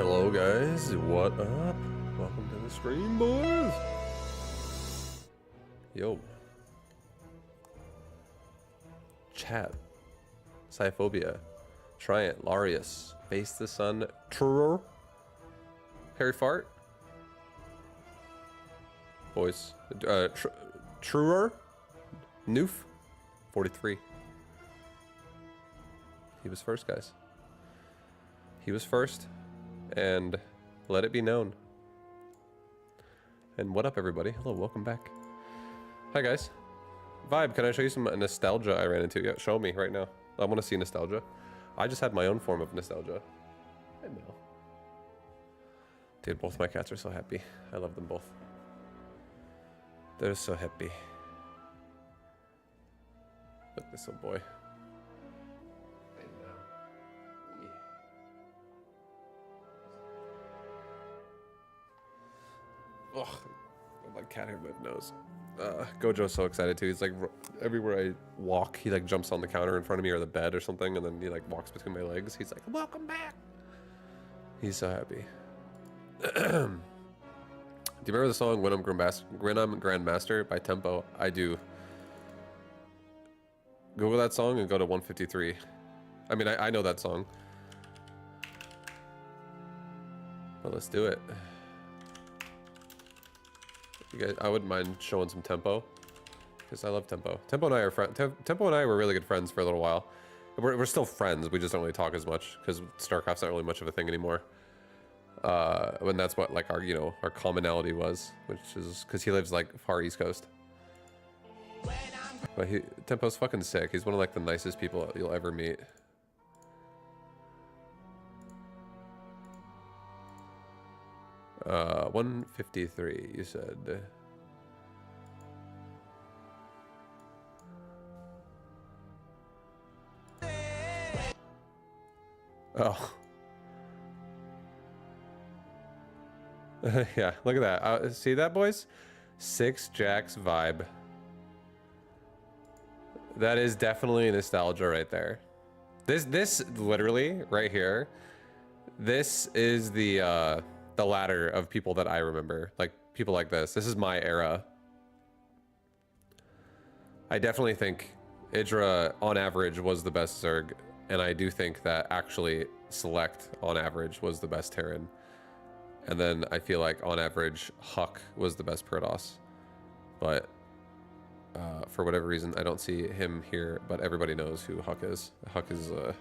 Hello guys, what up? Welcome to the stream, boys. Yo. Chat. Cyphobia. Triant. Larius. Face the Sun. Truer. Harry Fart. Boys. Truer. Noof. 43. He was first, guys. He was first. And let it be known. And what up, everybody? Hello, welcome back. Hi, guys. Vibe, can I show you some nostalgia I ran into? Yeah, show me right now. I want to see nostalgia. I just had my own form of nostalgia. I know. Dude, both my cats are so happy. I love them both. They're so happy. Look at this little boy. Ugh, my cat hit my nose. Gojo's so excited too. He's like, everywhere I walk, he like jumps on the counter in front of me or the bed or something, and then he like walks between my legs. He's like, welcome back. He's so happy. Do you remember the song When I'm Grandmaster by Tempo? I do. Google that song and go to 153. I mean, I know that song. But let's do it. You guys, I wouldn't mind showing some Tempo, because I love Tempo. Tempo and I are friends. Tempo and I were really good friends for a little while. We're still friends. We just don't really talk as much because StarCraft's not really much of a thing anymore. When that's what like our our commonality was, which is because he lives like far East Coast. But Tempo's fucking sick. He's one of like the nicest people you'll ever meet. Uh, 153, you said. Oh. Yeah, look at that. See that, boys? 6 Jacks vibe. That is definitely nostalgia right there. This literally right here. This is the ladder of people that I remember, like people like this. This is my era. I definitely think Idra on average was the best Zerg, and I do think that actually Select on average was the best Terran. And then I feel like on average Huck was the best Protoss. But for whatever reason I don't see him here, but everybody knows who Huck is. Huck is a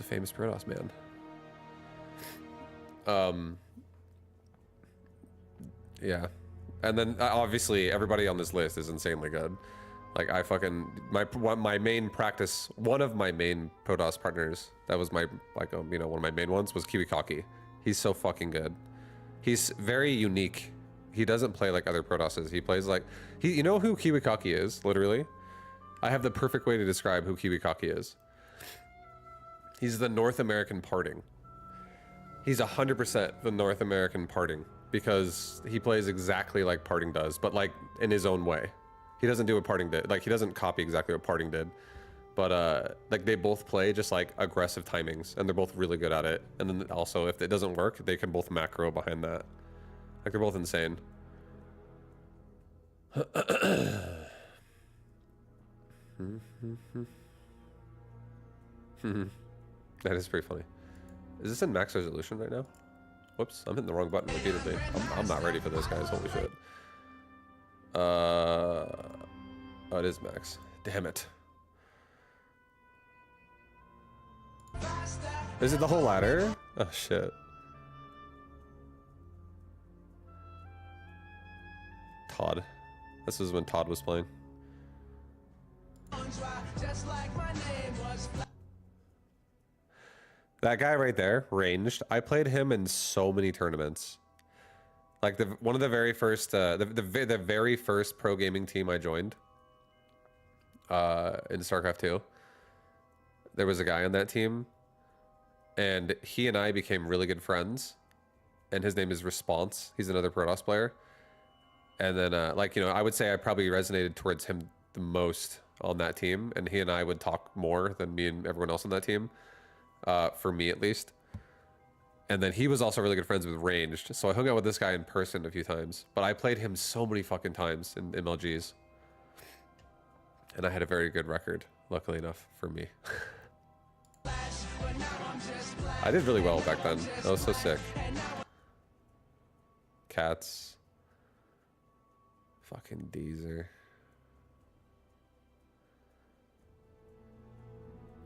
famous Protoss man. Yeah, and then obviously everybody on this list is insanely good. Like I fucking my main practice, one of my main Protoss partners, that was my like one of my main ones was Kiwikaki. He's so fucking good. He's very unique. He doesn't play like other Protosses. He plays like you know who Kiwikaki is, literally? I have the perfect way to describe who Kiwikaki is. He's the North American Parting. He's 100% the North American Parting, because he plays exactly like Parting does, but like in his own way. He doesn't do what Parting did. Like he doesn't copy exactly what Parting did, but like they both play just like aggressive timings, and they're both really good at it. And then also if it doesn't work, they can both macro behind that. Like they're both insane. That is pretty funny. Is this in max resolution right now? Whoops, I'm hitting the wrong button repeatedly. I'm not ready for this, guys. Holy shit. Oh, it is max. Damn it. Is it the whole ladder? Oh, shit. Todd. This is when Todd was playing. That guy right there, ranged. I played him in so many tournaments. Like one of the very first, the very first pro gaming team I joined, in StarCraft 2. There was a guy on that team, and he and I became really good friends. And his name is Response. He's another Protoss player. And then, like I would say I probably resonated towards him the most on that team, and he and I would talk more than me and everyone else on that team. For me at least. And then he was also really good friends with Ranged, so I hung out with this guy in person a few times. But I played him so many fucking times in MLGs. And I had a very good record, luckily enough for me. I did really well back then. That was so sick. Cats. Fucking Deezer.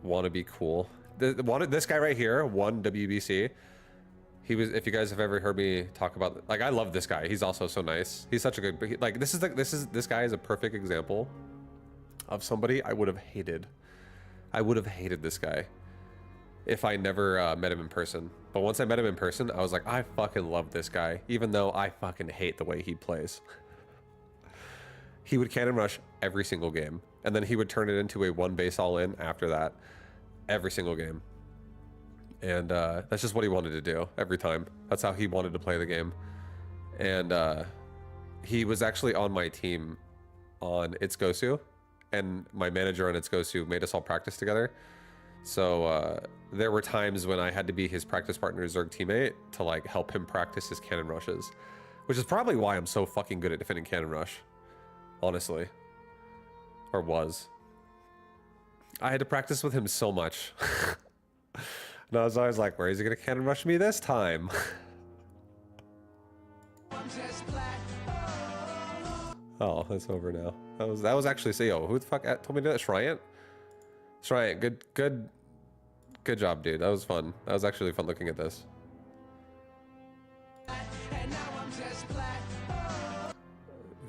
Wanna be cool. This guy right here won WBC. He was, if you guys have ever heard me talk about, like, I love this guy. He's also so nice. He's such a good, like, this guy is a perfect example of somebody I would have hated. I would have hated this guy if I never met him in person. But once I met him in person, I was like, I fucking love this guy, even though I fucking hate the way he plays. He would cannon rush every single game, and then he would turn it into a one base all in after that, every single game. And that's just what he wanted to do every time. That's how he wanted to play the game. And he was actually on my team on It's Gosu, and my manager on It's Gosu made us all practice together. So there were times when I had to be his practice partner, Zerg teammate, to like help him practice his cannon rushes, which is probably why I'm so fucking good at defending cannon rush, honestly, or was. I had to practice with him so much. And I was always like, where is he gonna cannon rush me this time? Oh, it's over now. That was actually, so yo, who the fuck told me to do that? Shryant? Shryant, good job, dude. That was fun. That was actually fun looking at this.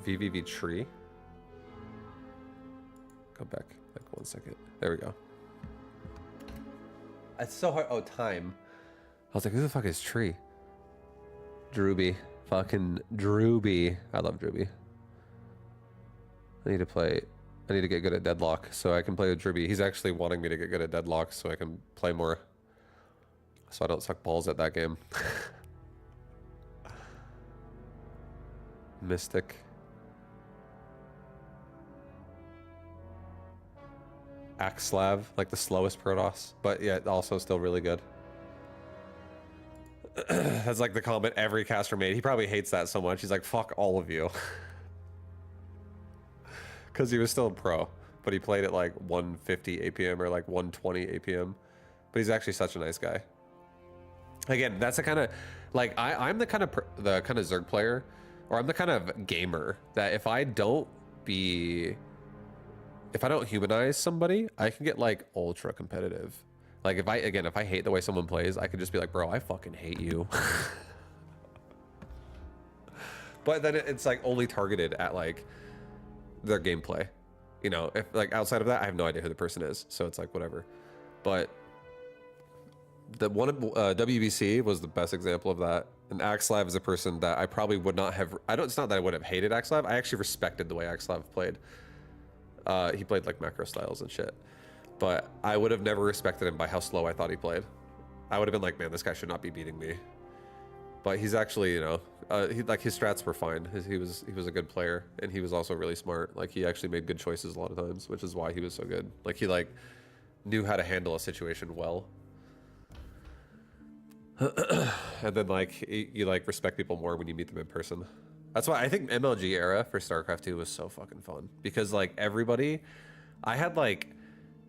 VVV tree. Go back like 1 second. There we go. It's so hard. Oh, time. I was like, who the fuck is Tree? Drewby. Fucking Drewby. I love Drewby. I need to get good at Deadlock so I can play with Drewby. He's actually wanting me to get good at Deadlock so I can play more. So I don't suck balls at that game. Mystic. Axlav, like the slowest Protoss, but yet also still really good. That's like the comment every caster made. He probably hates that so much. He's like, fuck all of you. Because he was still a pro, but he played at like 150 APM or like 120 APM. But he's actually such a nice guy. Again, that's the kind of, like, I'm the kind of Zerg player, or I'm the kind of gamer that if I don't humanize somebody, I can get like ultra competitive. Like if I hate the way someone plays, I could just be like, bro, I fucking hate you. But then it's like only targeted at like their gameplay. You know, if like outside of that, I have no idea who the person is. So it's like whatever. But the one WBC was the best example of that. And Axlav is a person that I probably would not have, it's not that I would have hated Axlav. I actually respected the way Axlav played. He played like macro styles and shit, but I would have never respected him by how slow I thought he played. I would have been like, man, this guy should not be beating me. But he's actually, you know, like his strats were fine. He was a good player, and he was also really smart. Like he actually made good choices a lot of times, which is why he was so good. Like he like knew how to handle a situation well. And then like you like respect people more when you meet them in person. That's why I think MLG era for StarCraft 2 was so fucking fun, because like everybody, I had like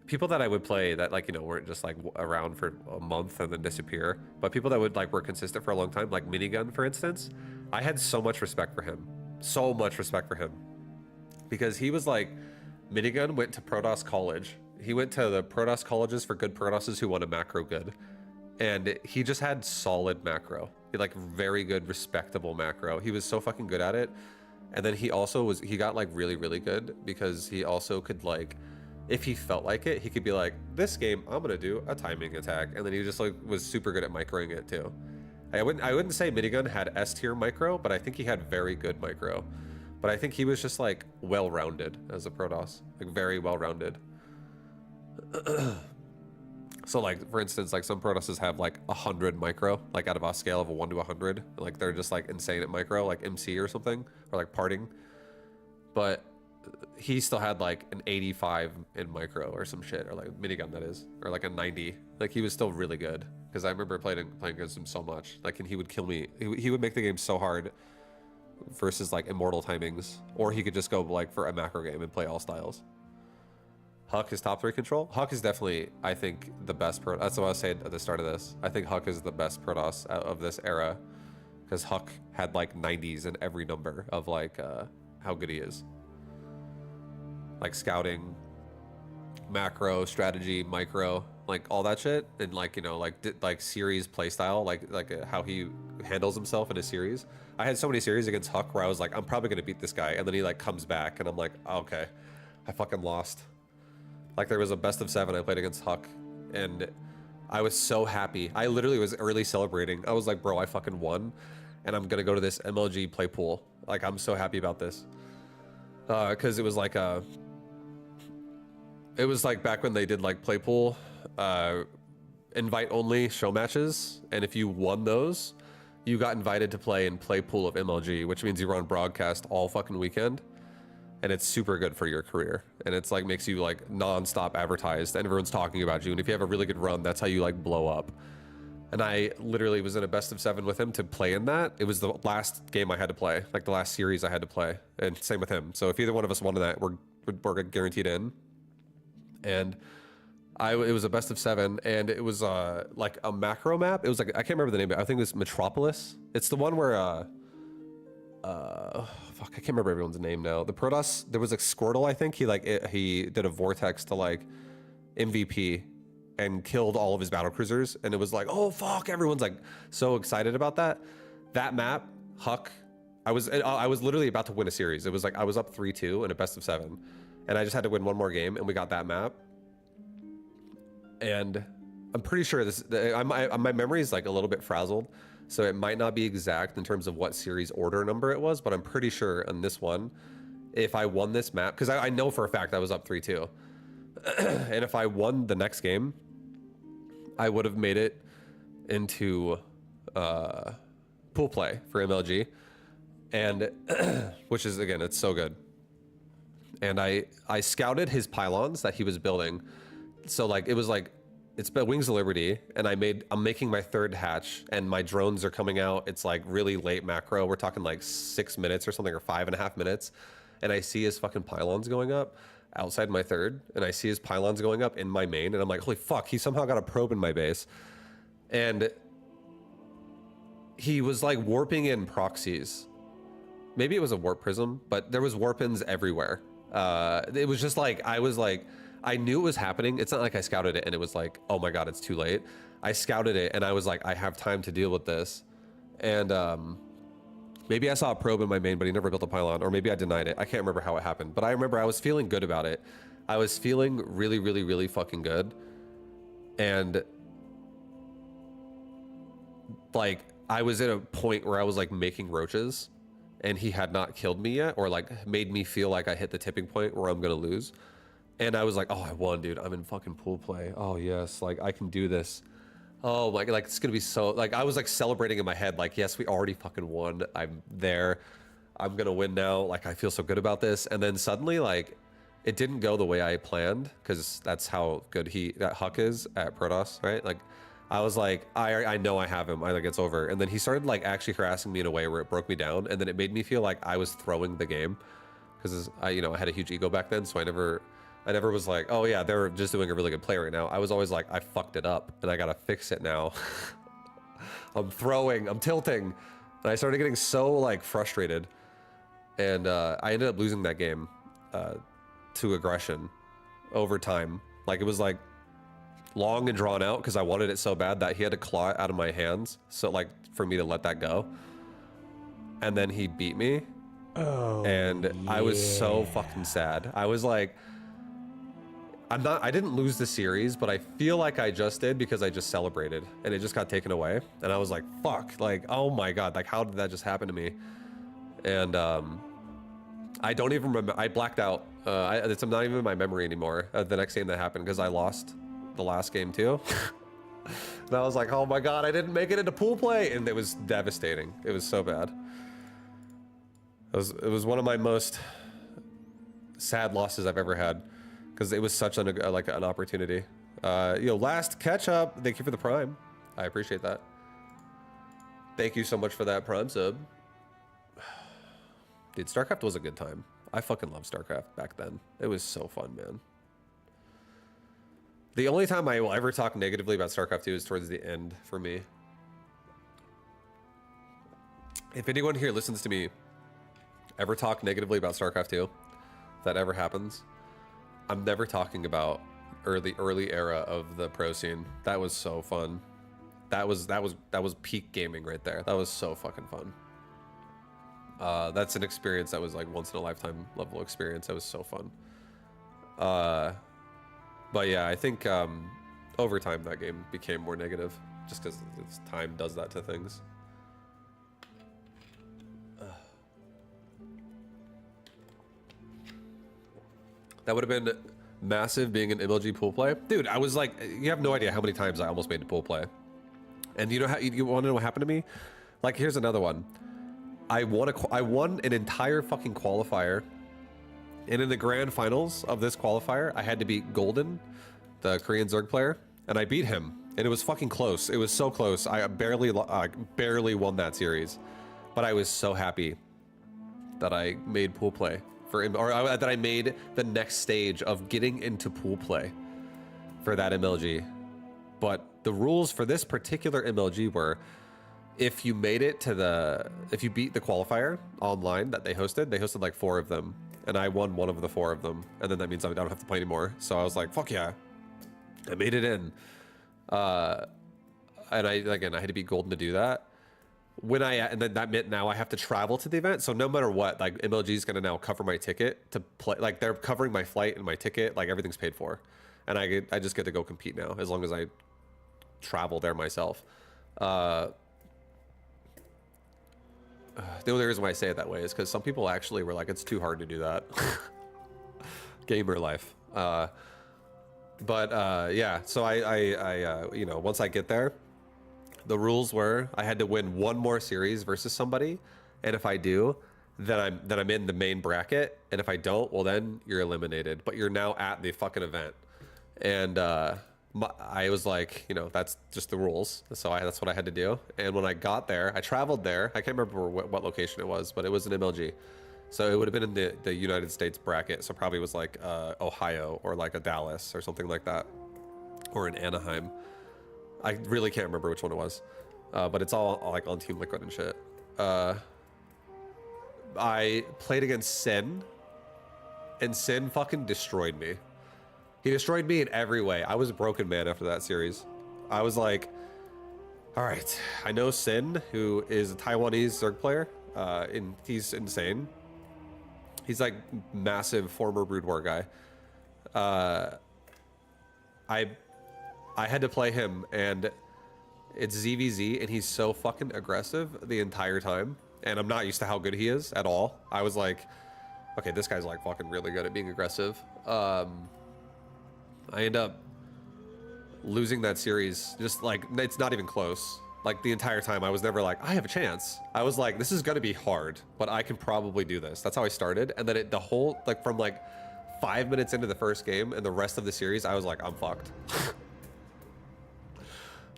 people that I would play that like, you know, weren't just like around for a month and then disappear, but people that would like were consistent for a long time, like Minigun, for instance. I had so much respect for him, because he was like, Minigun went to Protoss College. He went to the Protoss colleges for good Protosses who wanted macro good. And he just had solid macro. He like very good, respectable macro. He was so fucking good at it. And then he also he got like really, really good because he also could like, if he felt like it, he could be like, this game, I'm gonna do a timing attack. And then he just like was super good at microing it too. I wouldn't say Minigun had S tier micro, but I think he had very good micro. But I think he was just like well-rounded as a Protoss, like very well-rounded. So like, for instance, like some Protosses have like 100 micro, like out of a scale of a 1 to 100. Like they're just like insane at micro, like MC or something, or like parting. But he still had like an 85 in micro or some shit, or like minigun that is, or like a 90. Like he was still really good because I remember playing against him so much. Like, and he would kill me. He would make the game so hard versus like immortal timings, or he could just go like for a macro game and play all styles. Huck is top 3 control. Huck is definitely, I think, the best pro. That's what I was saying at the start of this. I think Huck is the best Protoss out of this era, because Huck had like 90s in every number of like how good he is. Like scouting, macro, strategy, micro, like all that shit, and like, you know, like series playstyle, like how he handles himself in a series. I had so many series against Huck where I was like, I'm probably gonna beat this guy, and then he like comes back, and I'm like, oh, okay, I fucking lost. Like there was a best of 7 I played against Huck, and I was so happy. I literally was early celebrating. I was like, bro, I fucking won, and I'm gonna go to this MLG play pool. Like I'm so happy about this, because it was like back when they did like play pool, invite only show matches, and if you won those, you got invited to play in play pool of MLG, which means you were on broadcast all fucking weekend. And it's super good for your career, and it's like makes you like non-stop advertised, and everyone's talking about you, and if you have a really good run, that's how you like blow up. And I literally was in a best of 7 with him to play in that. It was the last game I had to play, like the last series I had to play, and same with him. So if either one of us won in that, we're guaranteed in. And it was a best of 7, and it was like a macro map. It was like, I can't remember the name, but I think it was Metropolis. It's the one where fuck, I can't remember everyone's name now. The Protoss, there was like Squirtle, I think. He did a vortex to like MVP and killed all of his battlecruisers, and it was like, oh fuck, everyone's like so excited about that. That map, Huck, I was literally about to win a series. It was like I was up 3-2 in a best of 7, and I just had to win one more game, and we got that map. And I'm pretty sure my memory is like a little bit frazzled, so it might not be exact in terms of what series order number it was, but I'm pretty sure on this one, if I won this map, because I know for a fact I was up 3-2, and if I won the next game, I would have made it into pool play for MLG, and which is, again, it's so good. And I scouted his pylons that he was building, so like it was like, it's been Wings of Liberty, and I'm making my 3rd hatch, and my drones are coming out. It's like really late macro. We're talking like 6 minutes or something, or 5.5 minutes. And I see his fucking pylons going up outside my 3rd, and I see his pylons going up in my main, and I'm like, holy fuck, he somehow got a probe in my base. And he was like warping in proxies. Maybe it was a warp prism, but there was warp-ins everywhere. It was just like, I knew it was happening. It's not like I scouted it and it was like, oh my god, it's too late. I scouted it and I was like, I have time to deal with this. And maybe I saw a probe in my main, but he never built a pylon, or maybe I denied it. I can't remember how it happened, but I remember I was feeling good about it. I was feeling really, really, really fucking good. And like, I was at a point where I was like making roaches, and he had not killed me yet, or like made me feel like I hit the tipping point where I'm gonna lose. And I was like, oh, I won, dude. I'm in fucking pool play. Oh, yes. Like, I can do this. Oh, like it's going to be so... Like, I was, like, celebrating in my head. Like, yes, we already fucking won. I'm there. I'm going to win now. Like, I feel so good about this. And then suddenly, like, it didn't go the way I planned, because that's how good that Huck is at Protoss, right? Like, I was like, I know I have him. I think it's over. And then he started, like, actually harassing me in a way where it broke me down. And then it made me feel like I was throwing the game. Because, I had a huge ego back then, so I never was like, oh yeah, they're just doing a really good play right now. I was always like, I fucked it up and I gotta fix it now. I'm tilting. And I started getting so like frustrated. And I ended up losing that game to aggression over time. Like it was like long and drawn out because I wanted it so bad that he had to claw it out of my hands. So like for me to let that go. And then he beat me. Oh, and yeah. I was so fucking sad. I was like, I didn't lose the series, but I feel like I just did because I just celebrated and it just got taken away. And I was like, fuck, like, oh my God, like how did that just happen to me? And I don't even remember, I blacked out. It's not even in my memory anymore, the next game that happened, because I lost the last game too. And I was like, oh my God, I didn't make it into pool play. And it was devastating. It was so bad. It was one of my most sad losses I've ever had, because it was such an like an opportunity. Last catch up. Thank you for the prime. I appreciate that. Thank you so much for that prime sub. Dude, StarCraft was a good time. I fucking loved StarCraft back then. It was so fun, man. The only time I will ever talk negatively about StarCraft 2 is towards the end for me. If anyone here listens to me ever talk negatively about StarCraft 2, if that ever happens, I'm never talking about early era of the pro scene. That was so fun. That was peak gaming right there. That was so fucking fun. That's an experience that was like once in a lifetime level experience. That was so fun. But yeah, I think over time that game became more negative, just because time does that to things. That would have been massive being an MLG pool play. Dude, I was like, you have no idea how many times I almost made a pool play. And you know how, you want to know what happened to me? Like, here's another one. I won an entire fucking qualifier. And in the grand finals of this qualifier, I had to beat Golden, the Korean Zerg player, and I beat him. And it was fucking close. It was so close. I barely won that series. But I was so happy that I made pool play. That I made the next stage of getting into pool play for that MLG. But the rules for this particular MLG were, if you made it to if you beat the qualifier online that they hosted like 4 of them, and I won 1 of the 4 of them, and then that means I don't have to play anymore. So I was like, fuck yeah, I made it in. And I had to beat Golden to do that. And then that meant now I have to travel to the event. So no matter what, like, MLG is gonna now cover my ticket to play. Like, they're covering my flight and my ticket. Like, everything's paid for, and I just get to go compete now as long as I travel there myself. The only reason why I say it that way is because some people actually were like, it's too hard to do that. Gamer life. Yeah. So I once I get there, the rules were I had to win 1 more series versus somebody, and if I do, then I'm in the main bracket, and if I don't, well, then you're eliminated. But you're now at the fucking event, and I was like, that's just the rules. So that's what I had to do. And when I got there, I traveled there. I can't remember what location it was, but it was an MLG. So it would have been in the United States bracket. So probably was like Ohio or like a Dallas or something like that, or in Anaheim. I really can't remember which one it was, but it's all like on Team Liquid and shit. I played against Sin, and Sin fucking destroyed me. He destroyed me in every way. I was a broken man after that series. I was like, all right, I know Sin, who is a Taiwanese Zerg player, and he's insane. He's like massive former Brood War guy. I had to play him, and it's ZVZ, and he's so fucking aggressive the entire time, and I'm not used to how good he is at all. I was like, okay, this guy's like fucking really good at being aggressive. I end up losing that series. Just like, it's not even close. Like, the entire time I was never like, I have a chance. I was like, this is gonna be hard, but I can probably do this. That's how I started. And then the whole, like, from like 5 minutes into the first game and the rest of the series, I was like, I'm fucked.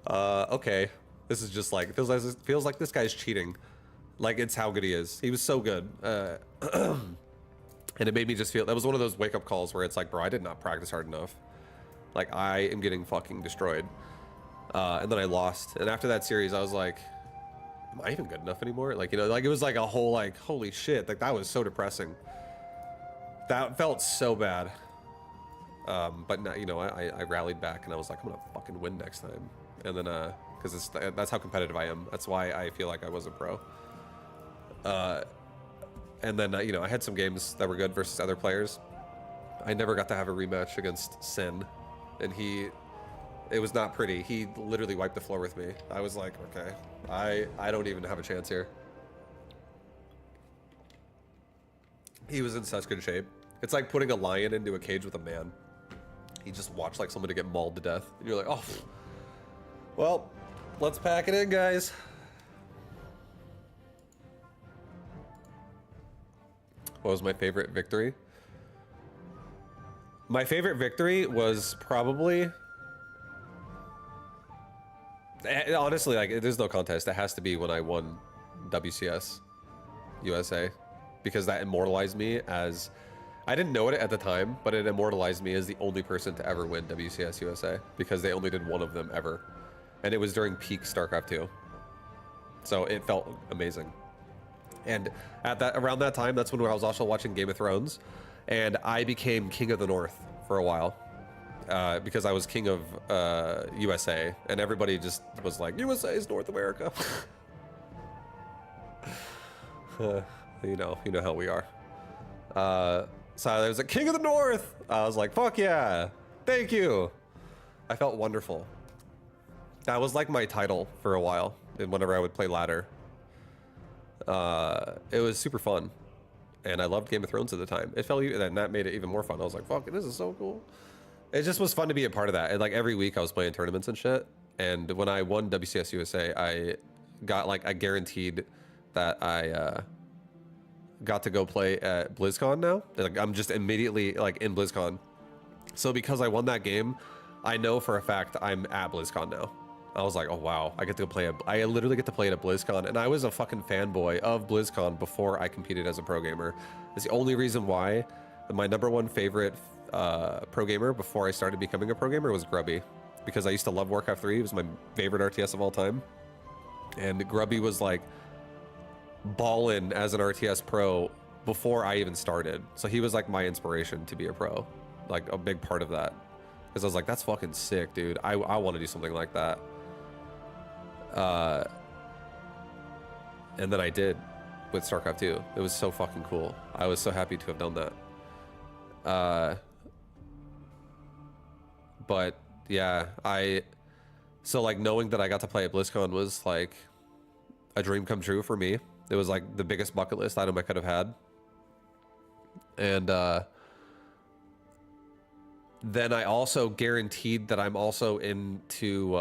Okay. This is just like, feels like this guy's cheating. Like, it's how good he is. He was so good. And it made me just feel, that was one of those wake-up calls where it's like, bro, I did not practice hard enough. Like, I am getting fucking destroyed. And then I lost. And after that series, I was like, am I even good enough anymore? Like, like, it was like a whole, like, holy shit. Like, that was so depressing. That felt so bad. But now, I rallied back, and I was like, I'm gonna fucking win next time. And then, because that's how competitive I am. That's why I feel like I was a pro. And then, I had some games that were good versus other players. I never got to have a rematch against Sin, and it was not pretty. He literally wiped the floor with me. I was like, okay, I don't even have a chance here. He was in such good shape. It's like putting a lion into a cage with a man. He just watched like somebody get mauled to death, and you're like, oh, well, let's pack it in, guys. What was my favorite victory? My favorite victory was probably, honestly, like there's no contest. It has to be when I won WCS USA, because that immortalized me as, I didn't know it at the time, but it immortalized me as the only person to ever win WCS USA, because they only did one of them ever. And it was during peak StarCraft 2. So it felt amazing. And around that time, that's when I was also watching Game of Thrones, and I became King of the North for a while, because I was King of USA, and everybody just was like, USA is North America. You know how we are. So I was like, King of the North. I was like, fuck yeah, thank you. I felt wonderful. That was like my title for a while, and whenever I would play ladder. It was super fun, and I loved Game of Thrones at the time. It felt, and that made it even more fun. I was like, fuck, this is so cool. It just was fun to be a part of that. And like every week I was playing tournaments and shit. And when I won WCS USA, I got like, I guaranteed that I got to go play at BlizzCon now. Like I'm just immediately like in BlizzCon. So because I won that game, I know for a fact I'm at BlizzCon now. I was like, oh wow, I get to play I literally get to play it at BlizzCon, and I was a fucking fanboy of BlizzCon before I competed as a pro gamer. It's the only reason why my #1 favorite pro gamer before I started becoming a pro gamer was Grubby, because I used to love Warcraft 3. It was my favorite RTS of all time, and Grubby was like ballin' as an RTS pro before I even started. So he was like my inspiration to be a pro, like a big part of that, because I was like, that's fucking sick, dude. I want to do something like that. And then I did with StarCraft 2. It was so fucking cool. I was so happy to have done that. But yeah, so like knowing that I got to play at BlizzCon was like a dream come true for me. It was like the biggest bucket list item I could have had. And then I also guaranteed that I'm also into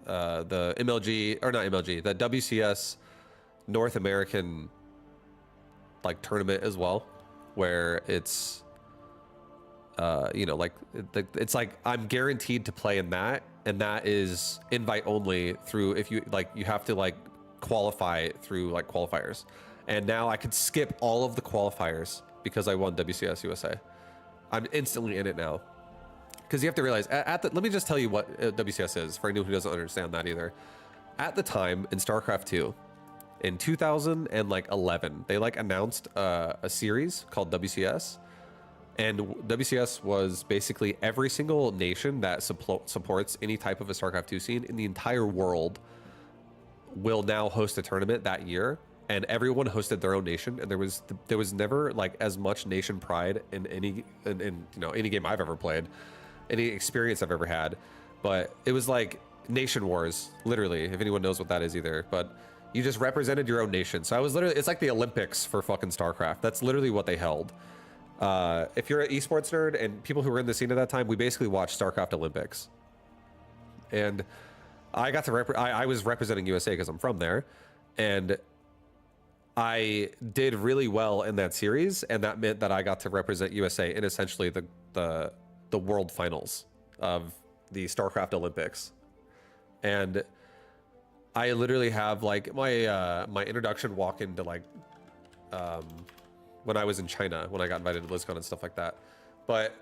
the MLG, or not MLG, the WCS North American like tournament as well, where it's you know, like it's like I'm guaranteed to play in that, and that is invite only through, if you like, you have to like qualify through like qualifiers. And now I could skip all of the qualifiers because I won WCS USA. I'm instantly in it now. Because you have to realize, let me just tell you what WCS is for anyone who doesn't understand that either. At the time in StarCraft 2, in 2011, they like announced a series called WCS, and WCS was basically every single nation that supports any type of a StarCraft 2 scene in the entire world will now host a tournament that year, and everyone hosted their own nation, and there was never like as much nation pride in any you know, any game I've ever played, any experience I've ever had. But it was like nation wars, literally, if anyone knows what that is either. But you just represented your own nation. So I was literally, it's like the Olympics for fucking StarCraft. That's literally what they held. If you're an esports nerd, and people who were in the scene at that time, we basically watched StarCraft Olympics. And I got to I was representing USA because I'm from there, and I did really well in that series, and that meant that I got to represent USA in essentially the world finals of the StarCraft Olympics. And I literally have like my my introduction walk into like when I was in China, when I got invited to BlizzCon and stuff like that. But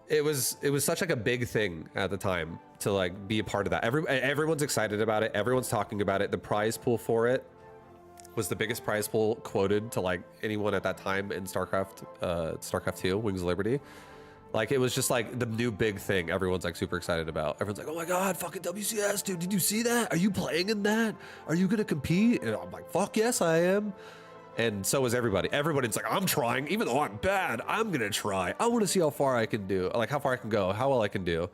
it was such like a big thing at the time to like be a part of that. Everyone's excited about it. Everyone's talking about it. The prize pool for it was the biggest prize pool quoted to like anyone at that time in StarCraft 2, Wings of Liberty. Like, it was just like the new big thing everyone's like super excited about. Everyone's like, oh my God, fucking WCS, dude, did you see that? Are you playing in that? Are you gonna compete? And I'm like, fuck yes, I am. And so was everybody. Everybody's like, I'm trying, even though I'm bad, I'm gonna try. I wanna see how far I can do, like how far I can go, how well I can do.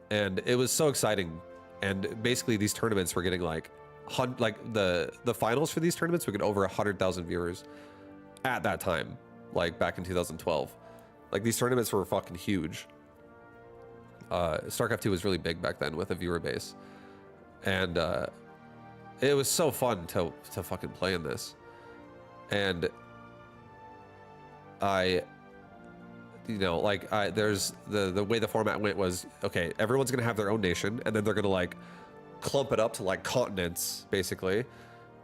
And it was so exciting. And basically these tournaments were getting like the finals for these tournaments would get over 100,000 viewers at that time, like back in 2012. Like, these tournaments were fucking huge. StarCraft 2 was really big back then with a viewer base. And it was so fun to fucking play in this. And I, there's the way the format went was, okay, everyone's gonna have their own nation, and then they're gonna like clump it up to like continents basically,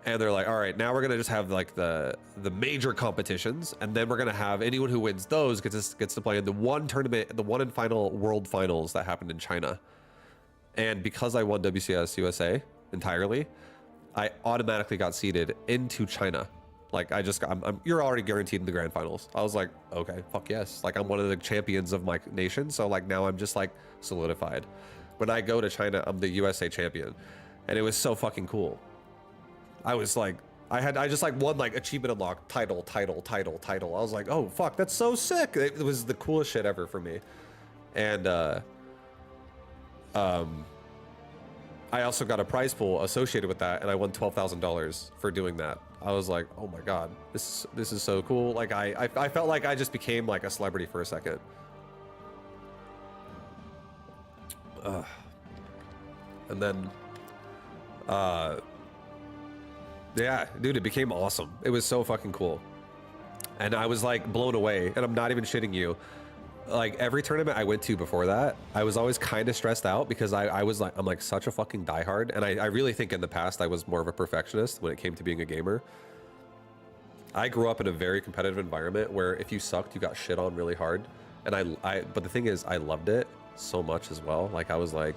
and they're like, all right, now we're gonna just have like the major competitions, and then we're gonna have anyone who wins those gets to play in the one tournament, the one and final world finals that happened in China. And because I won WCS USA entirely, I automatically got seeded into China. Like you're already guaranteed in the grand finals. I was like, okay, fuck yes. Like I'm one of the champions of my nation. So like now I'm just like solidified. When I go to China, I'm the USA champion. And it was so fucking cool. I was like, I just like won like achievement unlock title. I was like, oh fuck, that's so sick. It was the coolest shit ever for me. And I also got a prize pool associated with that, and I won $12,000 for doing that. I was like, oh my god, this is so cool. Like I felt like I just became like a celebrity for a second. And then yeah, dude, it became awesome. It was so fucking cool. And I was like blown away, and I'm not even shitting you. Like every tournament I went to before that, I was always kind of stressed out because I'm like such a fucking diehard, and I really think in the past I was more of a perfectionist when it came to being a gamer. I grew up in a very competitive environment where if you sucked, you got shit on really hard, and but the thing is, I loved it so much as well. Like I was like,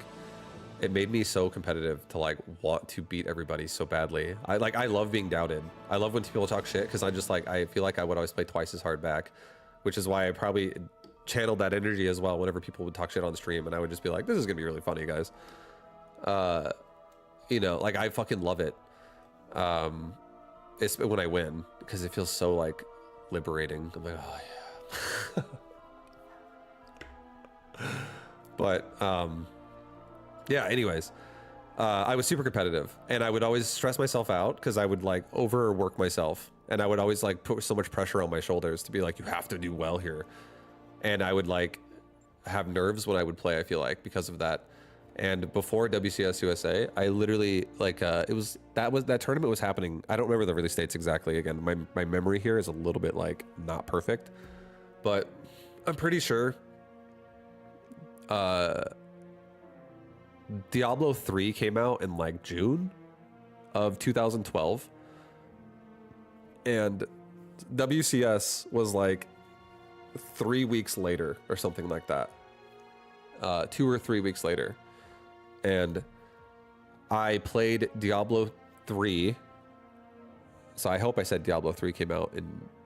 it made me so competitive to like want to beat everybody so badly. I love being doubted. I love when people talk shit because I feel like I would always play twice as hard back, which is why I probably channeled that energy as well whenever people would talk shit on stream, and I would just be like, this is gonna be really funny, guys. Like I fucking love it. It's when I win because it feels so like liberating. I'm like, oh yeah. But yeah, anyways, I was super competitive, and I would always stress myself out because I would like overwork myself, and I would always like put so much pressure on my shoulders to be like, you have to do well here. And I would like have nerves when I would play, I feel like, because of that. And before WCS USA, I literally like that tournament was happening. I don't remember the release dates exactly. Again, my memory here is a little bit like not perfect, but I'm pretty sure Diablo 3 came out in like June of 2012, and WCS was like 3 weeks later or something like that, 2 or 3 weeks later. And I played Diablo 3, so I hope I said Diablo 3 came out in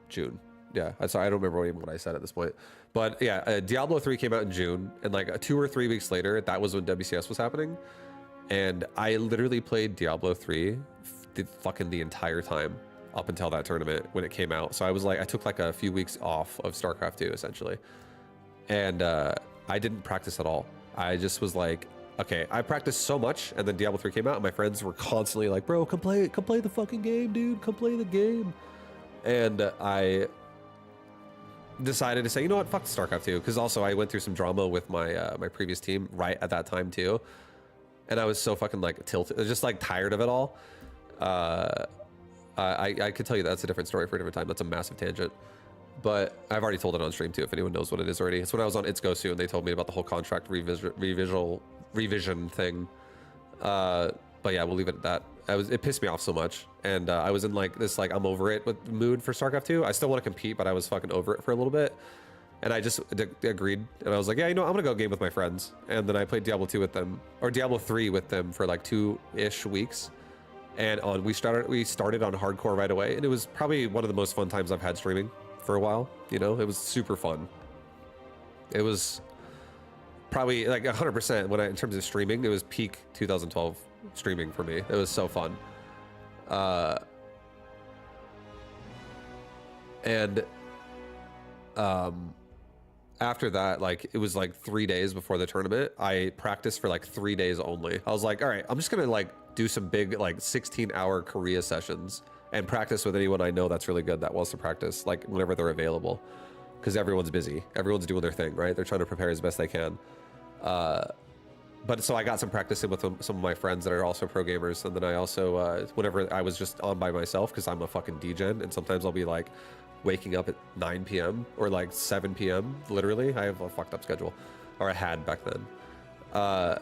June. Yeah, sorry, I don't remember even what I said at this point, but yeah, Diablo 3 came out in June, and like 2 or 3 weeks later, that was when WCS was happening, and I literally played Diablo 3 the entire time up until that tournament when it came out. So I was like, I took like a few weeks off of StarCraft 2 essentially, and I didn't practice at all. I just was like, okay, I practiced so much, and then Diablo 3 came out, and my friends were constantly like, bro, come play the fucking game, dude, come play the game. And I decided to say, you know what, fuck StarCraft 2, because also I went through some drama with my my previous team right at that time too, and I was so fucking like tilted, just like tired of it all. I could tell you that's a different story for a different time. That's a massive tangent, but I've already told it on stream too, if anyone knows what it is already. It's when I was on It's Gosu, and they told me about the whole contract revision thing. But yeah, we'll leave it at that. It pissed me off so much, and I was in like this like I'm over it with mood for StarCraft 2. I still want to compete, but I was fucking over it for a little bit, and I just agreed, and I was like, yeah, you know, I'm gonna go game with my friends. And then I played Diablo 2 with them, or Diablo 3 with them for like 2-ish weeks, and we started on hardcore right away, and it was probably one of the most fun times I've had streaming for a while. You know, it was super fun. It was probably like 100% in terms of streaming, it was peak 2012 streaming for me. It was so fun. After that, like it was like 3 days before the tournament, I practiced for like 3 days only. I was like, all right, I'm just gonna like do some big like 16-hour Korea sessions and practice with anyone I know that's really good that wants to practice, like whenever they're available, because everyone's busy, everyone's doing their thing, right? They're trying to prepare as best they can. But so I got some practice in with some of my friends that are also pro gamers, and then I also whenever I was just on by myself, because I'm a fucking degen, and sometimes I'll be like waking up at 9 p.m. or like 7 p.m. Literally, I have a fucked up schedule, or I had back then. I'm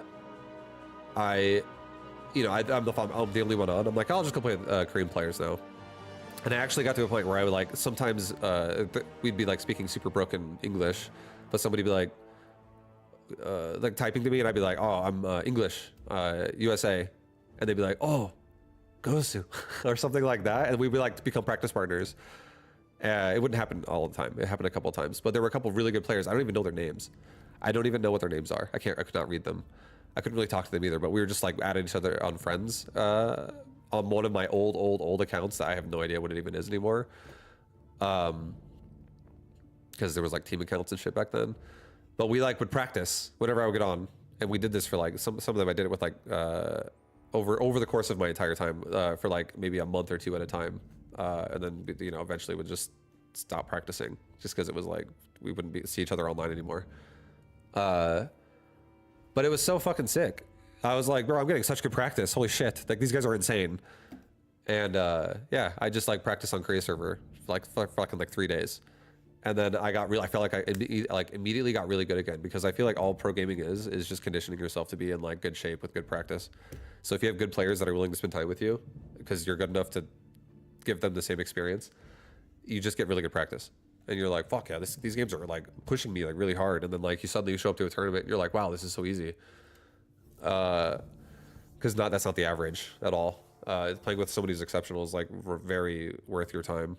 the only one on. I'm like, I'll just go play with Korean players now. And I actually got to a point where I would like, sometimes we'd be like speaking super broken English, but somebody'd be like typing to me, and I'd be like, oh, I'm English, USA. And they'd be like, oh, Gosu, or something like that. And we'd be like, become practice partners. It wouldn't happen all the time. It happened a couple of times, but there were a couple of really good players. I don't even know their names. I don't even know what their names are. I could not read them. I couldn't really talk to them either, but we were just like adding each other on friends, on one of my old accounts that I have no idea what it even is anymore. Because there was like team accounts and shit back then. But we like would practice whenever I would get on. And we did this for like, some of them I did it with like, over the course of my entire time, for like maybe a month or two at a time. And then, eventually would just stop practicing just because it was like, we wouldn't see each other online anymore. But it was so fucking sick. I was like, bro, I'm getting such good practice. Holy shit. Like, these guys are insane. And yeah, I just like practiced on Korea server for fucking like 3 days. And then I felt like I immediately got really good again, because I feel like all pro gaming is just conditioning yourself to be in like good shape with good practice. So if you have good players that are willing to spend time with you because you're good enough to give them the same experience, you just get really good practice. And you're like, fuck yeah, these games are like pushing me like really hard. And then like you suddenly show up to a tournament and you're like, wow, this is so easy. Because that's not the average at all. Playing with somebody who's exceptional is like very worth your time.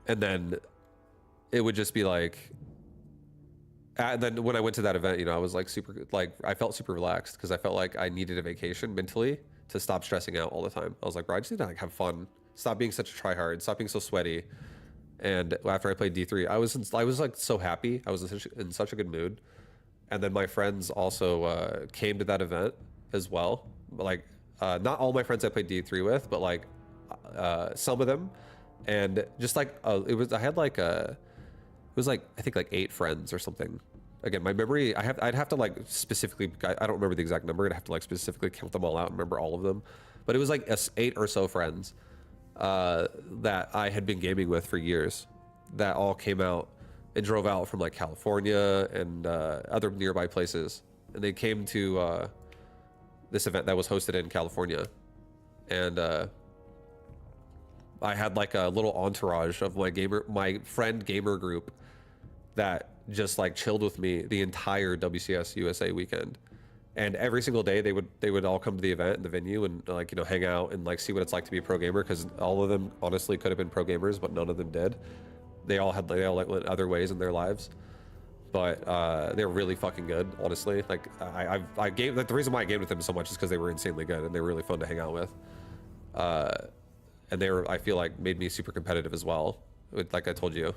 And then it would just be like, and then when I went to that event, I was like I felt super relaxed because I felt like I needed a vacation mentally to stop stressing out all the time. I was like, bro, I just need to like have fun, stop being such a tryhard, stop being so sweaty. And after I played D3, I was like so happy. I was in such a good mood. And then my friends also came to that event as well. Like not all my friends I played D3 with, but like some of them. And just like I think like 8 friends or something. Again, my memory, I'd have to like specifically, I don't remember the exact number. I'd have to like specifically count them all out and remember all of them. But it was like 8 or so friends that I had been gaming with for years that all came out and drove out from like California and other nearby places. And they came to this event that was hosted in California. And I had like a little entourage of my friend gamer group that just like chilled with me the entire WCS USA weekend. And every single day they would all come to the event, the venue, and like, hang out and like see what it's like to be a pro gamer, because all of them honestly could have been pro gamers, but none of them did. They all like went other ways in their lives. But they're really fucking good, honestly. Like the reason why I gamed with them so much is because they were insanely good and they were really fun to hang out with. And I feel like made me super competitive as well. Like I told you,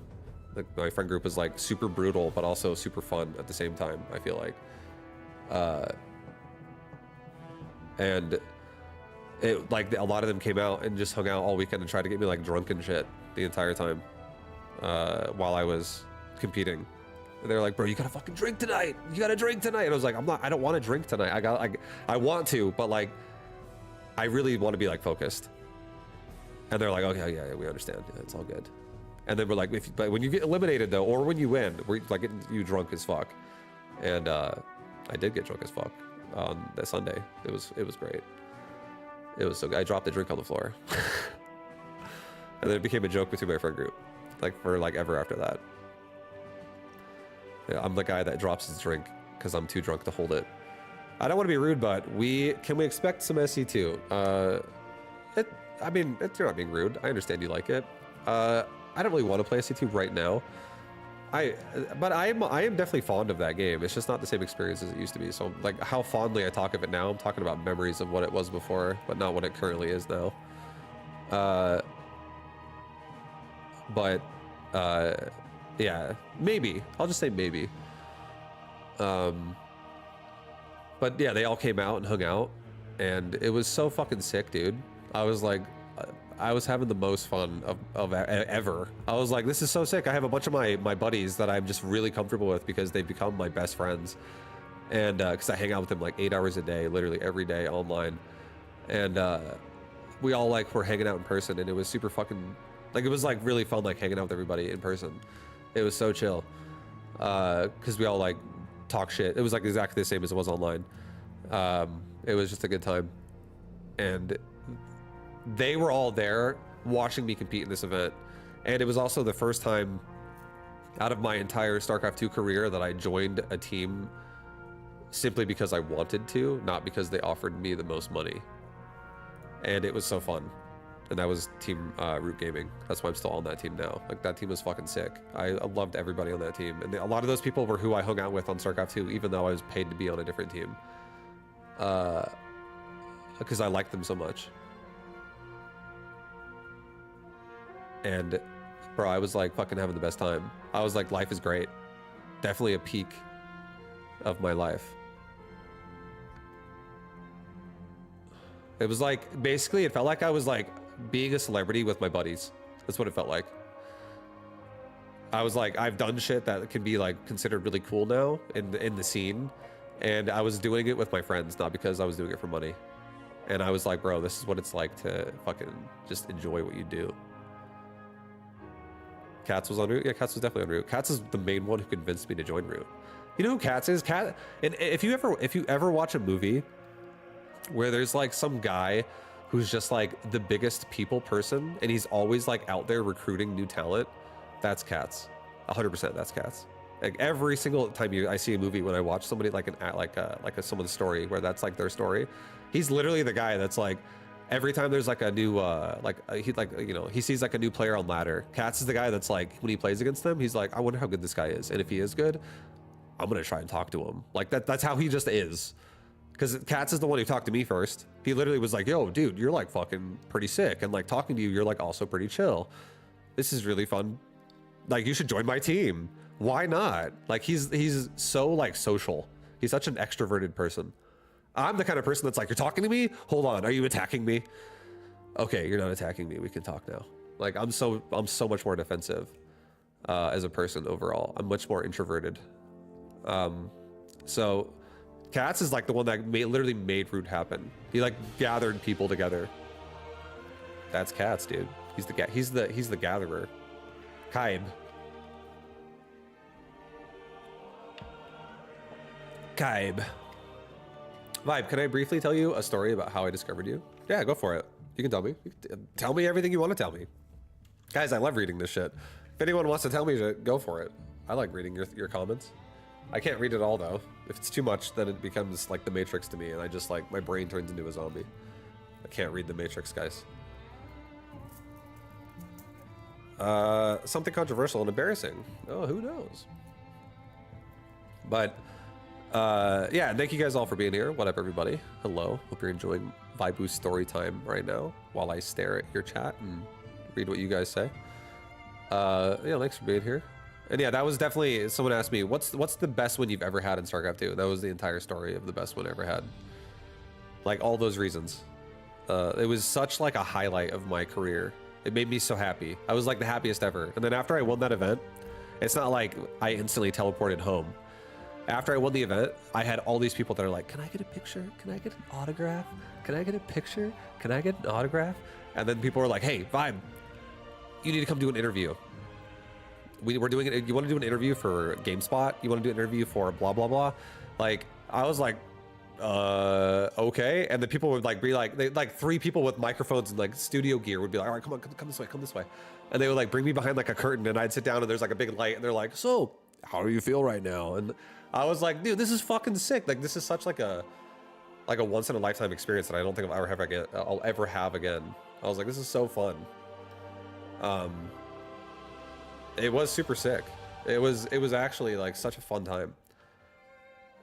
like my friend group was like super brutal, but also super fun at the same time, I feel like. And it like a lot of them came out and just hung out all weekend and tried to get me like drunk and shit the entire time while I was competing. And they're like, bro, you gotta fucking drink tonight. You gotta drink tonight. And I was like, I don't want to drink tonight. I want to, but like, I really want to be like focused. And they're like, okay, yeah, we understand. Yeah, it's all good. And then we're like, but when you get eliminated though, or when you win, we're like getting you drunk as fuck. And I did get drunk as fuck on that Sunday. It was great. It was so good. I dropped the drink on the floor. And then it became a joke between my friend group, like for like ever after that. Yeah, I'm the guy that drops his drink because I'm too drunk to hold it. I don't want to be rude, but can we expect some SC2? You're not being rude. I understand you like it. I don't really want to play SC2 right now. But I am definitely fond of that game. It's just not the same experience as it used to be. So like how fondly I talk of it now, I'm talking about memories of what it was before, but not what it currently is now. Yeah, maybe. I'll just say maybe. But yeah, they all came out and hung out, and it was so fucking sick, dude. I was like, I was having the most fun of ever. I was like, this is so sick. I have a bunch of my buddies that I'm just really comfortable with because they've become my best friends. And because I hang out with them like 8 hours a day, literally every day online. And we all like were hanging out in person, and it was super fucking like, it was like really fun like hanging out with everybody in person. It was so chill because we all like talk shit. It was like exactly the same as it was online. It was just a good time, and they were all there watching me compete in this event, and it was also the first time out of my entire StarCraft 2 career that I joined a team simply because I wanted to, not because they offered me the most money. And it was so fun. And that was Team Root Gaming. That's why I'm still on that team now. Like, that team was fucking sick. I loved everybody on that team. And a lot of those people were who I hung out with on StarCraft 2, even though I was paid to be on a different team. Because I liked them so much. And, bro, I was like fucking having the best time. I was like, life is great. Definitely a peak of my life. It was like, basically, it felt like I was like being a celebrity with my buddies. That's what it felt like. I was like, I've done shit that can be like considered really cool now in the scene. And I was doing it with my friends, not because I was doing it for money. And I was like, bro, this is what it's like to fucking just enjoy what you do. Katz was on Root? Yeah, Katz was definitely on Root. Katz is the main one who convinced me to join Root. You know who Katz is? Kat, and if you ever watch a movie where there's like some guy who's just like the biggest people person and he's always like out there recruiting new talent, that's Katz. 100% that's Katz. Like every single time I see a movie, when I watch somebody like someone's story where that's like their story, he's literally the guy that's like, every time there's like a new he sees like a new player on ladder, Katz is the guy that's like, when he plays against them, he's like, I wonder how good this guy is, and if he is good, I'm gonna try and talk to him. Like that's how he just is. Because Katz is the one who talked to me first. He literally was like, yo, dude, you're like fucking pretty sick. And like talking to you, you're like also pretty chill. This is really fun. Like, you should join my team. Why not? Like, he's so like social. He's such an extroverted person. I'm the kind of person that's like, you're talking to me? Hold on, are you attacking me? Okay, you're not attacking me. We can talk now. Like, I'm so much more defensive as a person overall. I'm much more introverted. So Katz is like the one that literally made Root happen. He like gathered people together. That's Katz, dude. He's the gatherer. Kaib. Vibe, can I briefly tell you a story about how I discovered you? Yeah, go for it. You can tell me. Tell me everything you want to tell me. Guys, I love reading this shit. If anyone wants to tell me, to go for it. I like reading your comments. I can't read it all though. If it's too much, then it becomes like the Matrix to me, and I just like, my brain turns into a zombie. I can't read the Matrix, guys. Something controversial and embarrassing. Oh, who knows? But yeah, thank you guys all for being here. What up, everybody? Hello. Hope you're enjoying Vibu's story time right now while I stare at your chat and read what you guys say. Yeah, thanks for being here. And yeah, that was definitely, someone asked me, what's the best win you've ever had in StarCraft 2? That was the entire story of the best win I ever had. Like, all those reasons. It was such like a highlight of my career. It made me so happy. I was like the happiest ever. And then after I won that event, it's not like I instantly teleported home. After I won the event, I had all these people that are like, can I get a picture? Can I get an autograph? Can I get a picture? Can I get an autograph? And then people were like, hey, Vibe, you need to come do an interview. We're doing it. You want to do an interview for GameSpot? You want to do an interview for blah, blah, blah? Like, I was like, okay. And then people would like be like, like 3 people with microphones and like studio gear would be like, all right, come on, come this way, come this way. And they would like bring me behind like a curtain, and I'd sit down and there's like a big light, and they're like, so how do you feel right now? And I was like, dude, this is fucking sick. Like, this is such like a once in a lifetime experience that I don't think I'll ever have again. I was like, this is so fun. It was super sick. It was actually like such a fun time.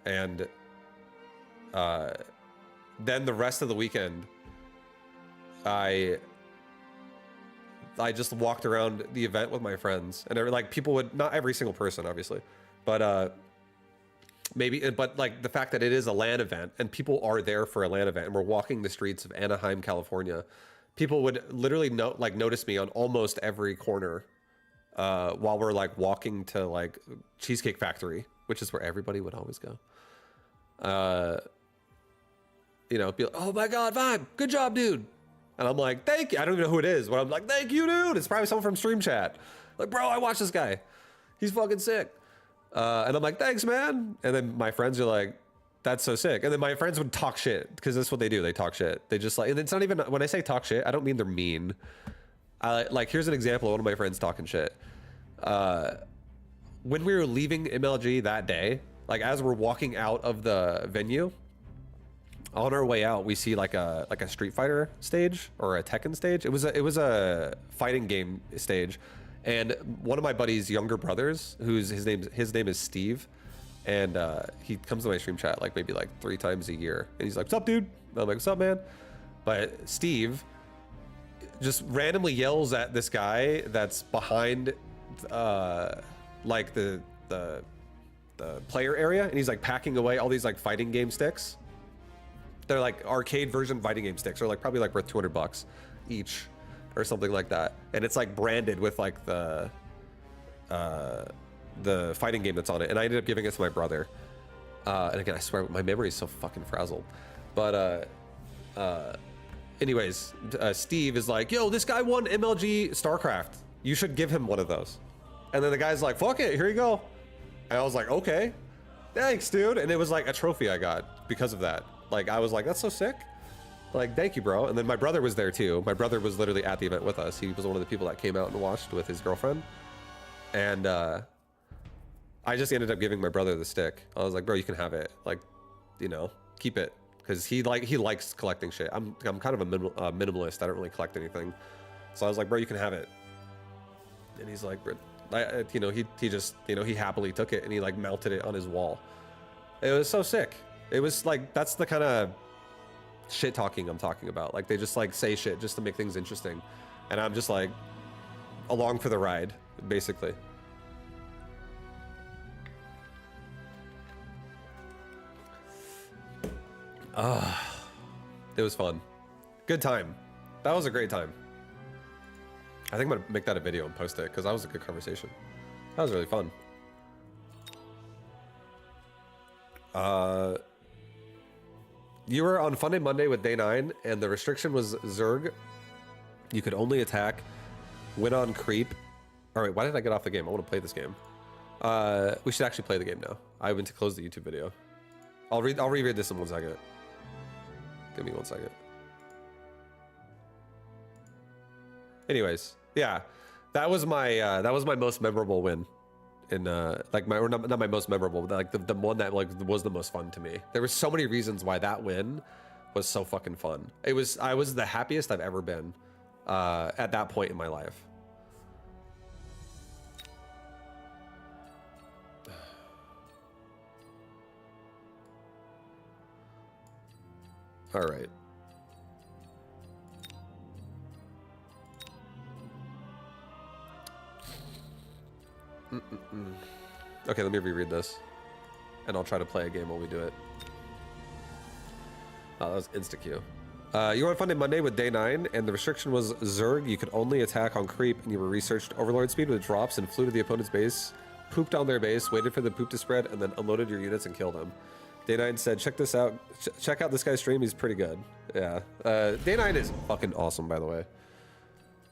And then the rest of the weekend, I just walked around the event with my friends, and like people would, not every single person obviously, but but like the fact that it is a LAN event and people are there for a LAN event, and we're walking the streets of Anaheim, California, people would literally notice me on almost every corner while we're like walking to like Cheesecake Factory, which is where everybody would always go. You know, be like, oh my God, Vibe, good job, dude. And I'm like, thank you. I don't even know who it is, but I'm like, thank you, dude. It's probably someone from Stream Chat. Like, bro, I watched this guy. He's fucking sick. And I'm like, thanks, man. And then my friends are like, that's so sick. And then my friends would talk shit because that's what they do. They talk shit. They just like, and it's not even, when I say talk shit, I don't mean they're mean. Like, here's an example of one of my friends talking shit. When we were leaving MLG that day, like as we're walking out of the venue, on our way out, we see like a Street Fighter stage or a Tekken stage. It was a fighting game stage, and one of my buddy's younger brothers, his name is Steve, and he comes to my stream chat like maybe like 3 times a year, and he's like, "What's up, dude?" And I'm like, "What's up, man?" But Steve just randomly yells at this guy that's behind like the player area, and he's like packing away all these like fighting game sticks. They're like arcade version fighting game sticks, or like probably like worth $200 each or something like that. And it's like branded with like the fighting game that's on it. And I ended up giving it to my brother. And again, I swear my memory is so fucking frazzled. But anyways, Steve is like, yo, this guy won MLG StarCraft. You should give him one of those. And then the guy's like, fuck it, here you go. And I was like, okay, thanks, dude. And it was like a trophy I got because of that. Like, I was like, that's so sick. Like, thank you, bro. And then my brother was there too. My brother was literally at the event with us. He was one of the people that came out and watched with his girlfriend. And I just ended up giving my brother the stick. I was like, bro, you can have it. Like, you know, keep it. Because he likes collecting shit. I'm kind of a minimalist. I don't really collect anything. So I was like, bro, you can have it. And he's like, you know, he just, you know, he happily took it and he like mounted it on his wall. It was so sick. It was like, that's the kind of shit talking I'm talking about. Like, they just like say shit just to make things interesting. And I'm just like along for the ride, basically. It was fun. Good time. That was a great time. I think I'm gonna make that a video and post it because that was a good conversation. That was really fun. You were on Fun Day Monday with Day 9, and the restriction was Zerg. You could only attack, win on creep. All right, why did I get off the game? I want to play this game. We should actually play the game now. I went to close the YouTube video. I'll reread this in 1 second. Give me 1 second. Anyways, yeah, that was my most memorable win. In like my, or not my most memorable, but like the one that like was the most fun to me. There were so many reasons why that win was so fucking fun. I was the happiest I've ever been at that point in my life. All right. Okay, let me reread this, and I'll try to play a game while we do it. Oh, that was insta-Q. You were on Fun Day Monday with Day 9, and the restriction was Zerg. You could only attack on creep, and you were researched Overlord speed with drops and flew to the opponent's base, pooped on their base, waited for the poop to spread, and then unloaded your units and killed them. Day 9 said, check this out. Check out this guy's stream. He's pretty good. Yeah. Day 9 is fucking awesome, by the way.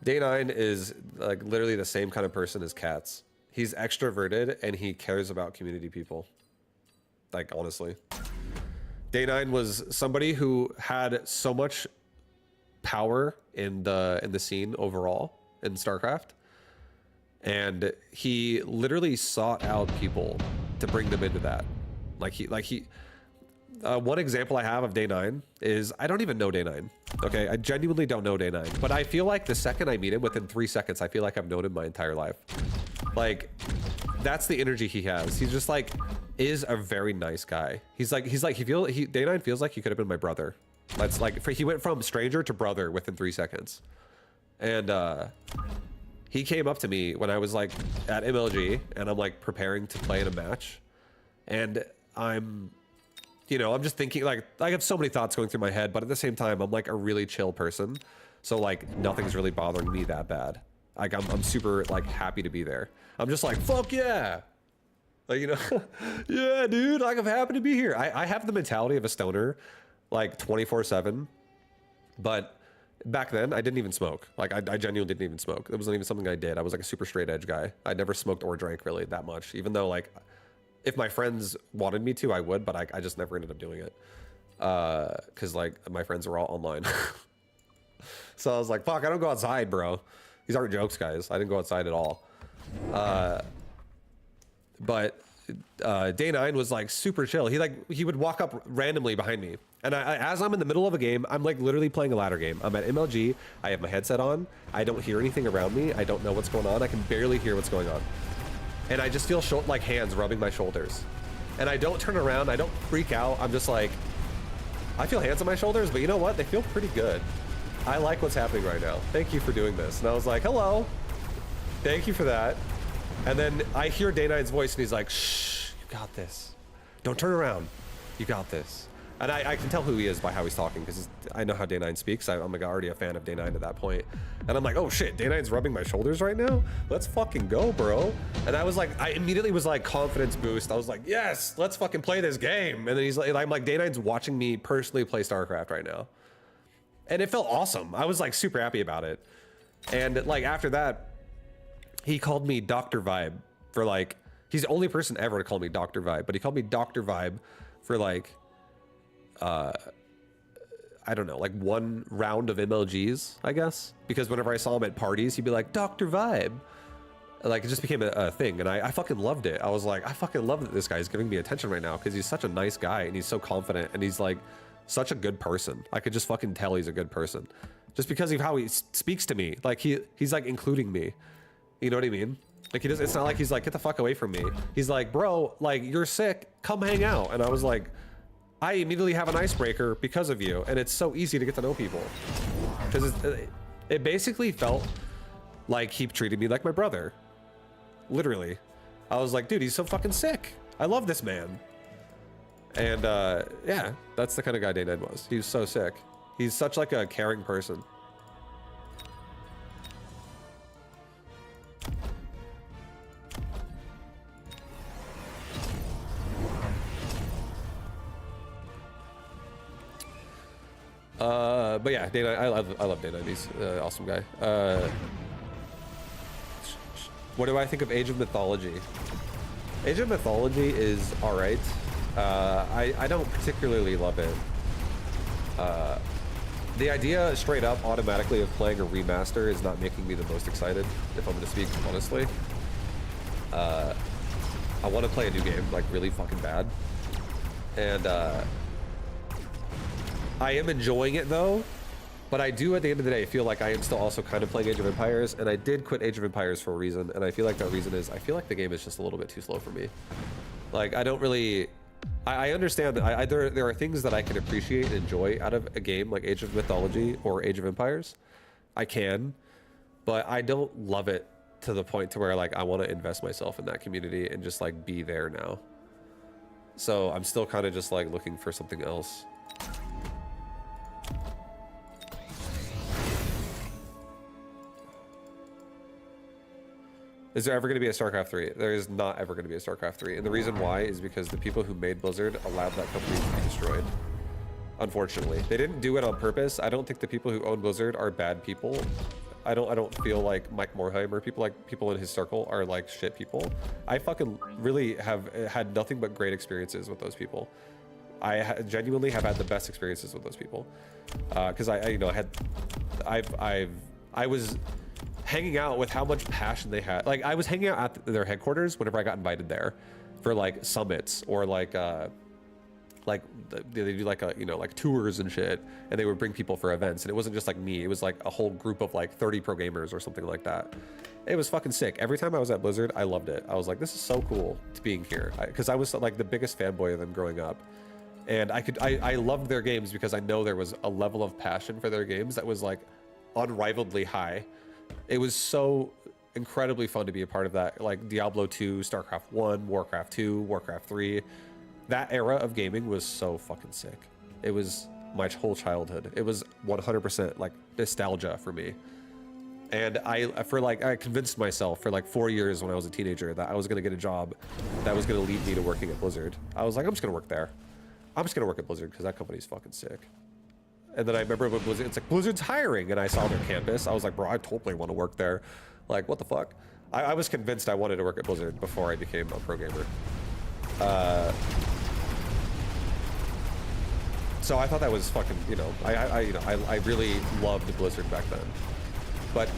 Day 9 is like literally the same kind of person as Cats. He's extroverted and he cares about community people. Like, honestly. Day 9 was somebody who had so much power in the scene overall in StarCraft. And he literally sought out people to bring them into that. One example I have of Day 9 is I don't even know Day 9. Okay, I genuinely don't know Day 9. But I feel like the second I meet him, within 3 seconds, I feel like I've known him my entire life. Like, that's the energy he has. He's just like, is a very nice guy. Day 9 feels like he could have been my brother. That's like, he went from stranger to brother within 3 seconds. And he came up to me when I was like at MLG and I'm like preparing to play in a match. And I'm just thinking, like, I have so many thoughts going through my head, but at the same time, I'm like a really chill person. So like nothing's really bothering me that bad. Like I'm super like happy to be there. I'm just like, fuck yeah. Like, you know, yeah, dude, like I'm happy to be here. I have the mentality of a stoner like 24/7, but Back then, I didn't even smoke. Like, I genuinely didn't even smoke. It wasn't even something I did. I was like a super straight edge guy. I never smoked or drank really that much, even though like, if my friends wanted me to, I would, but I just never ended up doing it. Cause like my friends were all online. So I was like, fuck, I don't go outside, bro. These aren't jokes, guys. I didn't go outside at all. But Day 9 was like super chill. He would walk up randomly behind me. And as I'm in the middle of a game, I'm like literally playing a ladder game. I'm at MLG. I have my headset on. I don't hear anything around me. I don't know what's going on. I can barely hear what's going on. And I just feel like hands rubbing my shoulders. And I don't turn around. I don't freak out. I'm just like, I feel hands on my shoulders, but you know what? They feel pretty good. I like what's happening right now. Thank you for doing this. And I was like, hello. Thank you for that. And then I hear Day 9's voice and he's like, shh, you got this. Don't turn around. You got this. And I can tell who he is by how he's talking because I know how Day 9 speaks. I'm like already a fan of Day 9 at that point. And I'm like, oh shit, Day 9's rubbing my shoulders right now? Let's fucking go, bro. And I was like, I immediately was like confidence boost. I was like, yes, let's fucking play this game. And then he's like, I'm like, Day 9's watching me personally play StarCraft right now. And it felt awesome. I was like super happy about it. And like after that, he called me Dr. Vibe for like, he's the only person ever to call me Dr. Vibe, but he called me Dr. Vibe for like, I don't know, like one round of MLGs, I guess. Because whenever I saw him at parties, he'd be like, Dr. Vibe. Like it just became a thing. And I fucking loved it. I was like, I fucking love that this guy's giving me attention right now because he's such a nice guy and he's so confident and he's like such a good person. I could just fucking tell he's a good person. Just because of how he speaks to me. Like he's like including me. You know what I mean? Like he does. It's not like he's like, get the fuck away from me. He's like, bro, like you're sick. Come hang out. And I was like, I immediately have an icebreaker because of you. And it's so easy to get to know people. Because it basically felt like he treated me like my brother. Literally. I was like, dude, he's so fucking sick. I love this man. And yeah, that's the kind of guy Day 9 was. He was so sick. He's such like a caring person. But yeah, Day 9, I love Day 9. He's an awesome guy. What do I think of Age of Mythology? Age of Mythology is all right. I don't particularly love it. The idea straight up automatically of playing a remaster is not making me the most excited, if I'm going to speak honestly. I want to play a new game like really fucking bad. And I am enjoying it though, but I do at the end of the day feel like I am still also kind of playing Age of Empires, and I did quit Age of Empires for a reason, and I feel like that reason is I feel like the game is just a little bit too slow for me. Like I don't really, I understand that there are things that I can appreciate and enjoy out of a game like Age of Mythology or Age of Empires. I can, but I don't love it to the point to where like I want to invest myself in that community and just like be there now. So I'm still kind of just like looking for something else. Is there ever going to be a StarCraft 3? There is not ever going to be a StarCraft 3. And the reason why is because the people who made Blizzard allowed that company to be destroyed. Unfortunately. They didn't do it on purpose. I don't think the people who own Blizzard are bad people. I don't feel like Mike Morhaime or people in his circle are like shit people. I fucking really have had nothing but great experiences with those people. I genuinely have had the best experiences with those people. Because I was hanging out with how much passion they had. Like I was hanging out at their headquarters whenever I got invited there for like summits or like they do like like tours and shit, and they would bring people for events, and it wasn't just like me, it was like a whole group of like 30 pro gamers or something like that. It was fucking sick. Every time I was at Blizzard, I loved it. I was like, this is so cool to being here, because I was like the biggest fanboy of them growing up. And I loved their games because I know there was a level of passion for their games that was like unrivaledly high. It was so incredibly fun to be a part of that. Like Diablo 2, StarCraft 1, Warcraft 2, Warcraft 3. That era of gaming was so fucking sick. It was my whole childhood. It was 100% like nostalgia for me. And I convinced myself for like 4 years when I was a teenager that I was going to get a job that was going to lead me to working at Blizzard. I was like, I'm just going to work there. I'm just going to work at Blizzard because that company's fucking sick. And then I remember when Blizzard, it's like, Blizzard's hiring, and I saw their campus. I was like, bro, I totally want to work there. Like, what the fuck? I was convinced I wanted to work at Blizzard before I became a pro gamer. So I thought that was fucking, you know, I really loved Blizzard back then. But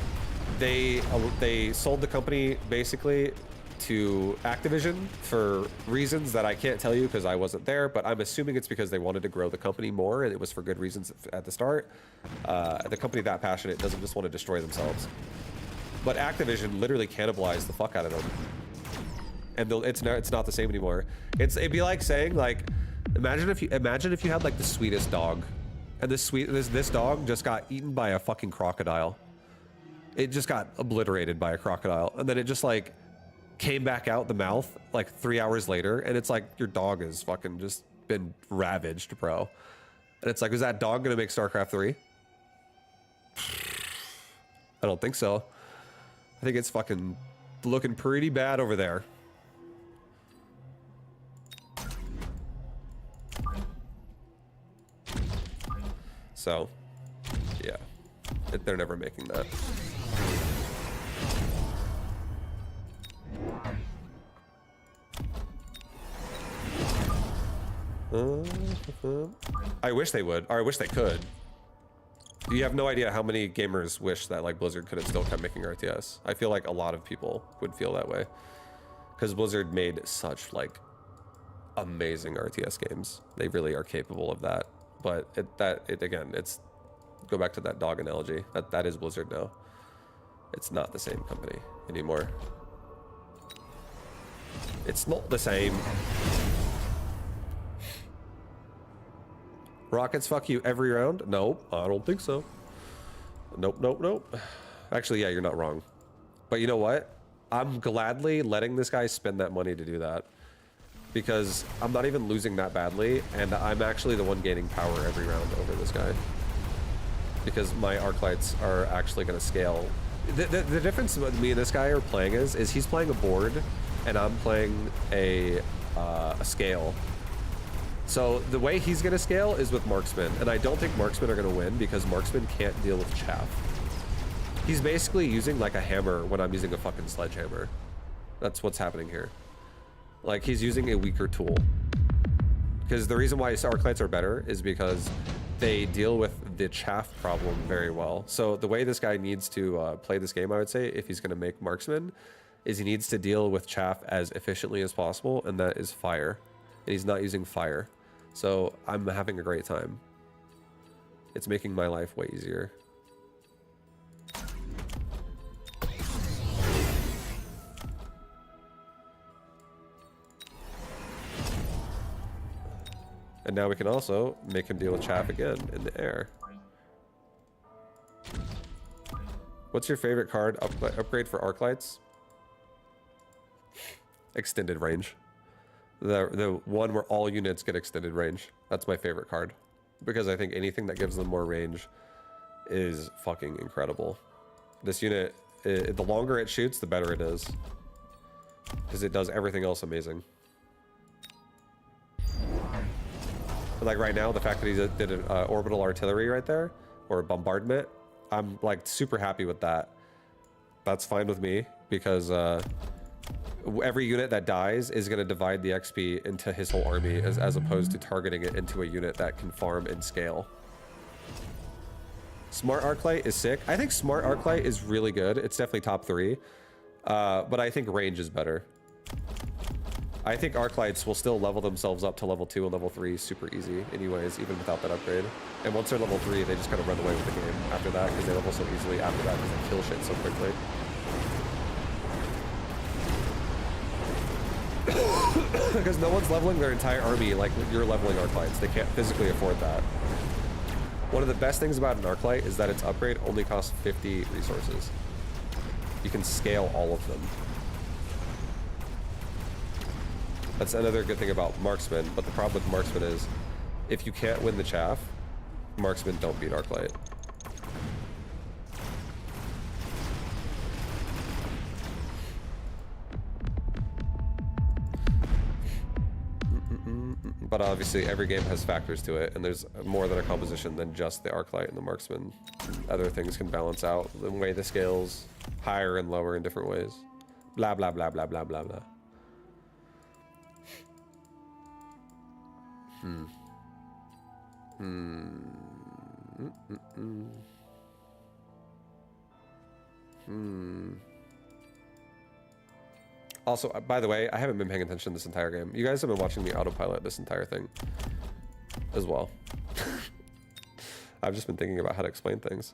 they sold the company basically to Activision for reasons that I can't tell you because I wasn't there, but I'm assuming it's because they wanted to grow the company more, and it was for good reasons at the start. The company that passionate doesn't just want to destroy themselves. But Activision literally cannibalized the fuck out of them. And it's not the same anymore. It'd be like saying, like, imagine if you had like the sweetest dog, and this dog just got eaten by a fucking crocodile. It just got obliterated by a crocodile, and then it just like came back out the mouth like 3 hours later, and it's like your dog has fucking just been ravaged, bro. And it's like, is that dog gonna make StarCraft 3? I don't think so. I think it's fucking looking pretty bad over there. So, yeah, they're never making that. I wish they would, or I wish they could. You have no idea how many gamers wish that like Blizzard could have still kept making RTS. I feel like a lot of people would feel that way, because Blizzard made such like amazing RTS games. They really are capable of that. But again, it's go back to that dog analogy. That is Blizzard now. It's not the same company anymore. It's not the same. Rockets fuck you every round? Nope, I don't think so. Nope, nope, nope. Actually, yeah, you're not wrong. But you know what? I'm gladly letting this guy spend that money to do that, because I'm not even losing that badly, and I'm actually the one gaining power every round over this guy, because my Arclights are actually going to scale. The difference with me and this guy are playing is he's playing a board, and I'm playing a scale. So the way he's going to scale is with Marksman, and I don't think Marksman are going to win because Marksman can't deal with chaff. He's basically using like a hammer when I'm using a fucking sledgehammer. That's what's happening here. Like, he's using a weaker tool. Because the reason why Arclights are better is because they deal with the chaff problem very well. So the way this guy needs to play this game, I would say, if he's going to make Marksman, is he needs to deal with chaff as efficiently as possible, and that is fire. And he's not using fire. So I'm having a great time. It's making my life way easier. And now we can also make him deal with chaff again in the air. What's your favorite card upgrade for Arclights? Extended range. The one where all units get extended range. That's my favorite card, because I think anything that gives them more range is fucking incredible. This unit, the longer it shoots, the better it is, because it does everything else amazing. Like right now, the fact that he did an orbital artillery right there, or a bombardment, I'm like super happy with that. That's fine with me, because every unit that dies is going to divide the XP into his whole army, as opposed to targeting it into a unit that can farm and scale. Smart Arclight is sick. I think Smart Arclight is really good. It's definitely top 3. But I think range is better. I think Arclights will still level themselves up to level 2 and level 3 super easy anyways, even without that upgrade. And once they're level 3, they just kind of run away with the game after that, because they level so easily after that, because they kill shit so quickly. Because no one's leveling their entire army like you're leveling Arclights. They can't physically afford that. One of the best things about an Arclight is that its upgrade only costs 50 resources. You can scale all of them. That's another good thing about Marksman, but the problem with Marksman is, if you can't win the chaff, Marksman don't beat Arclight. But obviously every game has factors to it, and there's more than a composition than just the Arclight and the Marksman. Other things can balance out the way the scales higher and lower in different ways. Blah, blah, blah, blah, blah, blah, blah. Also, by the way, I haven't been paying attention this entire game. You guys have been watching me autopilot this entire thing as well. I've just been thinking about how to explain things.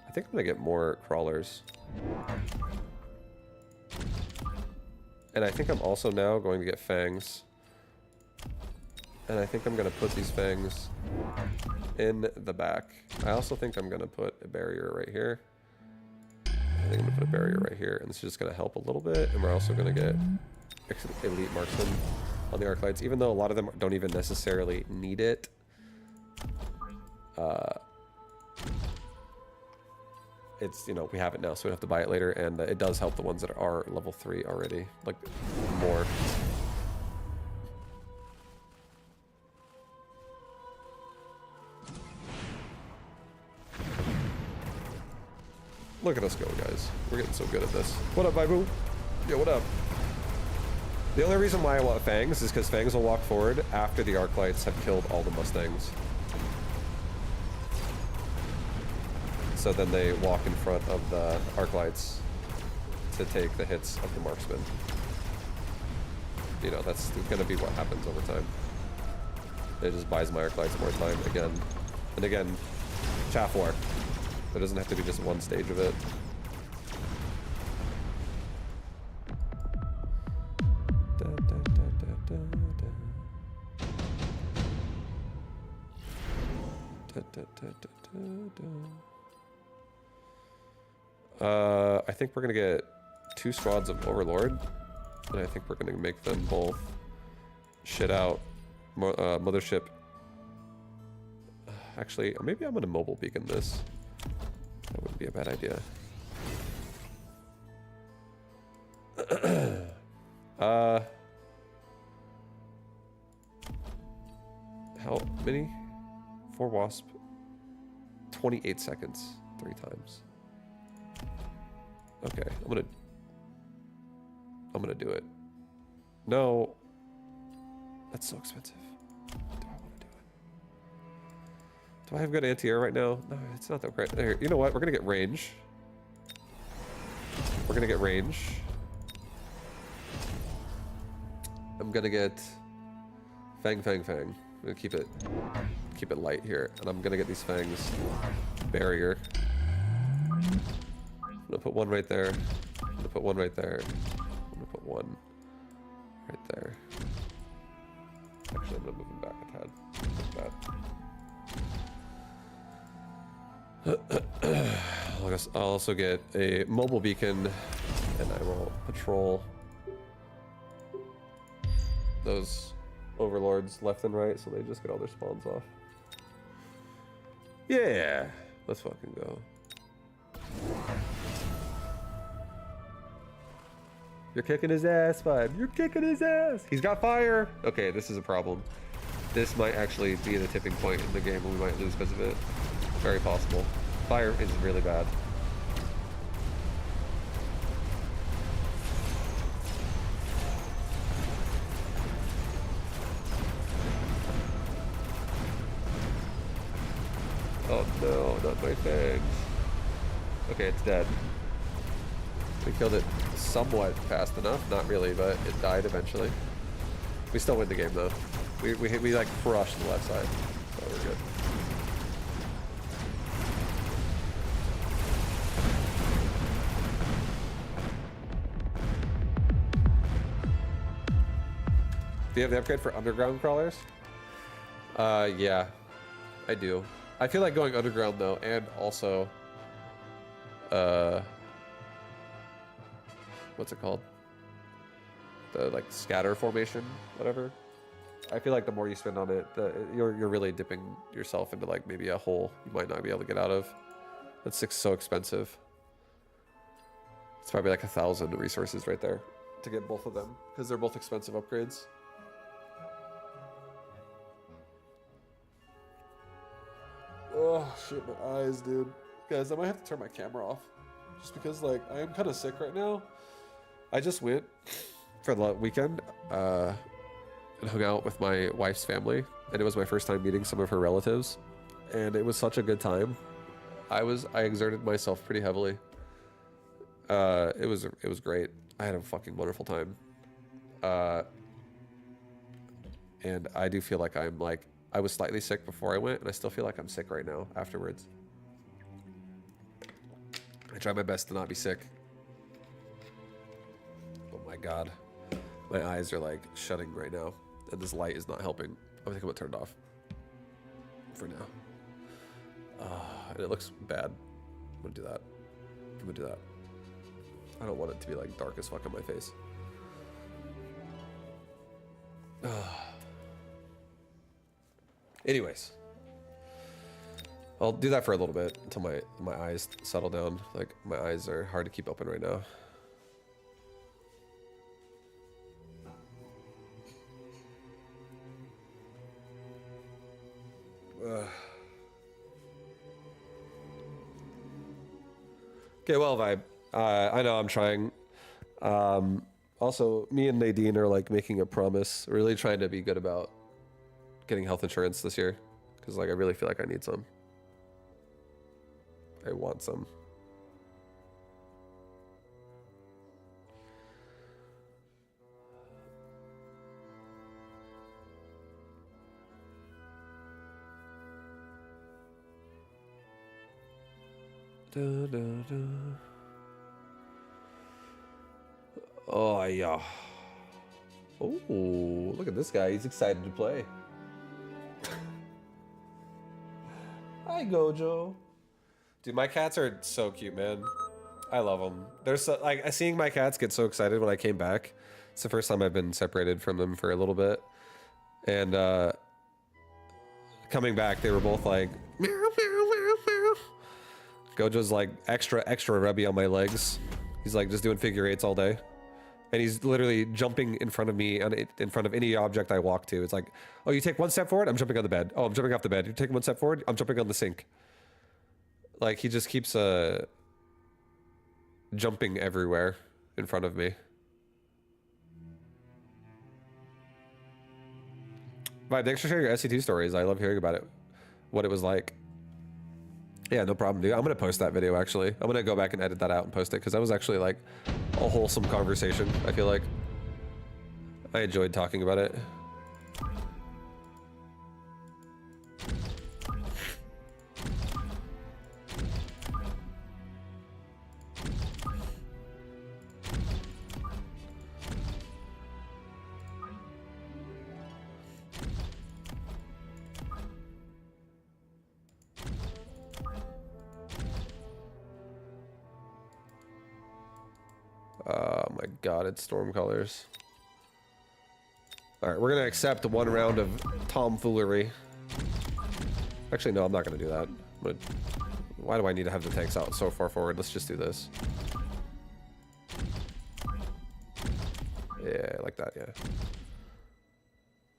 I think I'm gonna get more crawlers. And I think I'm also now going to get fangs. And I think I'm gonna put these fangs in the back. I also think I'm gonna put a barrier right here. I think I'm gonna put a barrier right here, and this is just gonna help a little bit. And we're also gonna get elite marksman on the Arclights, even though a lot of them don't even necessarily need it. It's, you know, we have it now, so we don't have to buy it later, and it does help the ones that are level 3 already, like, more. Look at us go, guys. We're getting so good at this. What up, Baibu? Yo, what up? The only reason why I want Fangs is because Fangs will walk forward after the Arclights have killed all the Mustangs. So then they walk in front of the Arclights to take the hits of the Marksman. You know, that's going to be what happens over time. It just buys my Arclights more time again and again. Chaff War. There doesn't have to be just one stage of it. I think we're gonna get 2 squads of Overlord, and I think we're gonna make them both shit out Mothership. Actually, maybe I'm gonna mobile beacon this. That wouldn't be a bad idea. How many? 4 wasp. 28 seconds. 3 times. Okay, I'm gonna do it. No. That's so expensive. Do I want to do it? Do I have good anti-air right now? No, it's not that great. Here, you know what? We're gonna get range. We're gonna get range. I'm gonna get Fang. I'm gonna keep it light here, and I'm gonna get these Fangs barrier. I'm gonna put one right there. I'm gonna put one right there. I'm gonna put one right there. Actually, I'm gonna move him back a tad. Like that. I'll also get a mobile beacon, and I will patrol those overlords left and right, so they just get all their spawns off. Yeah, let's fucking go. You're kicking his ass, Vibe. You're kicking his ass. He's got fire. Okay, this is a problem. This might actually be the tipping point in the game where we might lose because of it. Very possible. Fire is really bad. Oh no, not my fangs. Okay, it's dead. We killed it somewhat fast enough. Not really, but it died eventually. We still win the game though. We like crushed the left side, so we're good. Do you have the upgrade for underground crawlers? Yeah, I do. I feel like going underground though, and also, what's it called? the like scatter formation, whatever. I feel like the more you spend on it, you're really dipping yourself into like maybe a hole you might not be able to get out of. That's so expensive. It's probably like 1,000 resources right there to get both of them because they're both expensive upgrades. Oh shit, my eyes, dude. Guys, I might have to turn my camera off just because like I am kind of sick right now. I just went for the weekend and hung out with my wife's family, and it was my first time meeting some of her relatives, and it was such a good time. I exerted myself pretty heavily. It was great. I had a fucking wonderful time. And I do feel like I was slightly sick before I went, and I still feel like I'm sick right now afterwards. I try my best to not be sick. Oh my god. My eyes are like shutting right now, and this light is not helping. I think I'm gonna turn it off for now. And it looks bad. I'm gonna do that. I'm gonna do that. I don't want it to be like dark as fuck on my face. Anyways, I'll do that for a little bit until my eyes settle down. Like my eyes are hard to keep open right now. Okay, well, vibe. I know I'm trying. Also, me and Nadine are like making a promise, really trying to be good about getting health insurance this year, because like I really feel like I need some. I want some. Da, da, da. Oh yeah. Oh, look at this guy. He's excited to play. Hi, Gojo. Dude, my cats are so cute, man. I love them. They're so, like, seeing my cats get so excited when I came back. It's the first time I've been separated from them for a little bit. And coming back, they were both like, meow, meow, meow, meow. Gojo's like extra rubby on my legs. He's like just doing figure eights all day. And he's literally jumping in front of me, in front of any object I walk to. It's like, oh, you take one step forward, I'm jumping on the bed. Oh, I'm jumping off the bed. You take one step forward, I'm jumping on the sink. Like, he just keeps jumping everywhere in front of me. But thanks for sharing your SC2 stories. I love hearing about it, what it was like. Yeah, no problem, dude. I'm gonna post that video, actually. I'm gonna go back and edit that out and post it, because that was actually like a wholesome conversation, I feel like. I enjoyed talking about it. Oh my god, it's storm colors. Alright, we're gonna accept one round of tomfoolery. Actually, no, I'm not gonna do that. Why do I need to have the tanks out so far forward? Let's just do this. Yeah, like that, yeah.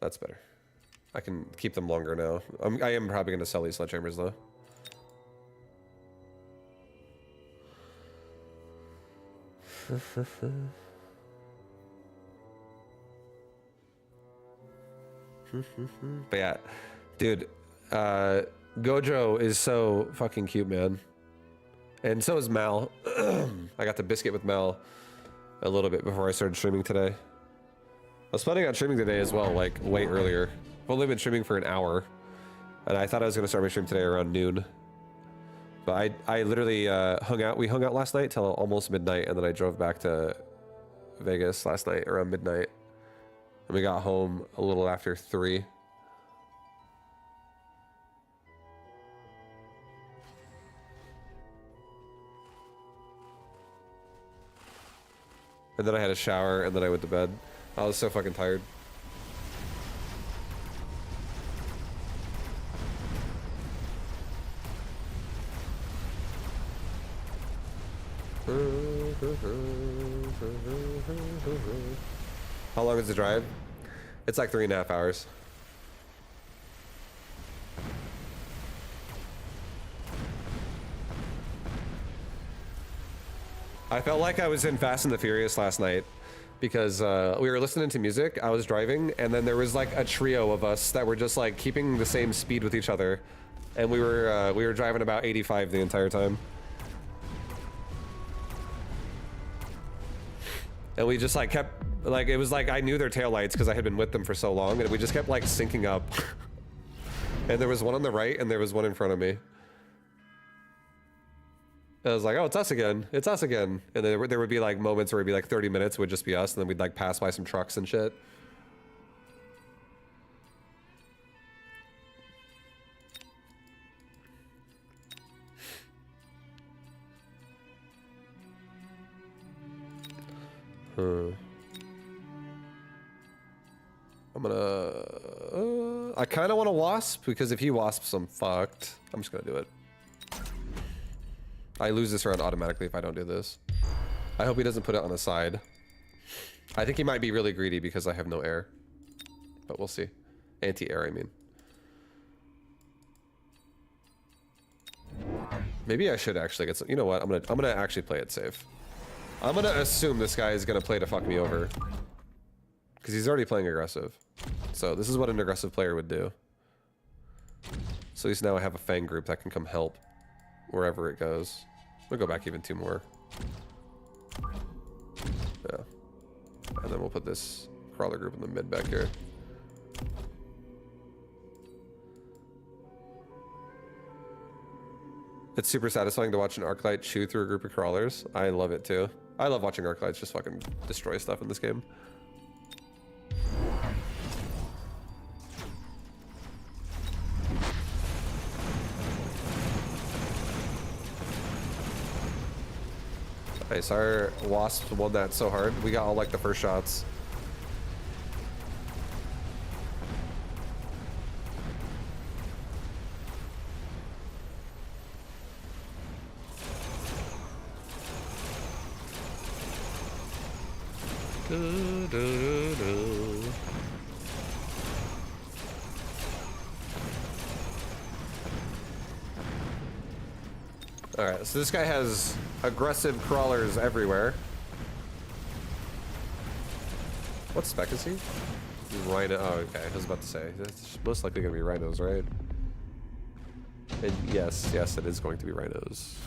That's better. I can keep them longer now. I am probably gonna sell these sledgehammers though. But yeah, dude, Gojo is so fucking cute, man. And so is Mal. I got the biscuit with Mal a little bit before I started streaming today. I was planning on streaming today as well, like way earlier. I've only been streaming for an hour, and I thought I was gonna start my stream today around noon. But I literally we hung out last night till almost midnight, and then I drove back to Vegas last night around midnight. And we got home a little after 3. And then I had a shower, and then I went to bed. I was so fucking tired. How long is the drive? It's like 3.5 hours. I felt like I was in Fast and the Furious last night because we were listening to music, I was driving, and then there was like a trio of us that were just like keeping the same speed with each other, and we were driving about 85 the entire time. And we just like kept, like, it was like I knew their taillights because I had been with them for so long, and we just kept like syncing up. And there was one on the right and there was one in front of me. And I was like, oh, it's us again. It's us again. And then there would be like moments where it'd be like 30 minutes, it would just be us, and then we'd like pass by some trucks and shit. I'm gonna... I kind of want a wasp, because if he wasps, I'm fucked. I'm just gonna do it. I lose this round automatically if I don't do this. I hope he doesn't put it on the side. I think he might be really greedy because I have no air. But we'll see. Anti-air, I mean. Maybe I should actually get some... You know what? I'm gonna actually play it safe. I'm gonna assume this guy is gonna play to fuck me over. Because he's already playing aggressive. So this is what an aggressive player would do. So at least now I have a Fang group that can come help wherever it goes. We'll go back even 2 more. Yeah. And then we'll put this crawler group in the mid back here. It's super satisfying to watch an Arclight chew through a group of crawlers. I love it too. I love watching Arclights just fucking destroy stuff in this game. Nice, our Wasp won that so hard. We got all like the first shots. Alright, so this guy has aggressive crawlers everywhere. What spec is he? Rhino. Oh, okay. I was about to say. It's most likely going to be rhinos, right? And yes, yes, it is going to be rhinos.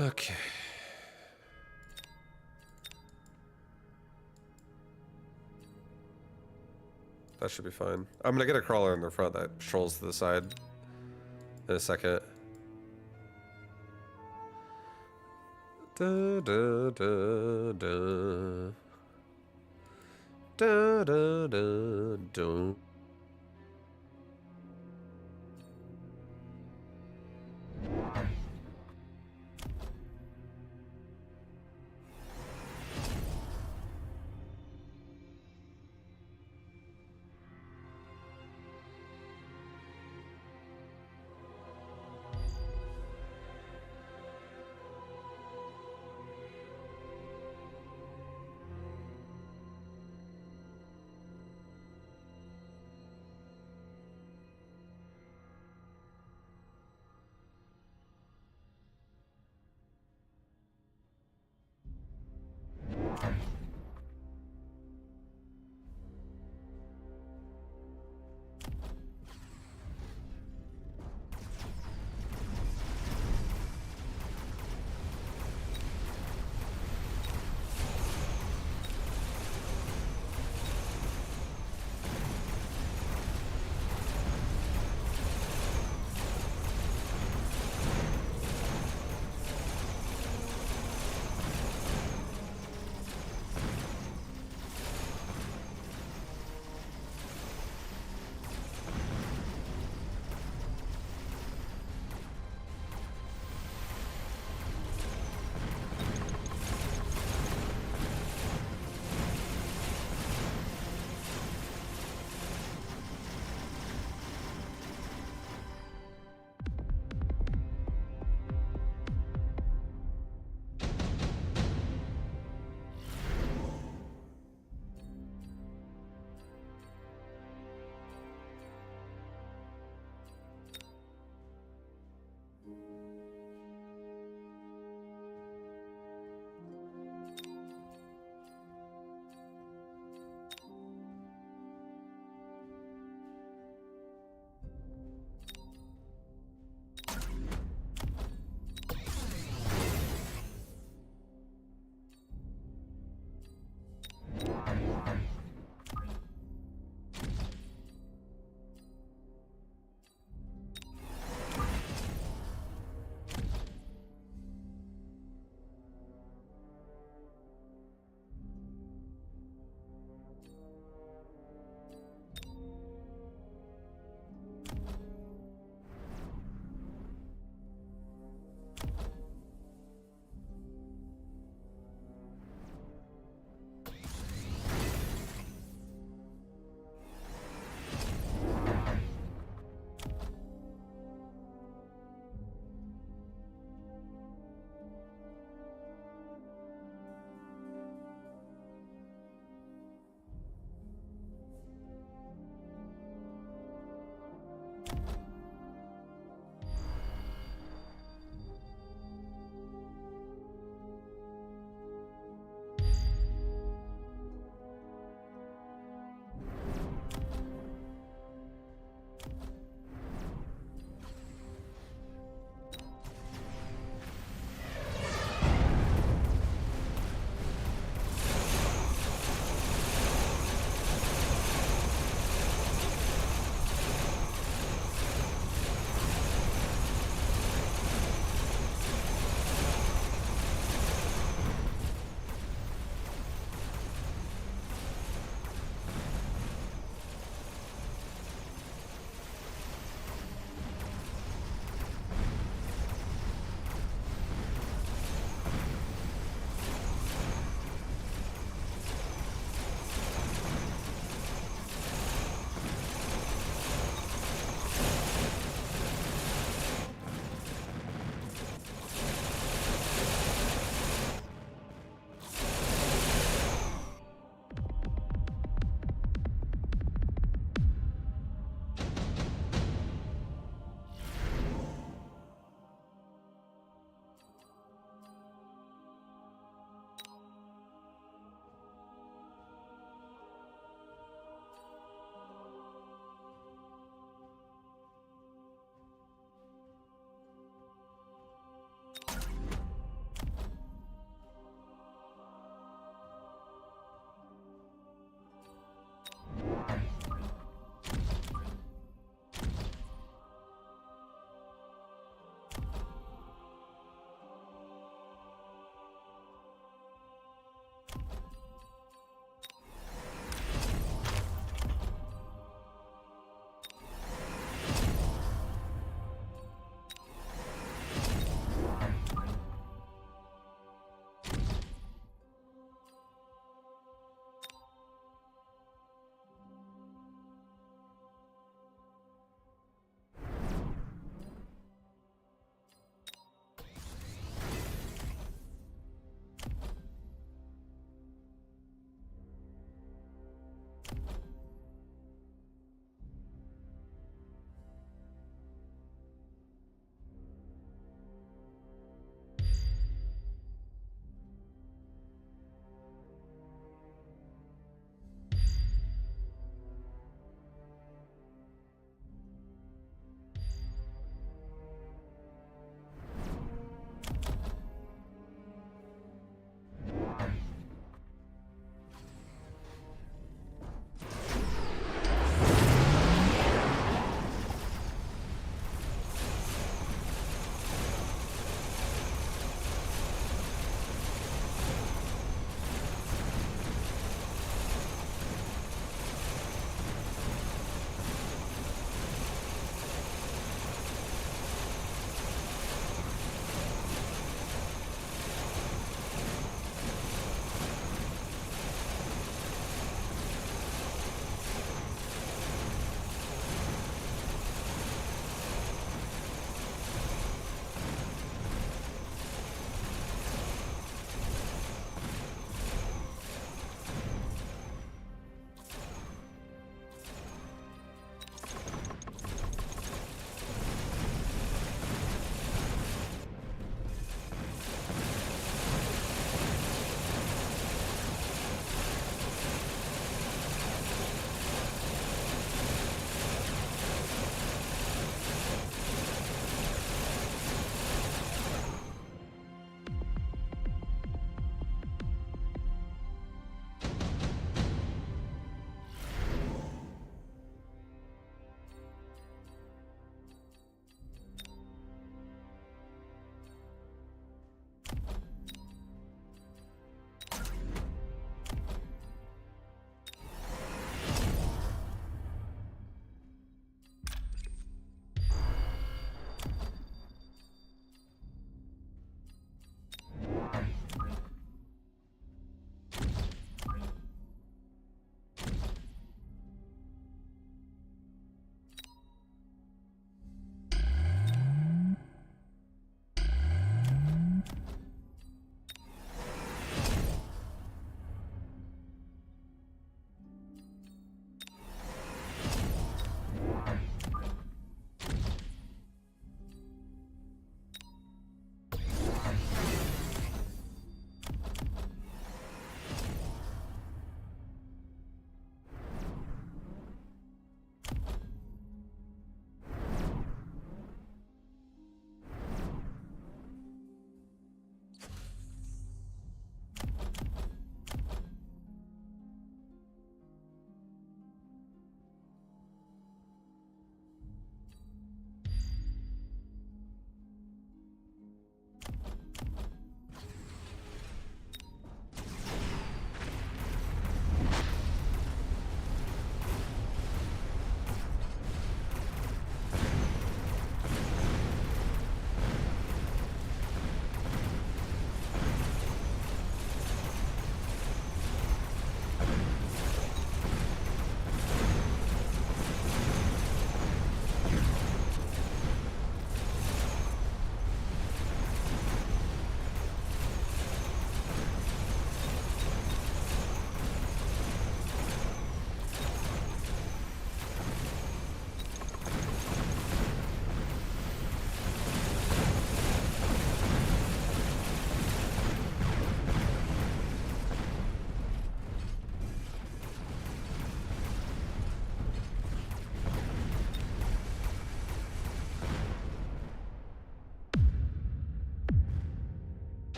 Okay. That should be fine. I'm gonna get a crawler in the front that trolls to the side in a second. Da da da da. Da da da da.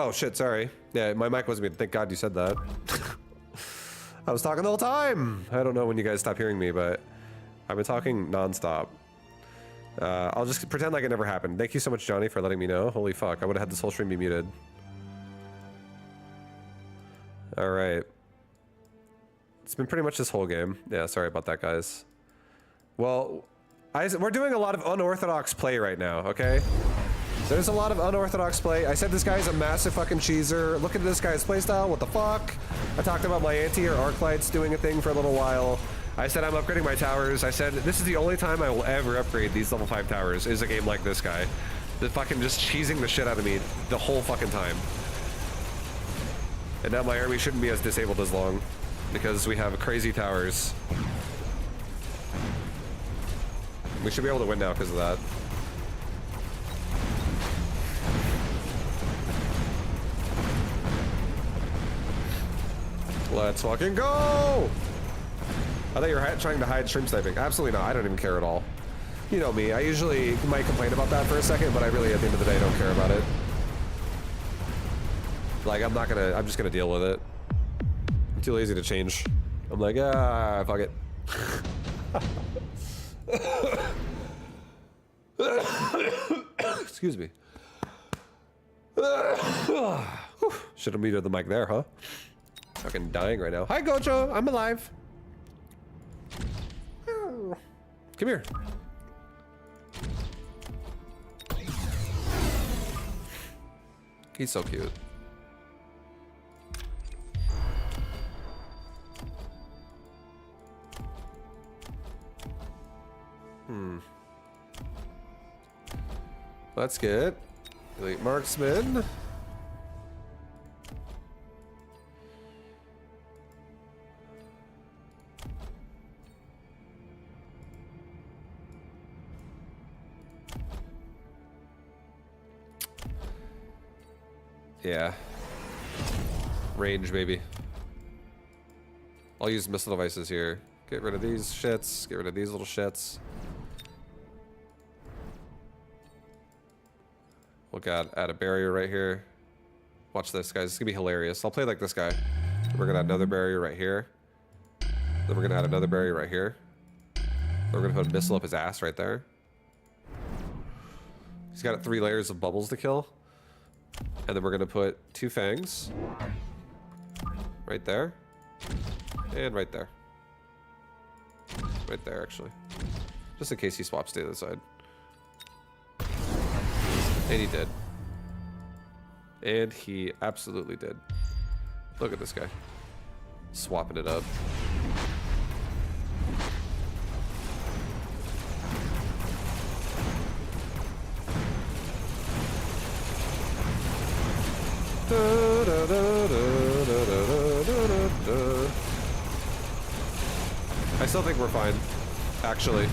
Oh shit, sorry. Yeah, my mic wasn't muted. Thank God you said that. I was talking the whole time. I don't know when you guys stop hearing me, but I've been talking non-stop. I'll just pretend like it never happened. Thank you so much, Johnny, for letting me know. Holy fuck, I would have had this whole stream be muted. All right. It's been pretty much this whole game. Yeah, sorry about that, guys. Well, we're doing a lot of unorthodox play right now, okay? There's a lot of unorthodox play. I said this guy's a massive fucking cheeser. Look at this guy's playstyle. What the fuck? I talked about my anti or arc lights doing a thing for a little while. I said I'm upgrading my towers. I said this is the only time I will ever upgrade these level 5 towers is a game like this guy. The fucking just cheesing the shit out of me the whole fucking time. And now my army shouldn't be as disabled as long because we have crazy towers. We should be able to win now because of that. Let's fucking go! I thought you were trying to hide stream sniping. Absolutely not. I don't even care at all. You know me. I usually might complain about that for a second, but I really, at the end of the day, don't care about it. Like, I'm just gonna deal with it. I'm too lazy to change. I'm like, fuck it. Excuse me. Should have muted the mic there, huh? Fucking dying right now. Hi, Gojo. I'm alive. Come here. He's so cute. Let's get elite marksman. Yeah. Range, baby. I'll use missile devices here. Get rid of these shits. Get rid of these little shits. We'll add a barrier right here. Watch this, guys. It's gonna be hilarious. I'll play like this guy. We're gonna add another barrier right here. Then we're gonna add another barrier right here. Then we're gonna put a missile up his ass right there. He's got 3 layers of bubbles to kill. And then we're gonna put 2 fangs. Right there. And right there. Right there, actually. Just in case he swaps to the other side. And he did. And he absolutely did. Look at this guy. Swapping it up. I still think we're fine, actually.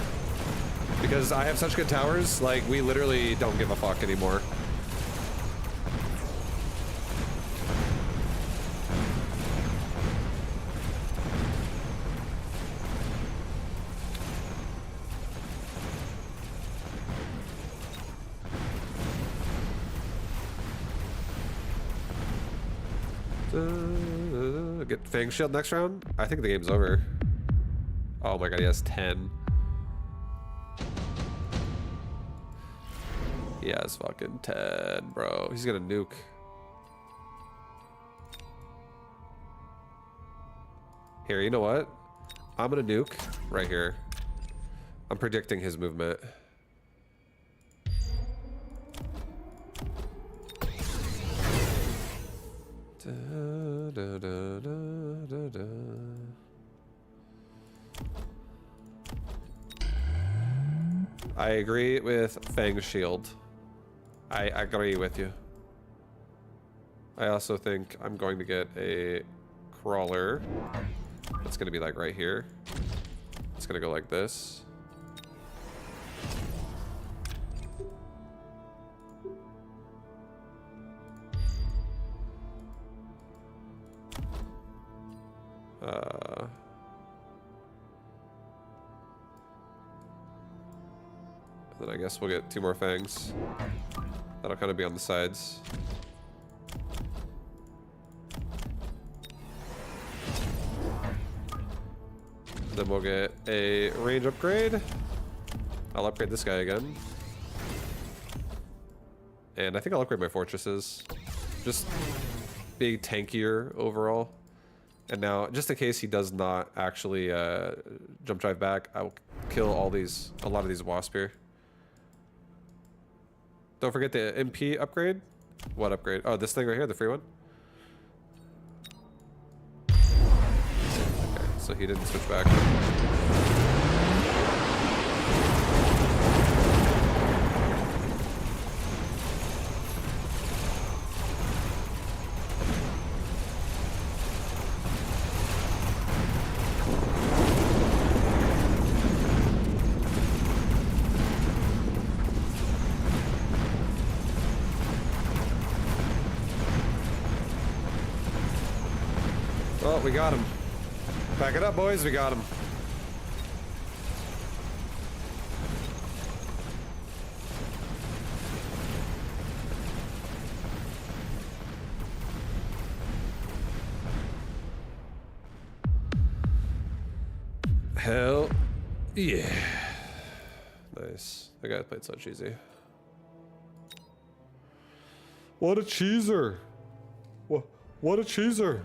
Because I have such good towers, like, we literally don't give a fuck anymore. Get Fang Shield next round? I think the game's over. Oh my god, he has 10. He has fucking 10, bro. He's gonna nuke. Here, you know what? I'm gonna nuke right here. I'm predicting his movement. I agree with Fang Shield. I agree with you. I also think I'm going to get a crawler. That's going to be like right here. It's going to go like this. Then I guess we'll get 2 more fangs. That'll kind of be on the sides. Then we'll get a range upgrade. I'll upgrade this guy again. And I think I'll upgrade my fortresses. Just being tankier overall. And now, just in case he does not actually jump drive back, I will kill a lot of these wasps here. Don't forget the MP upgrade. What upgrade? Oh, this thing right here, the free one. Okay, so he didn't switch back. Well, we got him. Back it up, boys. We got him. Hell yeah. Nice. That guy played so cheesy. What a cheeser. What a cheeser.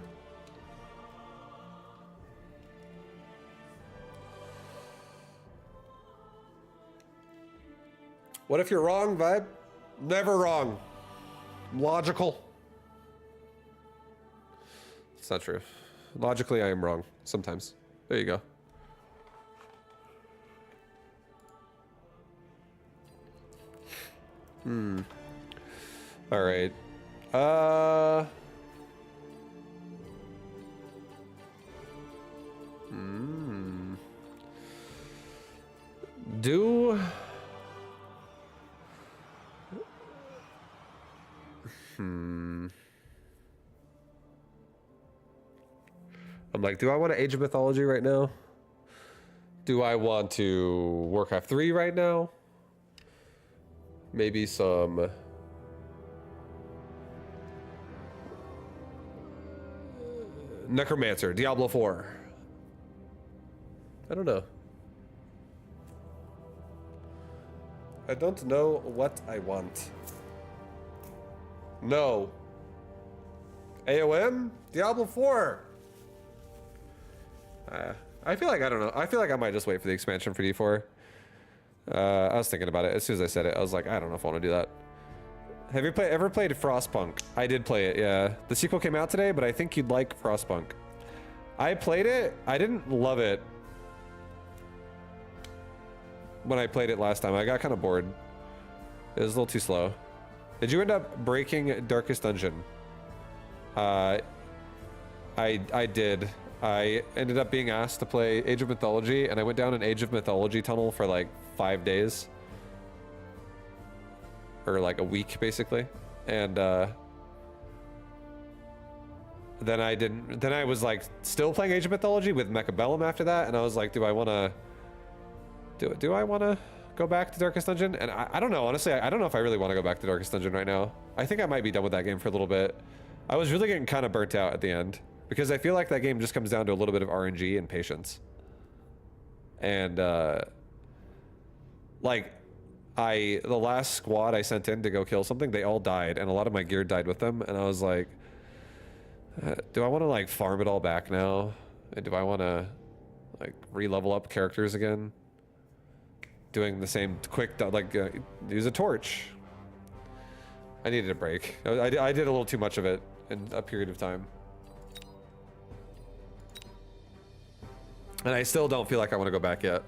What if you're wrong, Vibe? Never wrong. Logical. It's not true. Logically, I am wrong sometimes. There you go. All right. Do I'm like, do I want to Age of Mythology right now? Do I want to Warcraft 3 right now? Maybe some Necromancer, Diablo 4. I don't know. I don't know what I want. No. AOM? Diablo 4. I feel like, I don't know. I feel like I might just wait for the expansion for D4. I was thinking about it as soon as I said it. I was like, I don't know if I want to do that. Have you ever played Frostpunk? I did play it, yeah. The sequel came out today, but I think you'd like Frostpunk. I played it. I didn't love it when I played it last time. I got kind of bored. It was a little too slow. Did you end up breaking Darkest Dungeon? I did. I ended up being asked to play Age of Mythology, and I went down an Age of Mythology tunnel for like 5 days. Or like a week, basically. And then I was like still playing Age of Mythology with Mechabellum after that, and I was like, do I want to go back to Darkest Dungeon? And I don't know, honestly. I don't know if I really want to go back to Darkest Dungeon right now. I think I might be done with that game for a little bit. I was really getting kind of burnt out at the end, because I feel like that game just comes down to a little bit of RNG and patience. And like the last squad I sent in to go kill something, they all died, and a lot of my gear died with them, and I was like, do I want to like farm it all back now? And do I want to like re-level up characters again? Doing the same quick, like use a torch. I needed a break. I did a little too much of it in a period of time. And I still don't feel like I want to go back yet.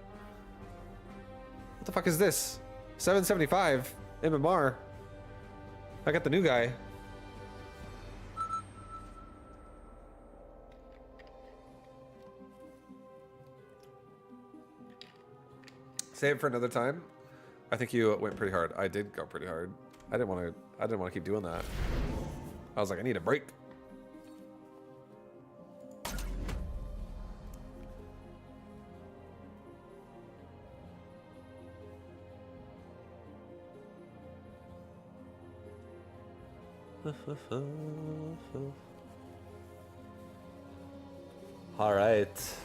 What the fuck is this? 775 MMR. I got the new guy. Save for another time. I think you went pretty hard. I did go pretty hard. I didn't want to keep doing that. I was like, I need a break. All right.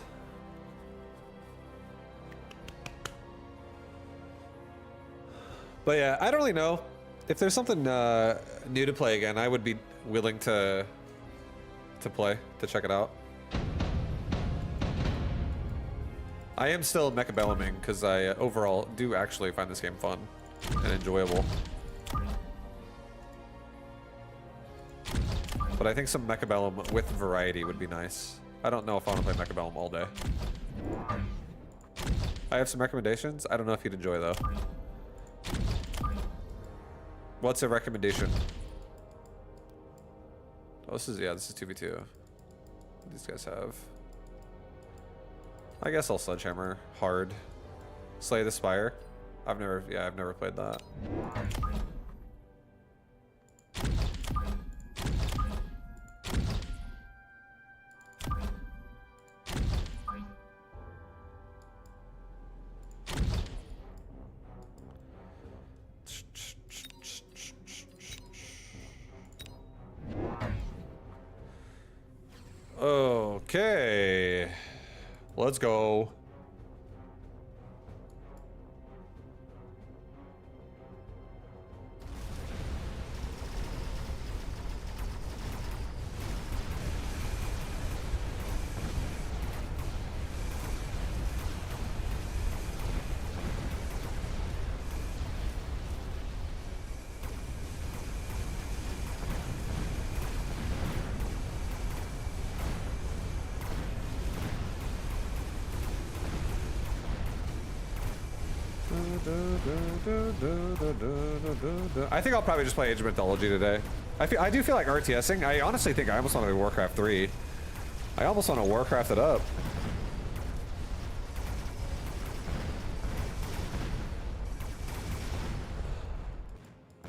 But yeah, I don't really know. If there's something new to play again, I would be willing to play, to check it out. I am still Mechabelluming because I overall do actually find this game fun and enjoyable. But I think some Mechabellum with variety would be nice. I don't know if I want to play Mechabellum all day. I have some recommendations. I don't know if you'd enjoy though. What's a recommendation? Oh, this is 2v2. What do these guys have? I guess I'll Sledgehammer hard. Slay the Spire. I've never played that. Okay. Let's go. I think I'll probably just play Age of Mythology today. I do feel like RTSing. I honestly think I almost want to do Warcraft 3. I almost want to Warcraft it up.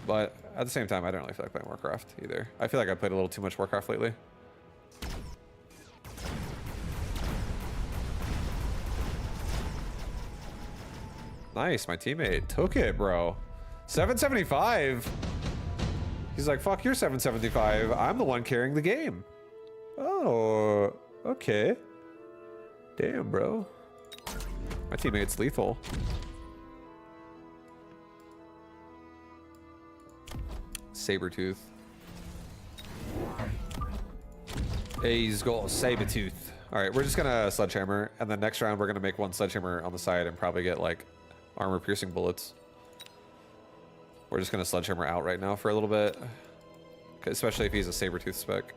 But at the same time, I don't really feel like playing Warcraft either. I feel like I played a little too much Warcraft lately. Nice, my teammate took it, bro. 775. He's like, fuck, you're 775. I'm the one carrying the game. Oh, okay. Damn, bro. My teammate's lethal. Sabretooth. Hey, he's got a Sabretooth. All right, we're just gonna Sledgehammer, and then next round we're gonna make one Sledgehammer on the side and probably get like armor-piercing bullets. We're just gonna Sledgehammer out right now for a little bit, especially if he's a Sabretooth spec.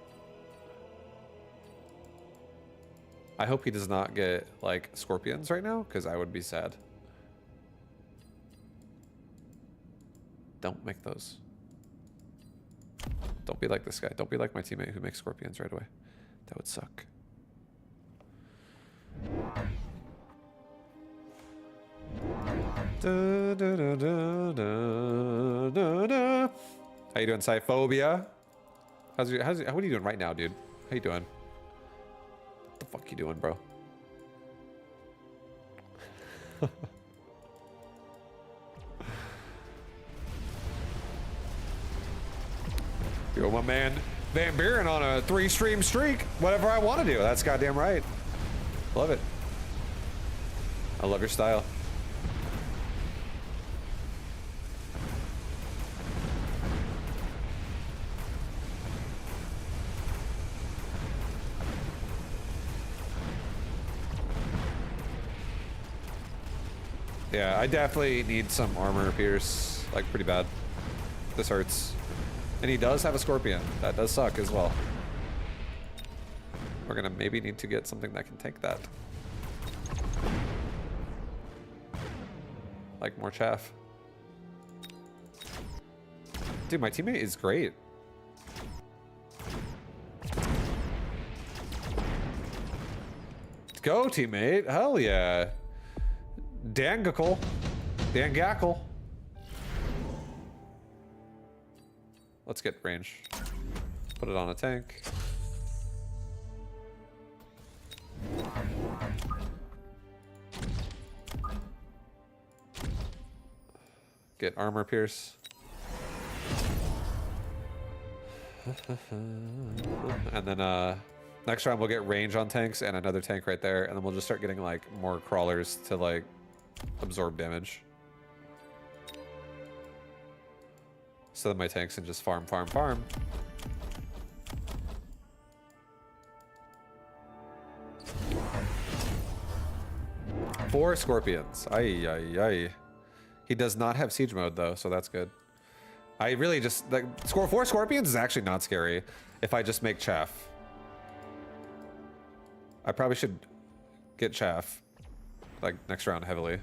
I hope he does not get like scorpions right now, because I would be sad. Don't make those. Don't be like this guy. Don't be like my teammate who makes scorpions right away. That would suck. Da, da, da, da, da, da. How you doing, Cyphobia? What are you doing right now, dude? How you doing? What the fuck you doing, bro? Yo, my man Van Buren on a 3-stream streak. Whatever I want to do. That's goddamn right. Love it. I love your style. Yeah, I definitely need some armor pierce, like pretty bad. This hurts. And he does have a scorpion. That does suck as well. We're gonna maybe need to get something that can take that. Like more chaff. Dude, my teammate is great. Go, teammate. Hell yeah. Dangacle. Dangackle. Let's get range. Put it on a tank. Get armor pierce. And then next round we'll get range on tanks and another tank right there, and then we'll just start getting like more crawlers to like absorb damage. So that my tanks can just farm, farm, farm. Four Scorpions. Ay, ay, ay. He does not have siege mode though, so that's good. I really just like score 4 Scorpions is actually not scary if I just make chaff. I probably should get chaff like next round heavily.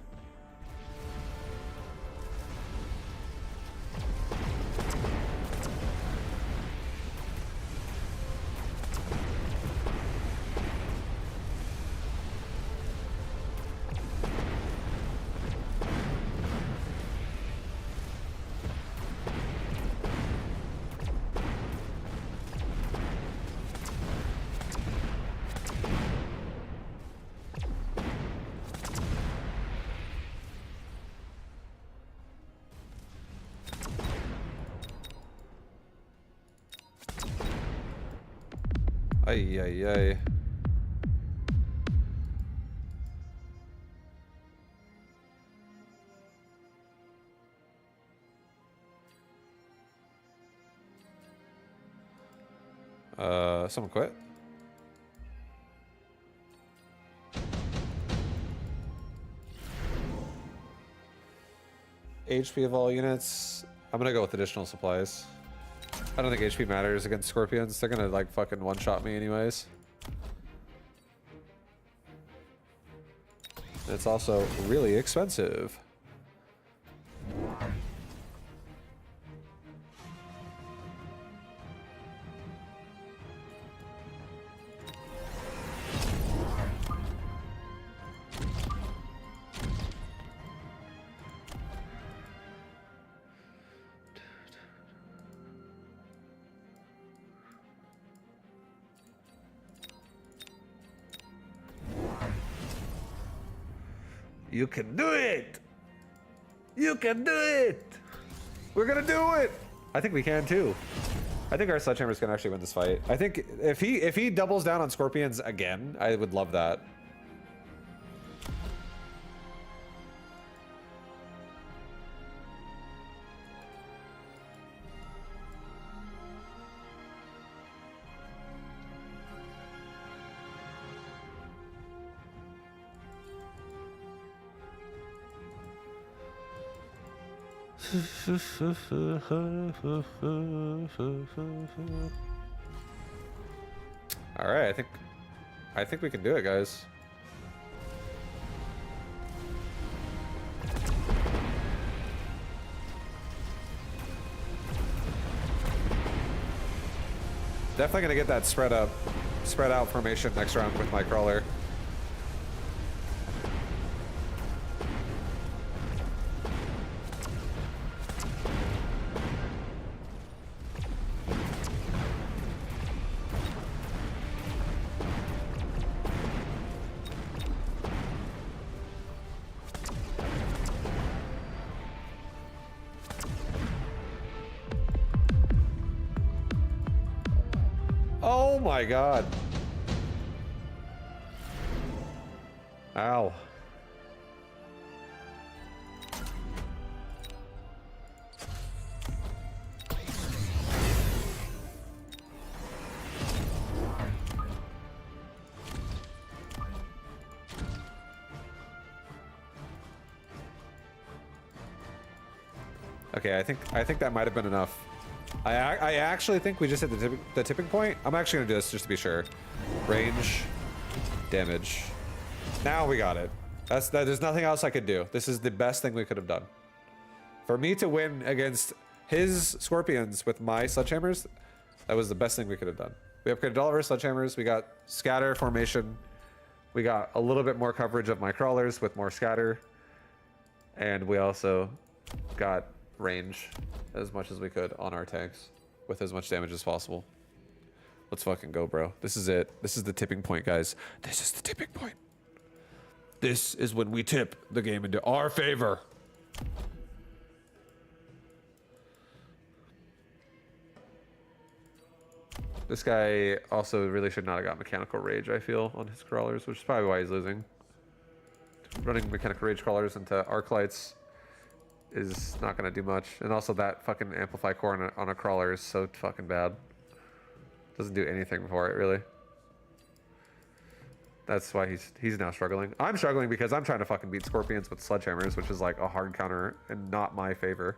Ay, ay, ay. Someone quit? HP of all units. I'm gonna go with additional supplies. I don't think HP matters against Scorpions. They're gonna like fucking one-shot me anyways. It's also really expensive. You can do it! You can do it! We're gonna do it! I think we can too. I think our Sledgehammers can actually win this fight. I think if he doubles down on Scorpions again, I would love that. All right, I think we can do it, guys. Definitely gonna get that spread out formation next round with my crawler. Oh my god. Ow. Okay, I think that might have been enough. I actually think we just hit the tipping point. I'm actually gonna do this just to be sure. Range, damage. Now we got it. There's nothing else I could do. This is the best thing we could have done. For me to win against his Scorpions with my Sledgehammers, that was the best thing we could have done. We upgraded all of our Sledgehammers. We got scatter formation. We got a little bit more coverage of my crawlers with more scatter. And we also got range as much as we could on our tanks with as much damage as possible. Let's fucking go, bro. This is it. This is the tipping point, guys. This is the tipping point. This is when we tip the game into our favor. This guy also really should not have got Mechanical Rage, I feel, on his crawlers, which is probably why he's losing. Running Mechanical Rage crawlers into Arclights is not gonna do much. And also that fucking amplify core on a crawler is so fucking bad. Doesn't do anything for it really. That's why he's now struggling. I'm struggling because I'm trying to fucking beat scorpions with sledgehammers, which is like a hard counter and not my favor.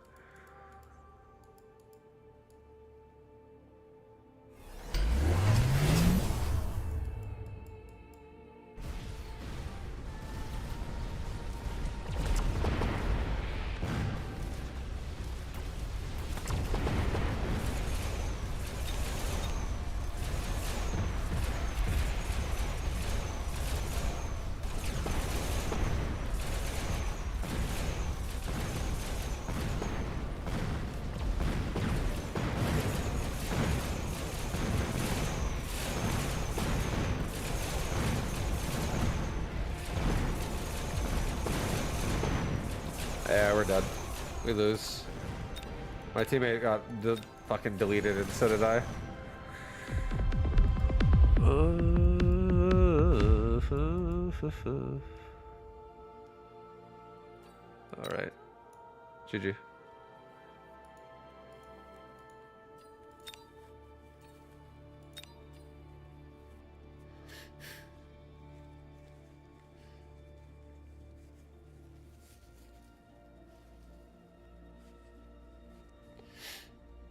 Yeah, we're dead. We lose. My teammate got fucking deleted and so did I. All right. GG.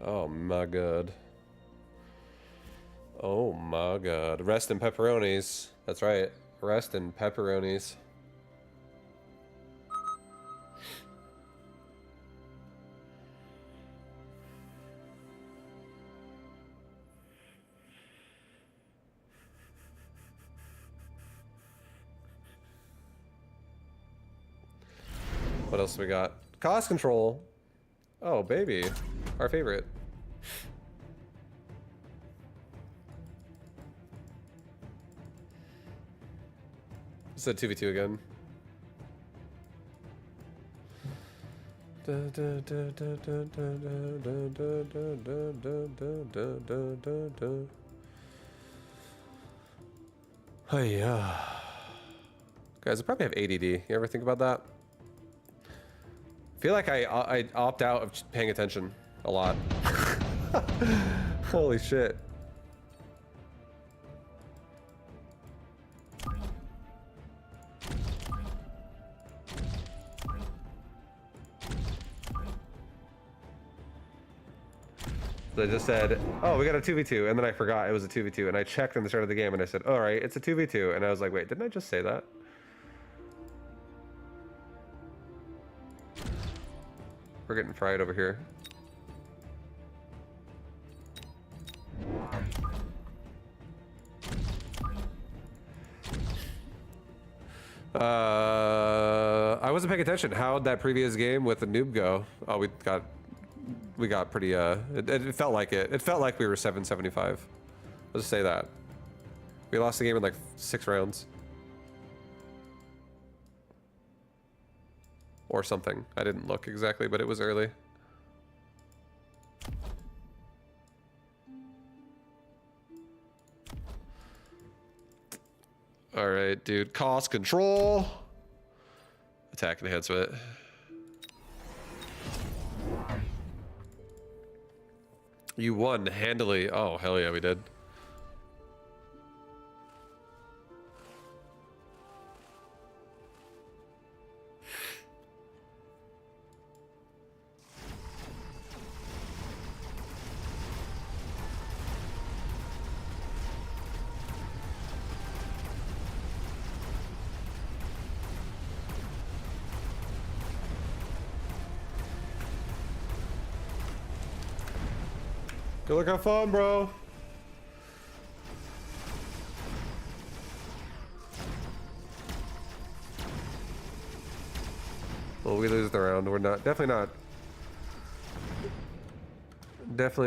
Oh my god. Oh my god. Rest in pepperonis. That's right. Rest in pepperonis. What else we got? Cost control. Oh, baby. Our favorite. It's a 2v2 again. Oh yeah. Guys, I probably have ADD. You ever think about that? I feel like I opt out of paying attention a lot. Holy shit. So I just said, oh, we got a 2v2, and then I forgot it was a 2v2, and I checked in the start of the game, and I said, all right, it's a 2v2, and I was like, wait, didn't I just say that? We're getting fried over here. I wasn't paying attention. How'd that previous game with the noob go? Oh, we got pretty, it felt like it. It felt like we were 775. Let's just say that. We lost the game in like 6 rounds. Or something. I didn't look exactly, but it was early. All right, dude. Cost control. Attack enhancement. You won handily. Oh, hell yeah, we did. Good luck, have fun, bro. Well, we lose the round. We're not definitely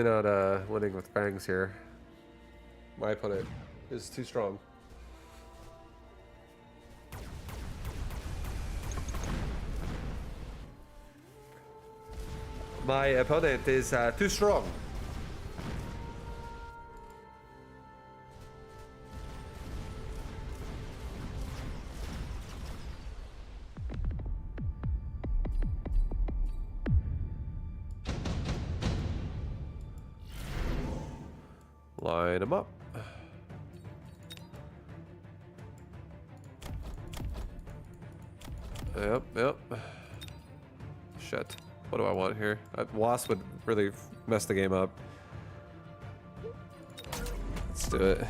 not winning with bangs here. My opponent is too strong. My opponent is too strong. Line them up. Yep. Shit. What do I want here? Wasp would really mess the game up. Let's do it.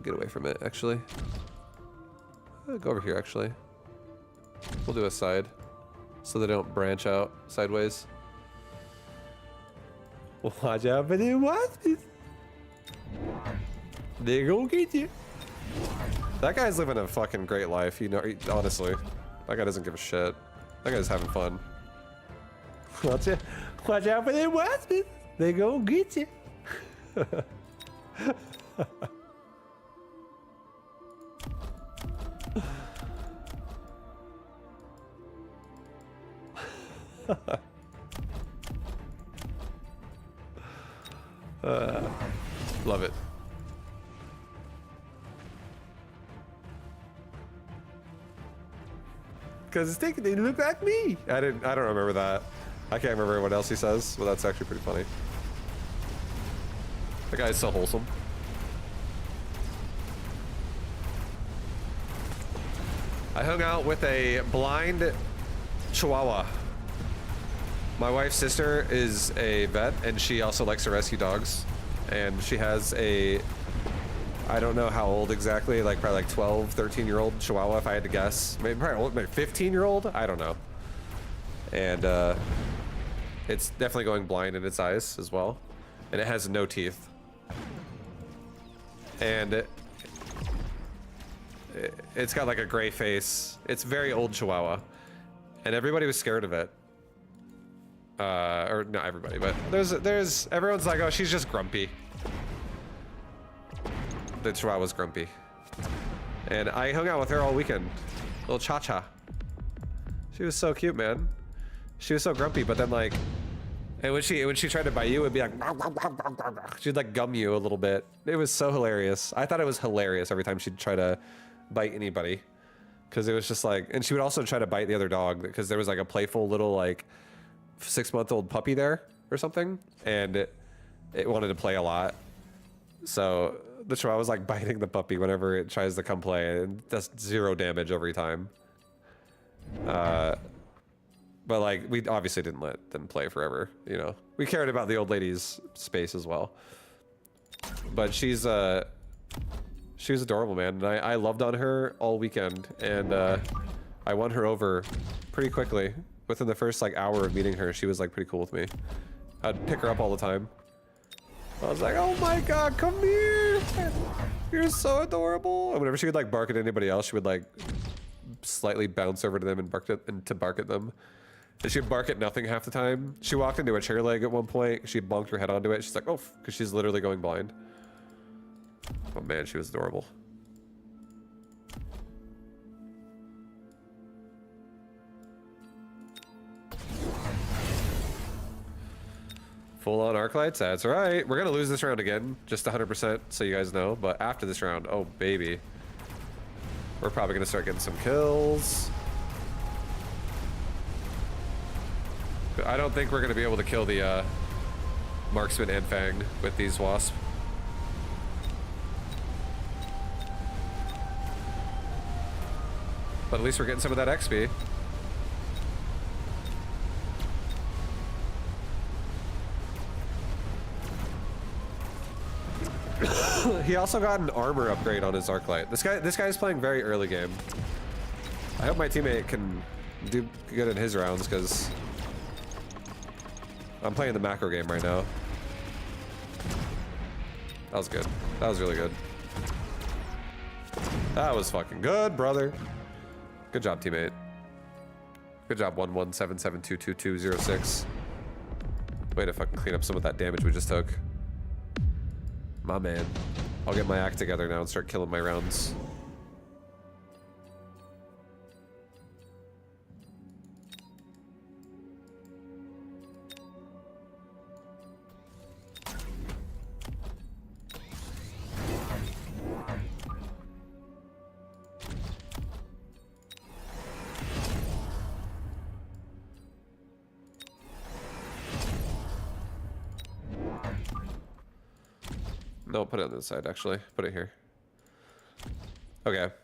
Get away from it, actually. Go over here, actually. We'll do a side, so they don't branch out sideways. Watch out for the wasps. They're gonna get you. That guy's living a fucking great life, you know. Honestly, that guy doesn't give a shit. That guy's having fun. Watch out for the wasps. They gonna get you. Love it. Because they look like me. I don't remember that. I can't remember what else he says, but that's actually pretty funny. The guy's so wholesome. I hung out with a blind Chihuahua. My wife's sister is a vet, and she also likes to rescue dogs. And she has a, I don't know how old exactly, like probably like 12, 13-year-old Chihuahua, if I had to guess. Maybe probably maybe 15-year-old? I don't know. And it's definitely going blind in its eyes as well. And it has no teeth. And it's got like a gray face. It's very old Chihuahua. And everybody was scared of it. Or not everybody, but everyone's like, oh, she's just grumpy. The Chihuahua's grumpy. And I hung out with her all weekend. Little Cha-Cha. She was so cute, man. She was so grumpy, but then like, and when she tried to bite you, it would be like, she'd like gum you a little bit. It was so hilarious. I thought it was hilarious every time she'd try to bite anybody. Cause it was just like, and she would also try to bite the other dog because there was like a playful little like 6-month-old puppy there or something, and it wanted to play a lot. So the Chihuahua was like biting the puppy whenever it tries to come play, and does 0 damage every time. But like we obviously didn't let them play forever, you know. We cared about the old lady's space as well. But she was adorable, man, and I loved on her all weekend, and I won her over pretty quickly. Within the first like hour of meeting her, she was like pretty cool with me. I'd pick her up all the time. I was like, oh my god, come here! You're so adorable! And whenever she would like bark at anybody else, she would like slightly bounce over to them and bark at them. And she'd bark at nothing half the time. She walked into a chair leg at one point. She bonked her head onto it. She's like, oh, because she's literally going blind. Oh man, she was adorable. Full on arc lights, that's right. We're gonna lose this round again, just 100% so you guys know. But after this round, oh baby, we're probably gonna start getting some kills. I don't think we're gonna be able to kill the marksman and fang with these wasps. But at least we're getting some of that XP. He also got an armor upgrade on his arc light. This guy's playing very early game. I hope my teammate can do good in his rounds because I'm playing the macro game right now. That was good. That was really good. That was fucking good, brother. Good job, teammate. Good job, 1177222206. Way to fucking clean up some of that damage we just took. My man. I'll get my act together now and start killing my rounds. No, put it on this side, actually. Put it here. Okay.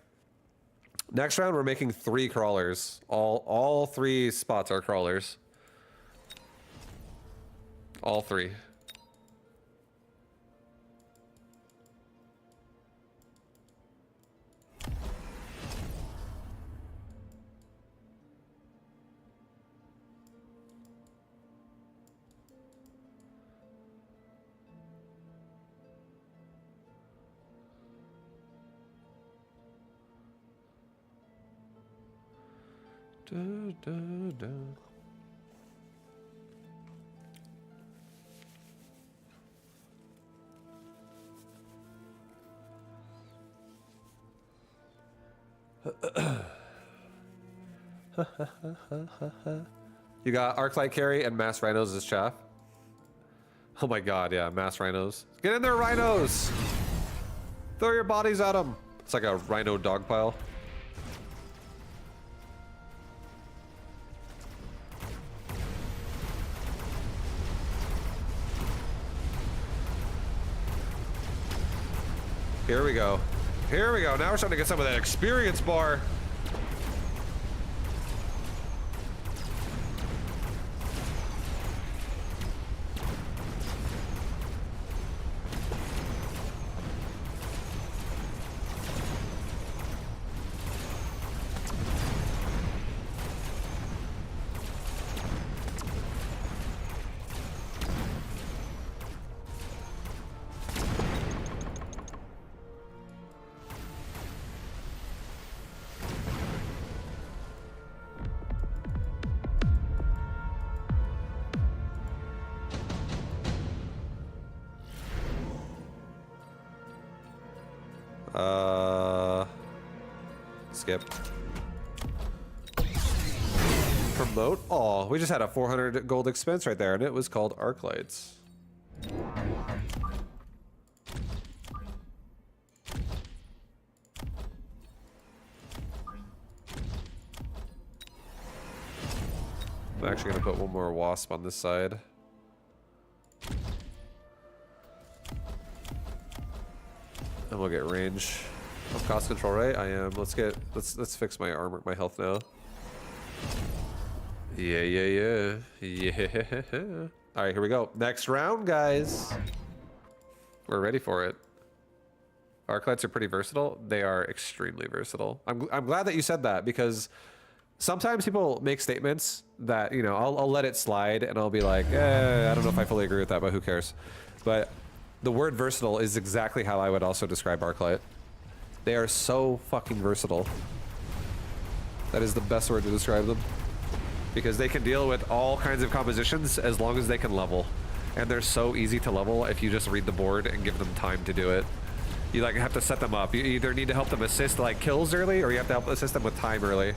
Next round, we're making 3 crawlers. All 3 spots are crawlers. All 3. Da, da, da. You got Arclight Carry and Mass Rhinos as chaff. Oh my god, yeah, Mass Rhinos. Get in there, Rhinos! Throw your bodies at them. It's like a Rhino dog pile. Here we go. Here we go. Now we're starting to get some of that experience bar. Skip. Promote. Oh, we just had a 400 gold expense right there, and it was called Arclights. I'm actually gonna put one more wasp on this side. And we'll get range. I'm cost control, right? I am. Let's fix my armor, my health now. Yeah. All right, here we go. Next round, guys. We're ready for it. Arclights are pretty versatile. They are extremely versatile. I'm glad that you said that, because sometimes people make statements that, you know, I'll let it slide and I'll be like, I don't know if I fully agree with that, but who cares? But the word versatile is exactly how I would also describe Arclight. They are so fucking versatile. That is the best word to describe them. Because they can deal with all kinds of compositions as long as they can level. And they're so easy to level if you just read the board and give them time to do it. You like have to set them up. You either need to help them assist like kills early, or you have to help assist them with time early.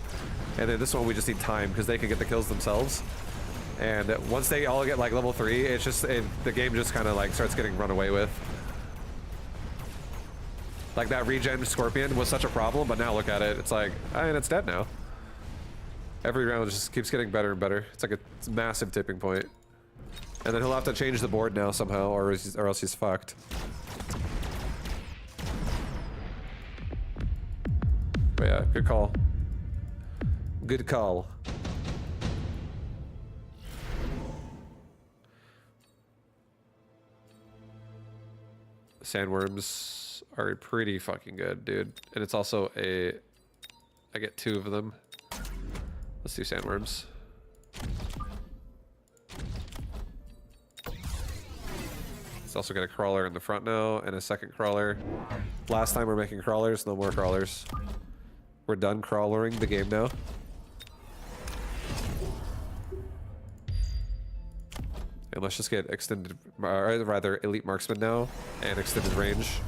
And then this one we just need time because they can get the kills themselves. And once they all get like level 3, it's just the game just kind of like starts getting run away with. Like that regen Scorpion was such a problem, but now look at it. It's like, I mean, it's dead now. Every round just keeps getting better and better. It's like a massive tipping point. And then he'll have to change the board now somehow, or else he's fucked. But yeah, good call. Good call. Sandworms are pretty fucking good, dude. And it's also I get 2 of them. Let's do sandworms. It's also got a crawler in the front now and a second crawler. Last time we're making crawlers, no more crawlers. We're done crawlering the game now. And let's just get extended, or rather elite marksman now and extended range.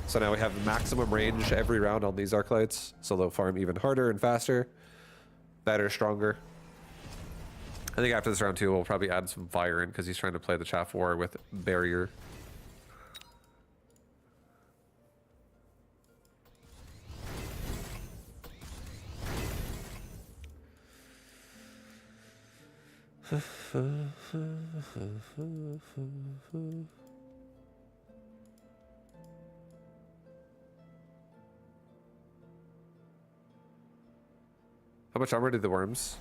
So now we have maximum range every round on these Arclights, so they'll farm even harder and faster, better, stronger. I think after this round 2, we'll probably add some fire in because he's trying to play the chaff war with barrier. How much armor do the worms?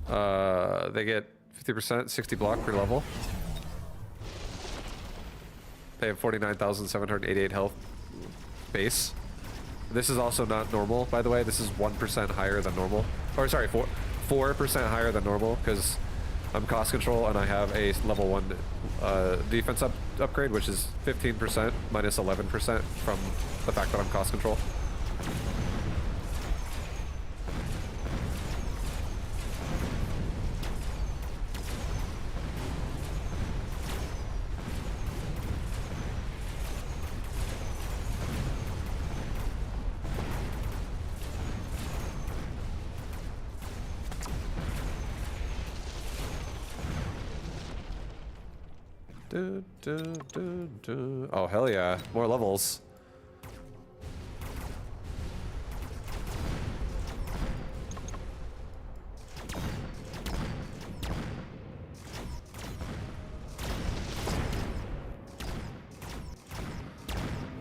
They get 50%, 60 block per level. They have 49,788 health base. This is also not normal, by the way. This is 1% higher than normal. Or sorry, 4% higher than normal because I'm cost control and I have a level 1 defense upgrade, which is 15% minus 11% from the fact that I'm cost control. Oh, hell yeah. More levels.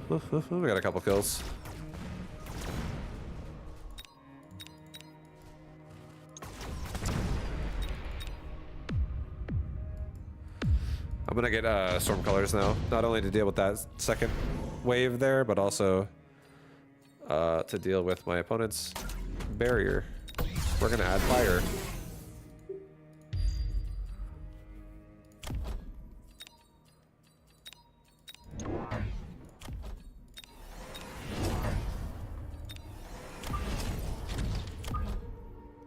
We got a couple kills. I'm gonna get storm colors now, not only to deal with that second wave there, but also to deal with my opponent's barrier. We're gonna add fire.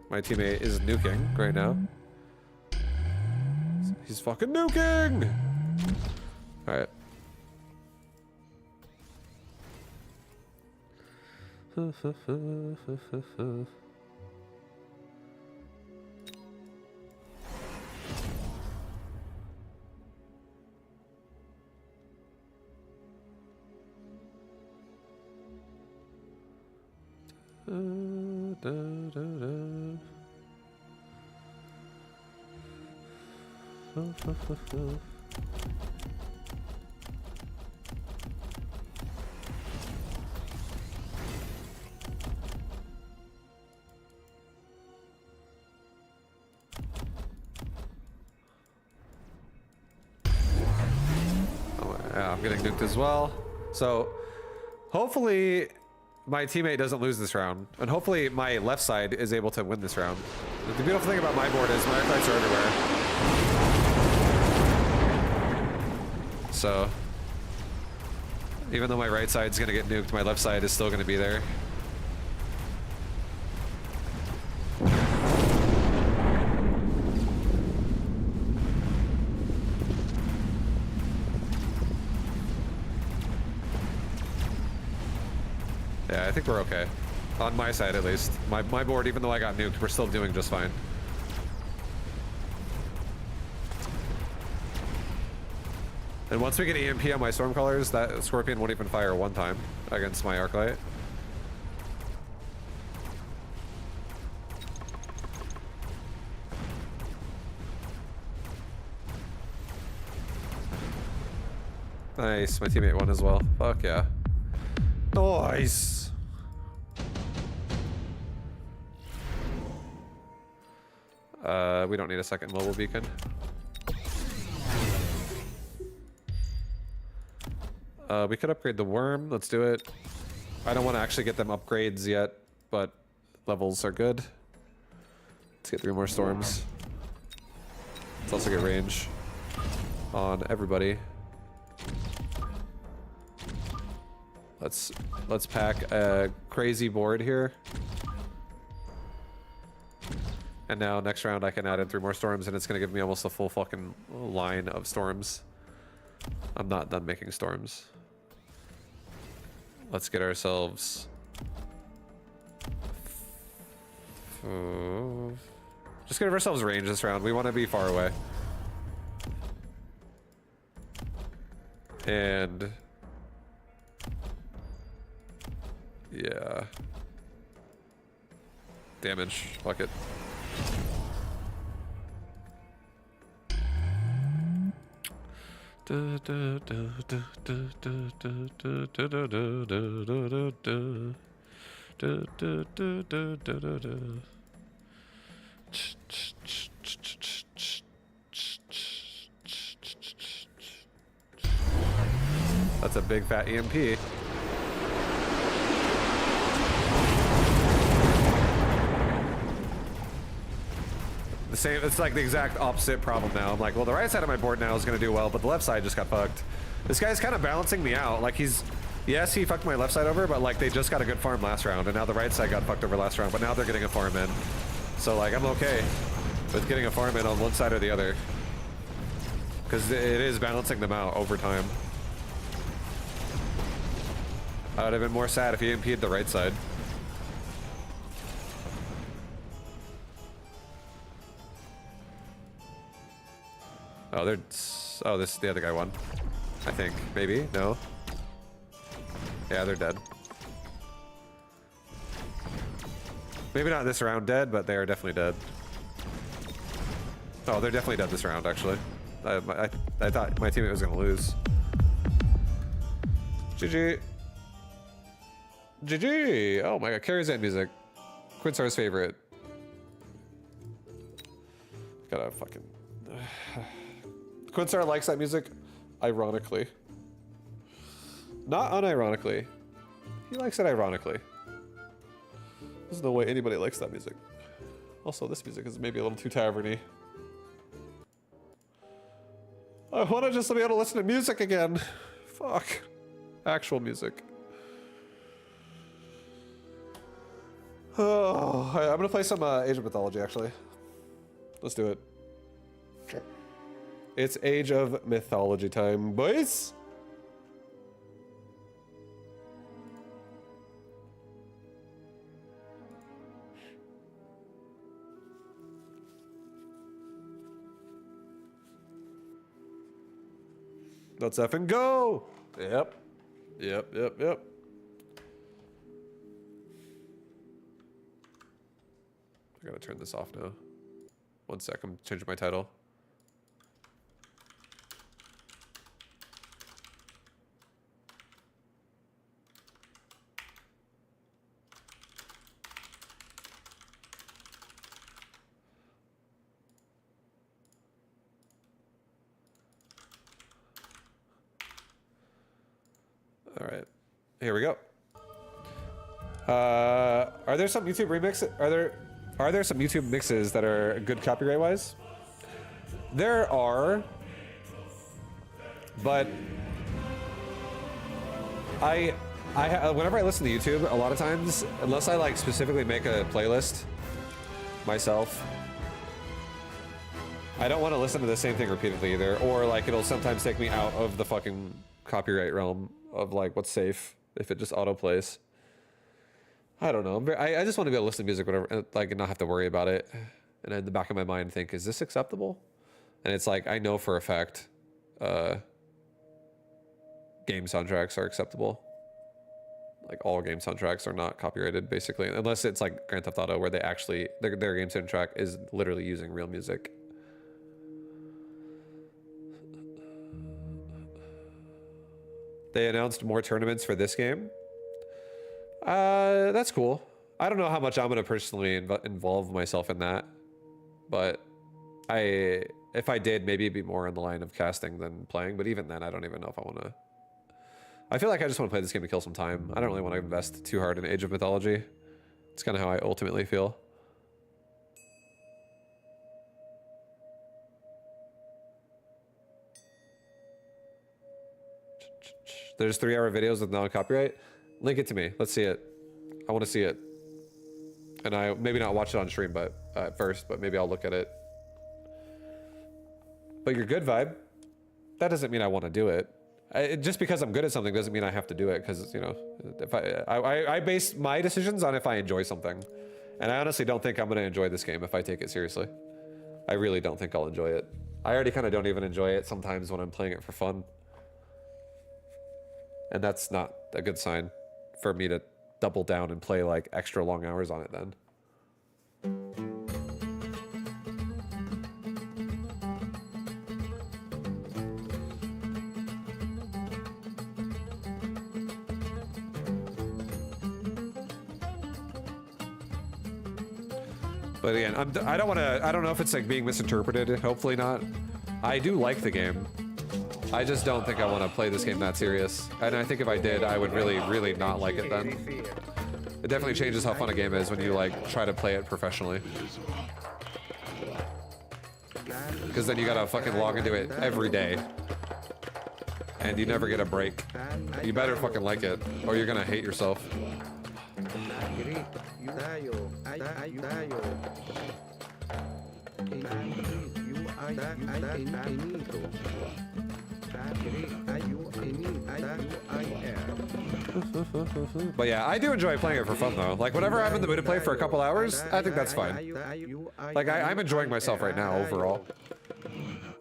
My teammate is nuking right now. He's fucking nuking! Alright. Yeah, I'm getting nuked as well. So hopefully my teammate doesn't lose this round, and hopefully my left side is able to win this round. The beautiful thing about my board is my fights are everywhere. So even though my right side's gonna get nuked, my left side is still gonna be there. Yeah, I think we're okay. On my side, at least. My board, even though I got nuked, we're still doing just fine. And once we get EMP on my storm colors, that Scorpion won't even fire one time against my Arclight. Nice, my teammate won as well. Fuck yeah. Nice! We don't need a second mobile beacon. We could upgrade the worm. Let's do it. I don't want to actually get them upgrades yet, but levels are good. Let's get 3 more storms. Let's also get range on everybody. Let's pack a crazy board here. And now next round I can add in 3 more storms and it's gonna give me almost a full fucking line of storms. I'm not done making storms. Let's get ourselves... Just give ourselves range this round. We want to be far away. And... yeah. Damage. Fuck it. Du, du, du, du, du, du, du. That's a big fat EMP. The same, it's like the exact opposite problem now. I'm like, well, the right side of my board now is gonna do well, but the left side just got fucked. This guy's kind of balancing me out. Like yes, he fucked my left side over, but like they just got a good farm last round, and now the right side got fucked over last round, but now they're getting a farm in. So like, I'm okay with getting a farm in on one side or the other. Because it is balancing them out over time. I would have been more sad if he EMP'd the right side. Oh, this is the other guy won. I think, maybe, no? Yeah, they're dead. Maybe not this round dead, but they are definitely dead. Oh, they're definitely dead this round, actually. I thought my teammate was gonna lose. GG. GG! Oh my god, Carrie's end music. Quinsar's favorite. Gotta fucking... Quinsar likes that music, ironically. Not unironically. He likes it ironically. There's no way anybody likes that music. Also, this music is maybe a little too taverny. I want to just be able to listen to music again. Fuck. Actual music. Oh, I'm gonna play some Age of Mythology, actually. Let's do it. It's Age of Mythology time, boys! Let's effing go! Yep. Yep. I gotta turn this off now. One sec, I'm changing my title. All right, here we go. Are there some YouTube remixes? Are there some YouTube mixes that are good copyright wise? There are, but whenever I listen to YouTube, a lot of times, unless I like specifically make a playlist myself, I don't want to listen to the same thing repeatedly either, or like it'll sometimes take me out of the fucking copyright realm of like what's safe if it just auto plays. I don't know. I just want to be able to listen to music, whatever, like, and not have to worry about it. And in the back of my mind, think, is this acceptable? And it's like, I know for a fact, game soundtracks are acceptable. Like all game soundtracks are not copyrighted, basically, unless it's like Grand Theft Auto, where they actually their game soundtrack is literally using real music. They announced more tournaments for this game. That's cool. I don't know how much I'm gonna personally involve myself in that, but if I did, maybe it'd be more on the line of casting than playing. But even then, I don't even know if I want to. I feel like I just want to play this game to kill some time. I don't really want to invest too hard in Age of Mythology. It's kind of how I ultimately feel. There's 3-hour videos with non-copyright. Link it to me. Let's see it. I want to see it. And I maybe not watch it on stream, but at first, but maybe I'll look at it. But you're good vibe. That doesn't mean I want to do it. Just because I'm good at something doesn't mean I have to do it. Because you know, if I base my decisions on if I enjoy something, and I honestly don't think I'm going to enjoy this game if I take it seriously. I really don't think I'll enjoy it. I already kind of don't even enjoy it sometimes when I'm playing it for fun. And that's not a good sign for me to double down and play like extra long hours on it then. But again, I don't want to. I don't know if it's like being misinterpreted. Hopefully not. I do like the game. I just don't think I want to play this game that serious. And I think if I did, I would really, really not like it then. It definitely changes how fun a game is when you like try to play it professionally. Because then you gotta fucking log into it every day. And you never get a break. You better fucking like it, or you're gonna hate yourself. But yeah, I do enjoy playing it for fun though. Like whenever I'm in the mood to play for a couple hours, I think that's fine. Like I'm enjoying myself right now overall.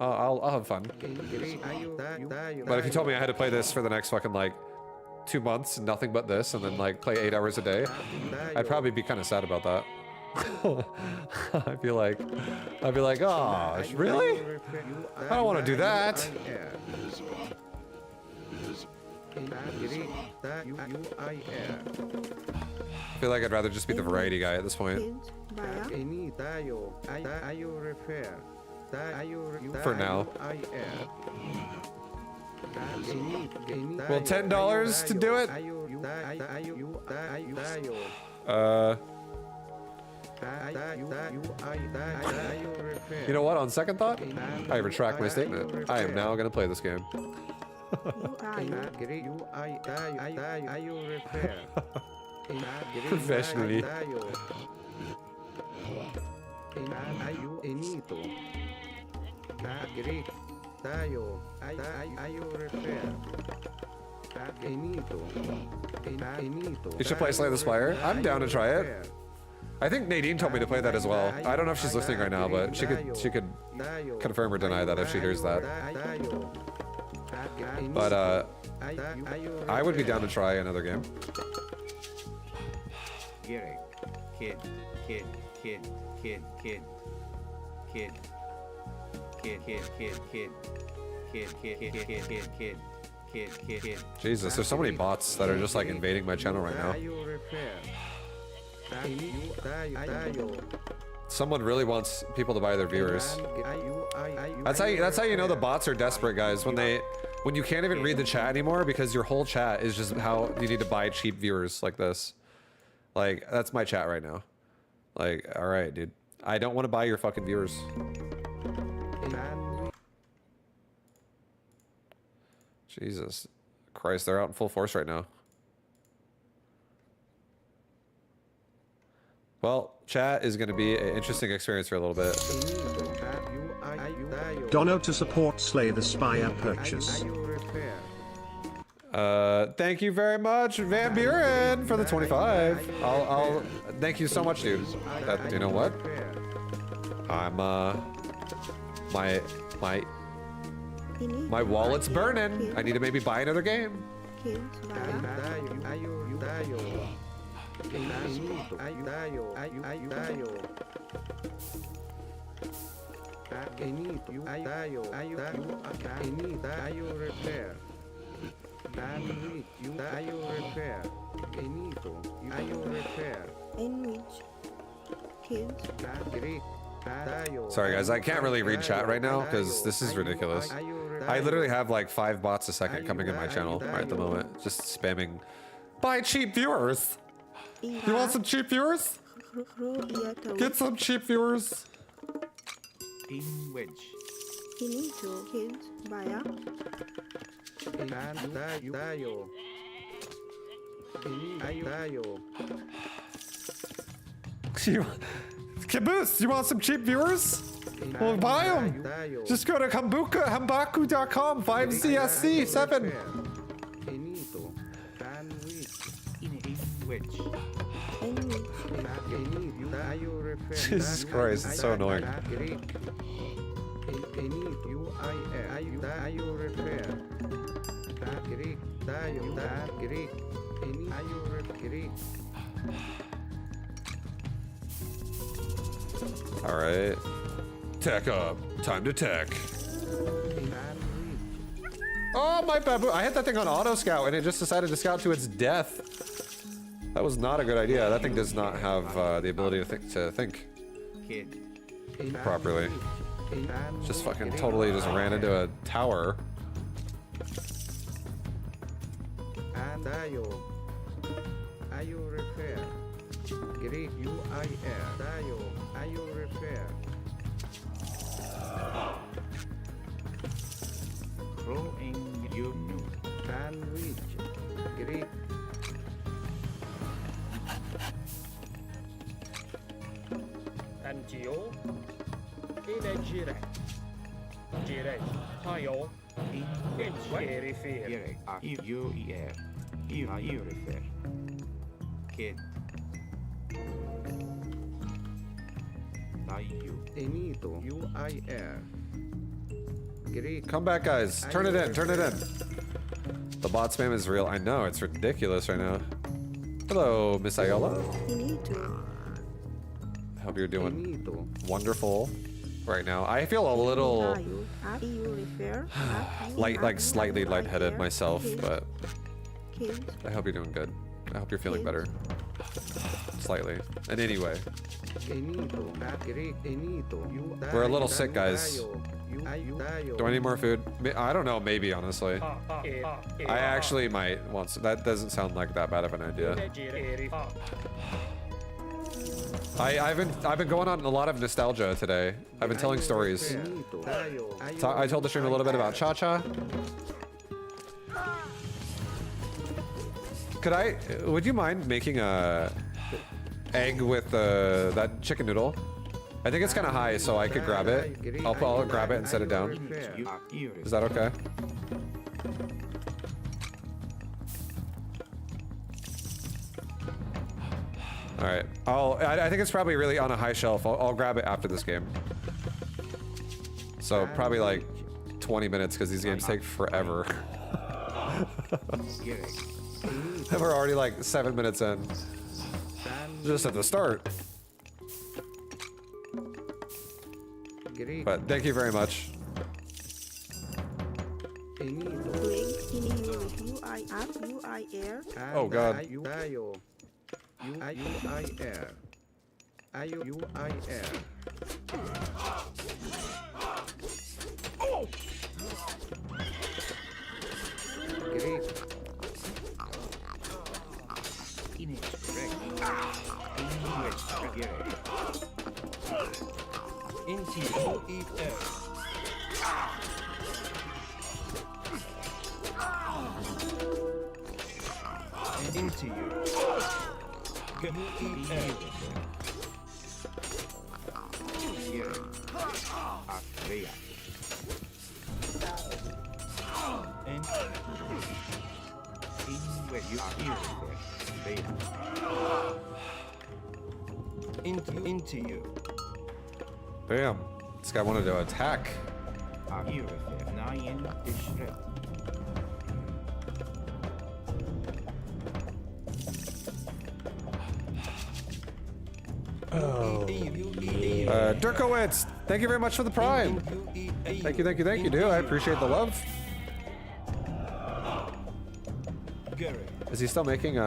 I'll have fun. But if you told me I had to play this for the next fucking like 2 months, nothing but this, and then like play 8 hours a day, I'd probably be kind of sad about that. I'd be like, oh, really? I don't want to do that. I feel like I'd rather just be the variety guy at this point. For now. Well, $10 to do it? You know what? On second thought, I retract my statement. I am now going to play this game. Professionally. You should play Slay the Spire. I'm down to try it. I think Nadine told me to play that as well. I don't know if she's listening right now, but she could confirm or deny that if she hears that. But I would be down to try another game. Jesus, there's so many bots that are just like invading my channel right now. Someone really wants people to buy their viewers. That's how you know the bots are desperate, guys. When you can't even read the chat anymore because your whole chat is just how you need to buy cheap viewers like this. Like that's my chat right now. Like, all right, dude. I don't want to buy your fucking viewers. Jesus Christ, they're out in full force right now. Well, chat is going to be an interesting experience for a little bit. Dono to support Slay the Spire purchase. Thank you very much, Van Buren, for the 25. I'll thank you so much, dude. You know what? I'm my wallet's burning. I need to maybe buy another game. Sorry guys, I can't really read chat right now because this is ridiculous. I literally have like 5 bots a second coming in my channel right at the moment, just spamming. Buy cheap viewers. You want some cheap viewers? Get some cheap viewers. Caboose, you want some cheap viewers? Well, buy them. Just go to hambaku.com, 5CSC7. Jesus Christ, it's so annoying. All right, tech up. Time to tech. Oh, my baboon! I hit that thing on auto scout, and it just decided to scout to its death. That was not a good idea. That thing does not have the ability to think. kid. properly. Just fucking totally just ran into a tower. And are you repair? Great UIR. Are you repair? Growing you new. Sandwich. Great. Antio, Inegire, Gire, Tayo, Ingerifir, UER. You repair. Kid. Enito. UIR. Great. Come back, guys. Turn it in. Turn it in. The bot spam is real. I know. It's ridiculous right now. Hello, Miss Ayola. Hope you're doing Enito. wonderful right now. I feel a little like slightly lightheaded myself, but I hope you're doing good. I hope you're feeling better. Slightly. And anyway, Enito. Great. Enito. we're a little sick, guys. Do I need more food? I don't know. Maybe, honestly. I actually might once. That doesn't sound like that bad of an idea. I've been going on a lot of nostalgia today. I've been telling stories. I told the stream a little bit about Cha-Cha. Would you mind making a egg with that chicken noodle? I think it's kind of high, so I could grab it. I'll grab it and set it down. Is that okay? All right. I think it's probably really on a high shelf. I'll grab it after this game. So probably like 20 minutes because these games take forever. And we're already like 7 minutes in. Just at the start. But thank you very much. Oh God. Into you. Into you. Damn. This guy wanted to attack. Dirkowitz, thank you very much for the prime. Thank you, dude. I appreciate the love. Is he still making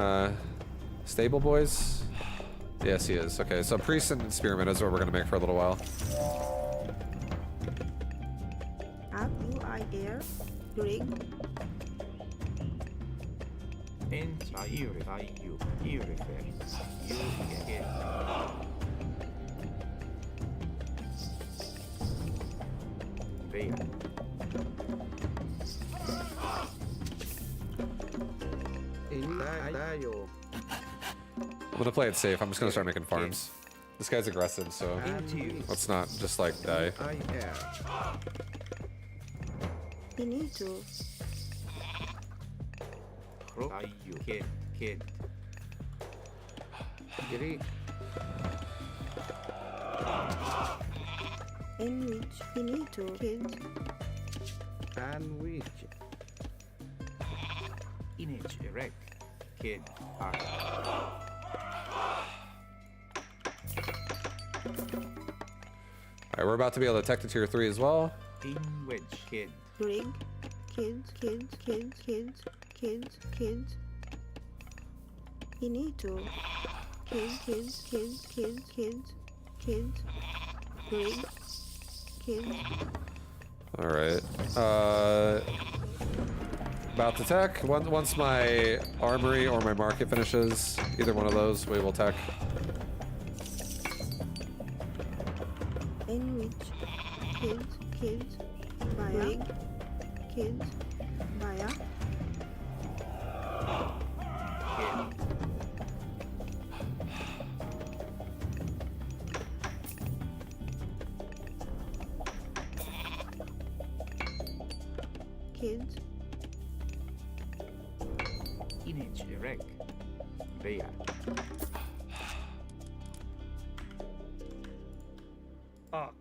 Stable Boys? Yes, he is. Okay, so Priest and Spearman is what we're gonna make for a little while. I'm gonna play it safe. I'm just gonna start making farms. This guy's aggressive, so let's not just like die. Kid. Sandwich. Image erect. Kid. Alright, we're about to be able to tech to tier 3 as well. In wedge. Kid. Kids. You need to. Kids. Killed. Greg. Killed. All right. About to tech. Once my armory or my market finishes, either one of those, we will tech. Enwich. Killed. Killed. Baya. Greg. Killed. Baya. Killed. Killed. Image erect. Bea. Ark.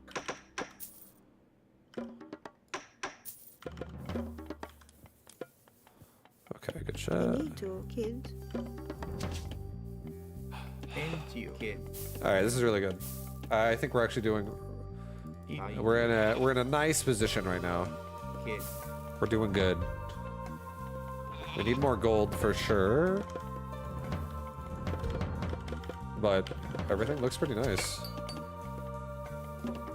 Okay, good shit. Benito. Killed. Into. Killed. All right, this is really good. I think we're actually doing. We're in a nice position right now. Killed. We're doing good. We need more gold for sure. But everything looks pretty nice.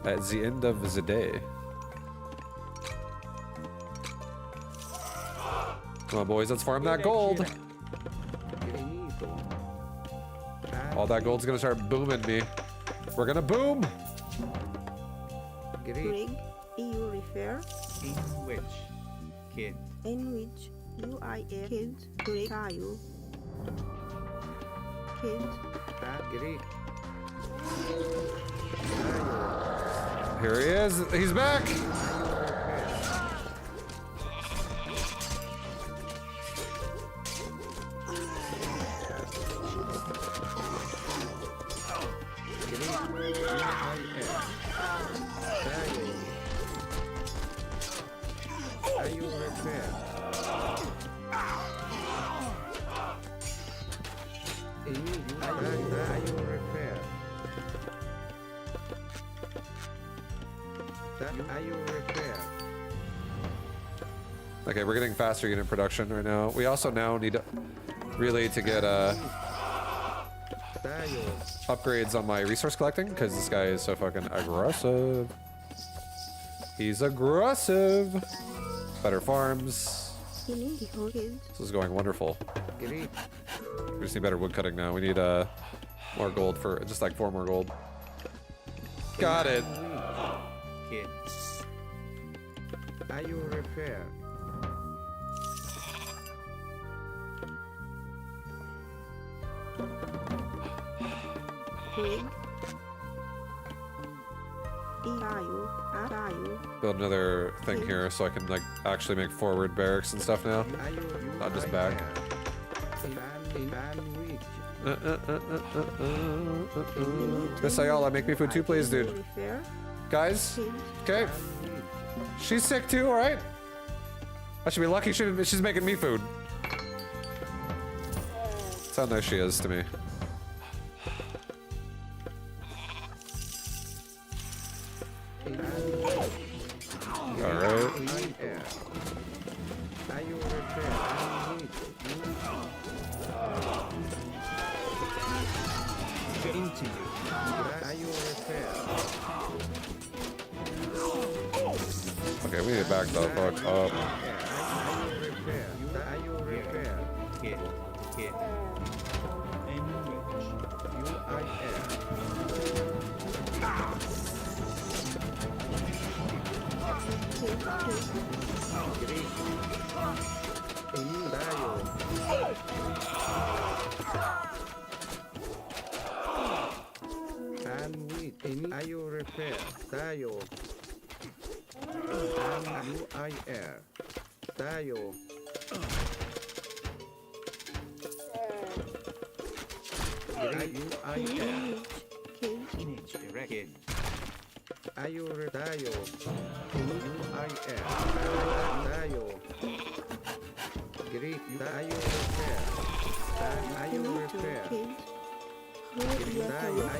At the end of the day. Come on, boys, let's farm that gold. All that gold's gonna start booming me. We're gonna boom! Greg. EU refer. In which? Killed. Enwich. UIF. Killed. Greg. Caio. Killed. Greek. Here he is. He's back! Okay, we're getting faster unit production right now. We also now need really to get upgrades on my resource collecting because this guy is so fucking aggressive. He's aggressive. Better farms. Benito. Killed. This is going wonderful. We just need better wood cutting now. We need more gold for just like 4 more gold. Got it. Killed. Are you repair? Greg. Caio. Caio. Build another thing here so I can like actually make forward barracks and stuff now. Not just back. Miss Ayala, make me food too, please, dude. Refer. Guys, Killed. okay. She's sick too, all right? I should be lucky she's making me food. That's how nice she is to me. All right. Into you. Are you repair? Okay, we need to back the fuck up. Are you repair? Are you repair? Killed. Killed. In which? UIF. Killed. Greek. Dayo. And with are you repair? Dayo. And UIR. Dayo. Greek UIR. Killed. Image erect. Are you Dayo? UIR. Dayo. Greek Dayo repair. Are you Benito. repair? Killed. Dayo. UIR.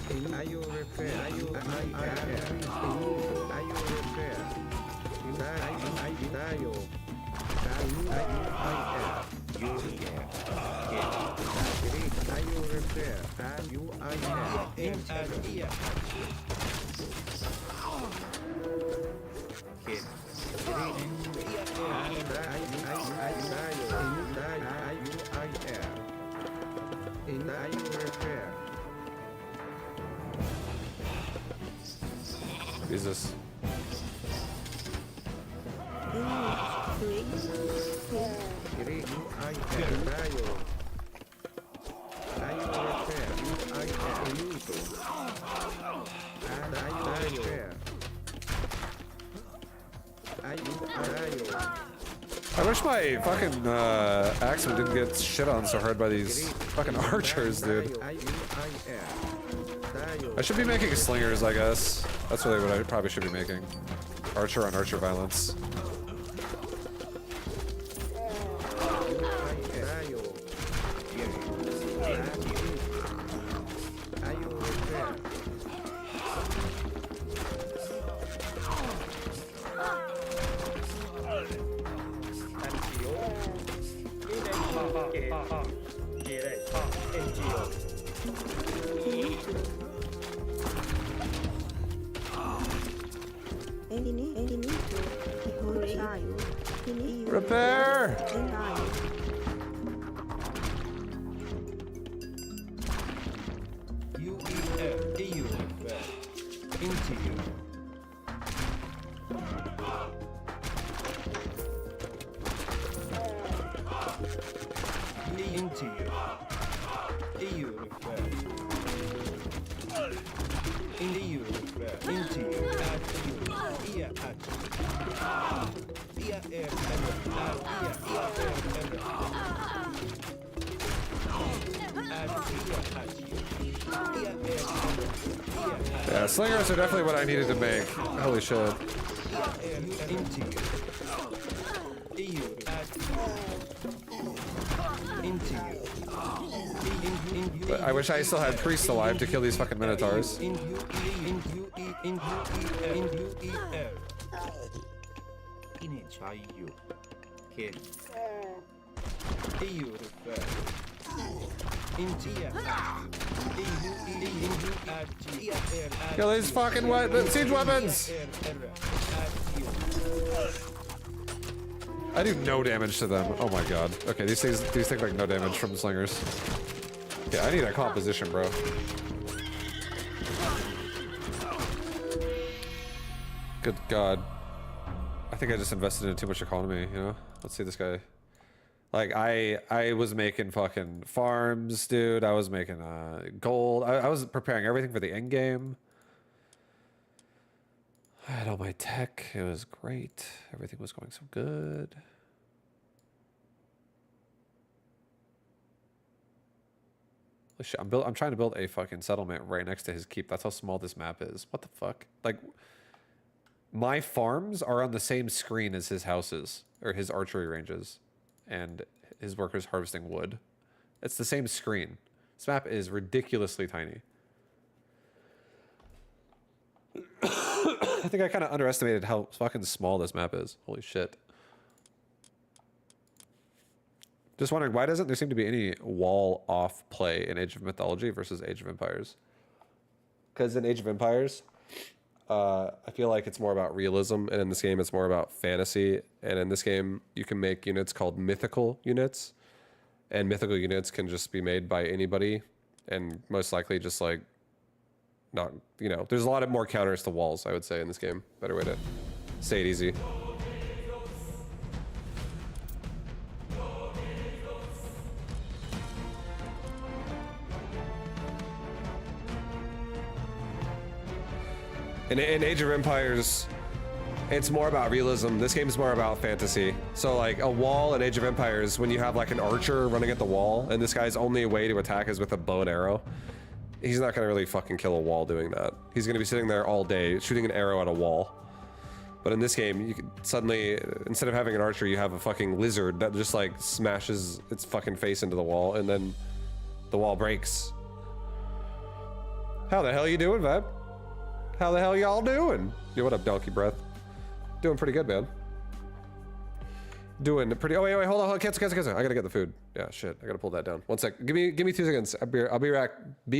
Are you repair? Are you UIR? Are you repair? Dayo. UIR. You repair. Greek. Are you repair? repair? IUIF. Jesus. I wish my fucking axeman didn't get shit on so hard by these fucking archers, dude. I should be making slingers, I guess. That's really what I probably should be making. Archer on archer violence. Repair! Yeah, slingers are definitely what I needed to make. Holy shit. But I wish I still had priests alive to kill these fucking minotaurs. Kill these fucking siege weapons! I do no damage to them. Oh my god. Okay, these take like no damage from the slingers. Yeah, I need a composition, bro. Good god. I think I just invested in too much economy, you know? Let's see this guy. Like, I was making fucking farms, dude. I was making gold. I was preparing everything for the end game. I had all my tech. It was great. Everything was going so good. Holy shit, I'm trying to build a fucking settlement right next to his keep. That's how small this map is. What the fuck? Like, my farms are on the same screen as his houses, or his archery ranges, and his workers harvesting wood. It's the same screen. This map is ridiculously tiny. I think I kind of underestimated how fucking small this map is. Holy shit. Just wondering, why doesn't there seem to be any wall-off play in Age of Mythology versus Age of Empires? Because in Age of Empires, I feel like it's more about realism, and in this game it's more about fantasy. And in this game, you can make units called mythical units, and mythical units can just be made by anybody, and most likely just like not, you know, there's a lot of more counters to walls, I would say, in this game. Better way to say it easy. In Age of Empires, it's more about realism. This game is more about fantasy. So like a wall in Age of Empires, when you have like an archer running at the wall, and this guy's only way to attack is with a bow and arrow, he's not gonna really fucking kill a wall doing that. He's gonna be sitting there all day shooting an arrow at a wall. But in this game, you could suddenly, instead of having an archer, you have a fucking lizard that just like smashes its fucking face into the wall, and then the wall breaks. How the hell you doing, Vab? How the hell y'all doing? Yo, what up, Donkey Breath? Doing pretty good, man. doing pretty. Oh wait, hold on, cancel. I gotta get the food. Yeah, shit, I gotta pull that down. 1 sec. Give me 2 seconds. I'll be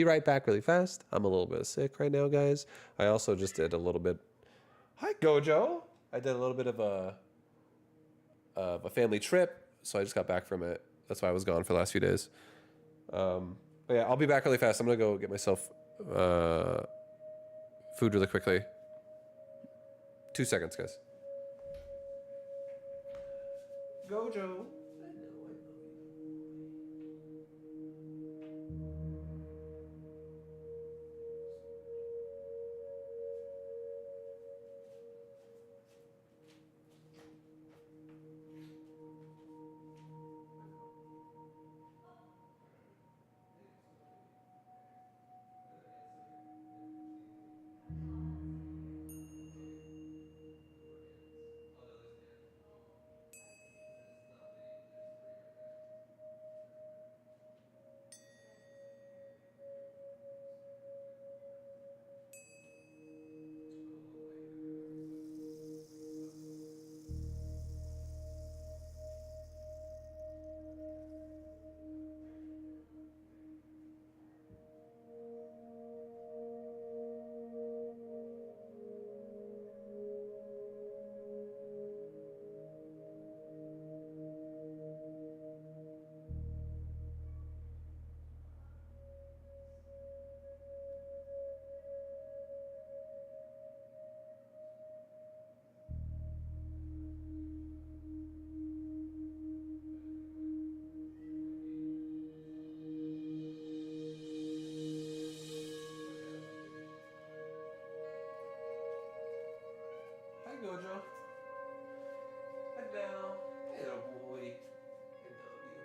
right back really fast. I'm a little bit sick right now, guys. I also just did a little bit. Hi, Gojo. I did a little bit of a family trip, so I just got back from it. That's why I was gone for the last few days. But yeah, I'll be back really fast. I'm gonna go get myself food really quickly. 2 seconds, guys. Gojo. Gojo. Hello. Hello, boy. I love you.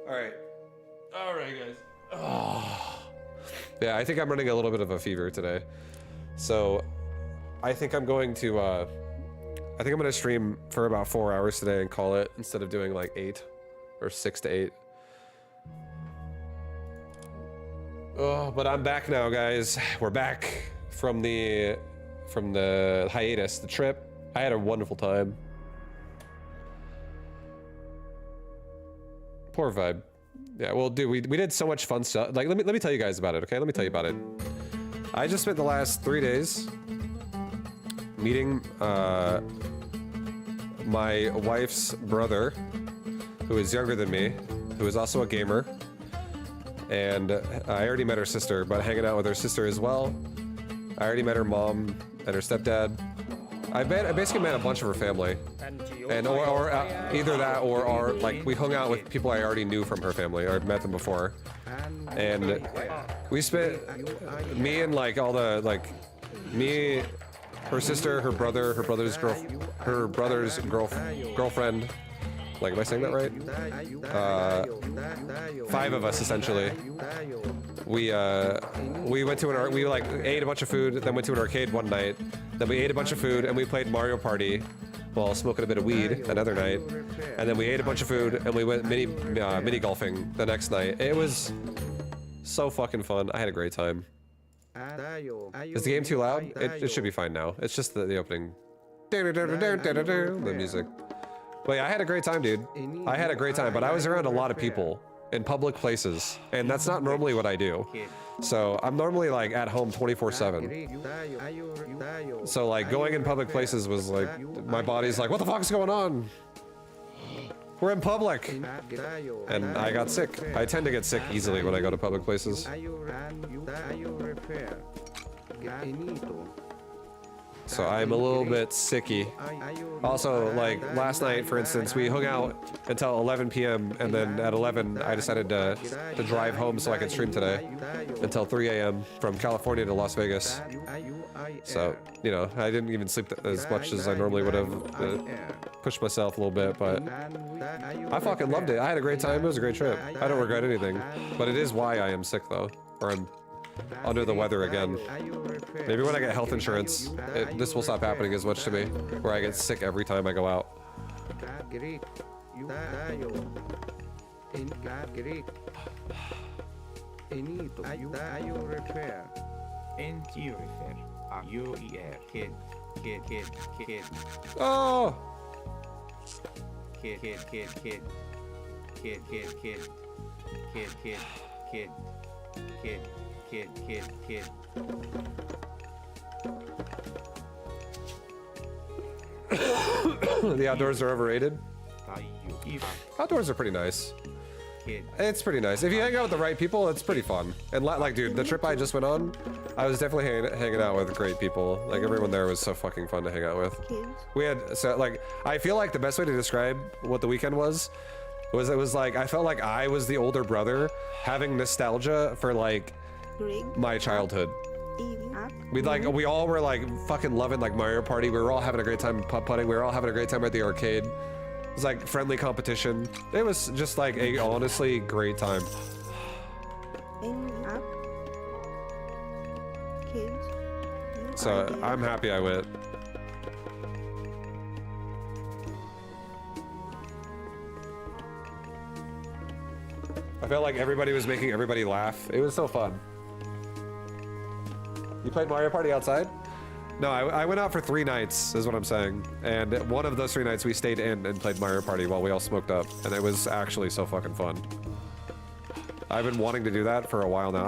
Yeah. Alright, guys. Oh. Yeah, I think I'm running a little bit of a fever today. So, I think I'm going to, stream for about 4 hours today and call it instead of doing like 8 or 6 to 8. Oh, but I'm back now, guys. We're back from the hiatus, the trip. I had a wonderful time. Poor vibe. Yeah, well, dude, we did so much fun stuff. Like, let me tell you guys about it, okay? Let me tell you about it. I just spent the last 3 days meeting my wife's brother, who is younger than me, who is also a gamer. And I already met her sister, but hanging out with her sister as well. I already met her mom and her stepdad. I basically met a bunch of her family, and or either that or like we hung out with people I already knew from her family. I'd met them before, and we spent me and like all the like me, her sister, her brother, her brother's girlfriend. Like, am I saying that right? 5 of us essentially. We went to we like ate a bunch of food, then went to an arcade one night. Then we ate a bunch of food and we played Mario Party while smoking a bit of weed another night. And then we ate a bunch of food and we went mini golfing the next night. It was so fucking fun. I had a great time. Is the game too loud? It should be fine now. It's just the opening. The music. But yeah, I had a great time, dude. I had a great time, but I was around a lot of people in public places, and that's not normally what I do. So I'm normally like at home 24/7. So like going in public places was like, my body's like, what the fuck is going on? We're in public. And I got sick. I tend to get sick easily when I go to public places. So I'm a little bit sicky. Also, like last night, for instance, we hung out until 11 p.m. and then at 11, I decided to drive home so I could stream today until 3 a.m. from California to Las Vegas. So, you know, I didn't even sleep as much as I normally would have. Pushed myself a little bit, but I fucking loved it. I had a great time. It was a great trip. I don't regret anything, but it is why I am sick though, or I'm under the weather again. Maybe when I get health insurance, this will stop happening as much to me, where I get sick every time I go out. U-E-R, kid, kid, kid, kid, Oh, kid, kid, kid, kid, kid, kid, kid, kid, kid, kid, kid, kid, kid, kid. the outdoors are overrated. You, Outdoors are pretty nice. kid. It's pretty nice. If you hang out with the right people, it's pretty fun. And like, dude, the trip I just went on, I was definitely hanging out with great people. Like, everyone there was so fucking fun to hang out with. kids, We had, so, like, I feel like the best way to describe what the weekend was it was like, I felt like I was the older brother having nostalgia for, like, Greg, my childhood. eating up, We all were, like, fucking loving, like, Mario Party. We were all having a great time putt-putting. We were all having a great time at the arcade. It was, like, friendly competition. It was just, like, a honestly great time. ending up, kids, So I'm happy I went. I felt like everybody was making everybody laugh. It was so fun. You played Mario Party outside? No, I went out for 3 nights, is what I'm saying. And one of those 3 nights we stayed in and played Mario Party while we all smoked up. And it was actually so fucking fun. I've been wanting to do that for a while now.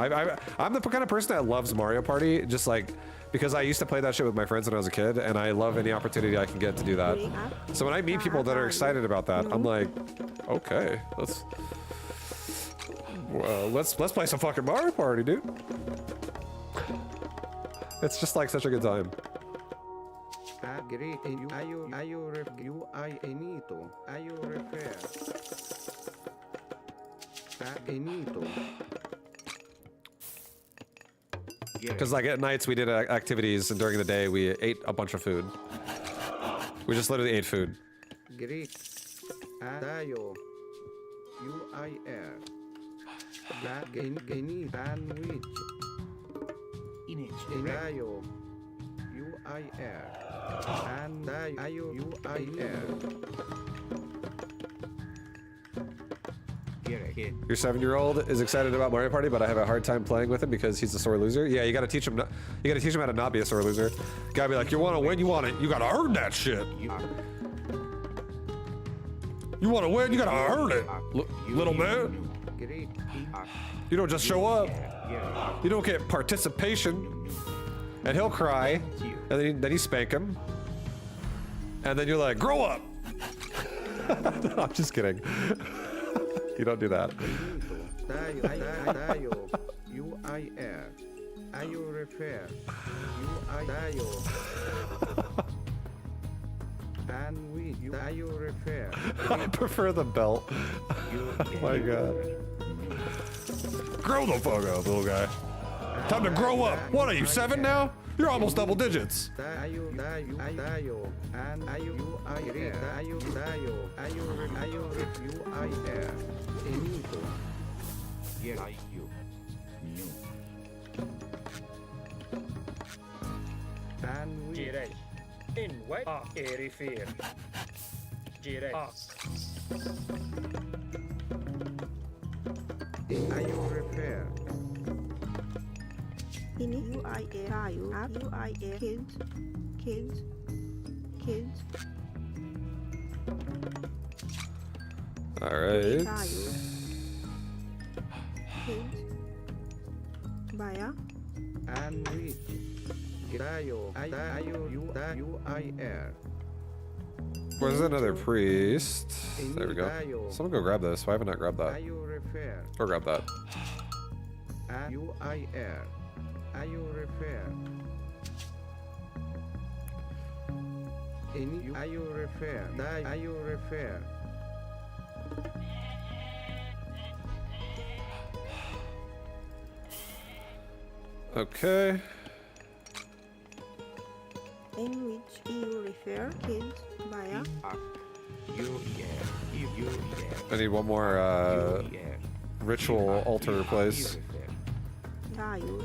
I'm the kind of person that loves Mario Party, just like, because I used to play that shit with my friends when I was a kid, and I love any opportunity I can get to do that. So when I meet people that are excited about that, I'm like, okay, let's play some fucking Mario Party, dude. It's just like such a good time. Great. Enito. Refer. Enito. Because like at nights we did activities, and during the day we ate a bunch of food. We just literally ate food. Great. Dayo. U-I-R. Any sandwich. Dayo. U-I-R. And Dayo. U-I-R. Your 7-year-old is excited about Mario Party, but I have a hard time playing with him because he's a sore loser. Yeah, you gotta teach him. You gotta teach him how to not be a sore loser. Gotta be like, you want to win, you want it. You gotta earn that shit. You want to win, you gotta earn it, little man. You don't just show up. You don't get participation. And he'll cry, and then you spank him, and then you're like, grow up. No, I'm just kidding. You don't do that. Dayo. U-I-R. Ayo refer. U-I-Dayo. And we. Dayo refer. I prefer the belt. Oh my god. Grow the fuck up, little guy. Time to grow up. What are you, 7 now? You're almost double digits. Dayo. And ayo U-I-R. Dayo. Ayo U-I-R. Enito. And we. Direi. In way. Erifer. Direi. Ayo refer. ini, U-I-R, U-I-R, kids, All right. kids, Baya, And we. Dayo. Ayo U-I-R. Where's another priest? There we go. Someone go grab this. Why haven't I grabbed that? Ayo refer. Go grab that. And U-I-R. Ayo refer. Ayo refer. Ayo refer. Okay. in which you refer, kids, Baya, I need one more ritual altar place. Tayo,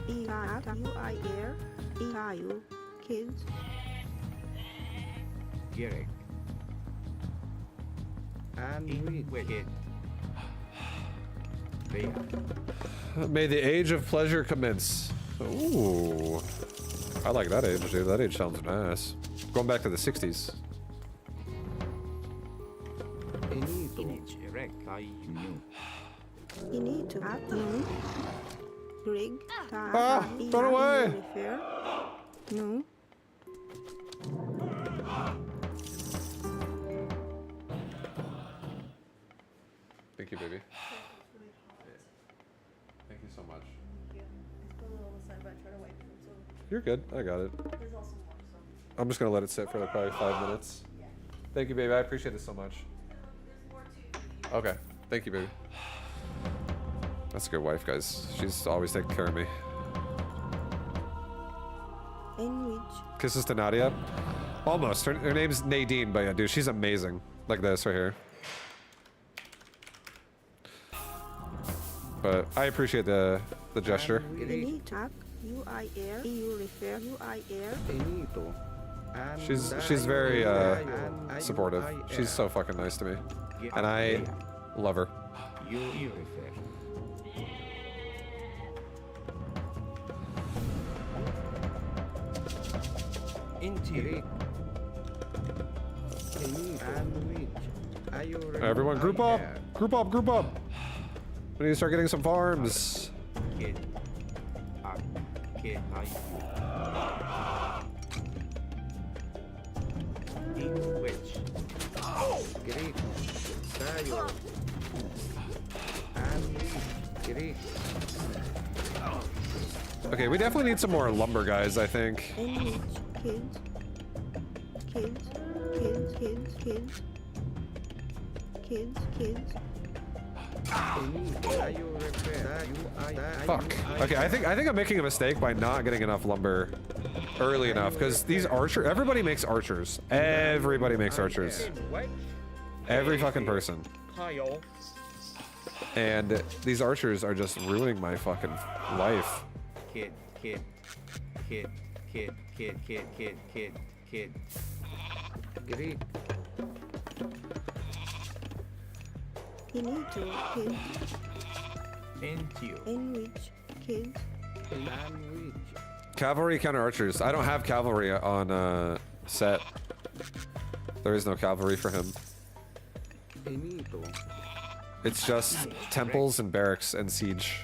U-I-R, Tayo, kids, And we. May the age of pleasure commence. Ooh. I like that age, dude. That age sounds nice. Going back to the 60s. Image erect. Init at no. Greg. Ah, run away. Refer. No. Thank you, baby. Thank you so much. You're good. I got it. I'm just gonna let it sit for like probably 5 minutes. Thank you, baby. I appreciate it so much. Okay. Thank you, baby. That's a good wife, guys. She's always taking care of me. In which Kisses to Nadia. Almost. Her name's Nadine, but yeah, dude, she's amazing. Like this right here. But I appreciate the gesture. init at UIR. EU refer. UIR. She's very supportive. She's so fucking nice to me, and I love her. You refer. Into. Everyone, group up! Group up! Group up! We need to start getting some farms. Kid. Kid. In which. Great. Tayo. Great. Okay, we definitely need some more lumber guys, I think. In which kids. Kids. Kids. Kids. Kids. Kids. Kids. Fuck. Okay, I think I'm making a mistake by not getting enough lumber early enough, because these everybody makes archers. Everybody makes archers. In which Every fucking person. pile And these archers are just ruining my fucking life. Kid. Kid. Kid. Kid. Kid. Kid. Kid. Kid. Kid. Great. Init to kids. Into. In which kids. Language. Cavalry counter archers. I don't have cavalry on set. There is no cavalry for him. Benito. It's just temples and barracks and siege.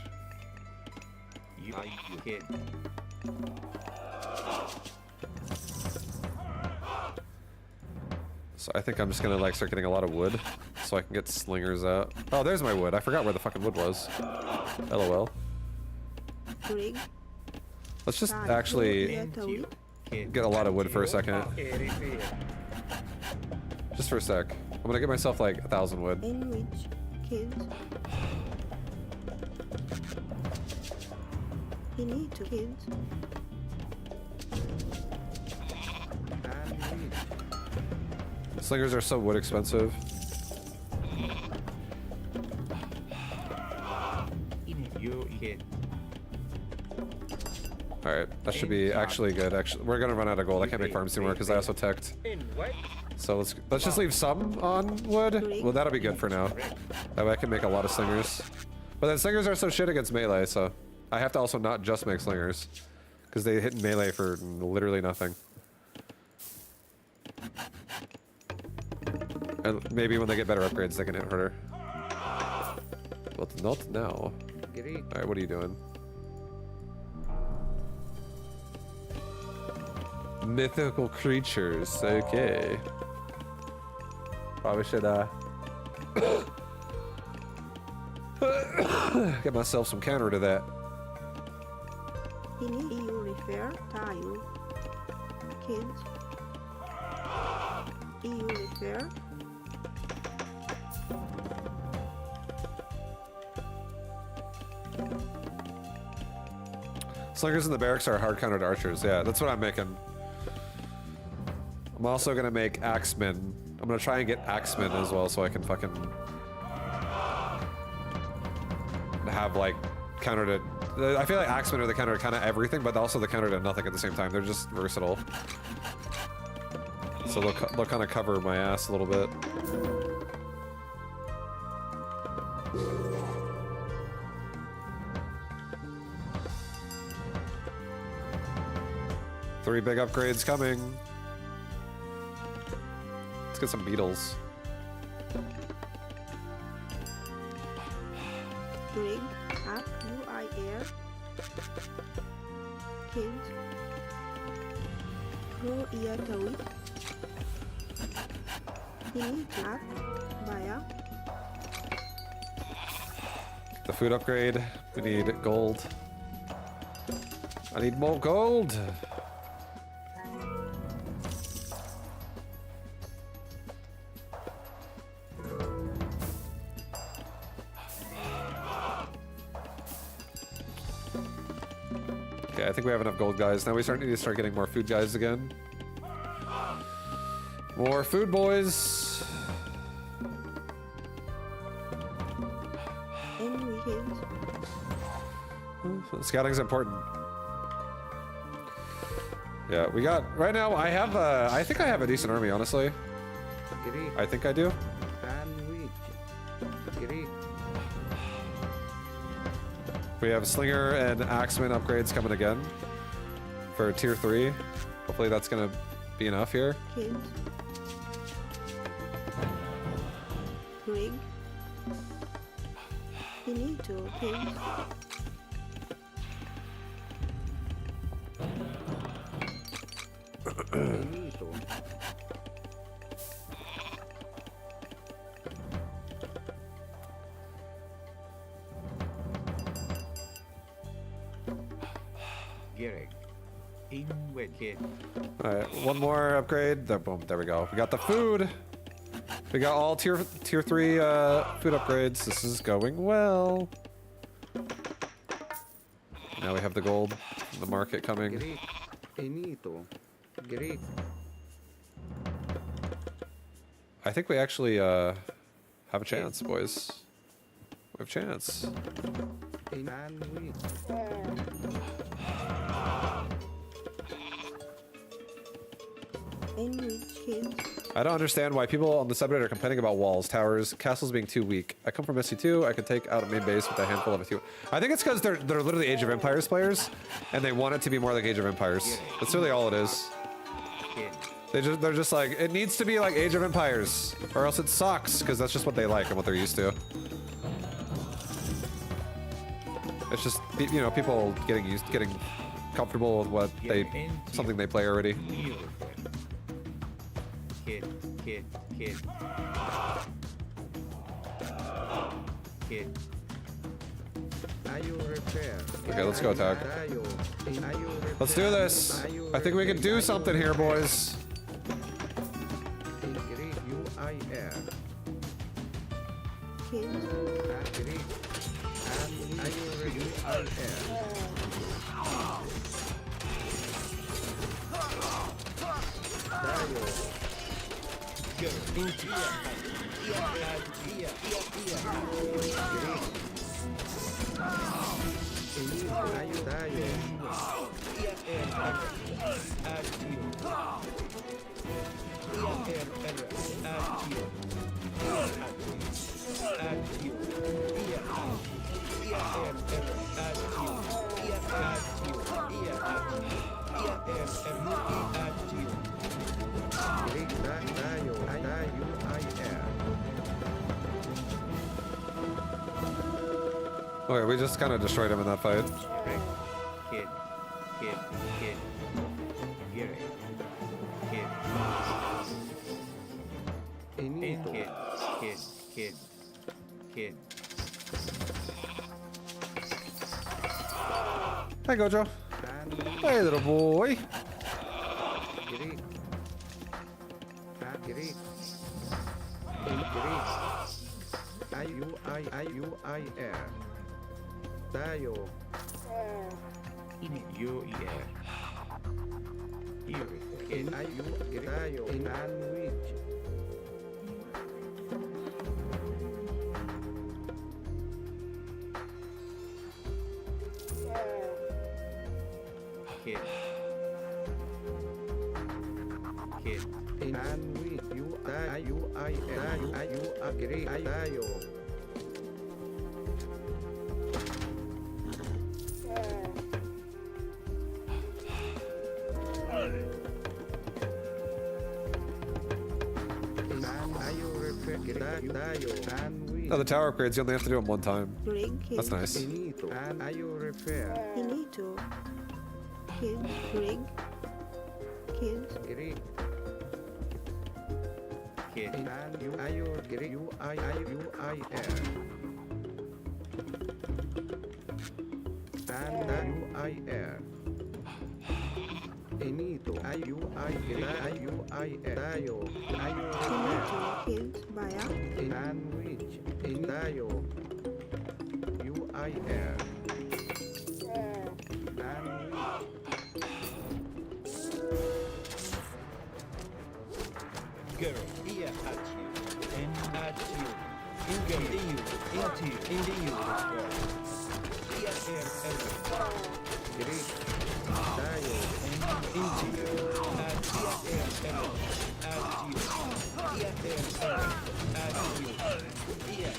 You kid. So I think I'm just gonna like start getting a lot of wood so I can get slingers out. Oh, there's my wood. I forgot where the fucking wood was. LOL. Greg. Let's just actually Into. Kid. get a lot of wood for a second. Erifir. Just for a sec. I'm gonna get myself like 1,000 wood. In which kids. Init to kids. Slingers are so wood expensive. You kid. Alright, that should be actually good. Actually, we're gonna run out of gold. I can't make farms anymore because I also teched. In which So let's just leave some on wood. Well, that'll be good for now. That way I can make a lot of slingers. But then slingers are so shit against melee, so I have to also not just make slingers because they hit melee for literally nothing. And maybe when they get better upgrades, they can hit harder. But not now. Great. Alright, what are you doing? Mythical creatures, okay. Probably should get myself some counter to that. Init EU refer. Tayo. Kids. EU refer. Slingers in the barracks are hard countered archers. Yeah, that's what I'm making. I'm also gonna make axemen. I'm gonna try and get axemen as well, so I can fucking have like counter to. I feel like axemen are the counter to kind of everything, but also the counter to nothing at the same time. They're just versatile. So they'll kind of cover my ass a little bit. 3 big upgrades coming. Let's get some beetles. Drink up UIL. Killed. Grow ear toy. Finish up. Via. The food upgrade. We need gold. I need more gold. Okay, I think we have enough gold, guys. Now we need to start getting more food, guys, again. More food, boys. And we killed. Scouting's important. Yeah, we got right now. I have I think I have a decent army, honestly. Great. I think I do. Sandwich. Great. We have Slinger and Axeman upgrades coming again for tier 3. Hopefully that's gonna be enough here. Killed. Greg. Finito. Killed. Finito. Garrick. In Wedged. All right, one more upgrade. There, boom, there we go. We got the food. We got all tier 3 food upgrades. This is going well. Now we have the gold in the market coming. Great. Finito. Great. I think we actually have a chance, boys. We have a chance. Sandwich. And we killed. I don't understand why people on the subreddit are complaining about walls, towers, castles being too weak. I come from SC2. I could take out a main base with a handful of a few. I think it's because they're literally Age of Empires players, and they want it to be more like Age of Empires. That's really all it is. Kid. They're just like, it needs to be like Age of Empires, or else it sucks, because that's just what they like and what they're used to. It's just, you know, people getting comfortable with what something they play already. Kid. Kid. Are you repair? Okay, let's go attack. Let's do this. I think we can do something here, boys. Killed. Okay, we just kind of destroyed him in that fight. Kid. Garrick. Kid. Kid. Hey, Gojo. Hey, little boy. I-U-I-R. Tayo. U-E-R. Tayo. Sandwich. Kid. Sandwich. U-I-R. Agree. Tayo. No, the tower upgrades, you only have to do them one time. Rig killed. That's nice. Finito. Are you repair? Finito. Killed. Rig. Killed. Great. Kid. And you are your great. You I air. And you I air. Finito. Are you I great. You I air. Dayo. Are you repair? Finito. Killed. Baya. And which? In Dayo. You I air. And which? Girl, here at you, and at you, into you, into you, girl. Here, Great. Dayo. into you, at here, at you, here, at you, here,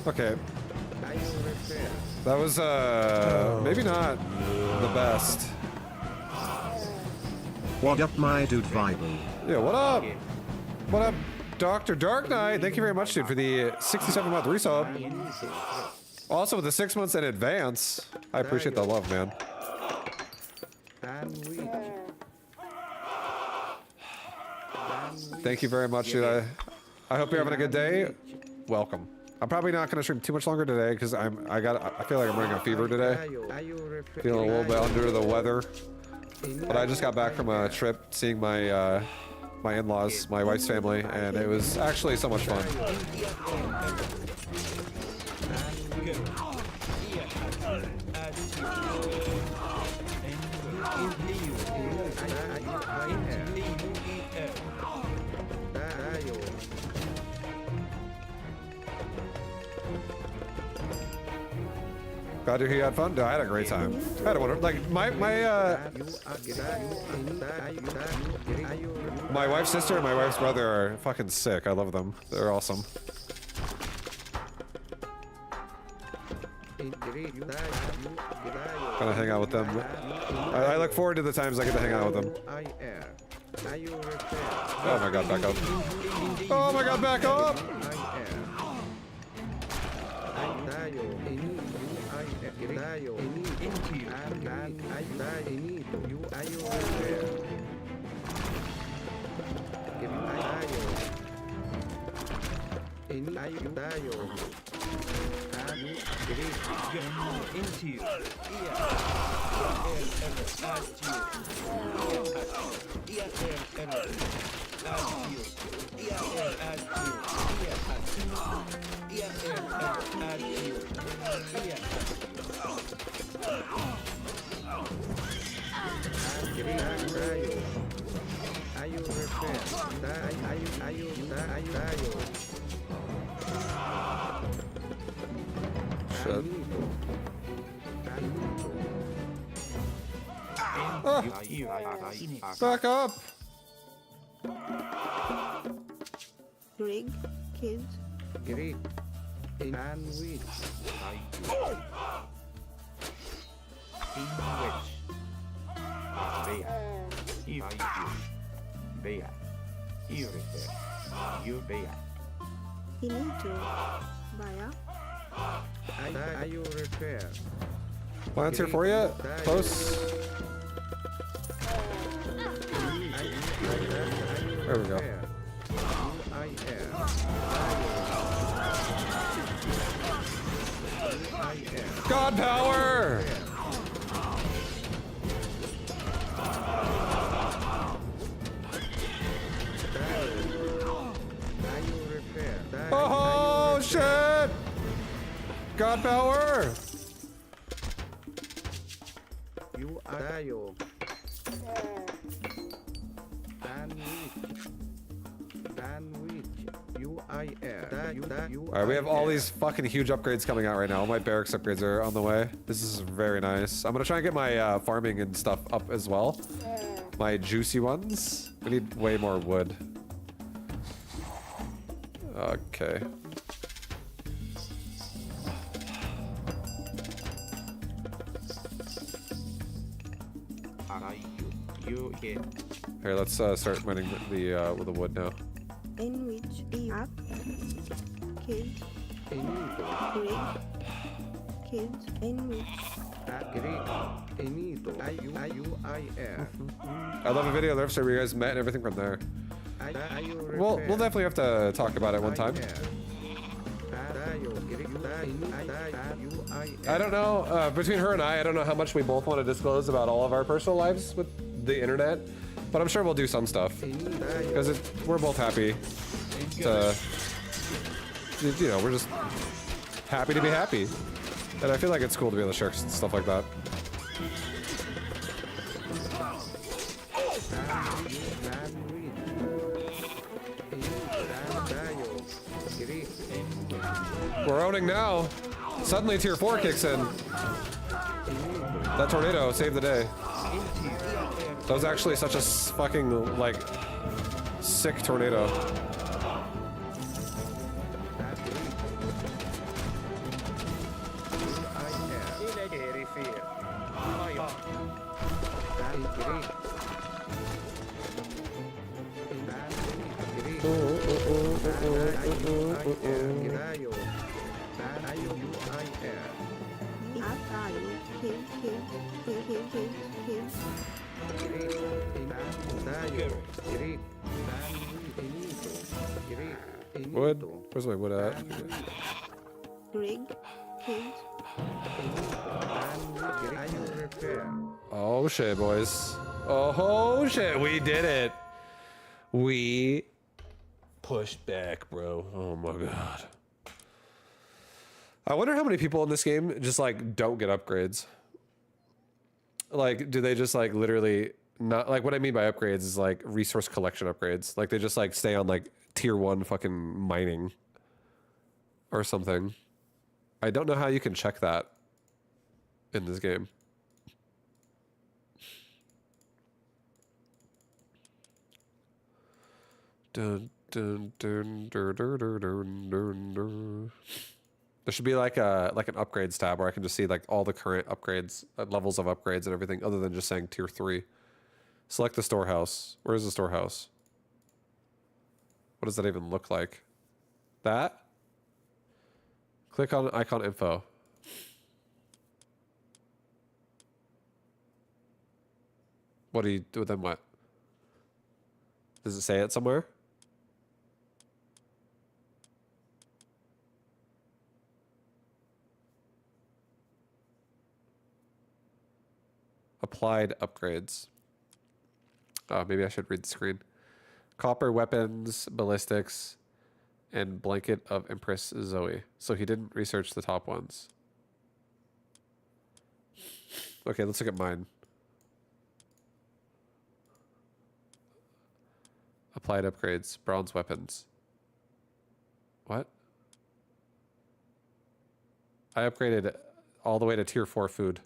Okay, Are you repair? that was maybe not the best. What up, my dude Bible? Yeah, what up? What up, Dr. Dark Knight? Thank you very much, dude, for the 67-month resub. Also with the 6 months in advance. I appreciate the love, man. And which? Thank you very much, dude. I hope you're having a good day. Welcome. I'm probably not gonna stream too much longer today because I feel like I'm running a fever today. Are you repair? Feeling a little bit under the weather. But I just got back from a trip seeing my my in-laws, my wife's family, and it was actually so much fun. Glad to hear you had fun. No, I had a great time. I had a wonderful, like my wife's sister and my wife's brother are fucking sick. I love them. They're awesome. Gonna hang out with them. I look forward to the times I get to hang out with them. Oh my god, back up. Oh my god, back up! into you, Shit. Back up! Rig. Killed. Great. And which? Finito. Baya. Are you repair? Plants here for you? Close. There we go. God power! Oh shit! God power! You are Dayo. Sandwich. You I air. Alright, we have all these fucking huge upgrades coming out right now. All my barracks upgrades are on the way. This is very nice. I'm gonna try and get my farming and stuff up as well. My juicy ones. We need way more wood. Okay. You kid. Here, let's start mining the with the wood now. In which you have killed Greg killed in which I love a video there where you guys met and everything from there. We'll definitely have to talk about it one time. I don't know, between her and I don't know how much we both want to disclose about all of our personal lives with the internet, but I'm sure we'll do some stuff because we're both happy to, you know, we're just happy to be happy, and I feel like it's cool to be able to share stuff like that. We're owning now. Suddenly tier 4 kicks in. That tornado saved the day. That was actually such a fucking, like, sick tornado. Wood? Where's my wood at? Greg killed Oh shit, boys. Oh shit, we did it. We pushed back, bro. Oh my god. I wonder how many people in this game just like don't get upgrades. Like, do they just like literally not, like, what I mean by upgrades is like resource collection upgrades. Like they just like stay on like tier 1 fucking mining or something. I don't know how you can check that in this game. Dun, dun, dun, dun, dun, dun, dun, dun, dun. There should be like an upgrades tab where I can just see like all the current upgrades, levels of upgrades and everything, other than just saying tier 3. Select the storehouse. Where is the storehouse? What does that even look like? That? Click on icon info. What do you do then? What? Does it say it somewhere? Applied upgrades. Oh, maybe I should read the screen. Copper weapons, ballistics, and blanket of Empress Zoe. So he didn't research the top ones. Okay, let's look at mine. Applied upgrades, bronze weapons. What? I upgraded all the way to tier 4 food.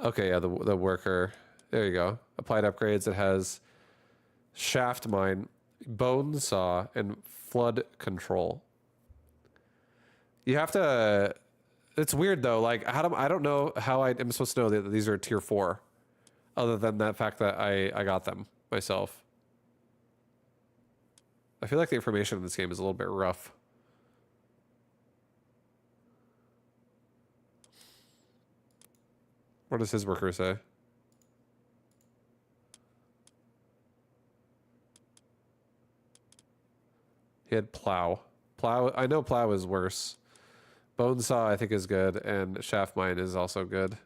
Okay, yeah, the worker. There you go. Applied upgrades. It has shaft mine, bone saw, and flood control. You have to. It's weird though. Like, I don't know how I am supposed to know that these are tier 4, other than that fact that I got them myself. I feel like the information in this game is a little bit rough. What does his worker say? He had plow. Plow, I know plow is worse. Bone saw I think is good, and shaft mine is also good.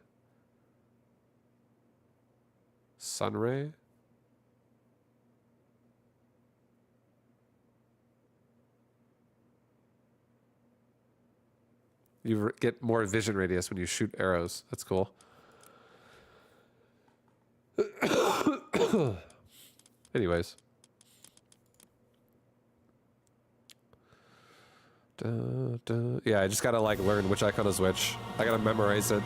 Sunray? You get more vision radius when you shoot arrows. That's cool. Anyways. Yeah, I just gotta like learn which icon is which. I gotta memorize it.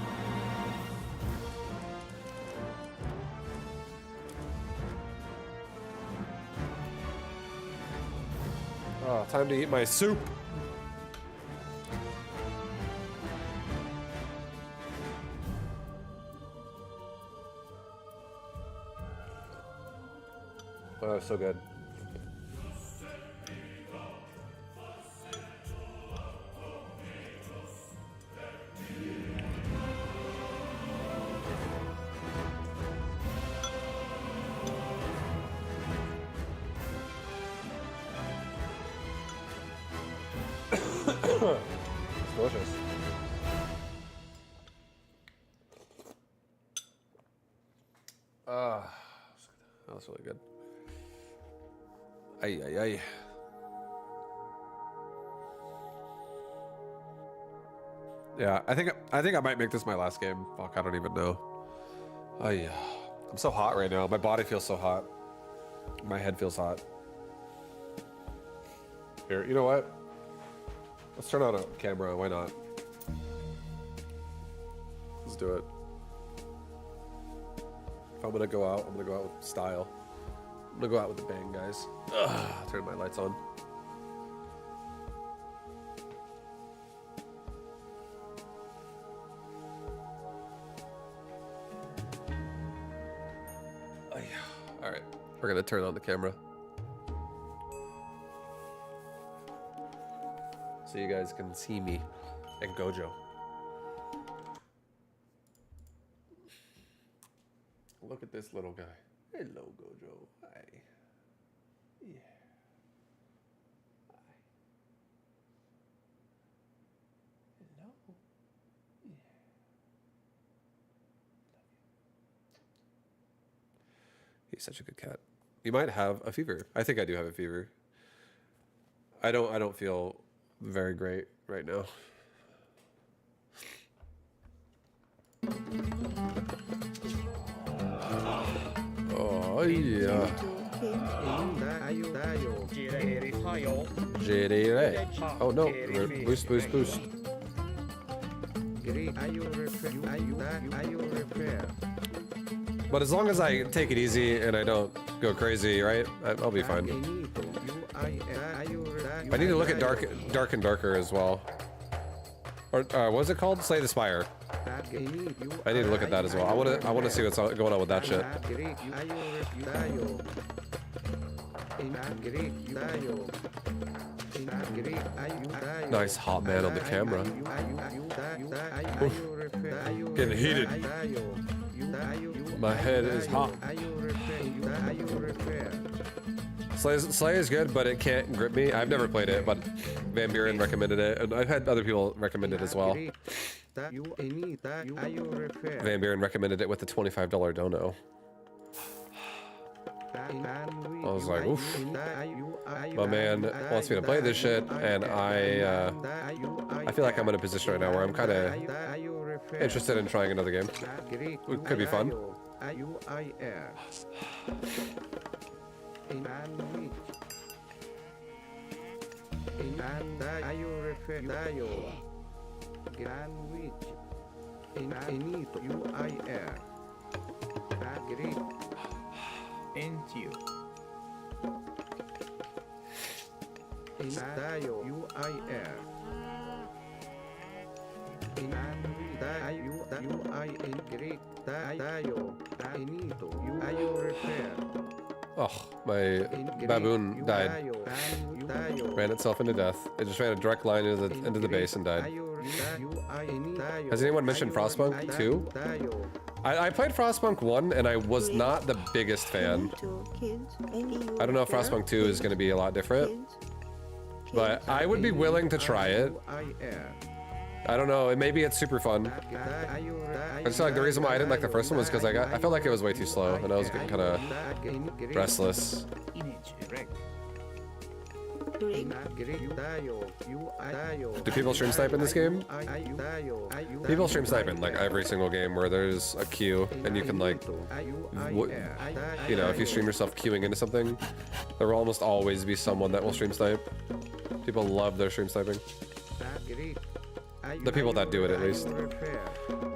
time to eat my soup. Oh, so good. It's delicious. That was really good. Ay, ay, ay. Yeah, I think I might make this my last game. Fuck, I don't even know. Ay, I'm so hot right now. My body feels so hot. My head feels hot. Here, you know what? Let's turn on a camera. Why not? Let's do it. If I'm gonna go out, I'm gonna go out with style. I'm gonna go out with a bang, guys. Ugh, turn my lights on. All right, we're gonna turn on the camera so you guys can see me and Gojo. Look at this little guy. Hello, Gojo. Hi. Yeah. Hi. Hello. Yeah. He's such a good cat. You might have a fever. I think I do have a fever. I don't feel very great right now. Oh yeah. Jirere. Oh no. Boost, boost, boost. But as long as I take it easy and I don't go crazy, right? I'll be fine. I need to look at Dark and Darker as well. Or what's it called? Slay the Spire. I need to look at that as well. I want to see what's going on with that shit. Nice hot man on the camera. Oof. Getting heated. My head is hot. Slay is good, but it can't grip me. I've never played it, but Van Buren recommended it, and I've had other people recommend it as well. Van Buren recommended it with the $25 dono. I was like, oof. My man wants me to play this shit, and I feel like I'm in a position right now where I'm kind of interested in trying another game. It could be fun. Oh, my baboon died. Ran itself into death. It just ran a direct line into the base and died. Has anyone mentioned Frostpunk 2? I played Frostpunk 1 and I was not the biggest fan. I don't know if Frostpunk 2 is going to be a lot different, but I would be willing to try it. I don't know, maybe it's super fun. I just feel like the reason why I didn't like the first one was because I felt like it was way too slow and I was getting kind of restless. Do people stream snipe in this game? People stream snipe in like every single game where there's a queue and you can like, you know, if you stream yourself queuing into something, there will almost always be someone that will stream snipe. People love their stream sniping. The people that do it, at least.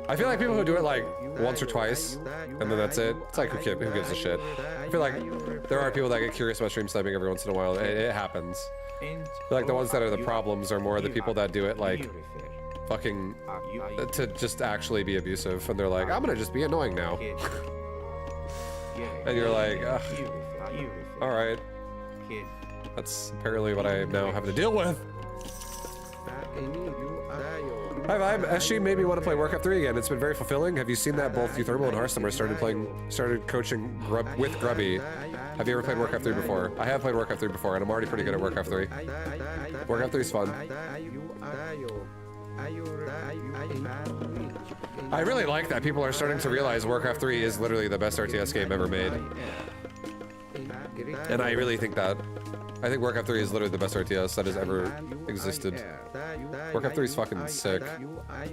I feel like people who do it like once or twice, and then that's it. It's like who gives a shit. I feel like there are people that get curious about stream sniping every once in a while. It happens. I feel like the ones that are the problems are more the people that do it like fucking to just actually be abusive, and they're like, I'm gonna just be annoying now. And you're like, ugh, all right. That's apparently what I now have to deal with. Hi Vibe, SG made me want to play Warcraft 3 again. It's been very fulfilling. Have you seen that both Euthermal and Hearthstone started coaching with Grubby? Have you ever played Warcraft 3 before? I have played Warcraft 3 before, and I'm already pretty good at Warcraft 3. Warcraft 3 is fun. I really like that people are starting to realize Warcraft 3 is literally the best RTS game ever made. And I really think that. I think Warcraft 3 is literally the best RTS that has ever existed. Warcraft 3 is fucking sick. I've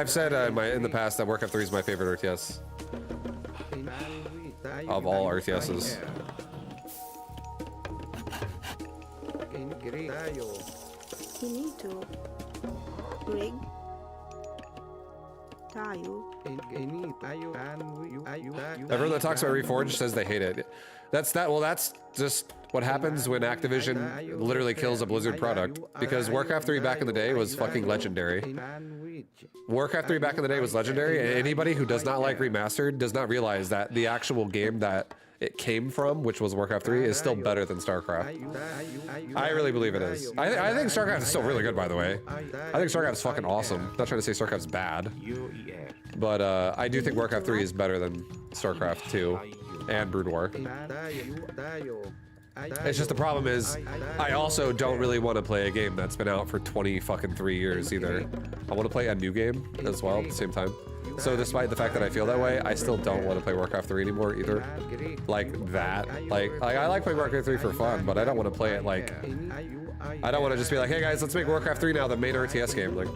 said in the past that Warcraft 3 is my favorite RTS of all RTSs. Finito. Greg. Tayo. Everyone that talks about Reforged says they hate it. That's just what happens when Activision literally kills a Blizzard product. Because Warcraft 3 back in the day was fucking legendary. Warcraft 3 back in the day was legendary, and anybody who does not like Remastered does not realize that the actual game that it came from, which was Warcraft 3, is still better than StarCraft. I really believe it is. I think StarCraft is still really good, by the way. I think StarCraft is fucking awesome. I'm not trying to say StarCraft's bad. But I do think Warcraft 3 is better than StarCraft 2 and Brood War. It's just the problem is, I also don't really want to play a game that's been out for 23 years either. I want to play a new game as well at the same time. So despite the fact that I feel that way, I still don't want to play Warcraft 3 anymore either. Like that. Like I like playing Warcraft 3 for fun, but I don't want to play it like... I don't want to just be like, hey guys, let's make Warcraft 3 now the main RTS game. Like,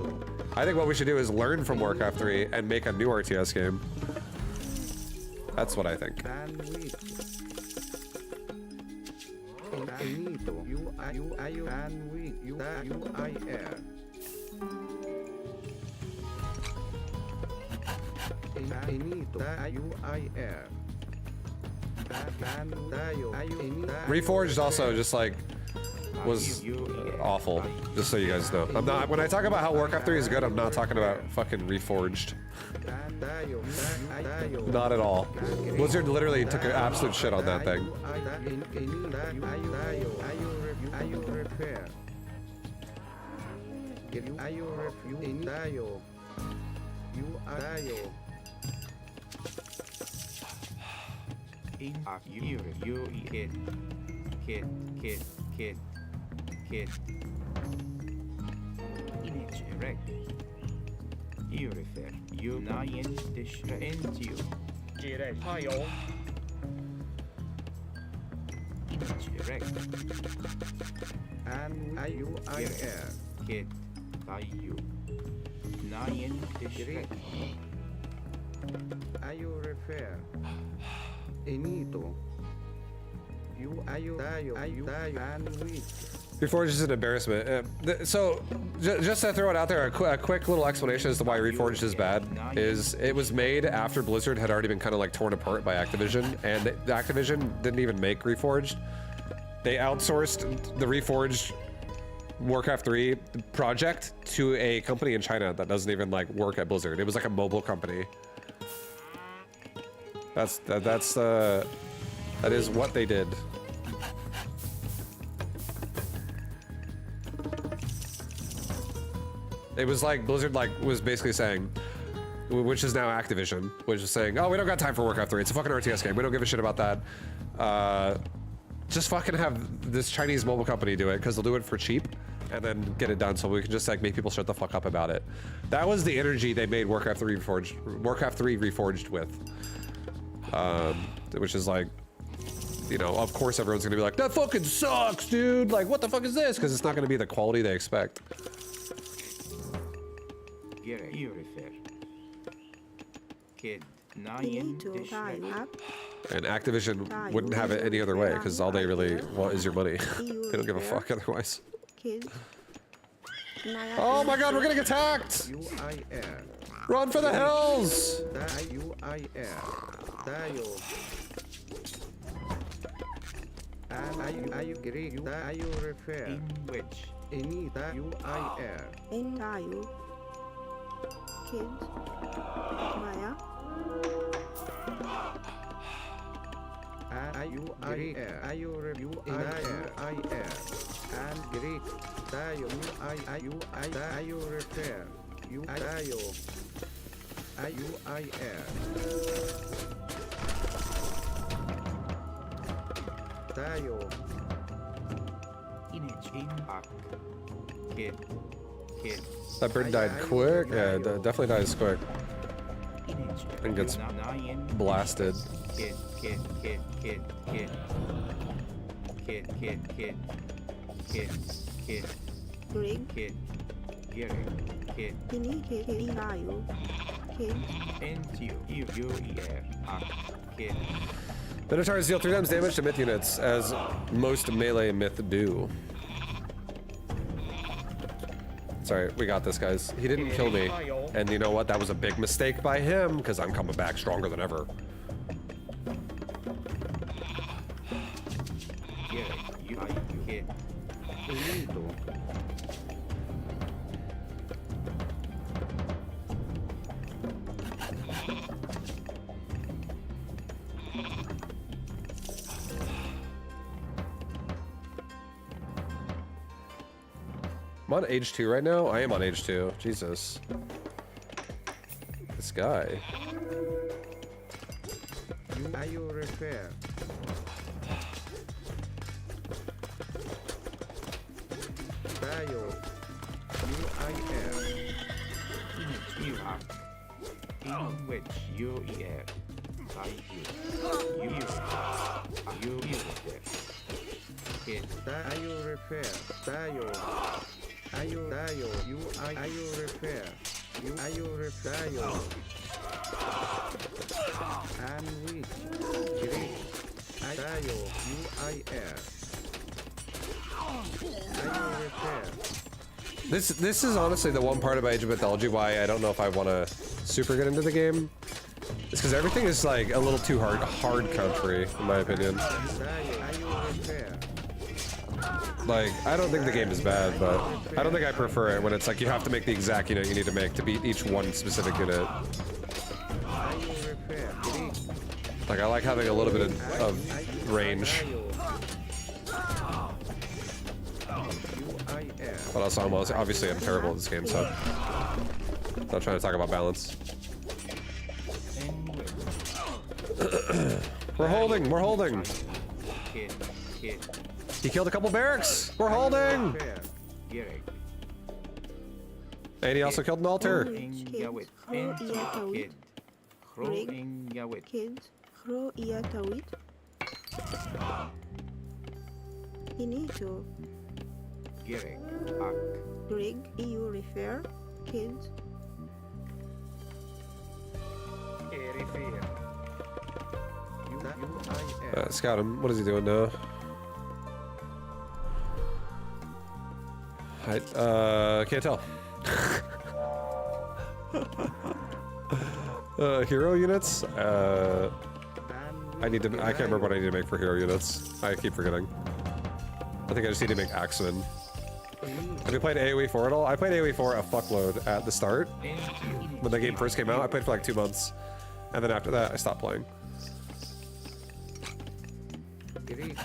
I think what we should do is learn from Warcraft 3 and make a new RTS game. That's what I think. Reforged also just like was awful, just so you guys know. I'm not, when I talk about how Warcraft 3 is good, I'm not talking about fucking Reforged. Not at all. Blizzard literally took an absolute shit on that thing. Kid. Incorrect. You refer. You nine distract into you. Jirei. Tayo. Incorrect. And you kid. By you. Nine distract. You refer. Enito. You and we. Reforged is an embarrassment. So, just to throw it out there, a quick little explanation as to why Reforged is bad is it was made after Blizzard had already been kind of like torn apart by Activision, and Activision didn't even make Reforged. They outsourced the Reforged Warcraft 3 project to a company in China that doesn't even like work at Blizzard. It was like a mobile company. That is what they did. It was like Blizzard was basically saying, which is now Activision, which is saying, oh, we don't got time for Warcraft 3. It's a fucking RTS game. We don't give a shit about that. Just fucking have this Chinese mobile company do it because they'll do it for cheap and then get it done so we can just like make people shut the fuck up about it. That was the energy they made Warcraft 3 Reforged with. Which is like, you know, of course everyone's gonna be like, that fucking sucks, dude. Like, what the fuck is this? Because it's not gonna be the quality they expect. You refer. Kid. Finito. Tayo. And Activision wouldn't have it any other way because all they really want is your money. They don't give a fuck otherwise. Kid. Naya. Oh my god, we're getting attacked! UIR. Run for the hills! UIR. Tayo. Are you Greek? Are you refer? In which? Inita UIR. Engayu. Kids. Maya. Are you Greek? Are you UIR? And Greek. Tayo. Are you refer? You tayo. UIR. Tayo. In back. Kid. That bird died quick. Yeah, definitely dies quick. And gets Nine. blasted. Kid. Rig. Kid. Gary. Kid. Ini. Engayu. Kids. N-T-U-E-R. Kid. Minotaurs deal 3 times damage to myth units, as most melee myth do. Sorry, we got this, guys. He didn't kill me. And you know what? That was a big mistake by him, because I'm coming back stronger than ever. Gary. Kid. Inito. I'm on age 2 right now? I am on age 2. Jesus. This guy. Are you refer? Tayo. UIR. In which U-E-R. Kid. Tayo refer. Tayo. Tayo. Are you refer? Are you refer? Tayo. And which? Greek. Tayo. UIR. Are you refer? This is honestly the one part about Age of Mythology why I don't know if I want to super get into the game. It's because everything is like a little too hard country, in my opinion. Tayo. Are you refer? Like, I don't think the game is bad, but I don't think I prefer it when it's like you have to make the exact unit you need to make to beat each one specific unit. Are you refer? Greek. Like, I like having a little bit of range, UIR. but also obviously I'm terrible at this game, so I'm not trying to talk about balance. We're holding. Kid. He killed a couple barracks. We're holding. Refer. Gary. And he also killed an altar. Yawit. Kid. Kid. Yawit. Kids. Kro iya tawit. Inito. Gary. Ak. Rig. EU refer. Kids. Erifir. UIR. Scout him. What is he doing now? Can't tell. Hero units? I can't remember what I need to make for hero units. I keep forgetting. I think I just need to make Axemen. Have you played AoE 4 at all? I played AoE 4 a fuckload at the start. When the game first came out, I played for like 2 months. And then after that, I stopped playing. Greek.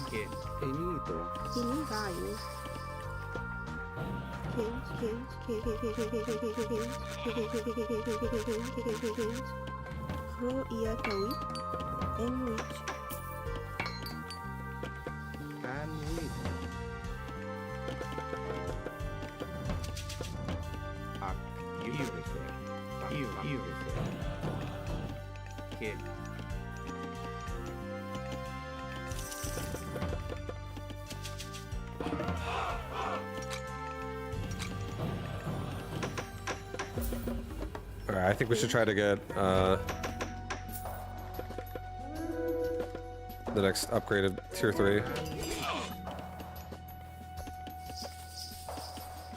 Kid. Inito. Inigayu. Kids. Kro iya tawit. Enrich. And with. Ak. You refer. You refer. Kid. Alright, I think we should try to get, the next upgraded tier 3. I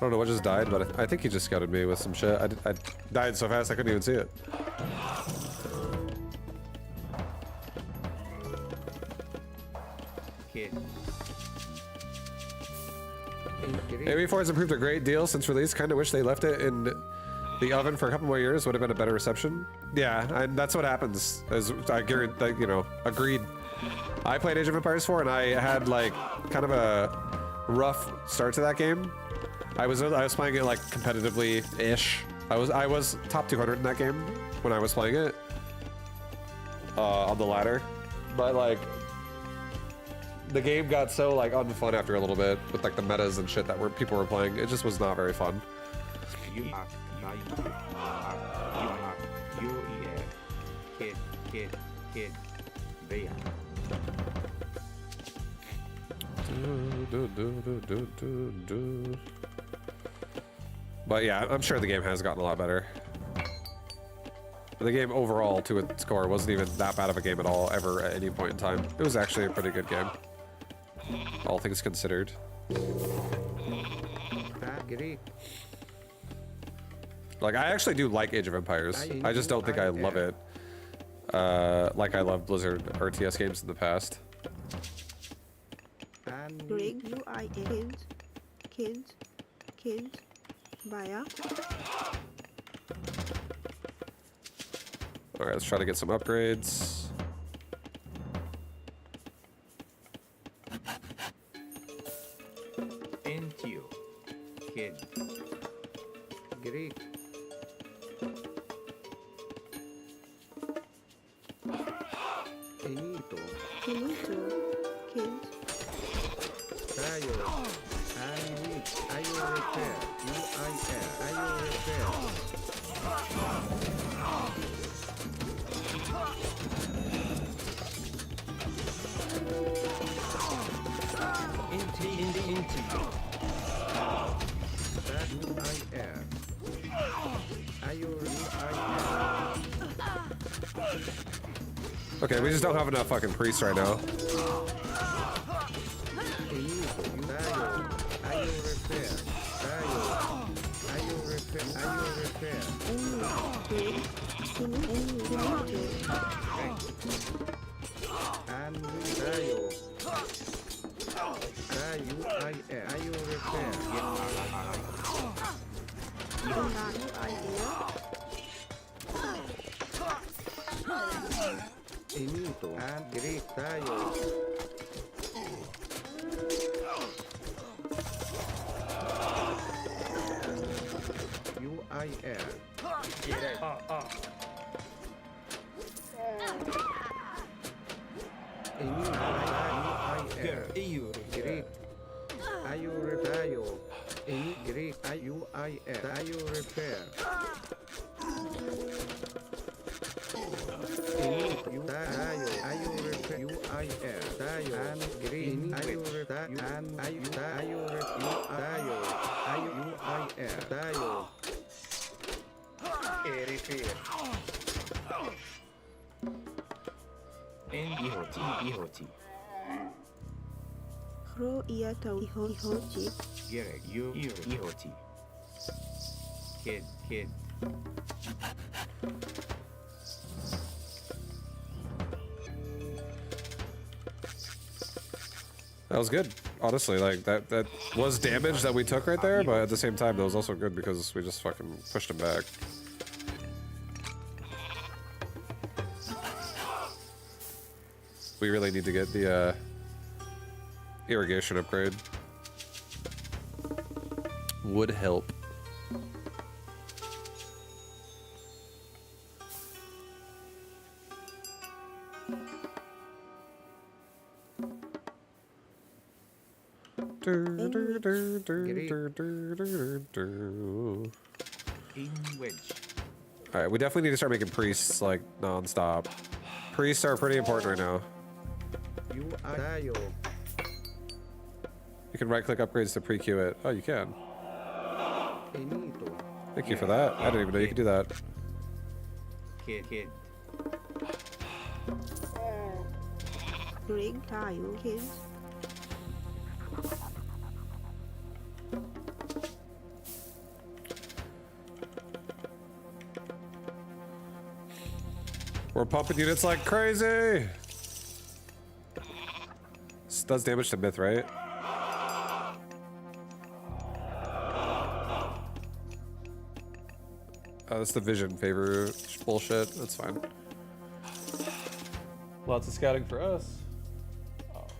don't know what just died, but I think he just scouted me with some shit. I died so fast I couldn't even see it. Kid. AB4 has improved a great deal since release. Kind of wish they left it in the oven for a couple more years. Would have been a better reception. Yeah, and that's what happens. As I guarantee, you know, agreed. I played Age of Empires 4 and I had like kind of a rough start to that game. I was playing it like competitively-ish. I was top 200 in that game when I was playing it on the ladder, but like the game got so like unfun after a little bit with like the metas and shit that people were playing. It just was not very fun. Kid. They But yeah, I'm sure the game has gotten a lot better. The game overall, to its core, wasn't even that bad of a game at all, ever at any point in time. It was actually a pretty good game, all things considered. Agree. Like, I actually do like Age of Empires. I just don't think I love it like I love Blizzard RTS games in the past. Greg, UIA, kids, Baya. Alright, let's try to get some upgrades. into you. Kid. Greek. Finito. Kids, Tayo. Anwit. Ayo repair. UIR. Ayo repair. That UIR. Ayo UIR. Okay, we just don't have enough fucking priests right now. Finito. Tayo. Ayo repair. Tayo. Ayo repair. Ayo repair. Anwit. Tayo. Tayo. UIR. Ayo repair. Finito. And Greek. Tayo. UIR. UIR. Greek. Ayo repair. In Greek. UIR. Ayo repair. Tayo. Ayo repair. UIR. Tayo. And Greek. Ayo repair. And ayo repair. Tayo. Ayo UIR. Tayo. Erifir. Ihoti. Hro iya tau ihoji. Gerek. Ihoti. Kid. That was good, honestly. Like that was damage that we took right there, but at the same time, that was also good because we just fucking pushed him back. We really need to get the irrigation upgrade. Would help. Wedge. Alright, we definitely need to start making priests like non-stop. Priests are pretty important right now. Tayo. You can right-click upgrades to pre-queue it. Oh, you can. Finito. Thank you for that. I didn't even know you could do that. Kid. Greg tayo kills. We're pumping units like crazy. This does damage to myth, right? Oh, that's the vision favor bullshit. That's fine. Lots of scouting for us.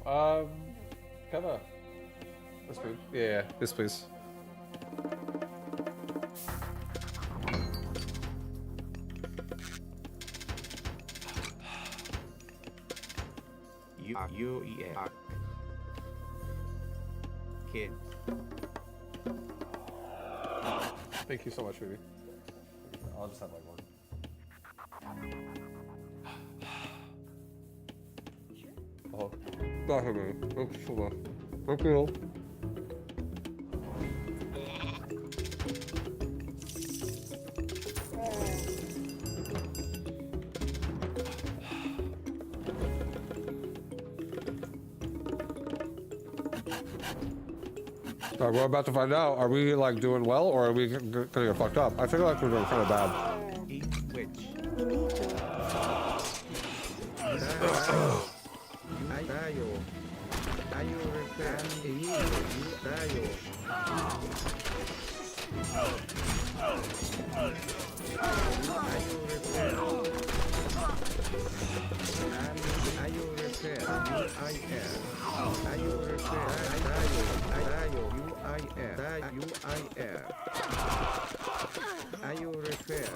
Oh, cover. This please. Yeah, this please. U-E-F. Kid. Thank you so much, baby. I'll just have like one. Oh, not for me. Thank you. We're about to find out. Are we like doing well, or are we gonna get fucked up? I feel like we're doing kind of bad. Eat which. We need to. Tayo. Tayo repair. Tayo. Tayo repair. Tayo repair. U-I-R. Tayo repair. Tayo. U-I-R. U-I-R. Tayo repair.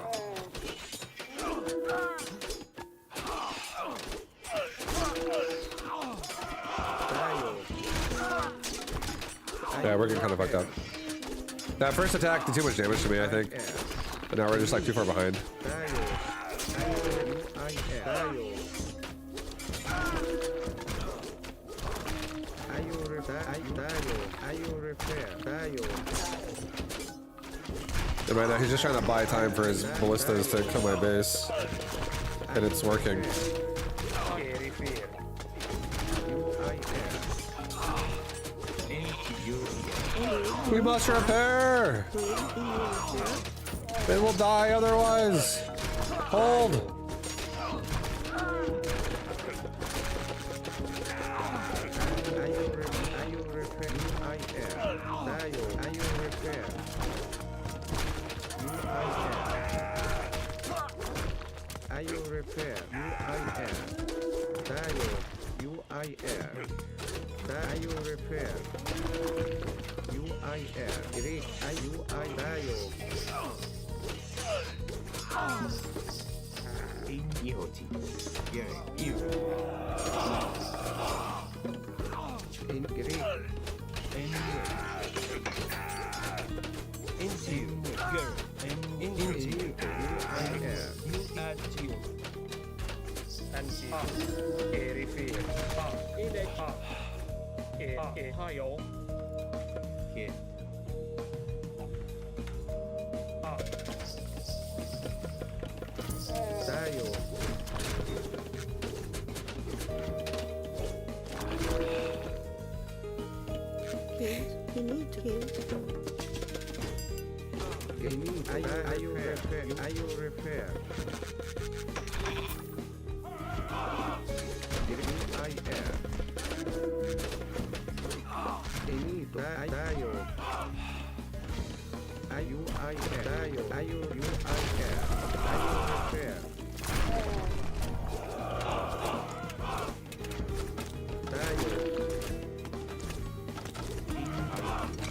Yeah, we're getting kind of fucked up. That first attack did too much damage to me, I think. But now we're just like too far behind. And right now he's just trying to buy time for his ballistas to kill my base. And it's working. Airy fear. We must repair! They will die otherwise! Hold! Airy fear. Tayo. Kid. Kills. We need to kill. Repair.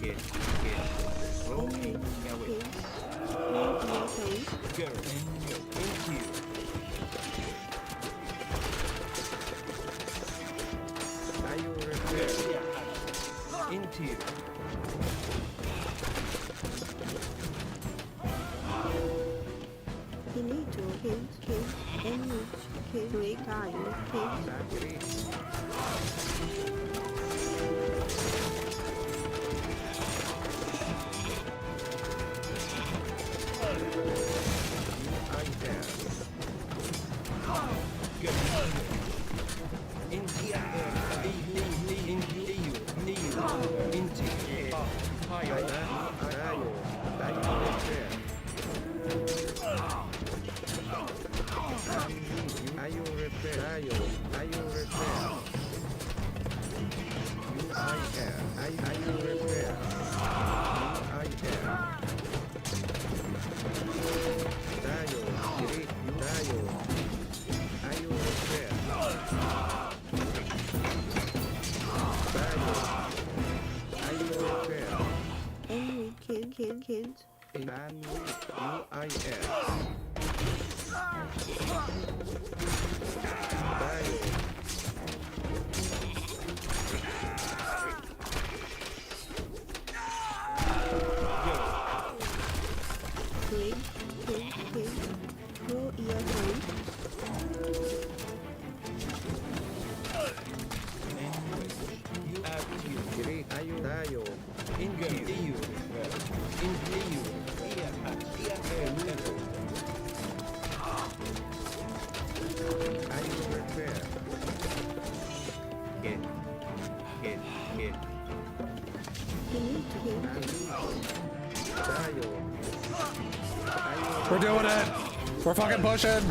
Kid. Rolling. Into. We need to kill. And need kill. Greg tayo kills. In here. Into you. Tayo. Tayo. Tayo repair. Tayo repair. Tayo. Tayo repair. UIR. Tayo repair. UIR. Tayo. Great. Tayo. Tayo repair. Tayo. Tayo repair. And kids. And with UIS. Tayo. Greg, kid. Pro earphone. Great. Tayo. Into you. Into you. Tayo repair. Kid. Kid. Tayo. We're doing it. We're fucking pushing.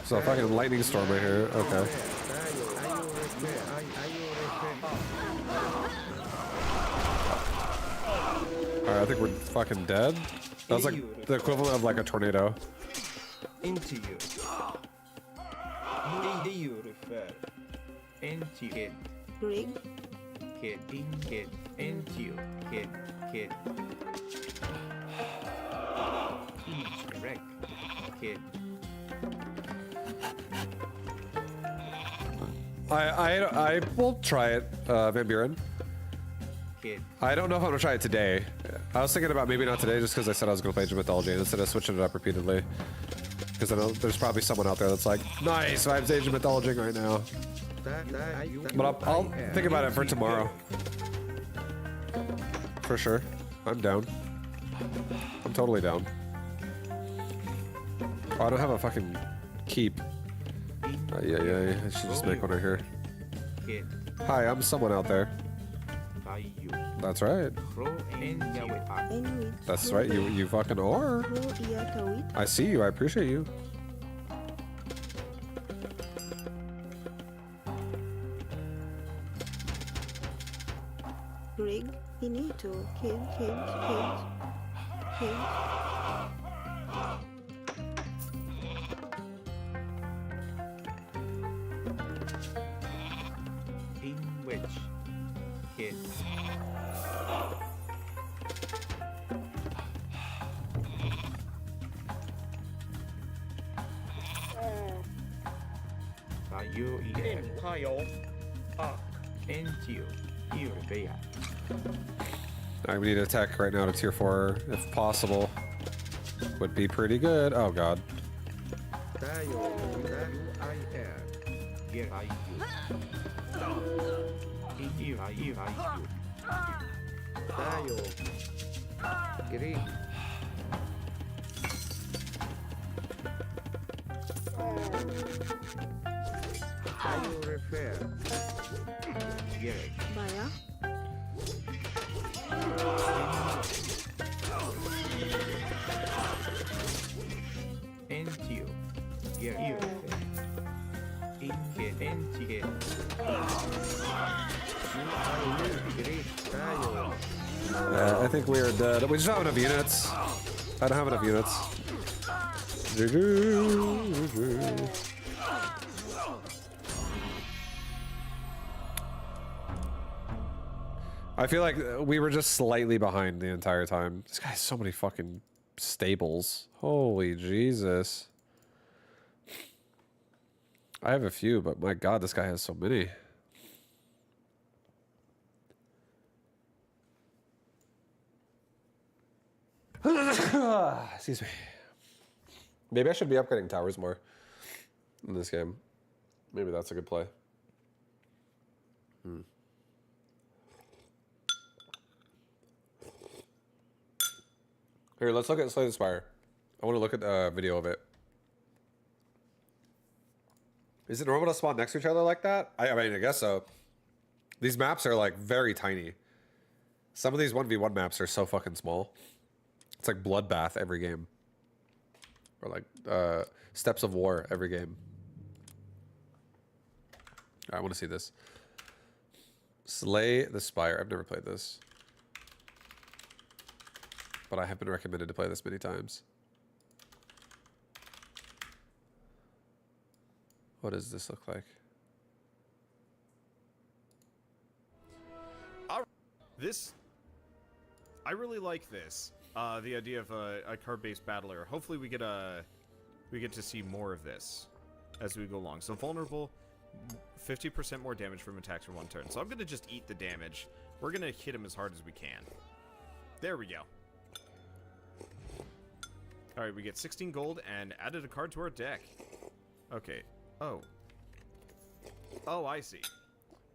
So a fucking lightning storm right here. Okay. Alright, I think we're fucking dead. That was like the equivalent of like a tornado. Into you. Into you refer. Into kid. Greg, Kid. Into you. Kid. Wreck. Kid. I will try it, Van Buren. Kid. I don't know if I'm gonna try it today. I was thinking about maybe not today just because I said I was gonna play Age of Mythology instead of switching it up repeatedly. Because I know there's probably someone out there that's like, nice, I'm Age of Mythology right now. But I'll think about it for tomorrow. For sure. I'm down. I'm totally down. Oh, I don't have a fucking keep. Yeah. I should just make one right here. Kid. Hi, I'm someone out there. Tayo. That's right. Pro into you. and with. That's right. You fucking are. Pro earphone. I see you. I appreciate you. Greg, Inito, kid. In which? Kid. Tayo. Tayo. Into you. You repair. I need to attack right now to tier 4 if possible. Would be pretty good. Oh god. Tayo. UIR. Get I you. Tayo. Great. Tayo repair. Get it. Baya, Into you. Get you. In kid. Into kid. Great. Tayo. I think we are dead. We just don't have enough units. I don't have enough units. I feel like we were just slightly behind the entire time. This guy has so many fucking stables. Holy Jesus. I have a few, but my god, this guy has so many. Excuse me. Maybe I should be upgrading towers more in this game. Maybe that's a good play. Here, let's look at Slay the Spire. I want to look at a video of it. Is it normal to spawn next to each other like that? I mean, I guess so. These maps are like very tiny. Some of these 1v1 maps are so fucking small. It's like Bloodbath every game. Or like Steps of War every game. I want to see this. Slay the Spire. I've never played this. But I have been recommended to play this many times. What does this look like? This, I really like this. The idea of a card-based battler. Hopefully we get to see more of this as we go along. So vulnerable, 50% more damage from attacks for one turn. So I'm gonna just eat the damage. We're gonna hit him as hard as we can. There we go. All right, we get 16 gold and added a card to our deck. Okay. Oh. Oh, I see.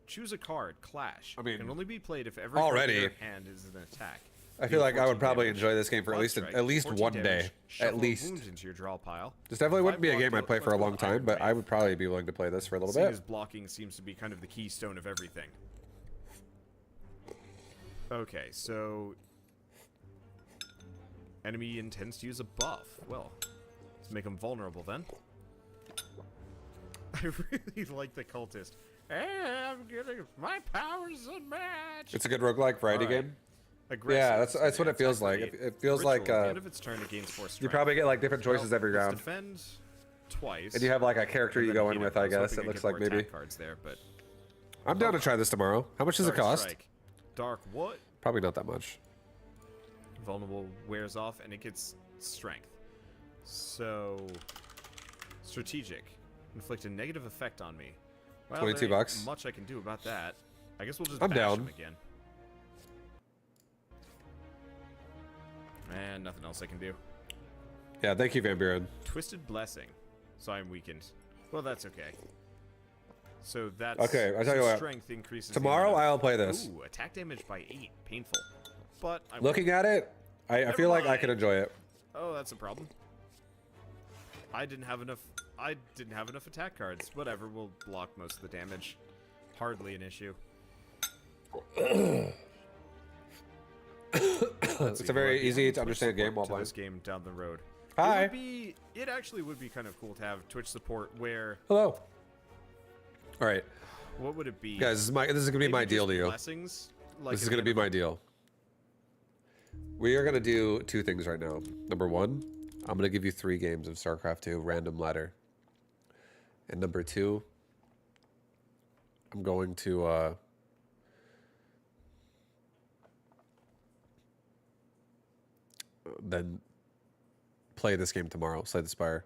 Choose a card. Clash. I mean, can only be played if every already card in your hand is an attack. I feel like I would probably damage. enjoy this game for at least Strike, at least 14 one damage, day. shuffle At least. wounds into your draw pile. This definitely wouldn't be a Five game block I'd play for a deal, long time, but I would probably be willing to play this for a little Seeing bit. as blocking seems to be kind of the keystone of everything. Okay, so enemy intends to use a buff. Well, let's make him vulnerable then. I really like the cultist. Hey, I'm getting my powers unmatched. It's a good roguelike variety All right. game. Aggressive. Yeah, that's what it feels Attack like. rate. It feels Ritual, like at the end of its turn, it gains 4 you strength. probably get like different choices Well, every let's round. defend twice. And you have like a character and you then go hit in him. with, I I was guess. hoping It to looks get like more maybe. attack cards there, but I'm down to try this tomorrow. How much does it Dark cost? Strike. Dark what? Probably not that much. Vulnerable wears off and it gets strength. So strategic. Inflict a negative effect on me. Well, 22 there ain't bucks. much I can do about that. I guess we'll just I'm bash down. him again. And nothing else I can do. Yeah, thank you, Van Buren. Twisted Blessing. So I'm weakened. Well, that's okay. So that's Okay, I tell you so what. strength increases. the Tomorrow amount of- I'll play this. Ooh, attack damage by 8. Painful. But I Looking at it, I feel like I could enjoy it. Oh, that's a problem. I didn't have enough attack cards. Whatever, we'll block most of the damage. Hardly an issue. It's a very easy to understand game while playing. This game down the road. Hi. It actually would be kind of cool to have Twitch support where Hello. All right, what would it be? guys, this is gonna be Maybe my just deal to you. Blessings? Like This is at gonna the be end my deal. We are gonna do 2 things right now. Number 1, I'm gonna give you 3 games of StarCraft 2 random ladder. And number 2, I'm going to then play this game tomorrow, Slay the Spire.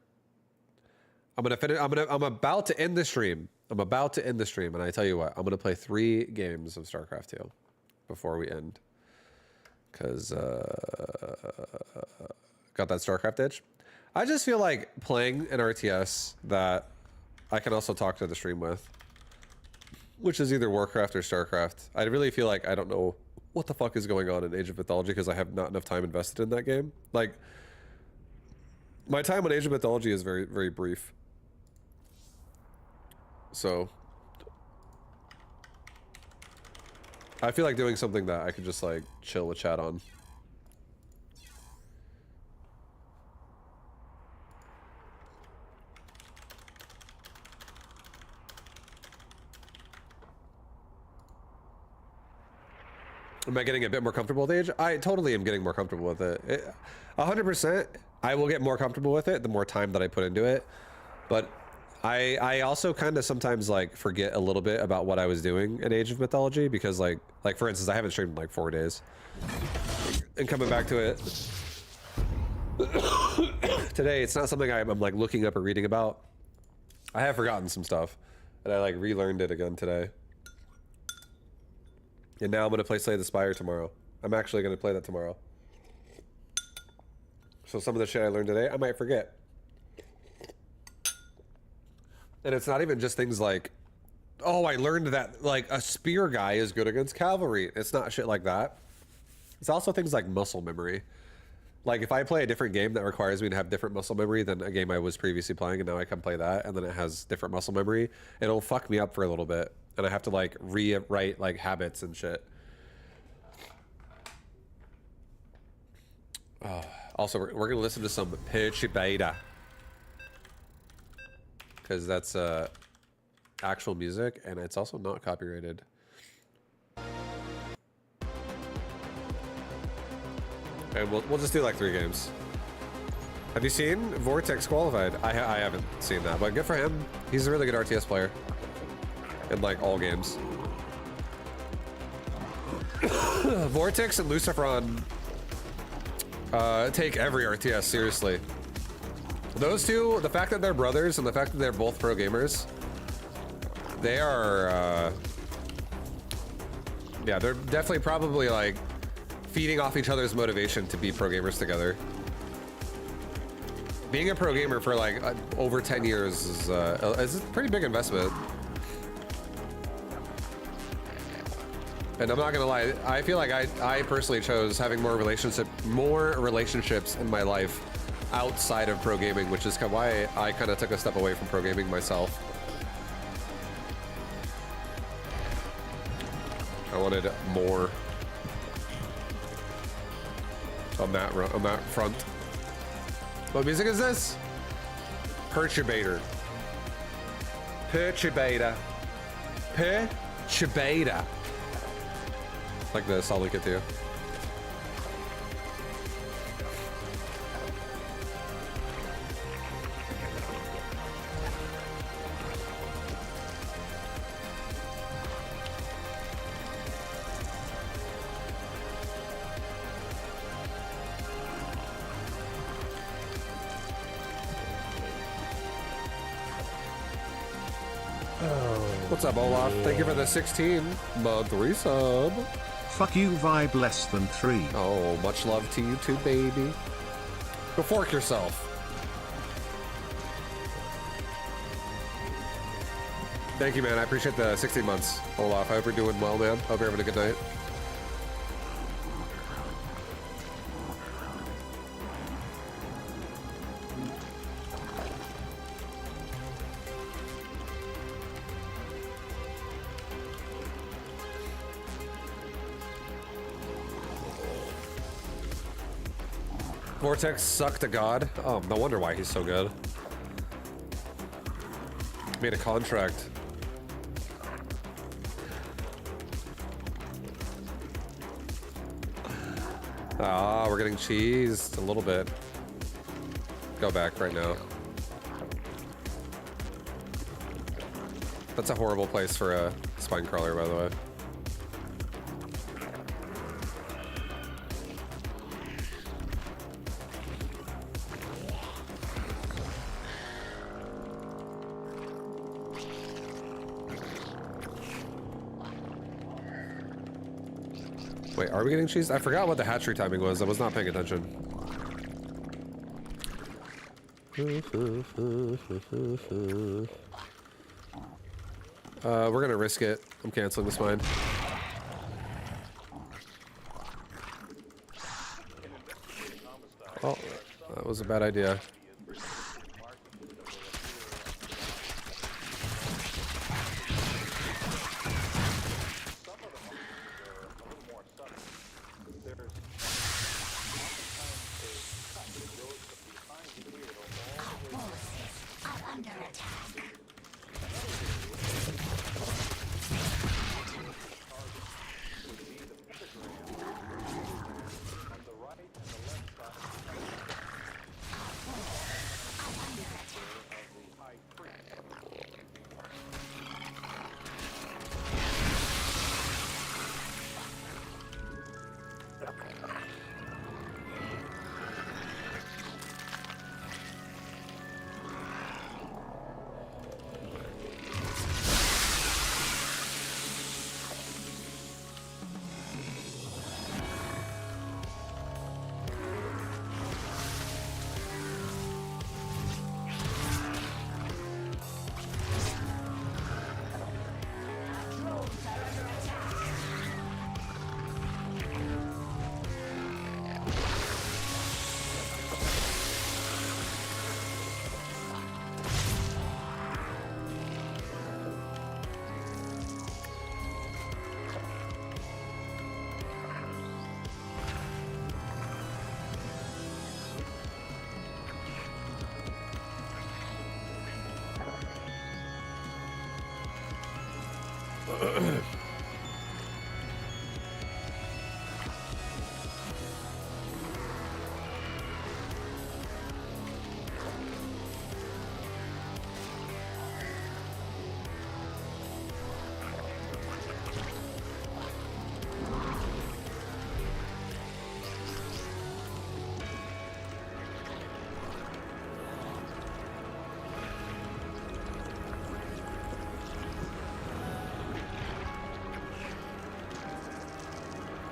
I'm gonna finish. I'm about to end the stream. I'm about to end the stream, and I tell you what, I'm gonna play 3 games of StarCraft 2 before we end, cause got that StarCraft itch. I just feel like playing an RTS that I can also talk to the stream with, which is either Warcraft or StarCraft. I really feel like I don't know what the fuck is going on in Age of Mythology because I have not enough time invested in that game. Like, my time on Age of Mythology is very, very brief. So, I feel like doing something that I could just like chill with chat on. Am I getting a bit more comfortable with Age? I totally am getting more comfortable with it. 100%. I will get more comfortable with it the more time that I put into it. But I also kind of sometimes like forget a little bit about what I was doing in Age of Mythology because like for instance, I haven't streamed in like 4 days. And coming back to it today, it's not something I'm like looking up or reading about. I have forgotten some stuff and I like relearned it again today. And now I'm going to play Slay the Spire tomorrow. I'm actually going to play that tomorrow. So some of the shit I learned today, I might forget. And it's not even just things like, oh, I learned that like a spear guy is good against cavalry. It's not shit like that. It's also things like muscle memory. Like if I play a different game that requires me to have different muscle memory than a game I was previously playing, and now I can play that, and then it has different muscle memory, it'll fuck me up for a little bit, and I have to like rewrite like habits and shit. Also, we're gonna listen to some Pitchy Beta, because that's actual music, and it's also not copyrighted. And we'll just do like 3 games. Have you seen Vortex qualified? I haven't seen that, but good for him. He's a really good RTS player in like all games. Vortex and Luciferon take every RTS seriously. Those two, the fact that they're brothers and the fact that they're both pro gamers, they are, yeah, they're definitely probably like feeding off each other's motivation to be pro gamers together. Being a pro gamer for like over 10 years is a pretty big investment. And I'm not gonna lie, I feel like I personally chose having more relationships in my life outside of pro gaming, which is why I kind of took a step away from pro gaming myself. I wanted more on that front. What music is this? Perturbator. Perturbator. Perturbator. Like this, I'll link it to you. What's up, Olaf? Thank you for the 16-month resub. Fuck you, vibe less than 3. Oh, much love to you too, baby. Go fork yourself. Thank you, man. I appreciate the 16 months, Olaf. I hope you're doing well, man. Hope you're having a good night. Vortex sucked to God. Oh, no wonder why he's so good. Made a contract. Ah, we're getting cheesed a little bit. Go back right now. That's a horrible place for a spine crawler, by the way. Wait, are we getting cheese? I forgot what the hatchery timing was. I was not paying attention. We're gonna risk it. I'm canceling this mine. Oh, that was a bad idea.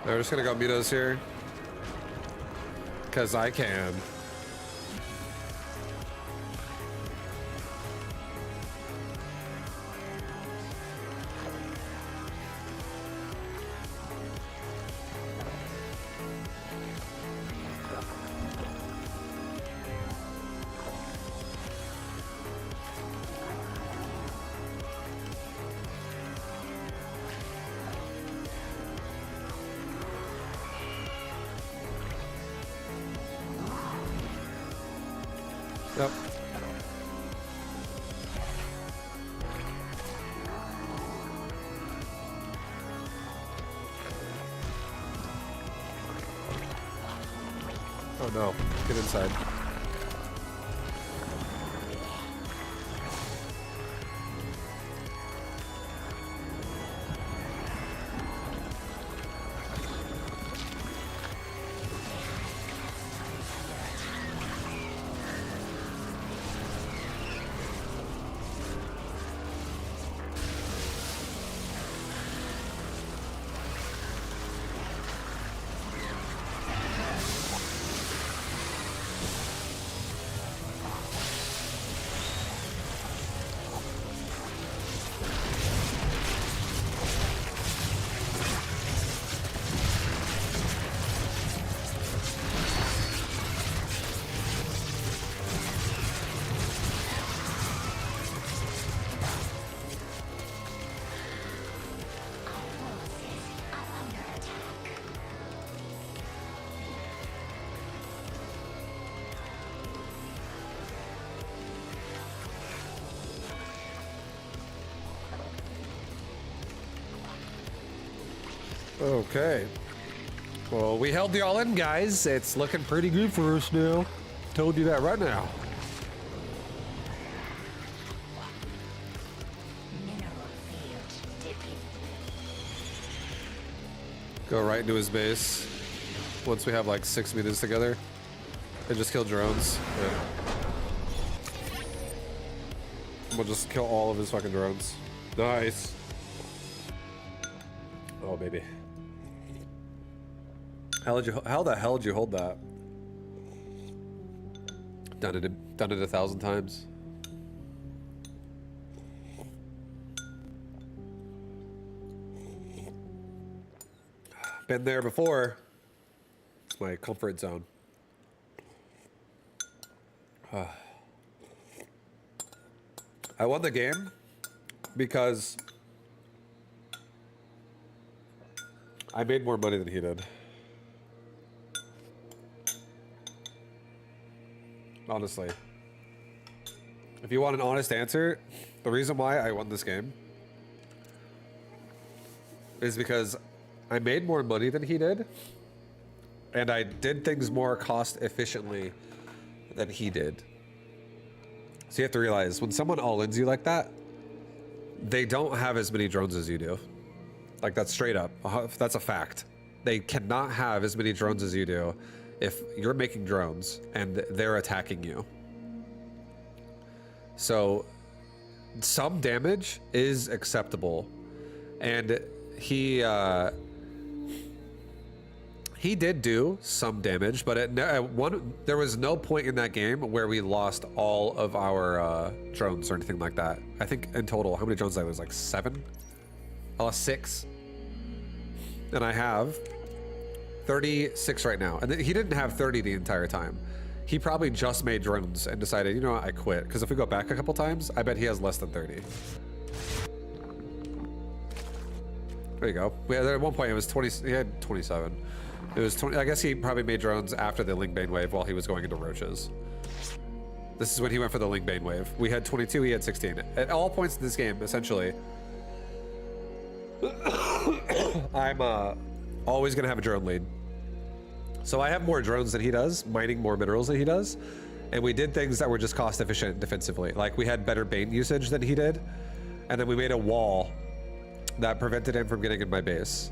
We're just gonna go meet us here. Cause I can. Yep. Oh no, get inside. Okay. Well, we held the all in, guys. It's looking pretty good for us now. Told you that right now. Go right into his base. Once we have like 6 meters together. And just kill drones. Yeah. We'll just kill all of his fucking drones. Nice. Oh, baby. How the hell did you hold that? Done it 1,000 times. Been there before. It's my comfort zone. I won the game because I made more money than he did. Honestly. If you want an honest answer, the reason why I won this game is because I made more money than he did, and I did things more cost efficiently than he did. So you have to realize, when someone all-ins you like that, they don't have as many drones as you do. Like, that's straight up. That's a fact. They cannot have as many drones as you do if you're making drones and they're attacking you. So some damage is acceptable. And he did do some damage, but there was no point in that game where we lost all of our drones or anything like that. I think in total, how many drones did I lose? Like 7? I lost 6. And I have 36 right now. And he didn't have 30 the entire time. He probably just made drones and decided, you know what, I quit. Because if we go back a couple times, I bet he has less than 30. There you go. At one point it was 20, he had 27. It was 20, I guess he probably made drones after the Lingbane wave while he was going into roaches. This is when he went for the Lingbane wave. We had 22, he had 16. At all points in this game, essentially, I'm always gonna have a drone lead. So I have more drones than he does, mining more minerals than he does, and we did things that were just cost efficient defensively. Like we had better Bane usage than he did, and then we made a wall that prevented him from getting in my base.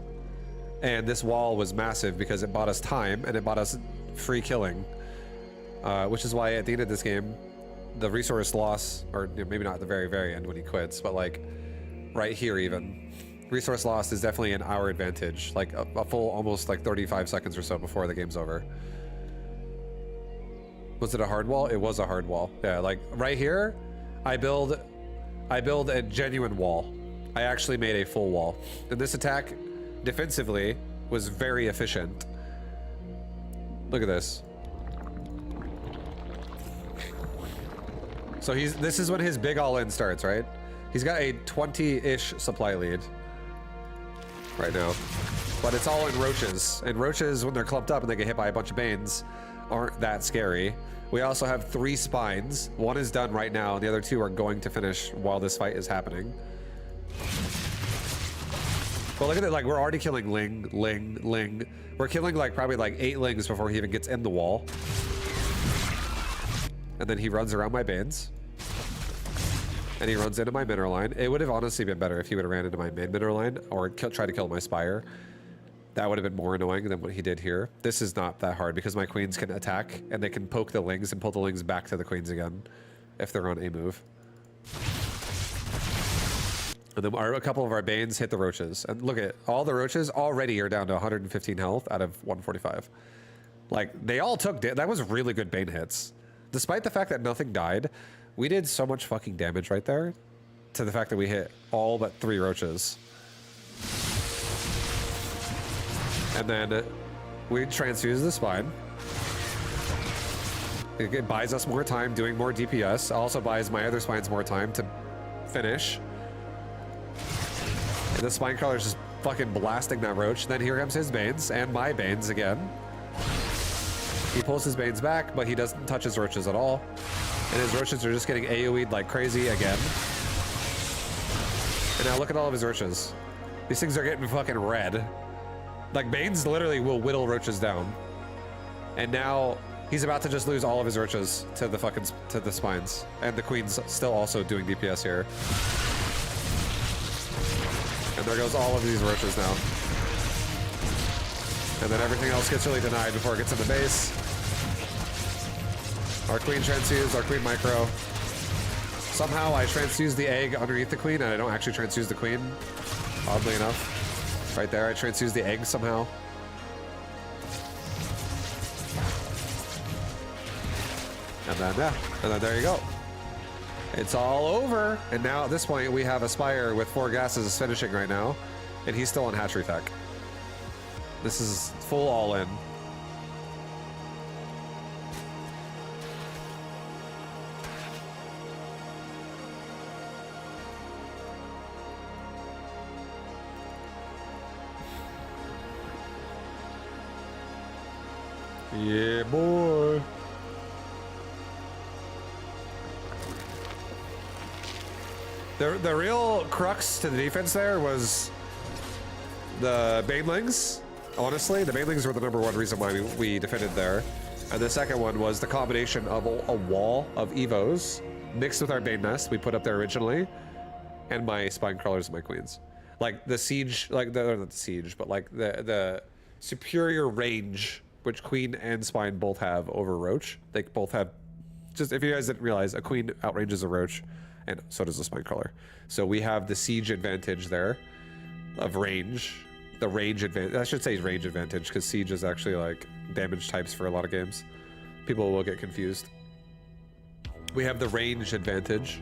And this wall was massive because it bought us time and it bought us free killing, which is why at the end of this game, the resource loss, or maybe not at the very, very end when he quits, but like right here even, resource loss is definitely in our advantage, like a full almost like 35 seconds or so before the game's over. Was it a hard wall? It was a hard wall. Yeah, like right here, I build a genuine wall. I actually made a full wall. And this attack defensively was very efficient. Look at this. So this is when his big all-in starts, right? He's got a 20-ish supply lead right now, but it's all in roaches. And roaches, when they're clumped up and they get hit by a bunch of banes, aren't that scary. We also have 3 spines. 1 is done right now, and the other 2 are going to finish while this fight is happening. But look at it, like we're already killing Ling. We're killing like probably like 8 Lings before he even gets in the wall. And then he runs around my banes. And he runs into my mineral line. It would have honestly been better if he would have ran into my main mineral line or tried to kill my spire. That would have been more annoying than what he did here. This is not that hard because my queens can attack and they can poke the Lings and pull the Lings back to the queens again if they're on a move. And then a couple of our banes hit the roaches. And look at all the roaches already are down to 115 health out of 145. Like they all took, that was really good bane hits. Despite the fact that nothing died, we did so much fucking damage right there to the fact that we hit all but 3 roaches. And then we transfuse the spine. It buys us more time doing more DPS. Also buys my other spines more time to finish. And the spine crawler's just fucking blasting that roach. Then here comes his banes and my banes again. He pulls his banes back, but he doesn't touch his roaches at all. And his roaches are just getting AoE'd like crazy again. And now look at all of his roaches. These things are getting fucking red. Like banes literally will whittle roaches down. And now he's about to just lose all of his roaches to the spines. And the queen's still also doing DPS here. And there goes all of these roaches now. And then everything else gets really denied before it gets in the base. Our queen transfused, our queen micro. Somehow I transfuse the egg underneath the queen and I don't actually transfuse the queen, oddly enough. Right there, I transfuse the egg somehow. And then, yeah, and then there you go. It's all over. And now at this point, we have a Spire with 4 gases finishing right now, and he's still on hatchery tech. This is full all in. Yeah, boy. The real crux to the defense there was the Banelings. Honestly, the Banelings were the #1 reason why we defended there. And the second one was the combination of a wall of Evos mixed with our Bane Nest we put up there originally, and my Spine Crawlers and my Queens. Like the siege, like not the siege, but like the superior range which Queen and Spine both have over Roach. They both have, just if you guys didn't realize, a Queen outranges a Roach, and so does the Spine Crawler. So we have the siege advantage there of range. The range advantage, I should say range advantage, because siege is actually like damage types for a lot of games. People will get confused. We have the range advantage,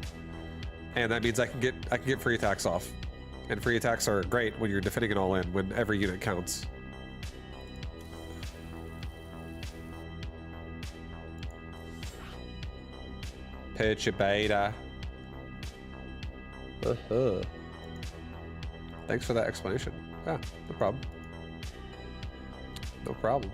and that means I can get free attacks off. And free attacks are great when you're defending it all in, when every unit counts. Pitch your beta. Thanks for that explanation. Yeah, no problem. No problem.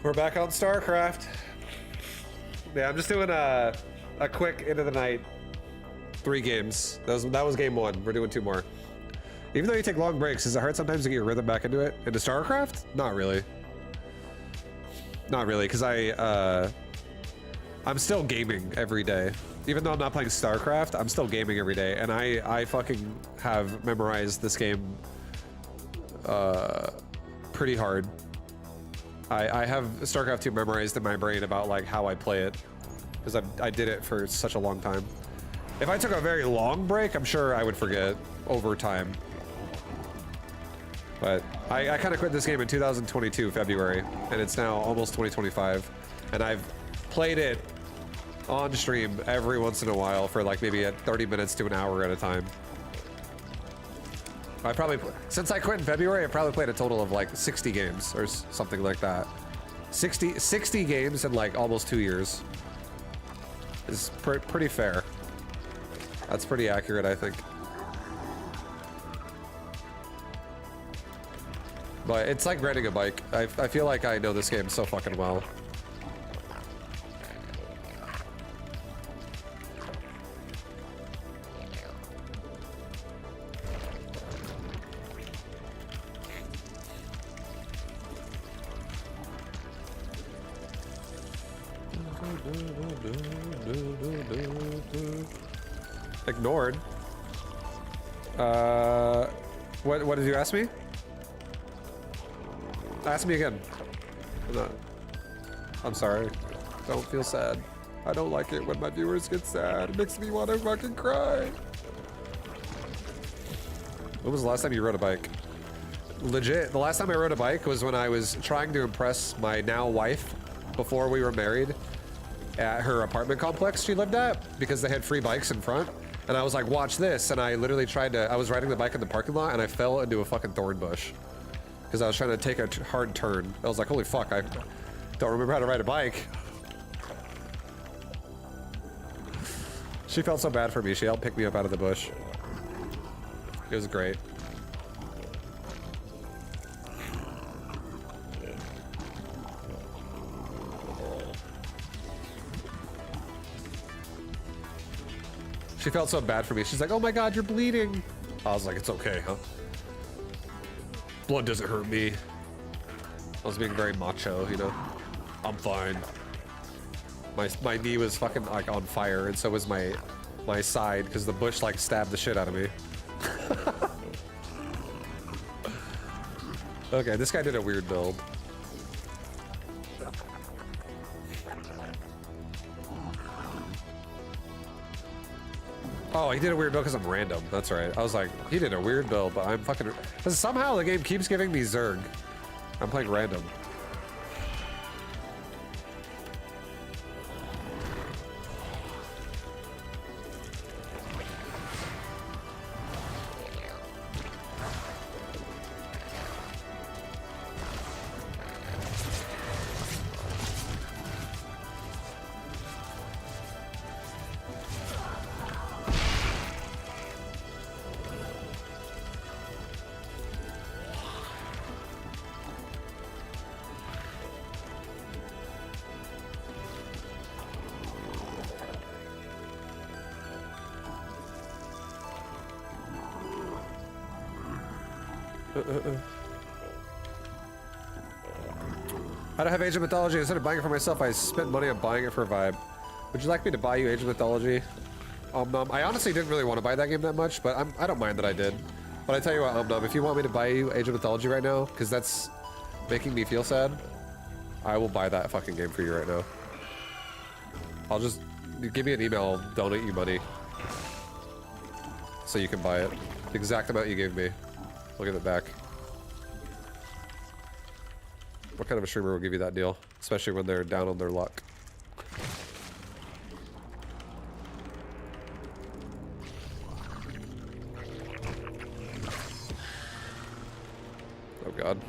We're back on StarCraft. Yeah, I'm just doing a quick end of the night. 3 games. That was game 1. We're doing 2 more. Even though you take long breaks, is it hard sometimes to get your rhythm back into it? Into StarCraft? Not really. Not really, because I'm still gaming every day. Even though I'm not playing StarCraft, I'm still gaming every day, and I fucking have memorized this game pretty hard. I have StarCraft 2 memorized in my brain about like how I play it, because I did it for such a long time. If I took a very long break, I'm sure I would forget over time. But I kind of quit this game in 2022 February, and it's now almost 2025, and I've played it on stream every once in a while for like maybe at 30 minutes to an hour at a time. I probably, since I quit in February, I probably played a total of like 60 games or something like that. 60 games in like almost 2 years. Is pretty fair. That's pretty accurate, I think. But it's like riding a bike. I feel like I know this game so fucking well. Ignored. What did you ask me? Ask me again. I'm sorry. Don't feel sad. I don't like it when my viewers get sad. It makes me want to fucking cry. When was the last time you rode a bike? Legit, the last time I rode a bike was when I was trying to impress my now wife before we were married at her apartment complex she lived at, because they had free bikes in front. And I was like, watch this. And I literally I was riding the bike in the parking lot and I fell into a fucking thorn bush. Because I was trying to take a hard turn. I was like, holy fuck, I don't remember how to ride a bike. She felt so bad for me. She helped pick me up out of the bush. It was great. She felt so bad for me. She's like, oh my god, you're bleeding. I was like, it's okay, huh? Blood doesn't hurt me. I was being very macho, you know? I'm fine. My knee was fucking like on fire, and so was my side, because the bush like stabbed the shit out of me. Okay, this guy did a weird build. Oh, he did a weird build because I'm random. That's right. I was like, he did a weird build, but I'm fucking... Because somehow the game keeps giving me Zerg. I'm playing random. I don't have Age of Mythology. Instead of buying it for myself, I spent money on buying it for a vibe. Would you like me to buy you Age of Mythology? I honestly didn't really want to buy that game that much, but I don't mind that I did. But I tell you what, if you want me to buy you Age of Mythology right now, because that's making me feel sad, I will buy that fucking game for you right now. I'll just give me an email, I'll donate you money, so you can buy it. The exact amount you gave me. Look at it back. What kind of a streamer will give you that deal? Especially when they're down on their luck. Oh god.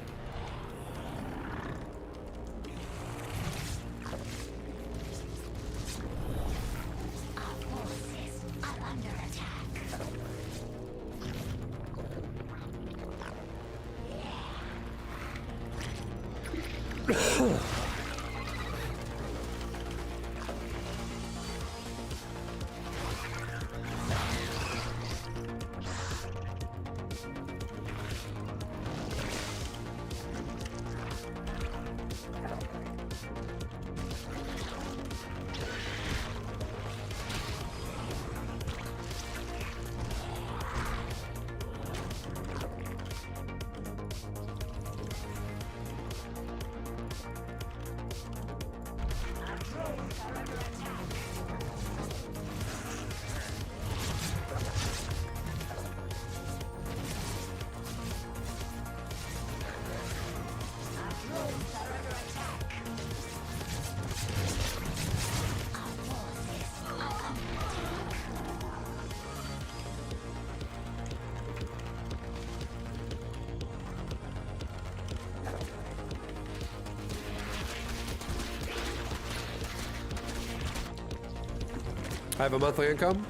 I have a monthly income.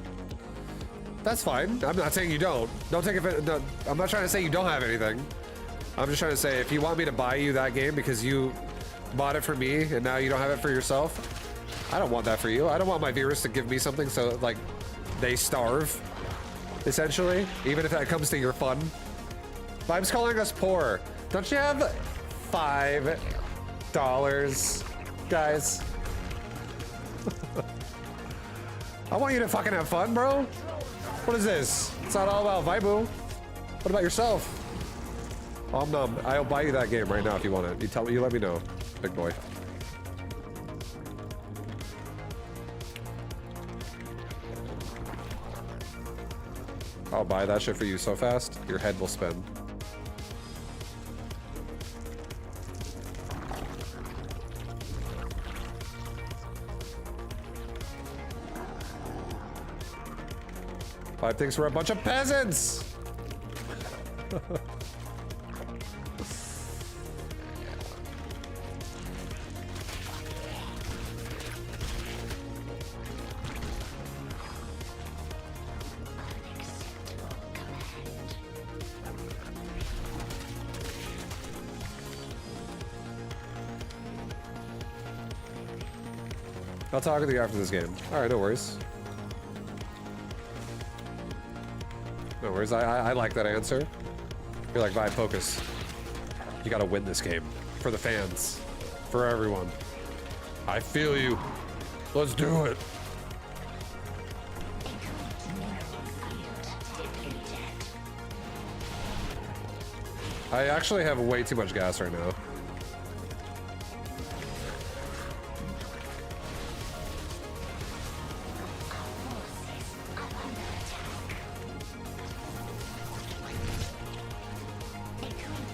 That's fine. I'm not saying you don't. Don't take it. No, I'm not trying to say you don't have anything. I'm just trying to say if you want me to buy you that game because you bought it for me and now you don't have it for yourself, I don't want that for you. I don't want my viewers to give me something so like they starve, essentially, even if that comes to your fun. Vibe's calling us poor. Don't you have $5, guys? I want you to fucking have fun, bro. What is this? It's not all about Vibu. What about yourself? I'll buy you that game right now if you want it. You tell me. You let me know, big boy. I'll buy that shit for you so fast, your head will spin. Vibe thinks we're a bunch of peasants! I'll talk with you after this game. Alright, no worries. No worries, I like that answer. You're like, Vibe, focus. You gotta win this game. For the fans. For everyone. I feel you. Let's do it. I actually have way too much gas right now.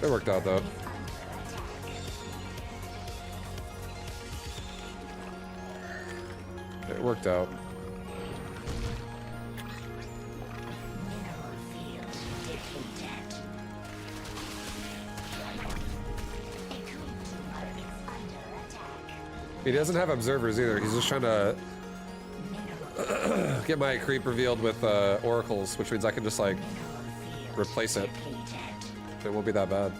It worked out though. It worked out. He doesn't have observers either. He's just trying to get my creep revealed with oracles, which means I can just like replace it. It won't be that bad.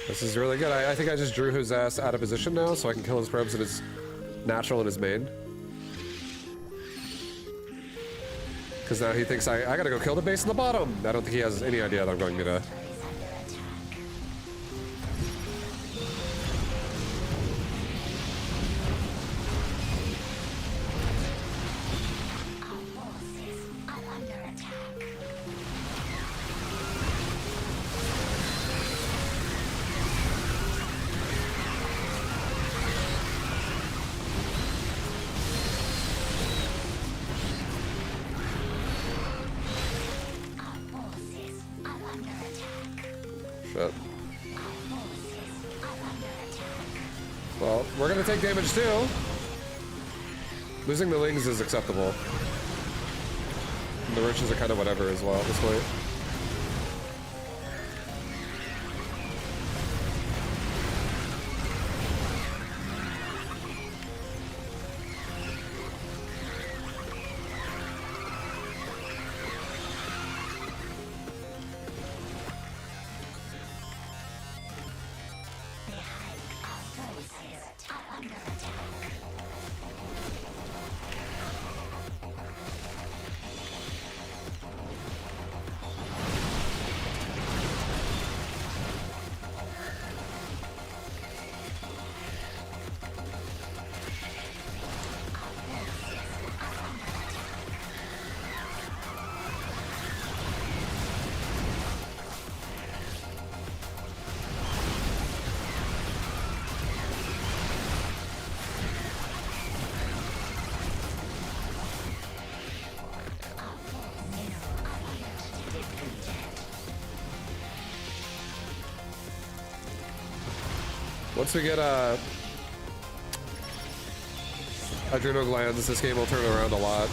This is really good. I think I just drew his ass out of position now, so I can kill his probes in his natural and his main. Because now he thinks I gotta go kill the base in the bottom. I don't think he has any idea that I'm going to. Shit. Well, we're gonna take damage too. Losing the Lings is acceptable. And the Riches are kind of whatever as well at this point. Once we get adrenal glands, this game will turn around a lot.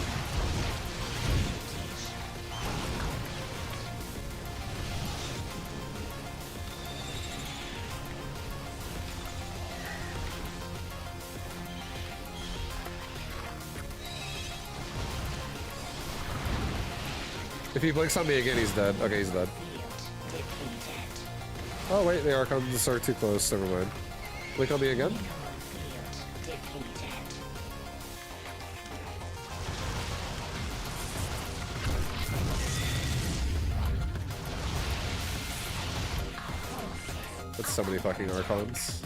If he blinks on me again, he's dead. Okay, he's dead. Oh wait, the Archons are too close. Never mind. Blink on me again. That's so many fucking Archons.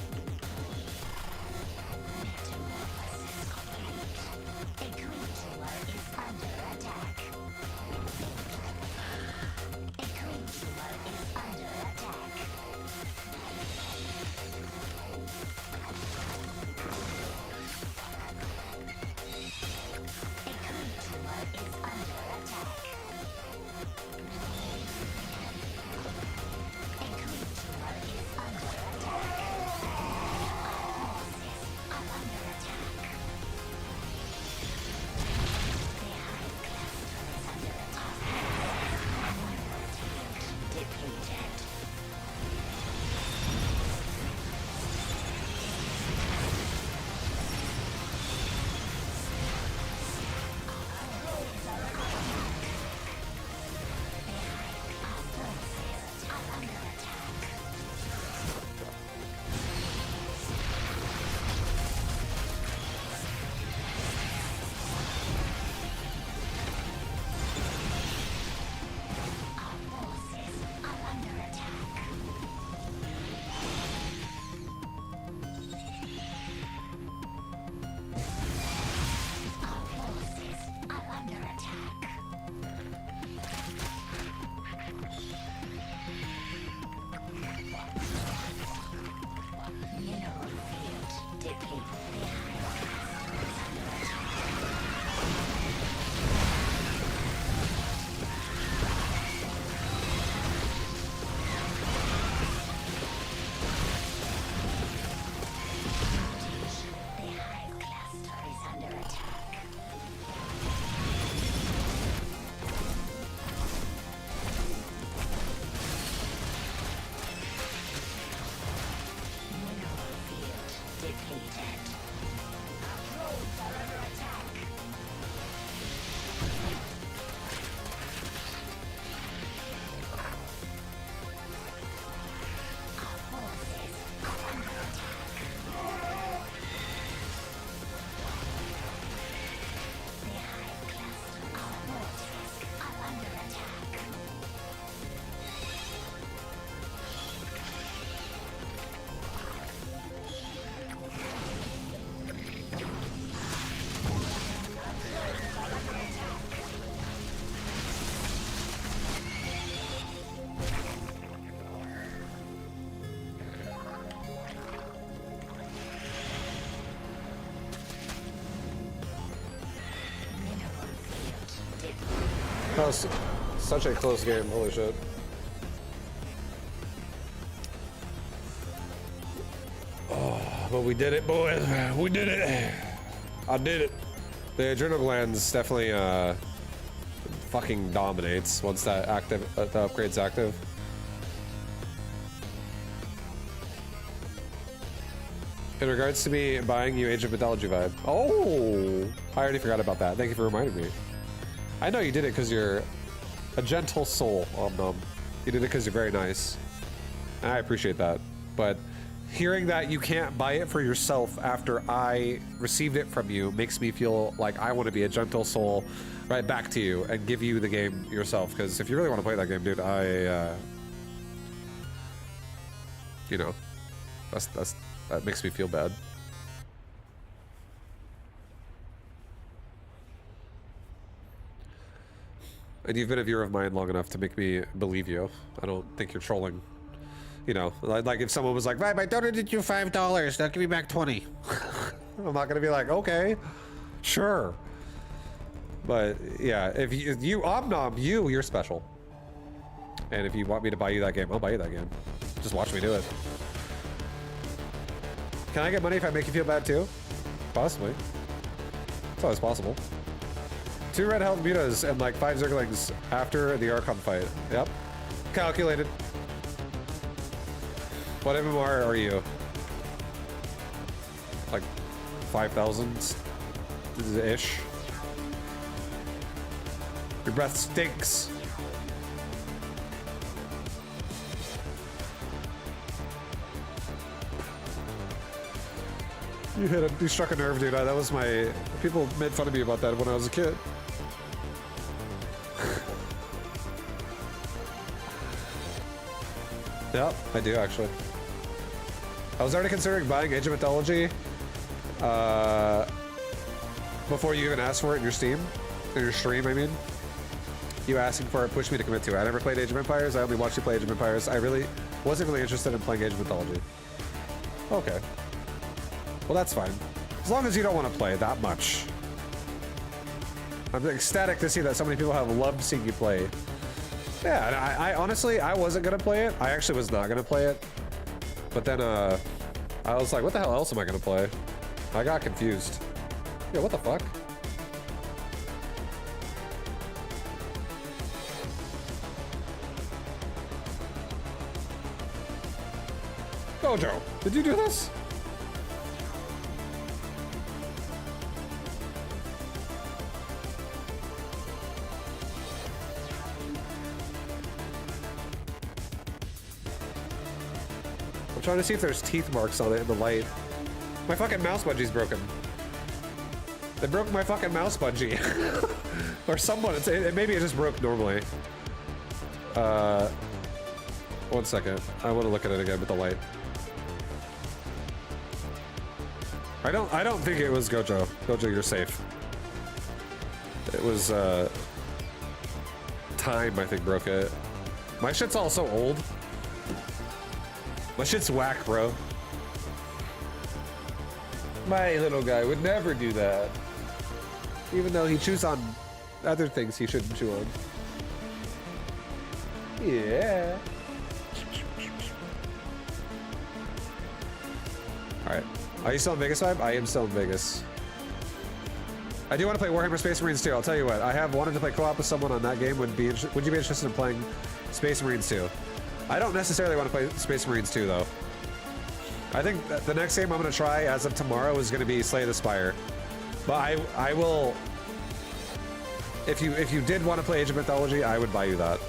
That was such a close game, holy shit. Oh, but we did it, boys. We did it. I did it. The adrenal glands definitely fucking dominates once that the upgrade's active. In regards to me buying you Age of Mythology vibe. Oh, I already forgot about that. Thank you for reminding me. I know you did it because you're a gentle soul, Omnom. You did it because you're very nice. And I appreciate that. But hearing that you can't buy it for yourself after I received it from you makes me feel like I want to be a gentle soul right back to you and give you the game yourself. Because if you really want to play that game, dude, you know, that makes me feel bad. And you've been a viewer of mine long enough to make me believe you. I don't think you're trolling. You know, like if someone was like, "Vibe, I donated you $5. Now give me back 20." I'm not gonna be like, "Okay, sure." But yeah, if you Omnom, you're special. And if you want me to buy you that game, I'll buy you that game. Just watch me do it. Can I get money if I make you feel bad too? Possibly. It's always possible. 2 red health mutas and like 5 zerglings after the Archon fight. Yep. Calculated. What MMR are you? Like 5,000-ish? Your breath stinks. You struck a nerve, dude. That was my... People made fun of me about that when I was a kid. Yep, I do actually. I was already considering buying Age of Mythology before you even asked for it in your stream, I mean. You asking for it pushed me to commit to it. I never played Age of Empires. I only watched you play Age of Empires. I really wasn't really interested in playing Age of Mythology. Okay. Well, that's fine. As long as you don't want to play that much. I'm ecstatic to see that so many people have loved seeing you play. Yeah, and I honestly, I wasn't going to play it. I actually was not going to play it. But then I was like, what the hell else am I going to play? I got confused. Yeah, what the fuck? Gojo, did you do this? I'm trying to see if there's teeth marks on it in the light. My fucking mouse budgie's broken. They broke my fucking mouse budgie. Or someone, maybe it just broke normally. 1 second. I want to look at it again with the light. I don't think it was Gojo. Gojo, you're safe. It was time, I think, broke it. My shit's all so old. My shit's whack, bro. My little guy would never do that. Even though he chews on other things he shouldn't chew on. Yeah. Alright. Are you still in Vegas, Vibe? I am still in Vegas. I do want to play Warhammer Space Marines 2. I'll tell you what. I have wanted to play co-op with someone on that game. Would you be interested in playing Space Marines 2? I don't necessarily want to play Space Marines 2, though. I think the next game I'm going to try as of tomorrow is going to be Slay the Spire. But I will... If you did want to play Age of Mythology, I would buy you that.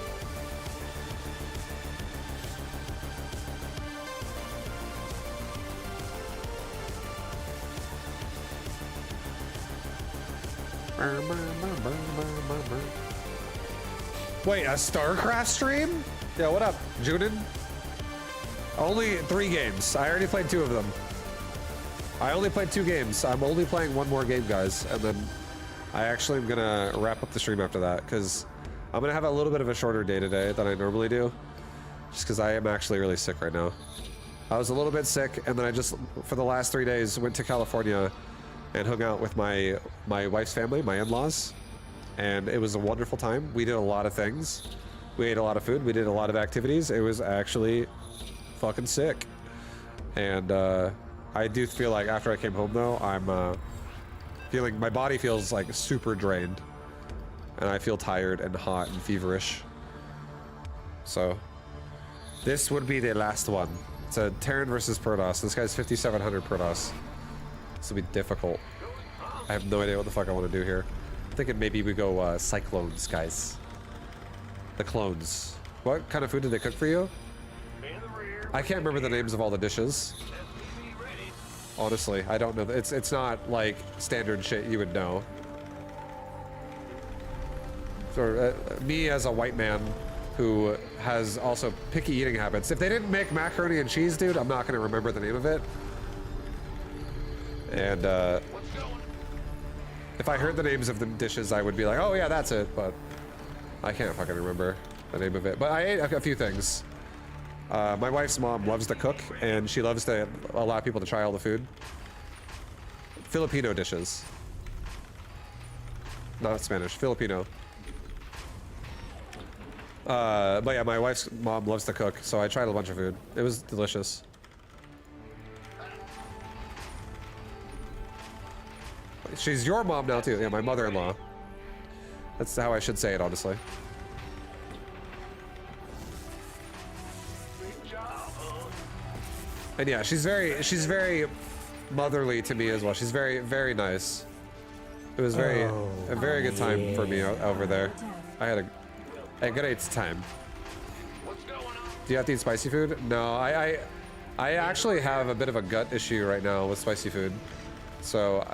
Wait, a StarCraft stream? Yeah, what up, Junin? Only 3 games. I already played 2 of them. I only played 2 games. I'm only playing 1 more game, guys, and then I actually am gonna wrap up the stream after that, because I'm gonna have a little bit of a shorter day today than I normally do, just because I am actually really sick right now. I was a little bit sick, and then I just, for the last 3 days, went to California and hung out with my wife's family, my in-laws, and it was a wonderful time. We did a lot of things. We ate a lot of food. We did a lot of activities. It was actually fucking sick. And I do feel like after I came home, though, I'm feeling, my body feels like super drained, and I feel tired and hot and feverish. So this would be the last one. It's a Terran versus Protoss. This guy's 5,700 Protoss. This will be difficult. I have no idea what the fuck I want to do here. I'm thinking maybe we go Cyclones, guys. The clones. What kind of food did they cook for you? I can't remember the names of all the dishes. Honestly, I don't know. It's not like standard shit you would know. For me as a white man who has also picky eating habits, if they didn't make macaroni and cheese, dude, I'm not gonna remember the name of it. And if I heard the names of the dishes, I would be like, oh yeah, that's it, but I can't fucking remember the name of it. But I ate a few things. My wife's mom loves to cook, and she loves to allow people to try all the food. Filipino dishes. Not Spanish, Filipino. But yeah, my wife's mom loves to cook, so I tried a bunch of food. It was delicious. She's your mom now too. Yeah, my mother-in-law. That's how I should say it, honestly. And yeah, she's very motherly to me as well. She's very nice. It was a very good time for me over there. I had a great time. Do you have to eat spicy food? No, I actually have a bit of a gut issue right now with spicy food. So,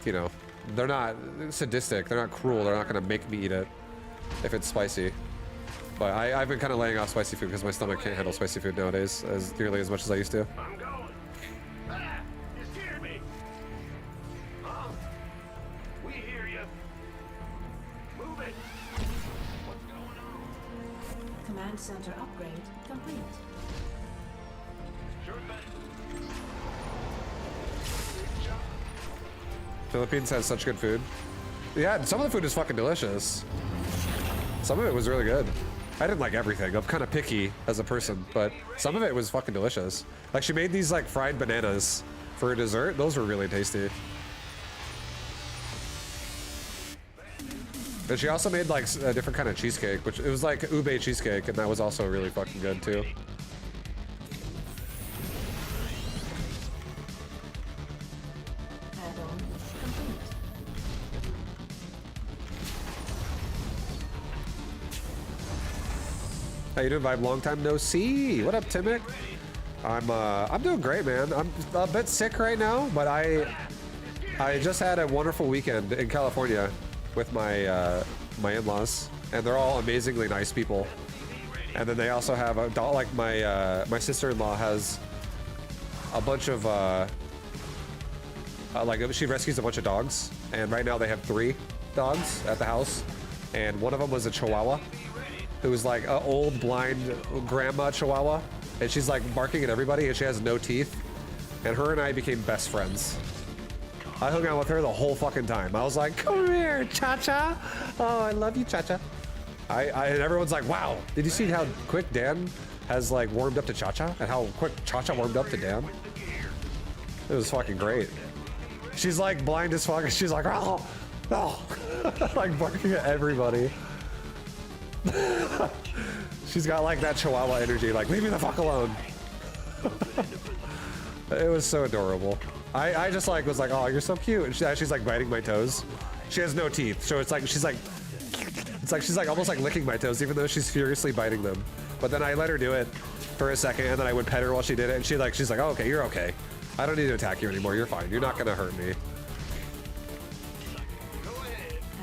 you know, they're not sadistic. They're not cruel. They're not gonna make me eat it if it's spicy. But I've been kind of laying off spicy food because my stomach can't handle spicy food nowadays as nearly as much as I used to. I'm going. Ah, you scared me. Huh? We hear you. Move it. What's going on? Command center upgrade complete. Sure thing. Philippines has such good food. Yeah, some of the food is fucking delicious. Some of it was really good. I didn't like everything. I'm kind of picky as a person, but some of it was fucking delicious. Like she made these like fried bananas for a dessert. Those were really tasty. But she also made like a different kind of cheesecake, which it was like ube cheesecake, and that was also really fucking good too. Add-on complete. How you doing, Vibe? Long time no see. What up, Timic? I'm doing great, man. I'm a bit sick right now, but I just had a wonderful weekend in California with my my in-laws, and they're all amazingly nice people. And then they also have a dog. Like my sister-in-law has a bunch of like she rescues a bunch of dogs, and right now they have 3 dogs at the house, and one of them was a Chihuahua. Who was like an old blind grandma Chihuahua, and she's like barking at everybody, and she has no teeth. And her and I became best friends. I hung out with her the whole fucking time. I was like, "Come here, Cha-Cha. Oh, I love you, Cha-Cha." And everyone's like, "Wow, did you see how quick Dan has like warmed up to Cha-Cha, and how quick Cha-Cha warmed up to Dan?" It was fucking great. She's like blind as fuck, and she's like, "Oh, oh," like barking at everybody. She's got like that Chihuahua energy, like leave me the fuck alone. It was so adorable. I just like was like, oh, you're so cute, and she's like biting my toes. She has no teeth, so it's like she's like almost like licking my toes, even though she's furiously biting them. But then I let her do it for a second, and then I would pet her while she did it, and she's like, oh, okay, you're okay. I don't need to attack you anymore. You're fine. You're not gonna hurt me.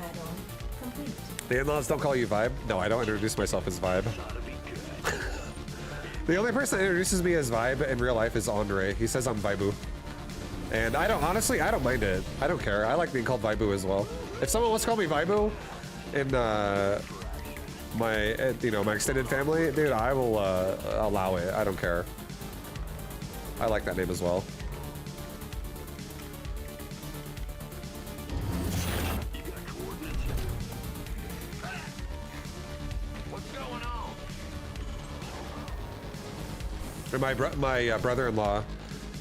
Add-on complete. The in-laws don't call you Vibe? No, I don't introduce myself as Vibe. The only person that introduces me as Vibe in real life is Andre. He says I'm Vibu. And I don't mind it. I don't care. I like being called Vibu as well. If someone wants to call me Vibu in my extended family, dude, I will allow it. I don't care. I like that name as well. My brother-in-law,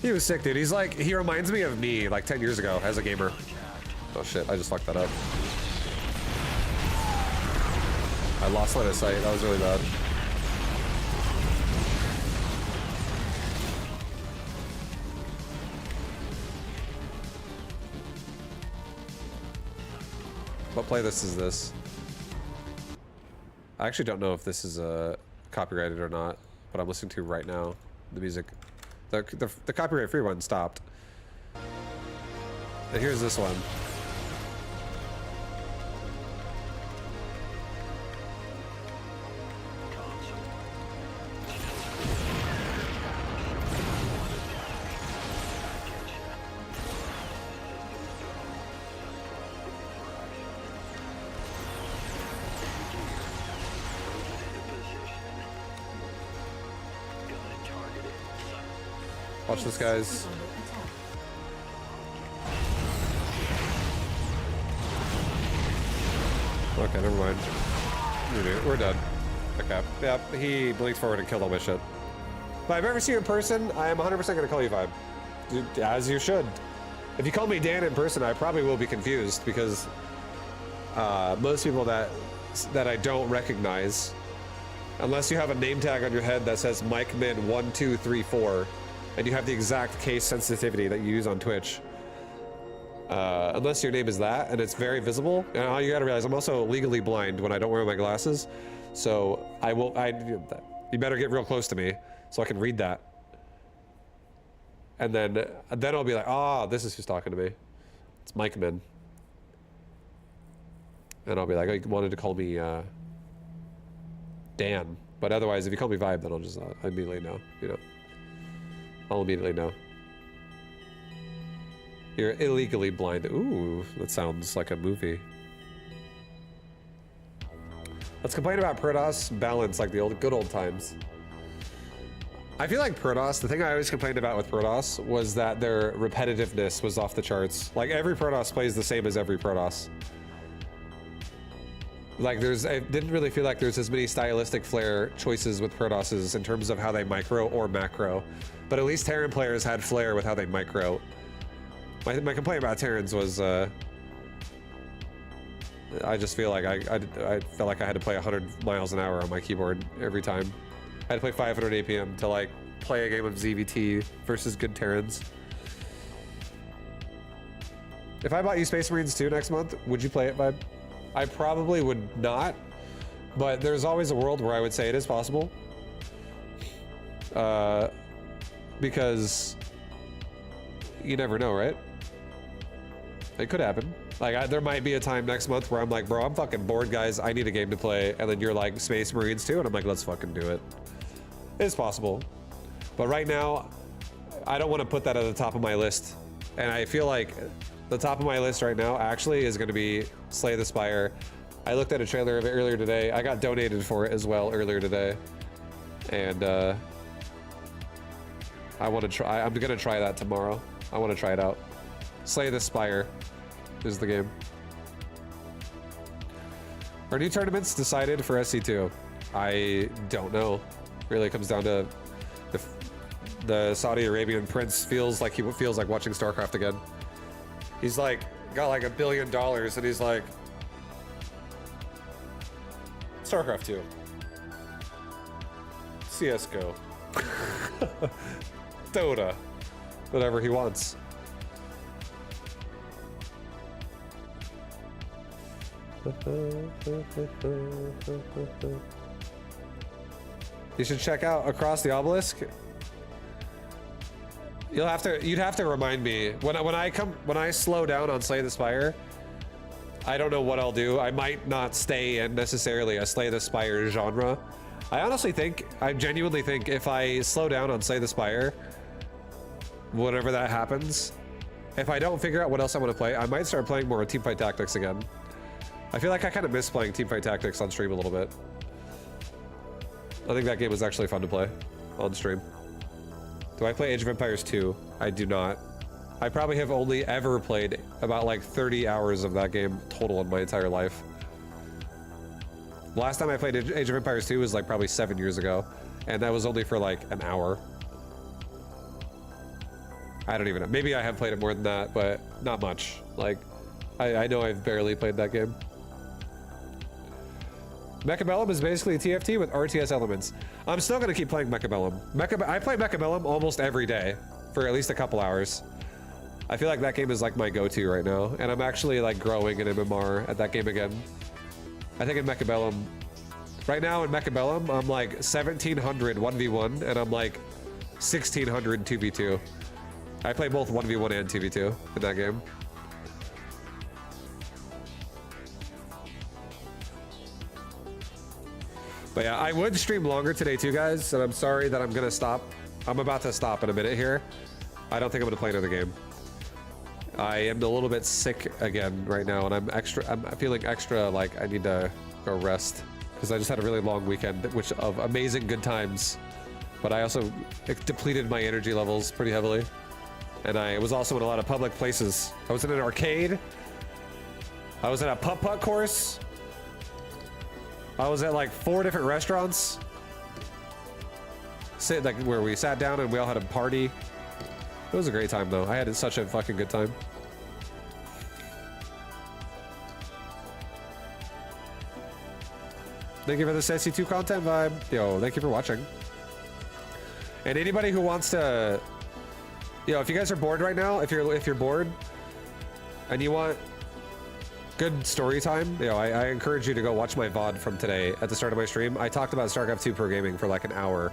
he was sick, dude. He reminds me of me like 10 years ago as a gamer. Oh shit, I just fucked that up. I lost line of sight. That was really bad. What playlist is this? I actually don't know if this is copyrighted or not. What I'm listening to right now, the music, the copyright free one stopped. And here's this one. Watch this, guys. Okay, never mind. We're done. Okay. Yep, he blinked forward and killed all my shit. If I've ever seen you in person, I am 100% gonna call you Vibe. As you should. If you call me Dan in person, I probably will be confused because most people that I don't recognize, unless you have a name tag on your head that says Mike Min 1234, and you have the exact case sensitivity that you use on Twitch. Unless your name is that and it's very visible, and all you gotta realize, I'm also legally blind when I don't wear my glasses, so you better get real close to me so I can read that. And then I'll be like, oh, this is who's talking to me. It's Mike Min. And I'll be like, oh, you wanted to call me Dan. But otherwise, if you call me Vibe, then I'll just immediately know, you know. I'll immediately know. You're illegally blind. Ooh, that sounds like a movie. Let's complain about Protoss balance like the good old times. I feel like Protoss, the thing I always complained about with Protoss was that their repetitiveness was off the charts. Like every Protoss plays the same as every Protoss. Like I didn't really feel like there's as many stylistic flair choices with Protosses in terms of how they micro or macro. But at least Terran players had flair with how they micro. My complaint about Terrans was I just feel like I felt like I had to play 100 miles an hour on my keyboard every time. I had to play 500 APM to like play a game of ZVT versus good Terrans. If I bought you Space Marines 2 next month, would you play it, Vibe? I probably would not, but there's always a world where I would say it is possible. Because you never know, right? It could happen. Like, there might be a time next month where I'm like, bro, I'm fucking bored, guys. I need a game to play. And then you're like, Space Marines 2? And I'm like, let's fucking do it. It's possible. But right now, I don't want to put that at the top of my list. And I feel like the top of my list right now actually is going to be Slay the Spire. I looked at a trailer of it earlier today. I got donated for it as well earlier today. And I want to try. I'm going to try that tomorrow. I want to try it out. Slay the Spire is the game. Are new tournaments decided for SC2? I don't know. Really comes down to the Saudi Arabian prince feels like watching StarCraft again. He's like got like $1 billion and he's like, StarCraft 2, CS:GO, Dota, whatever he wants. You should check out Across the Obelisk. You'd have to remind me when I slow down on Slay the Spire. I don't know what I'll do. I might not stay in necessarily a Slay the Spire genre. I genuinely think if I slow down on Slay the Spire, whatever that happens, if I don't figure out what else I want to play, I might start playing more Teamfight Tactics again. I feel like I kind of miss playing Teamfight Tactics on stream a little bit. I think that game was actually fun to play on stream. Do I play Age of Empires 2? I do not. I probably have only ever played about like 30 hours of that game total in my entire life. Last time I played Age of Empires 2 was like probably 7 years ago, and that was only for like an hour. I don't even know. Maybe I have played it more than that, but not much. Like, I know I've barely played that game. Mechabellum is basically a TFT with RTS elements. I'm still gonna keep playing Mechabellum. I play Mechabellum almost every day for at least a couple hours. I feel like that game is like my go-to right now, and I'm actually like growing in MMR at that game again. I think in Mechabellum, right now in Mechabellum, I'm like 1700 1v1, and I'm like 1600 2v2. I play both 1v1 and 2v2 in that game. But yeah, I would stream longer today too, guys, and I'm sorry that I'm gonna stop. I'm about to stop in a minute here. I don't think I'm gonna play another game. I am a little bit sick again right now, and I'm feeling extra like I need to go rest because I just had a really long weekend, which of amazing good times. But I also depleted my energy levels pretty heavily, and I was also in a lot of public places. I was in an arcade. I was in a putt-putt course. I was at like 4 different restaurants, where we sat down and we all had a party. It was a great time though. I had such a fucking good time. Thank you for the SC2 content vibe. Yo, thank you for watching. And anybody who wants to, if you guys are bored right now, if you're bored and you want good story time, I encourage you to go watch my VOD from today at the start of my stream. I talked about StarCraft 2 Pro Gaming for like an hour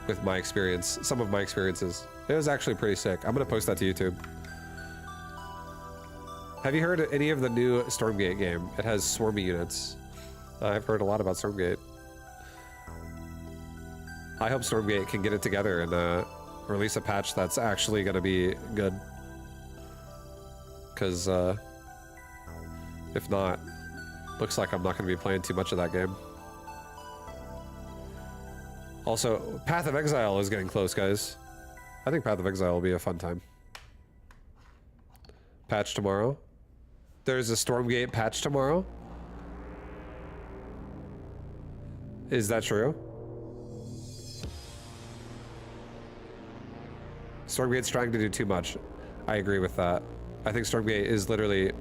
with my experience, some of my experiences. It was actually pretty sick. I'm gonna post that to YouTube. Have you heard of any of the new Stormgate game? It has swarmy units. I've heard a lot about Stormgate. I hope Stormgate can get it together and release a patch that's actually gonna be good. Because if not, looks like I'm not gonna be playing too much of that game. Also, Path of Exile is getting close, guys. I think Path of Exile will be a fun time. Patch tomorrow. There's a Stormgate patch tomorrow. Is that true? Stormgate's trying to do too much. I agree with that. I think Stormgate is literally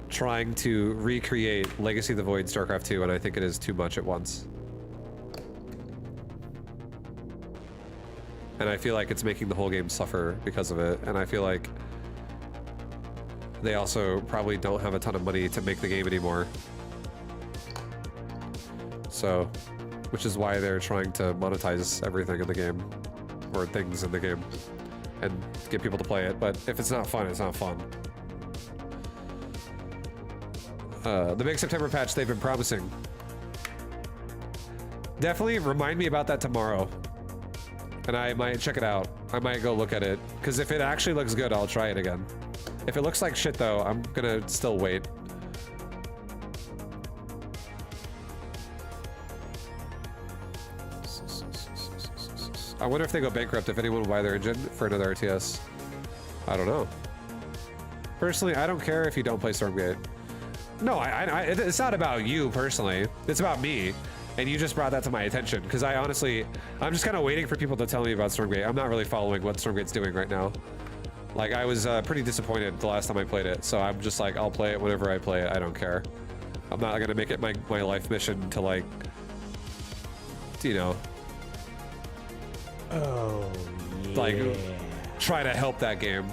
trying to recreate Legacy of the Void StarCraft 2, and I think it is too much at once. And I feel like it's making the whole game suffer because of it, and I feel like they also probably don't have a ton of money to make the game anymore. So, which is why they're trying to monetize everything in the game, or things in the game, and get people to play it. But if it's not fun, it's not fun. The big September patch they've been promising. Definitely remind me about that tomorrow. And I might check it out. I might go look at it. Because if it actually looks good, I'll try it again. If it looks like shit though, I'm gonna still wait. I wonder if they go bankrupt, if anyone will buy their engine for another RTS. I don't know. Personally, I don't care if you don't play Stormgate. No, it's not about you personally. It's about me. And you just brought that to my attention. Because I'm just kind of waiting for people to tell me about Stormgate. I'm not really following what Stormgate's doing right now. Like, I was pretty disappointed the last time I played it. So I'm just like, I'll play it whenever I play it. I don't care. I'm not going to make it my life mission to, like, you know, like, try to help that game.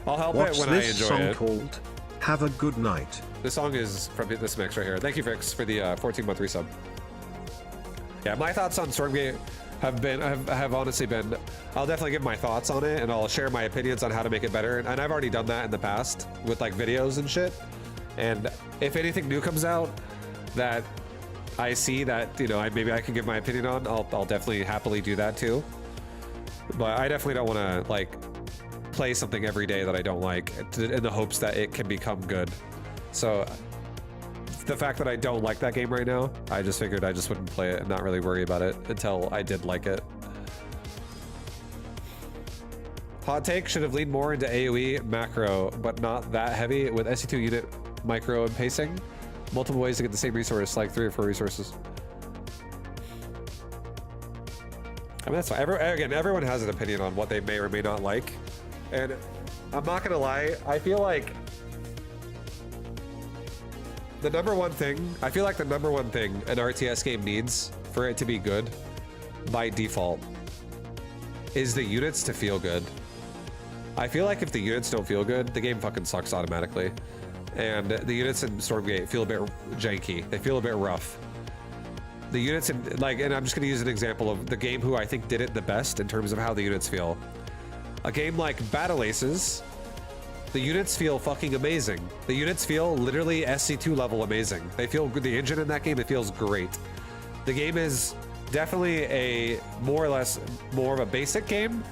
I'll help it when I enjoy it. What's this song called? Have a good night. This song is from this mix right here. Thank you, Vix, for the 14-month resub. Yeah, my thoughts on Stormgate have honestly been, I'll definitely give my thoughts on it, and I'll share my opinions on how to make it better. And I've already done that in the past with like videos and shit. And if anything new comes out that I see that, you know, maybe I can give my opinion on, I'll definitely happily do that too. But I definitely don't want to like play something every day that I don't like in the hopes that it can become good. So the fact that I don't like that game right now, I just figured I just wouldn't play it and not really worry about it until I did like it. Hot take, should have leaned more into AoE macro, but not that heavy with SC2 unit micro and pacing. Multiple ways to get the same resource, like 3 or 4 resources. I mean, that's fine. Again, everyone has an opinion on what they may or may not like. And I'm not gonna lie, I feel like the number one thing an RTS game needs for it to be good by default is the units to feel good. I feel like if the units don't feel good, the game fucking sucks automatically. And the units in Stormgate feel a bit janky. They feel a bit rough. The units in, like, and I'm just gonna use an example of the game who I think did it the best in terms of how the units feel. A game like Battle Aces, the units feel fucking amazing. The units feel literally SC2 level amazing. They feel good. The engine in that game, it feels great. The game is definitely a more of a basic game,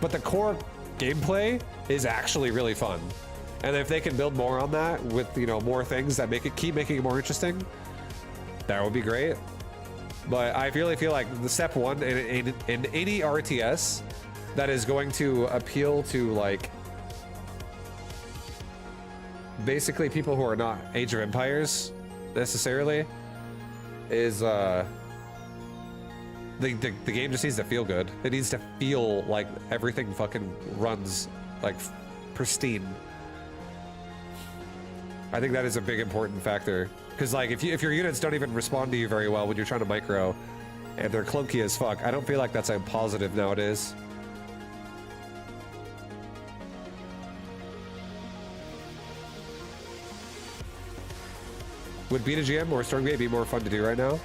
but the core gameplay is actually really fun. And if they can build more on that with, you know, more things that keep making it more interesting, that would be great. But I really feel like the step one in any RTS that is going to appeal to, like, basically people who are not Age of Empires necessarily, is The game just needs to feel good. It needs to feel like everything fucking runs like pristine. I think that is a big important factor. Because like if your units don't even respond to you very well when you're trying to micro and they're clunky as fuck, I don't feel like that's a positive nowadays. Would Beta GM or Stormgate be more fun to do right now?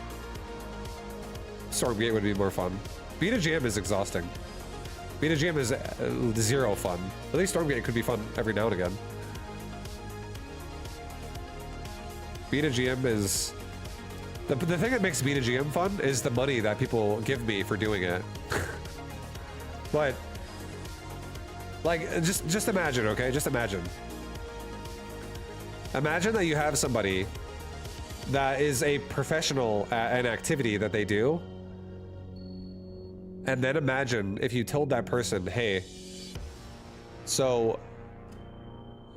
Stormgate would be more fun. Beta GM is exhausting. Beta GM is zero fun. At least Stormgate could be fun every now and again. Beta GM is... The thing that makes Beta GM fun is the money that people give me for doing it. But... like, just imagine, okay? Just imagine. Imagine that you have somebody that is a professional at an activity that they do. And then imagine if you told that person, hey, so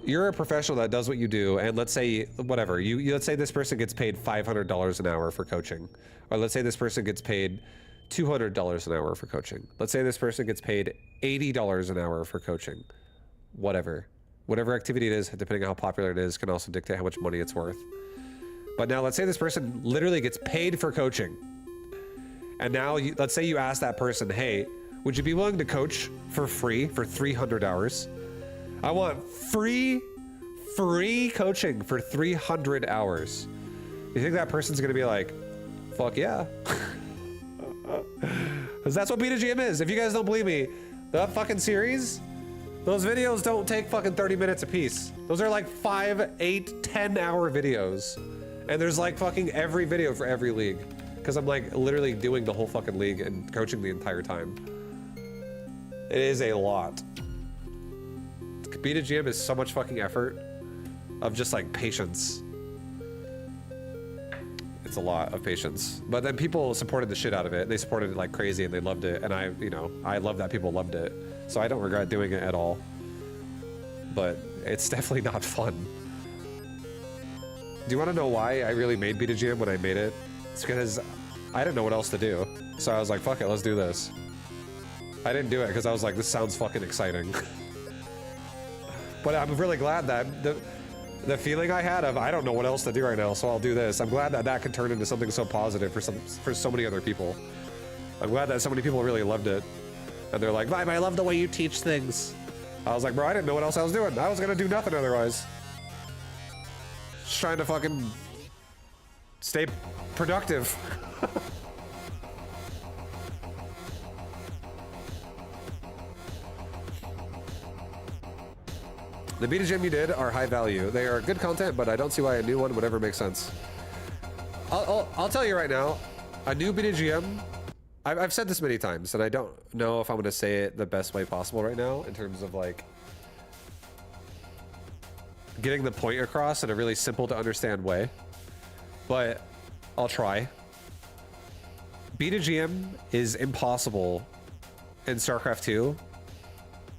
you're a professional that does what you do, and let's say, whatever, let's say this person gets paid $500 an hour for coaching. Or let's say this person gets paid $200 an hour for coaching. Let's say this person gets paid $80 an hour for coaching. Whatever. Whatever activity it is, depending on how popular it is, can also dictate how much money it's worth. But now let's say this person literally gets paid for coaching. And now let's say you ask that person, hey, would you be willing to coach for free for 300 hours? I want free coaching for 300 hours. You think that person's gonna be like, fuck yeah. Because that's what Beta GM is. If you guys don't believe me, that fucking series, those videos don't take fucking 30 minutes a piece. Those are like 5, 8, 10 hour videos. And there's like fucking every video for every league. Because I'm like literally doing the whole fucking league and coaching the entire time. It is a lot. Beta GM is so much fucking effort of just like patience. It's a lot of patience. But then people supported the shit out of it. They supported it like crazy and they loved it. And I love that people loved it. So I don't regret doing it at all. But it's definitely not fun. Do you want to know why I really made Beta GM when I made it? It's because I didn't know what else to do. So I was like, fuck it, let's do this. I didn't do it because I was like, this sounds fucking exciting. But I'm really glad that the feeling I had of I don't know what else to do right now, so I'll do this. I'm glad that that could turn into something so positive for so many other people. I'm glad that so many people really loved it. And they're like, Vibe, I love the way you teach things. I was like, bro, I didn't know what else I was doing. I was gonna do nothing otherwise. Just trying to fucking stay productive. The Beta GM you did are high value. They are good content, but I don't see why a new one would ever make sense. I'll tell you right now, a new Beta GM, I've said this many times, and I don't know if I'm going to say it the best way possible right now in terms of like getting the point across in a really simple to understand way, but I'll try. Beta GM is impossible in StarCraft 2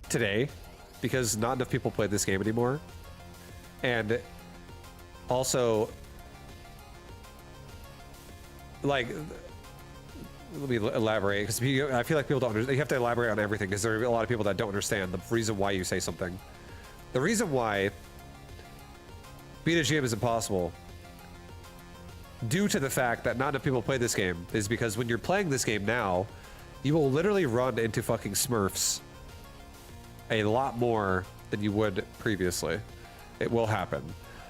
today because not enough people play this game anymore. And also, like, let me elaborate, because I feel like people don't understand. You have to elaborate on everything because there are a lot of people that don't understand the reason why you say something. The reason why Beta GM is impossible, due to the fact that not enough people play this game, is because when you're playing this game now, you will literally run into fucking Smurfs a lot more than you would previously. It will happen.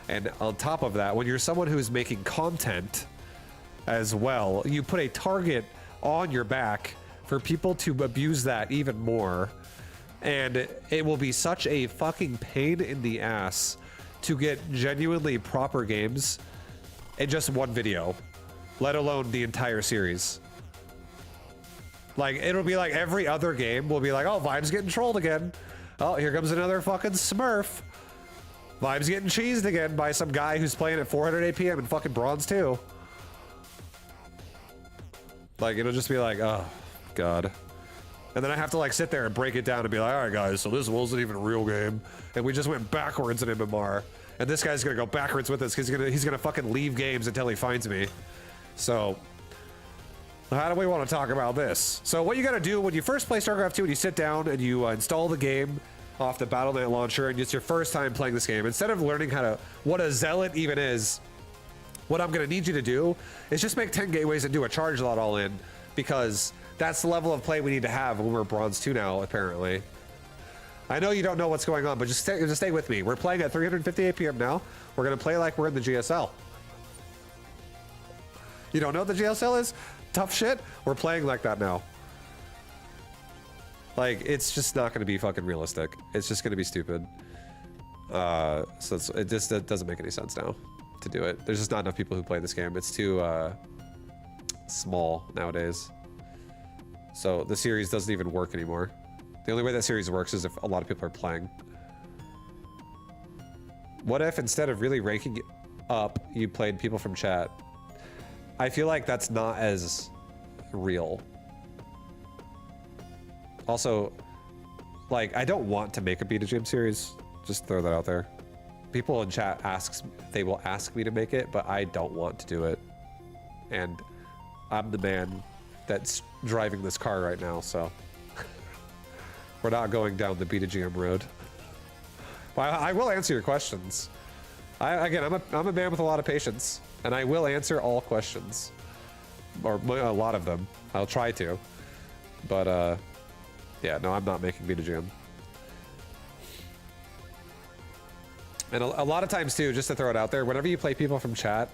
And on top of that, when you're someone who's making content as well, you put a target on your back for people to abuse that even more. And it will be such a fucking pain in the ass to get genuinely proper games in just one video, let alone the entire series. Like, it'll be like every other game will be like, oh, Vibe's getting trolled again. Oh, here comes another fucking Smurf. Vibe's getting cheesed again by some guy who's playing at 400 APM in fucking Bronze 2. Like, it'll just be like, oh, God. And then I have to like sit there and break it down and be like, all right, guys, so this wasn't even a real game. And we just went backwards in MMR. And this guy's gonna go backwards with us because he's gonna fucking leave games until he finds me. So How do we want to talk about this? So what you got to do when you first play StarCraft 2 and you sit down and you install the game off the Battle.net launcher and it's your first time playing this game, instead of learning what a zealot even is, what I'm going to need you to do is just make 10 gateways and do a charge lot all in, because that's the level of play we need to have when we're Bronze 2 now, apparently. I know you don't know what's going on, but just stay with me. We're playing at 350 APM now. We're going to play like we're in the GSL. You don't know what the GSL is? Tough shit? We're playing like that now. Like, it's just not going to be fucking realistic. It's just going to be stupid. So it doesn't make any sense now to do it. There's just not enough people who play this game. It's too small nowadays. So the series doesn't even work anymore. The only way that series works is if a lot of people are playing. What if instead of really ranking up, you played people from chat? I feel like that's not as real. Also, like, I don't want to make a BetaGM series. Just throw that out there. People in chat they will ask me to make it, but I don't want to do it. And I'm the man that's driving this car right now, so we're not going down the BetaGM road. But I will answer your questions. Again, I'm a man with a lot of patience, and I will answer all questions, or a lot of them. I'll try to, but yeah, no, I'm not making BetaGM. And a lot of times too, just to throw it out there, whenever you play people from chat,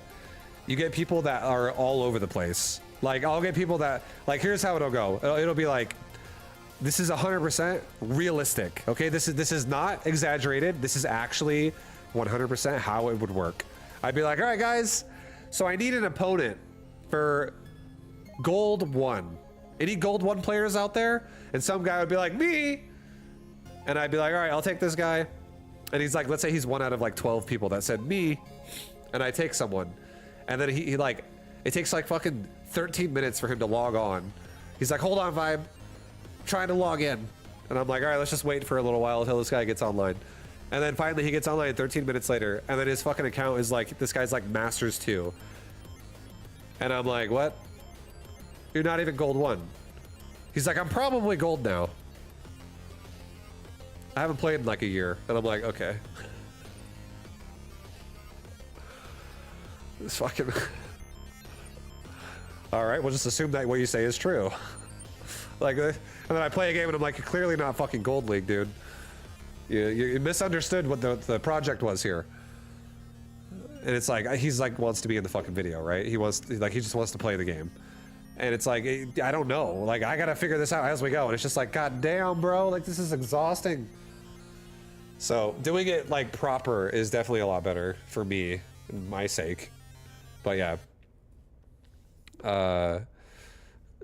you get people that are all over the place. Like, I'll get people that, like, here's how it'll go. It'll be like, this is 100% realistic. Okay, this is not exaggerated. This is actually 100% how it would work. I'd be like, all right, guys, so I need an opponent for Gold 1. Any Gold 1 players out there? And some guy would be like, me. And I'd be like, all right, I'll take this guy. And he's like, let's say he's one out of like 12 people that said me. And I take someone. And then he like, it takes like fucking 13 minutes for him to log on. He's like, hold on, Vibe. Trying to log in. And I'm like, all right, let's just wait for a little while until this guy gets online. And then finally he gets online 13 minutes later. And then his fucking account is like, this guy's like Masters 2. And I'm like, what? You're not even Gold 1. He's like, I'm probably Gold now. I haven't played in like a year. And I'm like, okay. It's fucking... All right, we'll just assume that what you say is true. Like, and then I play a game and I'm like, you're clearly not fucking Gold League, dude. You misunderstood what the project was here. And it's like, he's like, wants to be in the fucking video, right? He just wants to play the game. And it's like, I don't know. Like, I gotta figure this out as we go. And it's just like, god damn, bro. Like, this is exhausting. So, doing it, like, proper is definitely a lot better for me, and my sake. But yeah.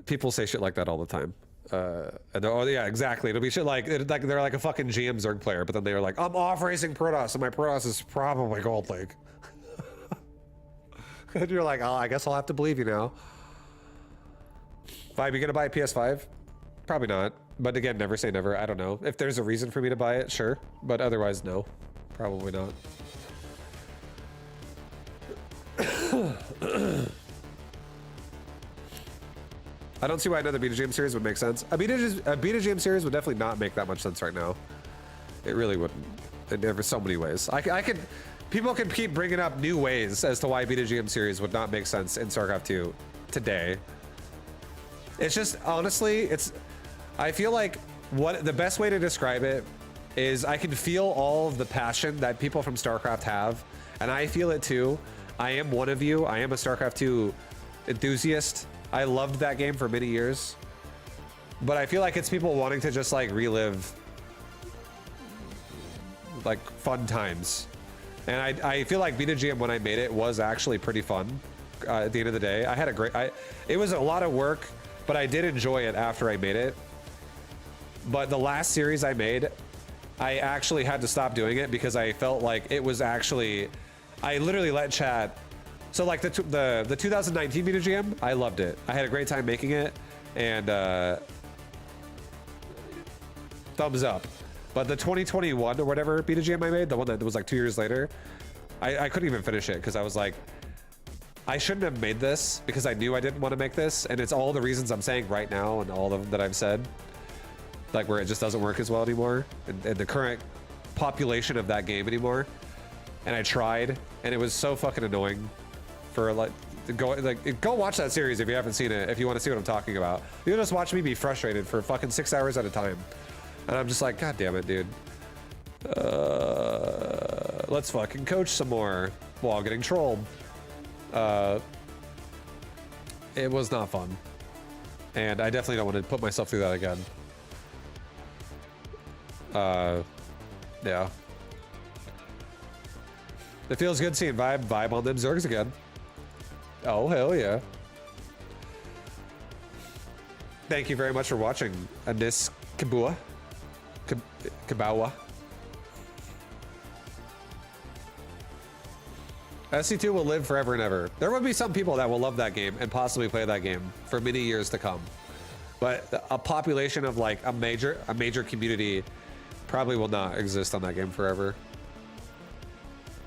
People say shit like that all the time. And oh yeah, exactly. It'll be shit like they're like a fucking GM Zerg player, but then they're like, I'm off racing Protoss, and my Protoss is probably Gold League. And you're like, oh, I guess I'll have to believe you now. Vibe, you gonna buy a PS5? Probably not. But again, never say never. I don't know. If there's a reason for me to buy it, sure. But otherwise, no. Probably not. I don't see why another BetaGM series would make sense. A BetaGM series would definitely not make that much sense right now. It really wouldn't. In so many ways. People can keep bringing up new ways as to why BetaGM series would not make sense in StarCraft 2 today. It's just, honestly, I feel like the best way to describe it is I can feel all of the passion that people from StarCraft have, and I feel it too. I am one of you. I am a StarCraft 2 enthusiast. I loved that game for many years, but I feel like it's people wanting to just like relive like fun times. And I feel like BetaGM when I made it was actually pretty fun. At the end of the day, I had it was a lot of work, but I did enjoy it after I made it. But the last series I made, I actually had to stop doing it because I felt like it was actually, I literally let chat. So like the 2019 BetaGM, I loved it. I had a great time making it, and thumbs up. But the 2021 or whatever BetaGM I made, the one that was like 2 years later, I couldn't even finish it because I was like, I shouldn't have made this because I knew I didn't want to make this, and it's all the reasons I'm saying right now and all of them that I've said, like where it just doesn't work as well anymore, and the current population of that game anymore. And I tried, and it was so fucking annoying. For go watch that series if you haven't seen it. If you want to see what I'm talking about, you'll just watch me be frustrated for fucking 6 hours at a time, and I'm just like, God damn it, dude. Let's fucking coach some more while getting trolled. It was not fun, and I definitely don't want to put myself through that again. Yeah. It feels good seeing vibe on them Zergs again. Oh, hell yeah. Thank you very much for watching, Anis Kabua. Kabawa. SC2 will live forever and ever. There will be some people that will love that game and possibly play that game for many years to come. But a population of like a major community probably will not exist on that game forever.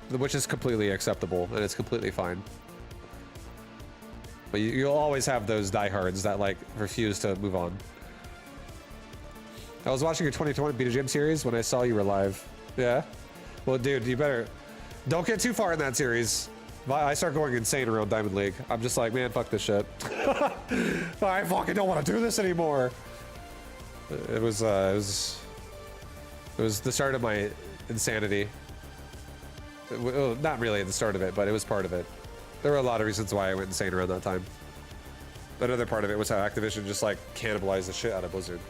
Which is completely acceptable, and it's completely fine. But you'll always have those diehards that like refuse to move on. I was watching your 2020 Beta Gym series when I saw you were live. Yeah? Well, dude, you better... Don't get too far in that series. I start going insane around Diamond League. I'm just like, man, fuck this shit. I fucking don't want to do this anymore. It was the start of my insanity. Well, not really at the start of it, but it was part of it. There were a lot of reasons why I went insane around that time. Another part of it was how Activision just like cannibalized the shit out of Blizzard.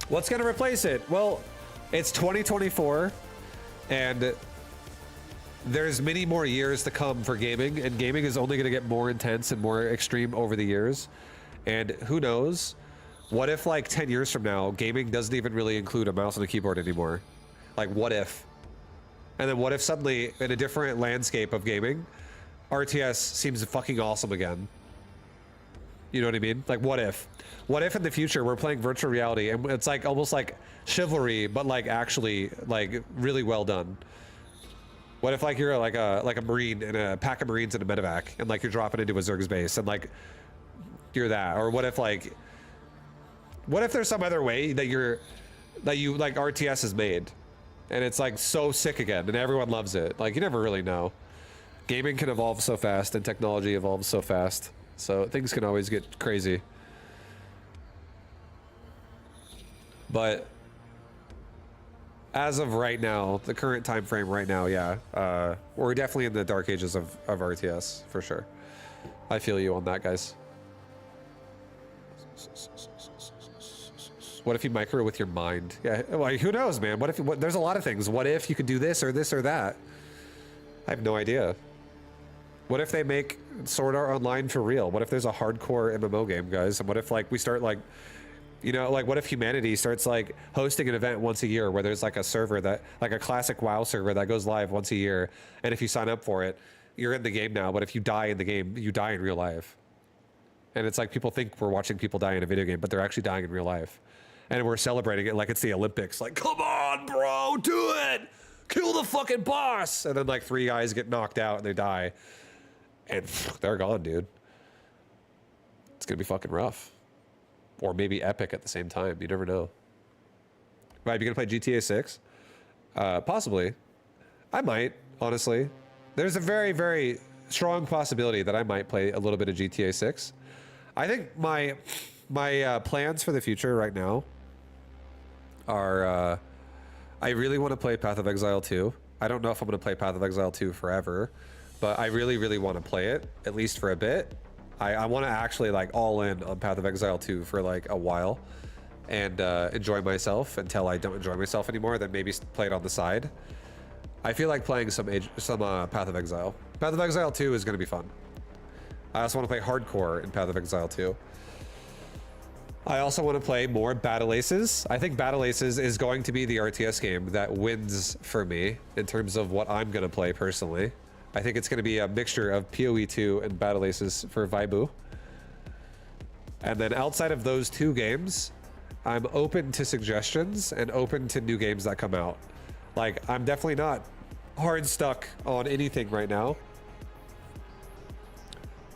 What's gonna replace it? Well, it's 2024, and there's many more years to come for gaming, and gaming is only gonna get more intense and more extreme over the years. And who knows? What if like 10 years from now, gaming doesn't even really include a mouse and a keyboard anymore? Like, what if? And then what if suddenly, in a different landscape of gaming, RTS seems fucking awesome again? You know what I mean? Like, what if? What if in the future we're playing virtual reality and it's like almost like Chivalry, but like actually like really well done? What if like you're like a Marine in a pack of Marines in a medevac, and like you're dropping into a Zerg's base, and like you're that? Or what if there's some other way that you like RTS is made, and it's like so sick again, and everyone loves it? Like, you never really know. Gaming can evolve so fast, and technology evolves so fast, so things can always get crazy. But as of right now, the current time frame right now, yeah, we're definitely in the dark ages of RTS for sure. I feel you on that, guys. What if you micro with your mind? Yeah, like, who knows, man? What if there's a lot of things. What if you could do this or that? I have no idea. What if they make Sword Art Online for real? What if there's a hardcore MMO game, guys? And what if like we start like, you know, like what if humanity starts like hosting an event once a year where there's like a server that, like a classic WoW server that goes live once a year, and if you sign up for it, you're in the game now, but if you die in the game, you die in real life. And it's like people think we're watching people die in a video game, but they're actually dying in real life. And we're celebrating it like it's the Olympics. Like, come on, bro, do it! Kill the fucking boss! And then like 3 guys get knocked out and they die. And they're gone, dude. It's gonna be fucking rough. Or maybe epic at the same time. You never know. Right, you gonna play GTA 6? Possibly. I might, honestly. There's a very, very strong possibility that I might play a little bit of GTA 6. I think my plans for the future right now are, I really want to play Path of Exile 2. I don't know if I'm going to play Path of Exile 2 forever, but I really, really want to play it, at least for a bit. I want to actually like all in on Path of Exile 2 for like a while and enjoy myself until I don't enjoy myself anymore, then maybe play it on the side. I feel like playing some Path of Exile. Path of Exile 2 is going to be fun. I also want to play hardcore in Path of Exile 2. I also want to play more Battle Aces. I think Battle Aces is going to be the RTS game that wins for me in terms of what I'm going to play personally. I think it's going to be a mixture of PoE 2 and Battle Aces for Vaibu. And then outside of those 2 games, I'm open to suggestions and open to new games that come out. Like, I'm definitely not hard stuck on anything right now.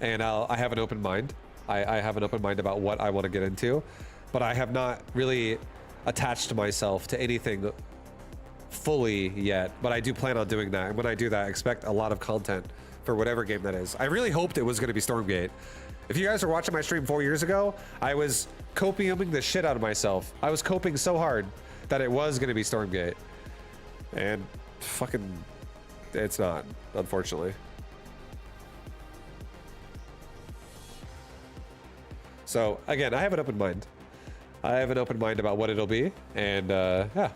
And I have an open mind. I have an open mind about what I want to get into, but I have not really attached myself to anything fully yet, but I do plan on doing that. And when I do that, expect a lot of content for whatever game that is. I really hoped it was going to be Stormgate. If you guys were watching my stream 4 years ago, I was copiuming the shit out of myself. I was coping so hard that it was going to be Stormgate. And fucking, it's not, unfortunately. So again, I have an open mind. I have an open mind about what it'll be, and yeah.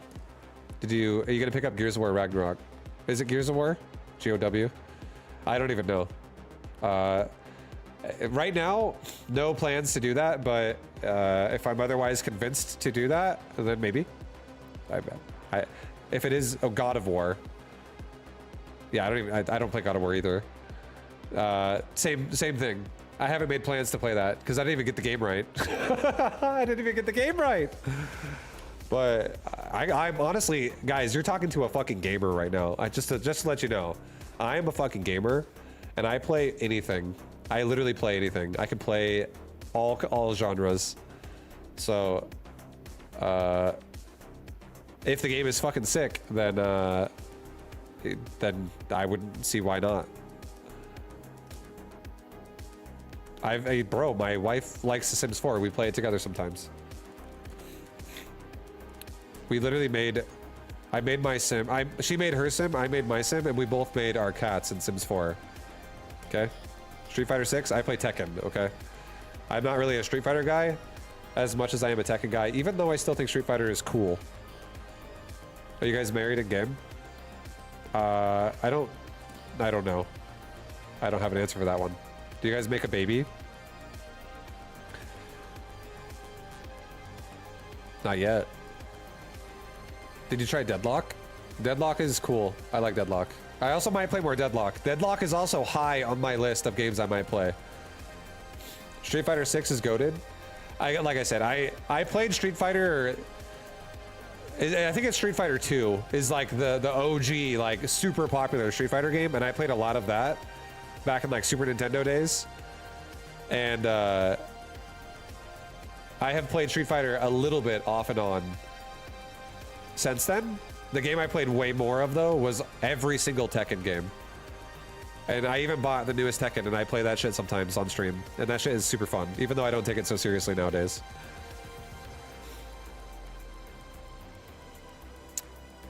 Are you gonna pick up Gears of War Ragnarok? Is it Gears of War? GOW? I don't even know. Right now, no plans to do that, but if I'm otherwise convinced to do that, then maybe. If it is God of War, yeah, I don't play God of War either. Same thing. I haven't made plans to play that because I didn't even get the game right. I didn't even get the game right. But I'm honestly, guys, you're talking to a fucking gamer right now. Just to let you know, I am a fucking gamer, and I play anything. I literally play anything. I can play all genres. So, if the game is fucking sick, then I wouldn't see why not. Bro, my wife likes The Sims 4. We play it together sometimes. We literally I made my sim. She made her sim, I made my sim, and we both made our cats in Sims 4. Okay? Street Fighter 6, I play Tekken, okay? I'm not really a Street Fighter guy as much as I am a Tekken guy, even though I still think Street Fighter is cool. Are you guys married in game? I don't know. I don't have an answer for that one. Do you guys make a baby? Not yet. Did you try Deadlock? Deadlock is cool. I like Deadlock. I also might play more Deadlock. Deadlock is also high on my list of games I might play. Street Fighter 6 is goated. Like I said, I played Street Fighter. I think it's Street Fighter 2 is like the OG, like super popular Street Fighter game, and I played a lot of that back in like Super Nintendo days. And I have played Street Fighter a little bit off and on since then. The game I played way more of though was every single Tekken game. And I even bought the newest Tekken and I play that shit sometimes on stream. And that shit is super fun, even though I don't take it so seriously nowadays.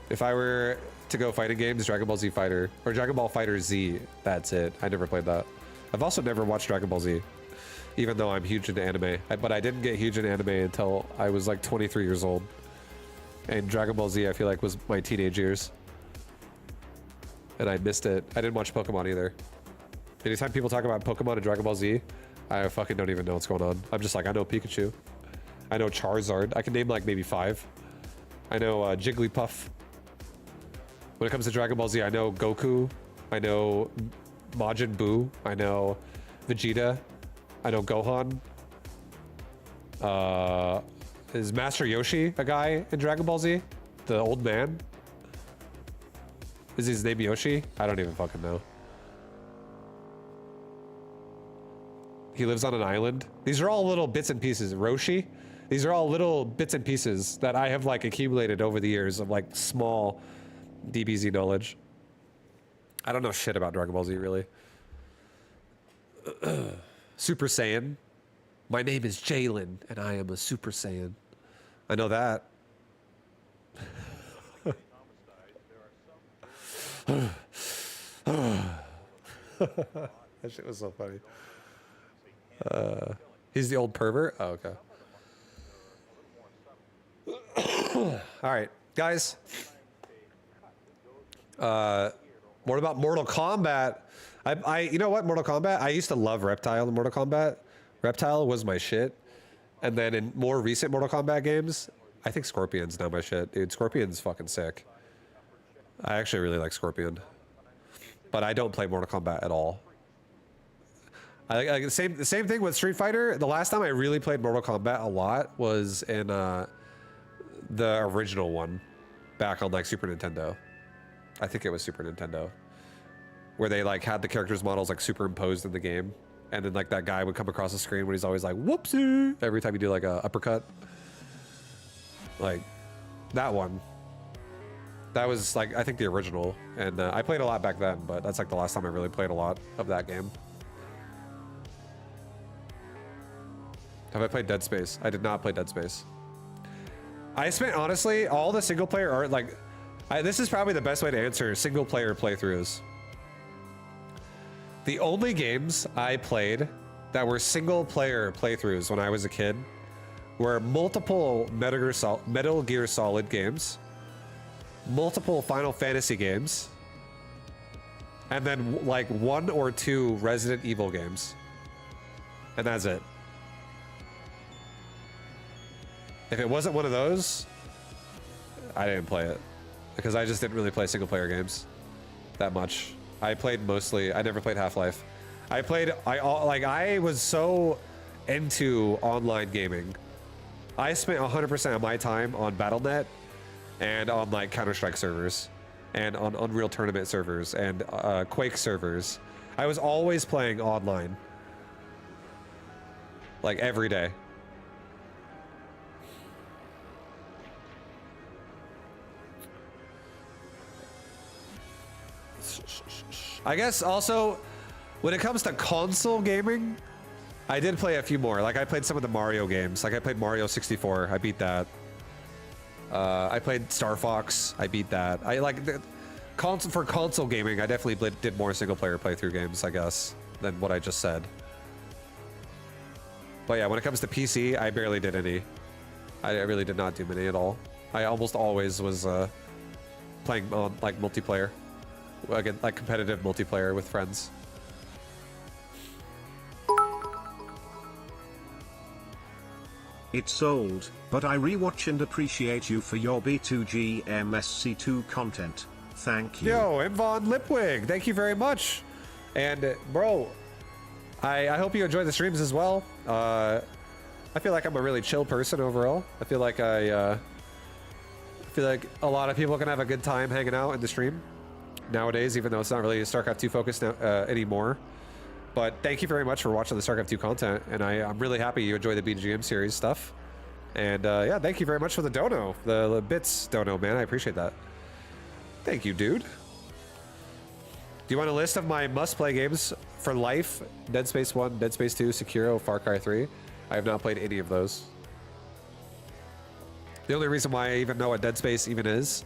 If I were to go fighting games, Dragon Ball Z Fighter or Dragon Ball Fighter Z, that's it. I never played that. I've also never watched Dragon Ball Z, even though I'm huge into anime. But I didn't get huge into anime until I was like 23 years old. And Dragon Ball Z, I feel like, was my teenage years. And I missed it. I didn't watch Pokemon either. Anytime people talk about Pokemon and Dragon Ball Z, I fucking don't even know what's going on. I'm just like, I know Pikachu. I know Charizard. I can name like maybe 5. I know Jigglypuff. When it comes to Dragon Ball Z, I know Goku. I know Majin Buu. I know Vegeta. I know Gohan. Is Master Yoshi a guy in Dragon Ball Z? The old man? Is his name Yoshi? I don't even fucking know. He lives on an island. These are all little bits and pieces. Roshi? These are all little bits and pieces that I have like accumulated over the years of like small DBZ knowledge. I don't know shit about Dragon Ball Z really. Super Saiyan. My name is Jalen and I am a Super Saiyan. I know that. That shit was so funny. He's the old pervert? Oh, okay. All right, guys. What about Mortal Kombat? You know what, Mortal Kombat? I used to love Reptile in Mortal Kombat. Reptile was my shit. And then in more recent Mortal Kombat games, I think Scorpion's now my shit. Dude, Scorpion's fucking sick. I actually really like Scorpion. But I don't play Mortal Kombat at all. The same thing with Street Fighter. The last time I really played Mortal Kombat a lot was in the original one, back on like Super Nintendo. I think it was Super Nintendo, where they like had the characters' models like superimposed in the game, and then like that guy would come across the screen when he's always like whoopsie every time you do like a uppercut. Like that one. That was like I think the original, and I played a lot back then, but that's like the last time I really played a lot of that game. Have I played Dead Space? I did not play Dead Space. I spent honestly all the single player art like. This is probably the best way to answer single player playthroughs. The only games I played that were single player playthroughs when I was a kid were multiple Metal Gear Solid games, multiple Final Fantasy games, and then like 1 or 2 Resident Evil games. And that's it. If it wasn't one of those, I didn't play it. Because I just didn't really play single player games that much. I played mostly, I never played Half-Life. I was so into online gaming. I spent 100% of my time on Battle.net and on like Counter-Strike servers and on Unreal Tournament servers and Quake servers. I was always playing online. Like every day. I guess also, when it comes to console gaming, I did play a few more. Like I played some of the Mario games. Like I played Mario 64. I beat that. I played Star Fox. I beat that. I like for console gaming. I definitely did more single player playthrough games, I guess, than what I just said. But yeah, when it comes to PC, I barely did any. I really did not do many at all. I almost always was playing on like multiplayer. Again, like competitive multiplayer with friends. It's sold, but I rewatch and appreciate you for your B2G MSC2 content. Thank you. Yo, Imvon Lipwig, thank you very much. And bro, I hope you enjoy the streams as well. I feel like I'm a really chill person overall. I feel like a lot of people can have a good time hanging out in the stream nowadays, even though it's not really StarCraft 2 focused now, anymore. But thank you very much for watching the StarCraft 2 content, and I'm really happy you enjoy the BGM series stuff. And yeah, thank you very much for the dono, the bits dono, man. I appreciate that. Thank you, dude. Do you want a list of my must-play games for life? Dead Space 1, Dead Space 2, Sekiro, Far Cry 3. I have not played any of those. The only reason why I even know what Dead Space even is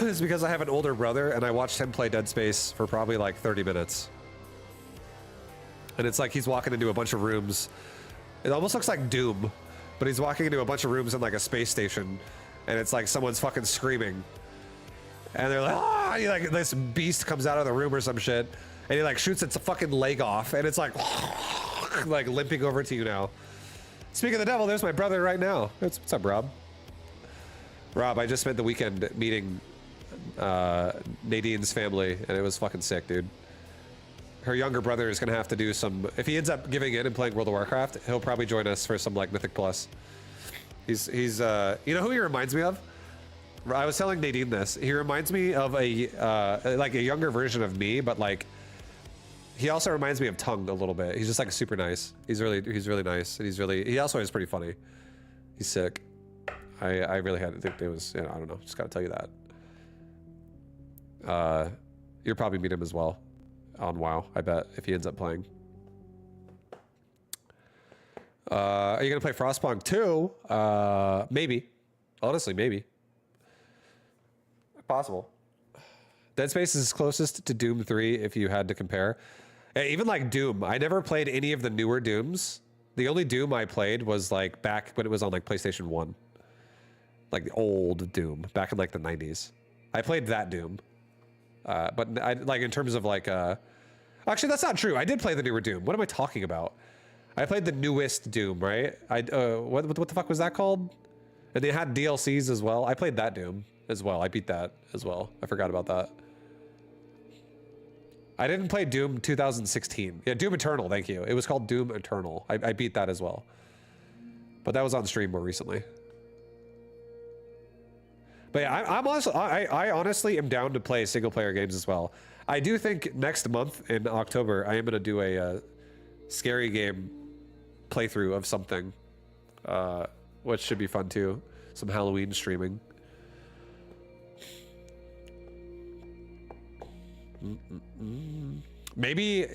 is because I have an older brother and I watched him play Dead Space for probably like 30 minutes. And it's like he's walking into a bunch of rooms. It almost looks like Doom, but he's walking into a bunch of rooms in like a space station, and it's like someone's fucking screaming. And they're like, ah! Like this beast comes out of the room or some shit, and he like shoots its fucking leg off, and it's like, like limping over to you now. Speaking of the devil, there's my brother right now. What's up, Rob? Rob, I just spent the weekend meeting Nadine's family, and it was fucking sick, dude. Her younger brother is gonna have to do some. If he ends up giving in and playing World of Warcraft, he'll probably join us for some like Mythic Plus. He's you know who he reminds me of? I was telling Nadine this. He reminds me of a like a younger version of me, but like he also reminds me of Tung a little bit. He's just like super nice. He's really nice, and he also is pretty funny. He's sick. I really had to think it was, you know, I don't know, just gotta tell you that. You'll probably meet him as well on WoW, I bet, if he ends up playing. Are you gonna play Frostpunk 2? Maybe. Honestly, maybe. Possible. Dead Space is closest to Doom 3 if you had to compare. Even like Doom, I never played any of the newer Dooms. The only Doom I played was like back when it was on like PlayStation 1. Like the old Doom, back in like the 90s. I played that Doom. But I like in terms of like actually that's not true. I did play the newer Doom. What am I talking about? I played the newest Doom, right? What the fuck was that called? And they had DLCs as well. I played that Doom as well. I beat that as well. I forgot about that. I didn't play Doom 2016. Yeah, Doom Eternal, thank you. It was called Doom Eternal. I beat that as well. But that was on stream more recently. But yeah, I'm honestly, I honestly am down to play single player games as well. I do think next month in October I am gonna do a scary game playthrough of something, which should be fun too. Some Halloween streaming. Maybe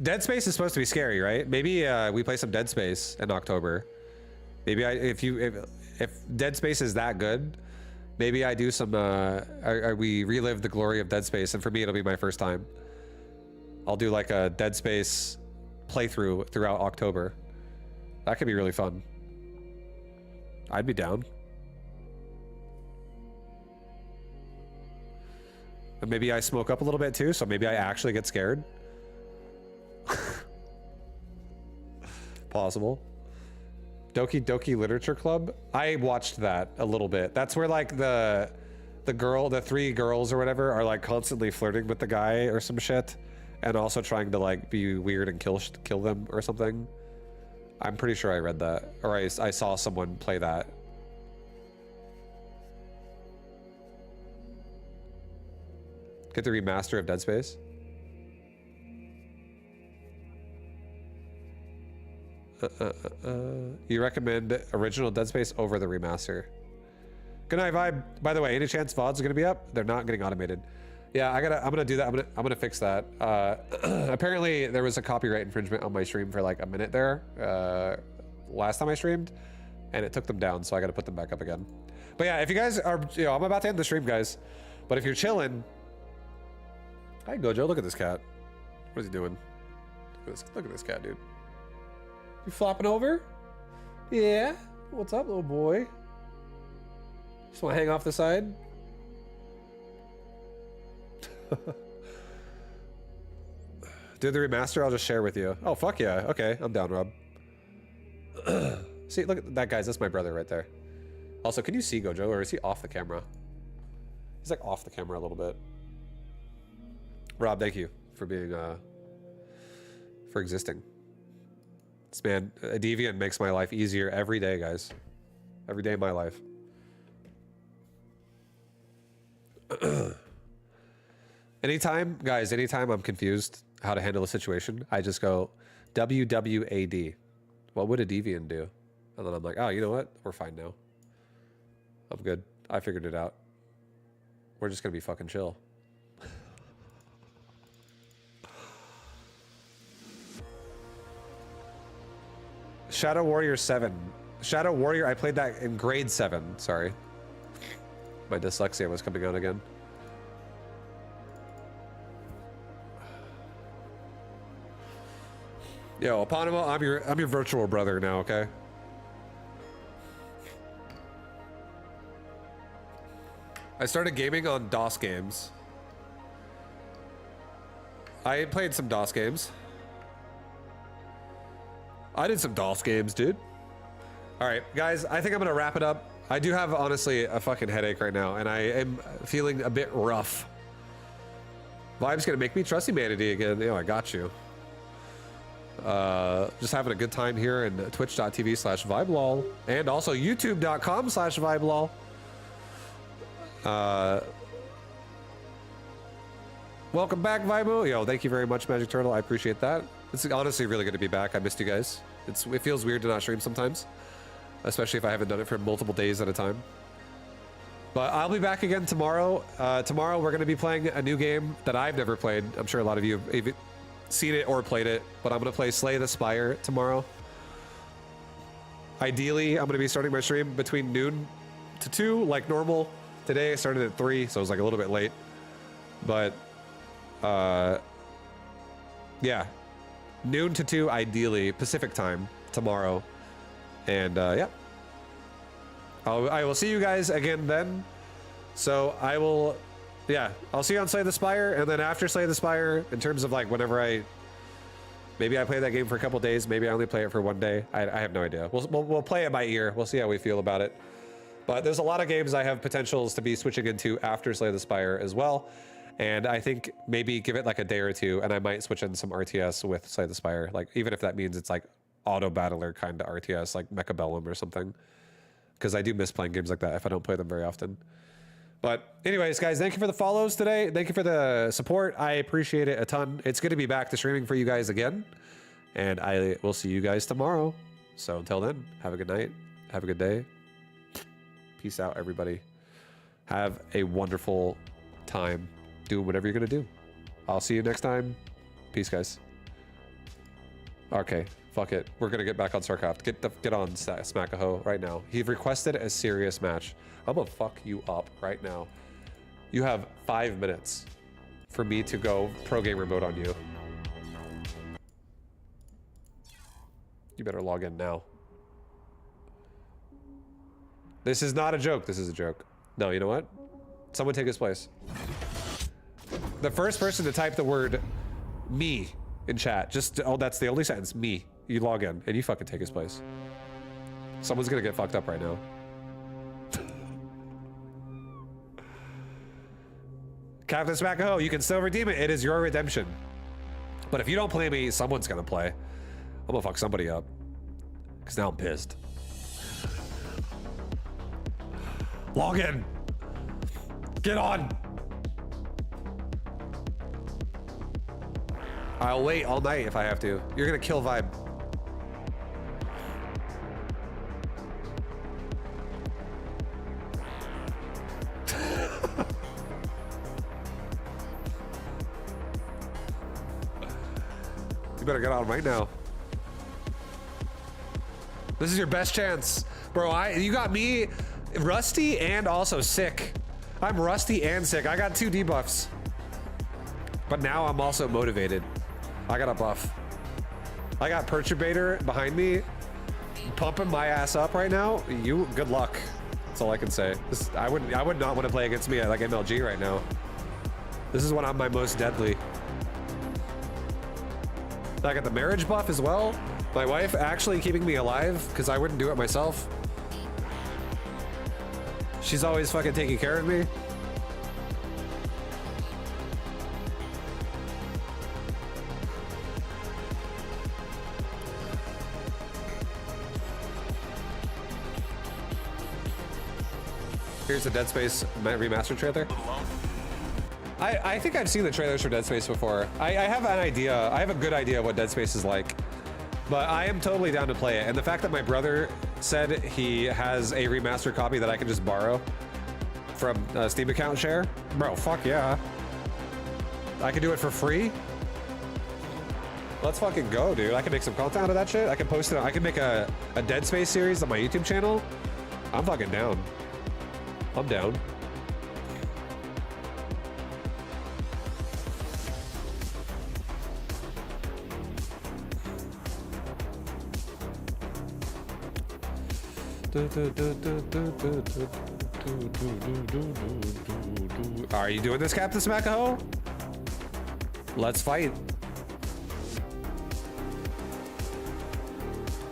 Dead Space is supposed to be scary, right? Maybe we play some Dead Space in October. Maybe if Dead Space is that good, maybe I do some we relive the glory of Dead Space, and for me it'll be my first time. I'll do like a Dead Space playthrough throughout October. That could be really fun. I'd be down. And maybe I smoke up a little bit too, so maybe I actually get scared. Possible. Doki Doki Literature Club. I watched that a little bit. That's where like the three girls or whatever are like constantly flirting with the guy or some shit, and also trying to like be weird and kill them or something. I'm pretty sure I read that, or I saw someone play that. Get the remaster of Dead Space. You recommend original Dead Space over the remaster. Good night, Vibe. By the way, any chance VODs are gonna be up? They're not getting automated. Yeah, I'm gonna do that. I'm gonna fix that. Apparently there was a copyright infringement on my stream for like a minute there last time I streamed, and it took them down, so I gotta put them back up again. But yeah, if you guys are, I'm about to end the stream, guys. But if you're chilling, hi Gojo, look at this cat. What is he doing? Look at this cat, dude. You flopping over? Yeah. What's up, little boy? Just want to hang off the side? Do the remaster, I'll just share with you. Oh, fuck yeah. Okay, I'm down, Rob. See, look at that, guys. That's my brother right there. Also, can you see Gojo, or is he off the camera? He's like off the camera a little bit. Rob, thank you for being, for existing. This man, a deviant makes my life easier every day, guys. Every day of my life. Anytime, guys, anytime I'm confused how to handle a situation, I just go WWAD. What would a deviant do? And then I'm like, oh, you know what? We're fine now. I'm good. I figured it out. We're just gonna be fucking chill. Shadow Warrior 7. Shadow Warrior, I played that in grade 7. Sorry. My dyslexia was coming out again. Yo, Eponymous, I'm your virtual brother now, okay? I started gaming on DOS games. I played some DOS games. I did some DOS games, dude. All right, guys, I think I'm gonna wrap it up. I do have, honestly, a fucking headache right now, and I am feeling a bit rough. Vibe's gonna make me trust humanity again. I got you. Just having a good time here in twitch.tv/vibelol, and also youtube.com/vibelol. Welcome back, Vibo. Yo, thank you very much, Magic Turtle. I appreciate that. It's honestly really good to be back. I missed you guys. It feels weird to not stream sometimes, especially if I haven't done it for multiple days at a time. But I'll be back again tomorrow. Tomorrow we're going to be playing a new game that I've never played. I'm sure a lot of you have seen it or played it, but I'm going to play Slay the Spire tomorrow. Ideally, I'm going to be starting my stream between noon to 2 like normal. Today I started at 3, so it was like a little bit late. But yeah, noon to 2 ideally Pacific time tomorrow. And yeah, I will see you guys again then. So I'll see you on Slay the Spire, and then after Slay the Spire, in terms of like whenever maybe I play that game for a couple days, maybe I only play it for one day. I have no idea. We'll play it by ear. We'll see how we feel about it. But there's a lot of games I have potentials to be switching into after Slay the Spire as well. And I think maybe give it like a day or two, and I might switch in some RTS with Slay the Spire. Like, even if that means it's like auto battler kind of RTS, like Mechabellum or something. Because I do miss playing games like that if I don't play them very often. But anyways, guys, thank you for the follows today. Thank you for the support. I appreciate it a ton. It's good to be back to streaming for you guys again. And I will see you guys tomorrow. So until then, have a good night. Have a good day. Peace out, everybody. Have a wonderful time doing whatever you're going to do. I'll see you next time. Peace, guys. Okay, fuck it. We're going to get back on StarCraft. Get on Smackaho right now. He requested a serious match. I'm going to fuck you up right now. You have 5 minutes for me to go pro gamer mode on you. You better log in now. This is not a joke. This is a joke. No, you know what? Someone take his place. The first person to type the word me in chat, just, oh, that's the only sentence, me. You log in and you fucking take his place. Someone's gonna get fucked up right now. Captain Smackaho, you can still redeem it. It is your redemption. But if you don't play me, someone's gonna play. I'm gonna fuck somebody up. Because now I'm pissed. Log in. Get on. I'll wait all night if I have to. You're gonna kill vibe. You better get on right now. This is your best chance. Bro, you got me rusty and also sick. I'm rusty and sick. I got 2 debuffs. But now I'm also motivated. I got a buff. I got Perturbator behind me, pumping my ass up right now. Good luck. That's all I can say. I would not want to play against me at like MLG right now. This is when I'm my most deadly. I got the marriage buff as well. My wife actually keeping me alive because I wouldn't do it myself. She's always fucking taking care of me. Here's the Dead Space remastered trailer. I think I've seen the trailers for Dead Space before. I have an idea. I have a good idea of what Dead Space is like. But I am totally down to play it. And the fact that my brother said he has a remastered copy that I can just borrow from Steam account share. Bro, fuck yeah. I can do it for free. Let's fucking go, dude. I can make some content out of that shit. I can post it. I can make a Dead Space series on my YouTube channel. I'm fucking down. I'm down. Are you doing this, Captain Smackaho? Let's fight.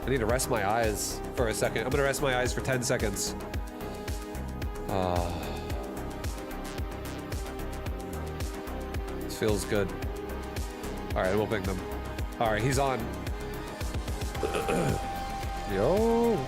I need to rest my eyes for a second. I'm gonna rest my eyes for 10 seconds. This feels good. All right, we'll pick them. All right, he's on. Yo.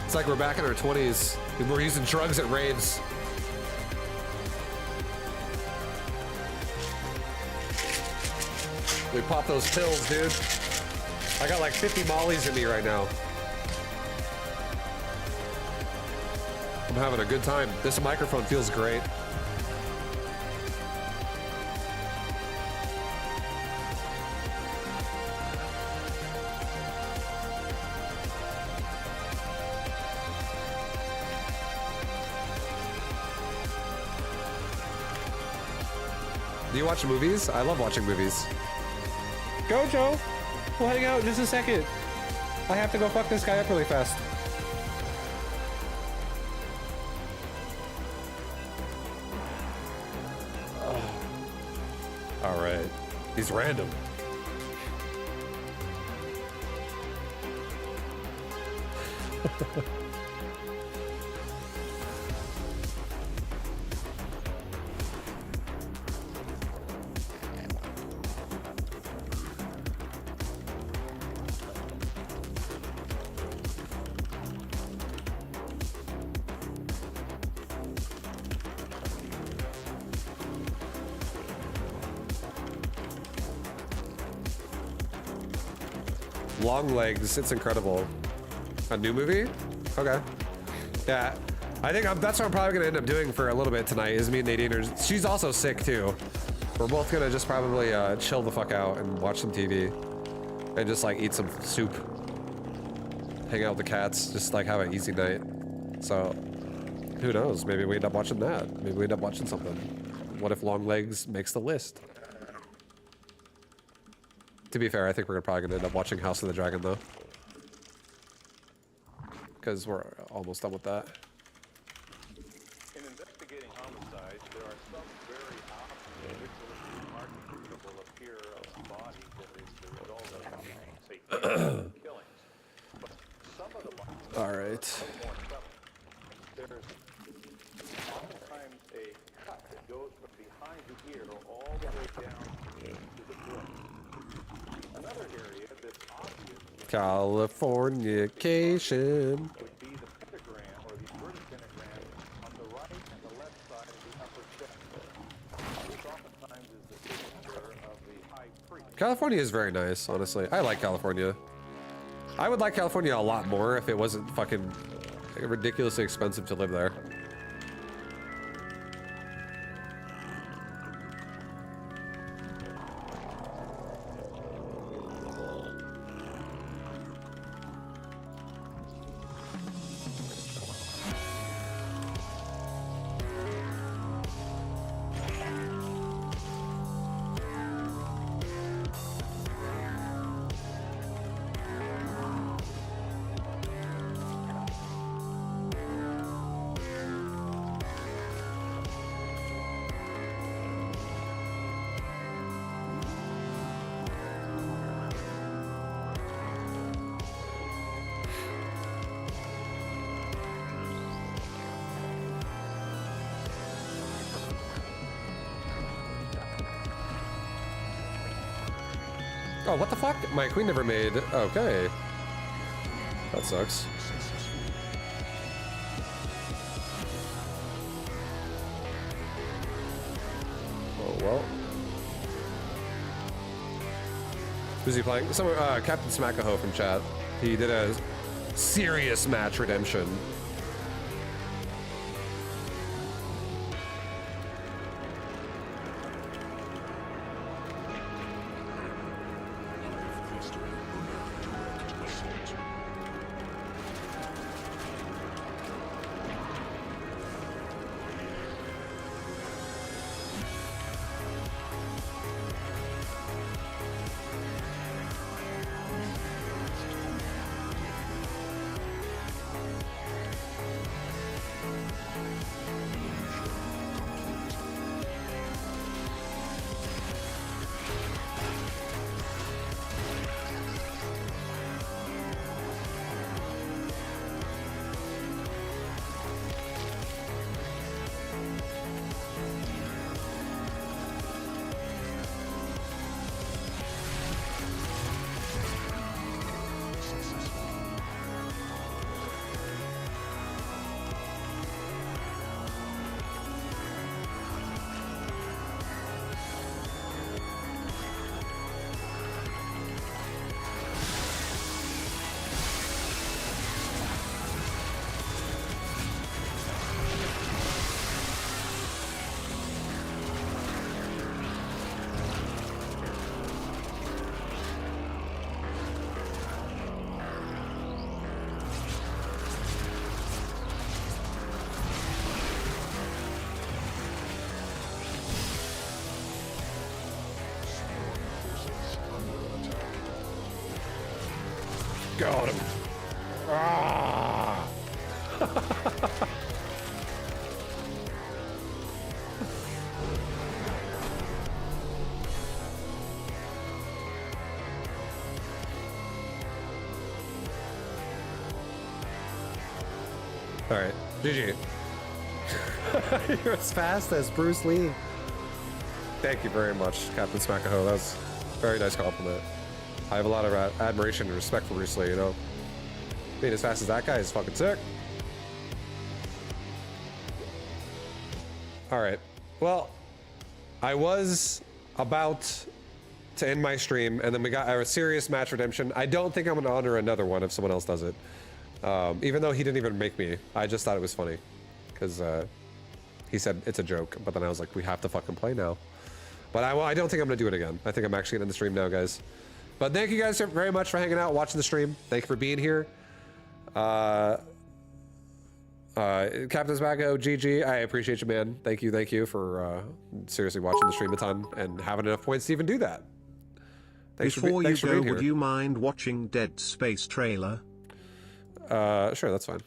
It's like we're back in our 20s and we're using drugs at raves. We pop those pills, dude. I got like 50 mollies in me right now. I'm having a good time. This microphone feels great. Do you watch movies? I love watching movies. Go, Joe. We'll hang out in just a second. I have to go fuck this guy up really fast. All right. He's random. Long Legs, it's incredible. A new movie? Okay. Yeah, I think that's what I'm probably gonna end up doing for a little bit tonight. Is me and Nadine are. She's also sick too. We're both gonna just probably chill the fuck out and watch some TV, and just like eat some soup, hang out with the cats, just like have an easy night. So, who knows? Maybe we end up watching that. Maybe we end up watching something. What if Long Legs makes the list? To be fair, I think we're probably gonna end up watching House of the Dragon though, because we're almost done with that. In investigating homicides, there are some very obvious ritualistic markings that will appear of a body that is the result of satanic killings. But some of the markings All right. are more subtle. There's oftentimes a cut that goes from behind the ear all the way down to the throat. Another area that's obvious Californication. would be the pentagram or the inverted pentagram on the right and the left side of the upper chest. This oftentimes is the signature of the high priest. California is very nice, honestly. I like California. I would like California a lot more if it wasn't fucking ridiculously expensive to live there. Oh, what the fuck? My queen never made. Okay. That sucks. Oh, well. Who's he playing? Someone, Captain Smackaho from chat. He did a serious match redemption. Got him. Ah. All right, GG. You're as fast as Bruce Lee. Thank you very much, Captain Smackaho. That was a very nice compliment. I have a lot of admiration and respect for Bruce Lee, you know? Being as fast as that guy is fucking sick. All right. Well, I was about to end my stream, and then we got a serious match redemption. I don't think I'm going to honor another one if someone else does it. Even though he didn't even make me. I just thought it was funny. Because he said it's a joke, but then I was like, we have to fucking play now. But I don't think I'm going to do it again. I think I'm actually going to end the stream now, guys. But thank you guys very much for hanging out, watching the stream. Thank you for being here. Captain Smacko, GG, I appreciate you, man. Thank you for seriously watching the stream a ton and having enough points to even do that. Before you go, would you mind watching Dead Space trailer? Sure, that's fine.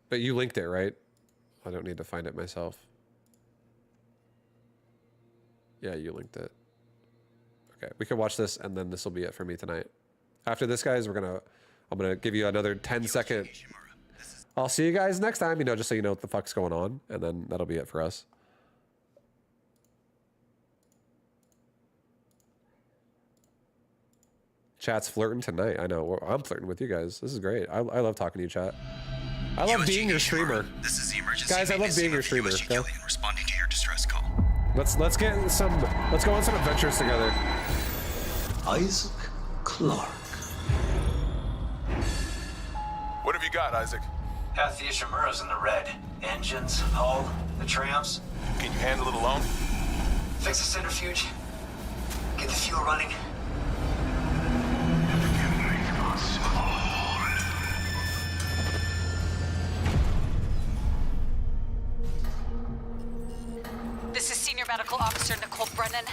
But you linked it, right? I don't need to find it myself. Yeah, you linked it. Okay, we can watch this, and then this will be it for me tonight. After this, guys, I'm gonna give you another 10-second. I'll see you guys next time, you know, just so you know what the fuck's going on, and then that'll be it for us. Chat's flirting tonight. I know. I'm flirting with you guys. This is great. I love talking to you, chat. I love being your streamer. This is the emergency. Guys, I love being your streamer. Okay? Responding to your distress call. Let's go on some adventures together. Isaac Clarke. What have you got, Isaac? Half the Ishimura's in the red. Engines, hull, the trams. Can you handle it alone? Fix the centrifuge. Get the fuel running. This is Senior Medical Officer Nicole Brennan.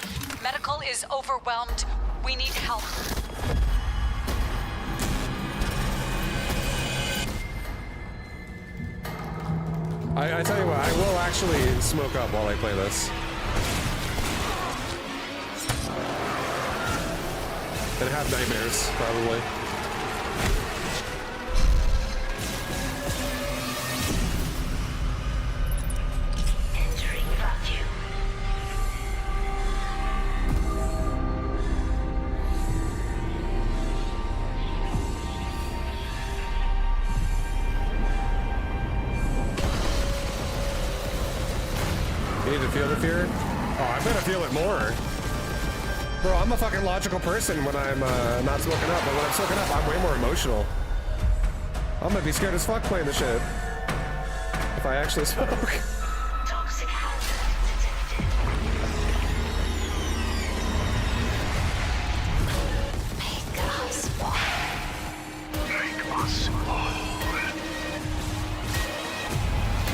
Medical is overwhelmed. We need help. I tell you what, I will actually smoke up while I play this. And have nightmares, probably. You need to feel the fear? Oh, I better feel it more. Bro, I'm a fucking logical person when I'm not smoking up, but when I'm smoking up, I'm way more emotional. I'm gonna be scared as fuck playing the shit. If I actually smoke.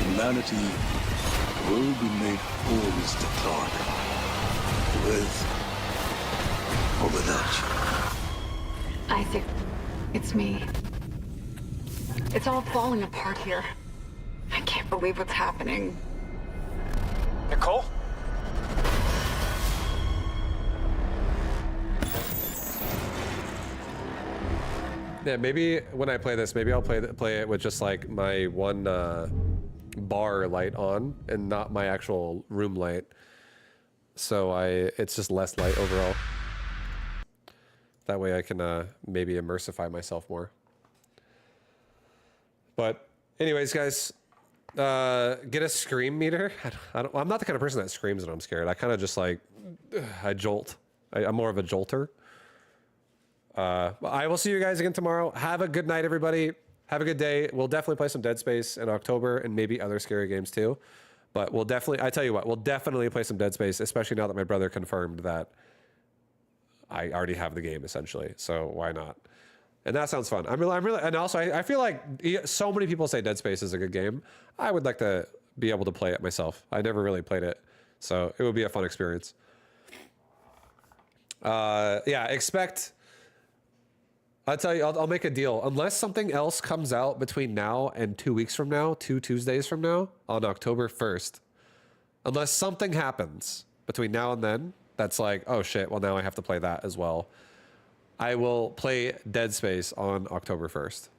Humanity will be made whole, Mr. Clarke. With or without you. I think it's me. It's all falling apart here. I can't believe what's happening. Nicole? Yeah, maybe when I play this, maybe I'll play it with just like my one bar light on and not my actual room light. So it's just less light overall. That way I can maybe immersify myself more. But anyways, guys, get a scream meter. I'm not the kind of person that screams when I'm scared. I kind of just like, I jolt. I'm more of a jolter. I will see you guys again tomorrow. Have a good night, everybody. Have a good day. We'll definitely play some Dead Space in October and maybe other scary games too. But we'll definitely, I tell you what, we'll definitely play some Dead Space, especially now that my brother confirmed that I already have the game essentially. So why not? And that sounds fun. I'm really, and also I feel like so many people say Dead Space is a good game. I would like to be able to play it myself. I never really played it, so it would be a fun experience. Yeah, expect. I'll tell you, I'll make a deal. Unless something else comes out between now and 2 weeks from now, 2 Tuesdays from now, on October 1st, unless something happens between now and then, that's like, oh shit, well now I have to play that as well. I will play Dead Space on October 1st.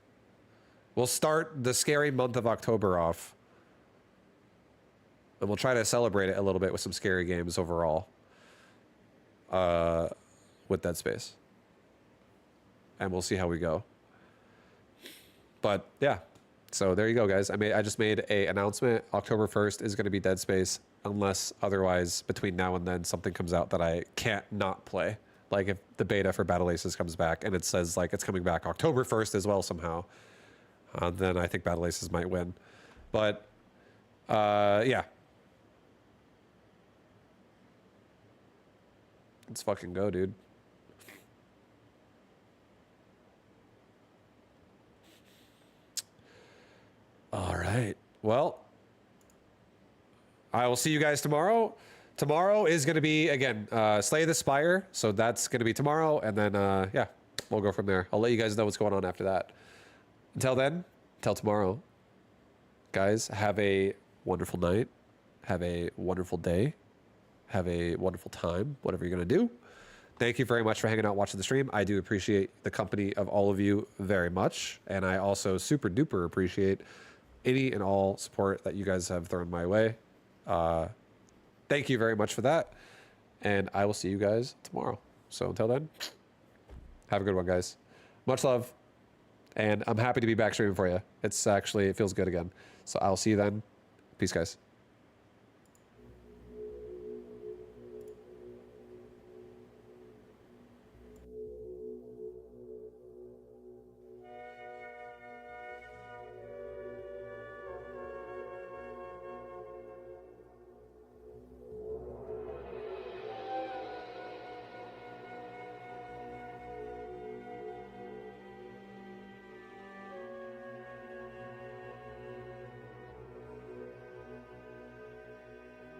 We'll start the scary month of October off. And we'll try to celebrate it a little bit with some scary games overall. With Dead Space. And we'll see how we go. But yeah. So there you go, guys. I just made a announcement. October 1st is going to be Dead Space, unless otherwise between now and then something comes out that I can't not play. Like if the beta for Battle Aces comes back and it says like it's coming back October 1st as well somehow, then I think Battle Aces might win. But yeah. Let's fucking go, dude. All right. Well, I will see you guys tomorrow. Tomorrow is going to be, again, Slay the Spire. So that's going to be tomorrow. And then, yeah, we'll go from there. I'll let you guys know what's going on after that. Until then, until tomorrow, guys, have a wonderful night. Have a wonderful day. Have a wonderful time, whatever you're going to do. Thank you very much for hanging out, watching the stream. I do appreciate the company of all of you very much. And I also super duper appreciate any and all support that you guys have thrown my way. Thank you very much for that. And I will see you guys tomorrow. So until then, have a good one, guys. Much love. And I'm happy to be back streaming for you. It feels good again. So I'll see you then. Peace, guys.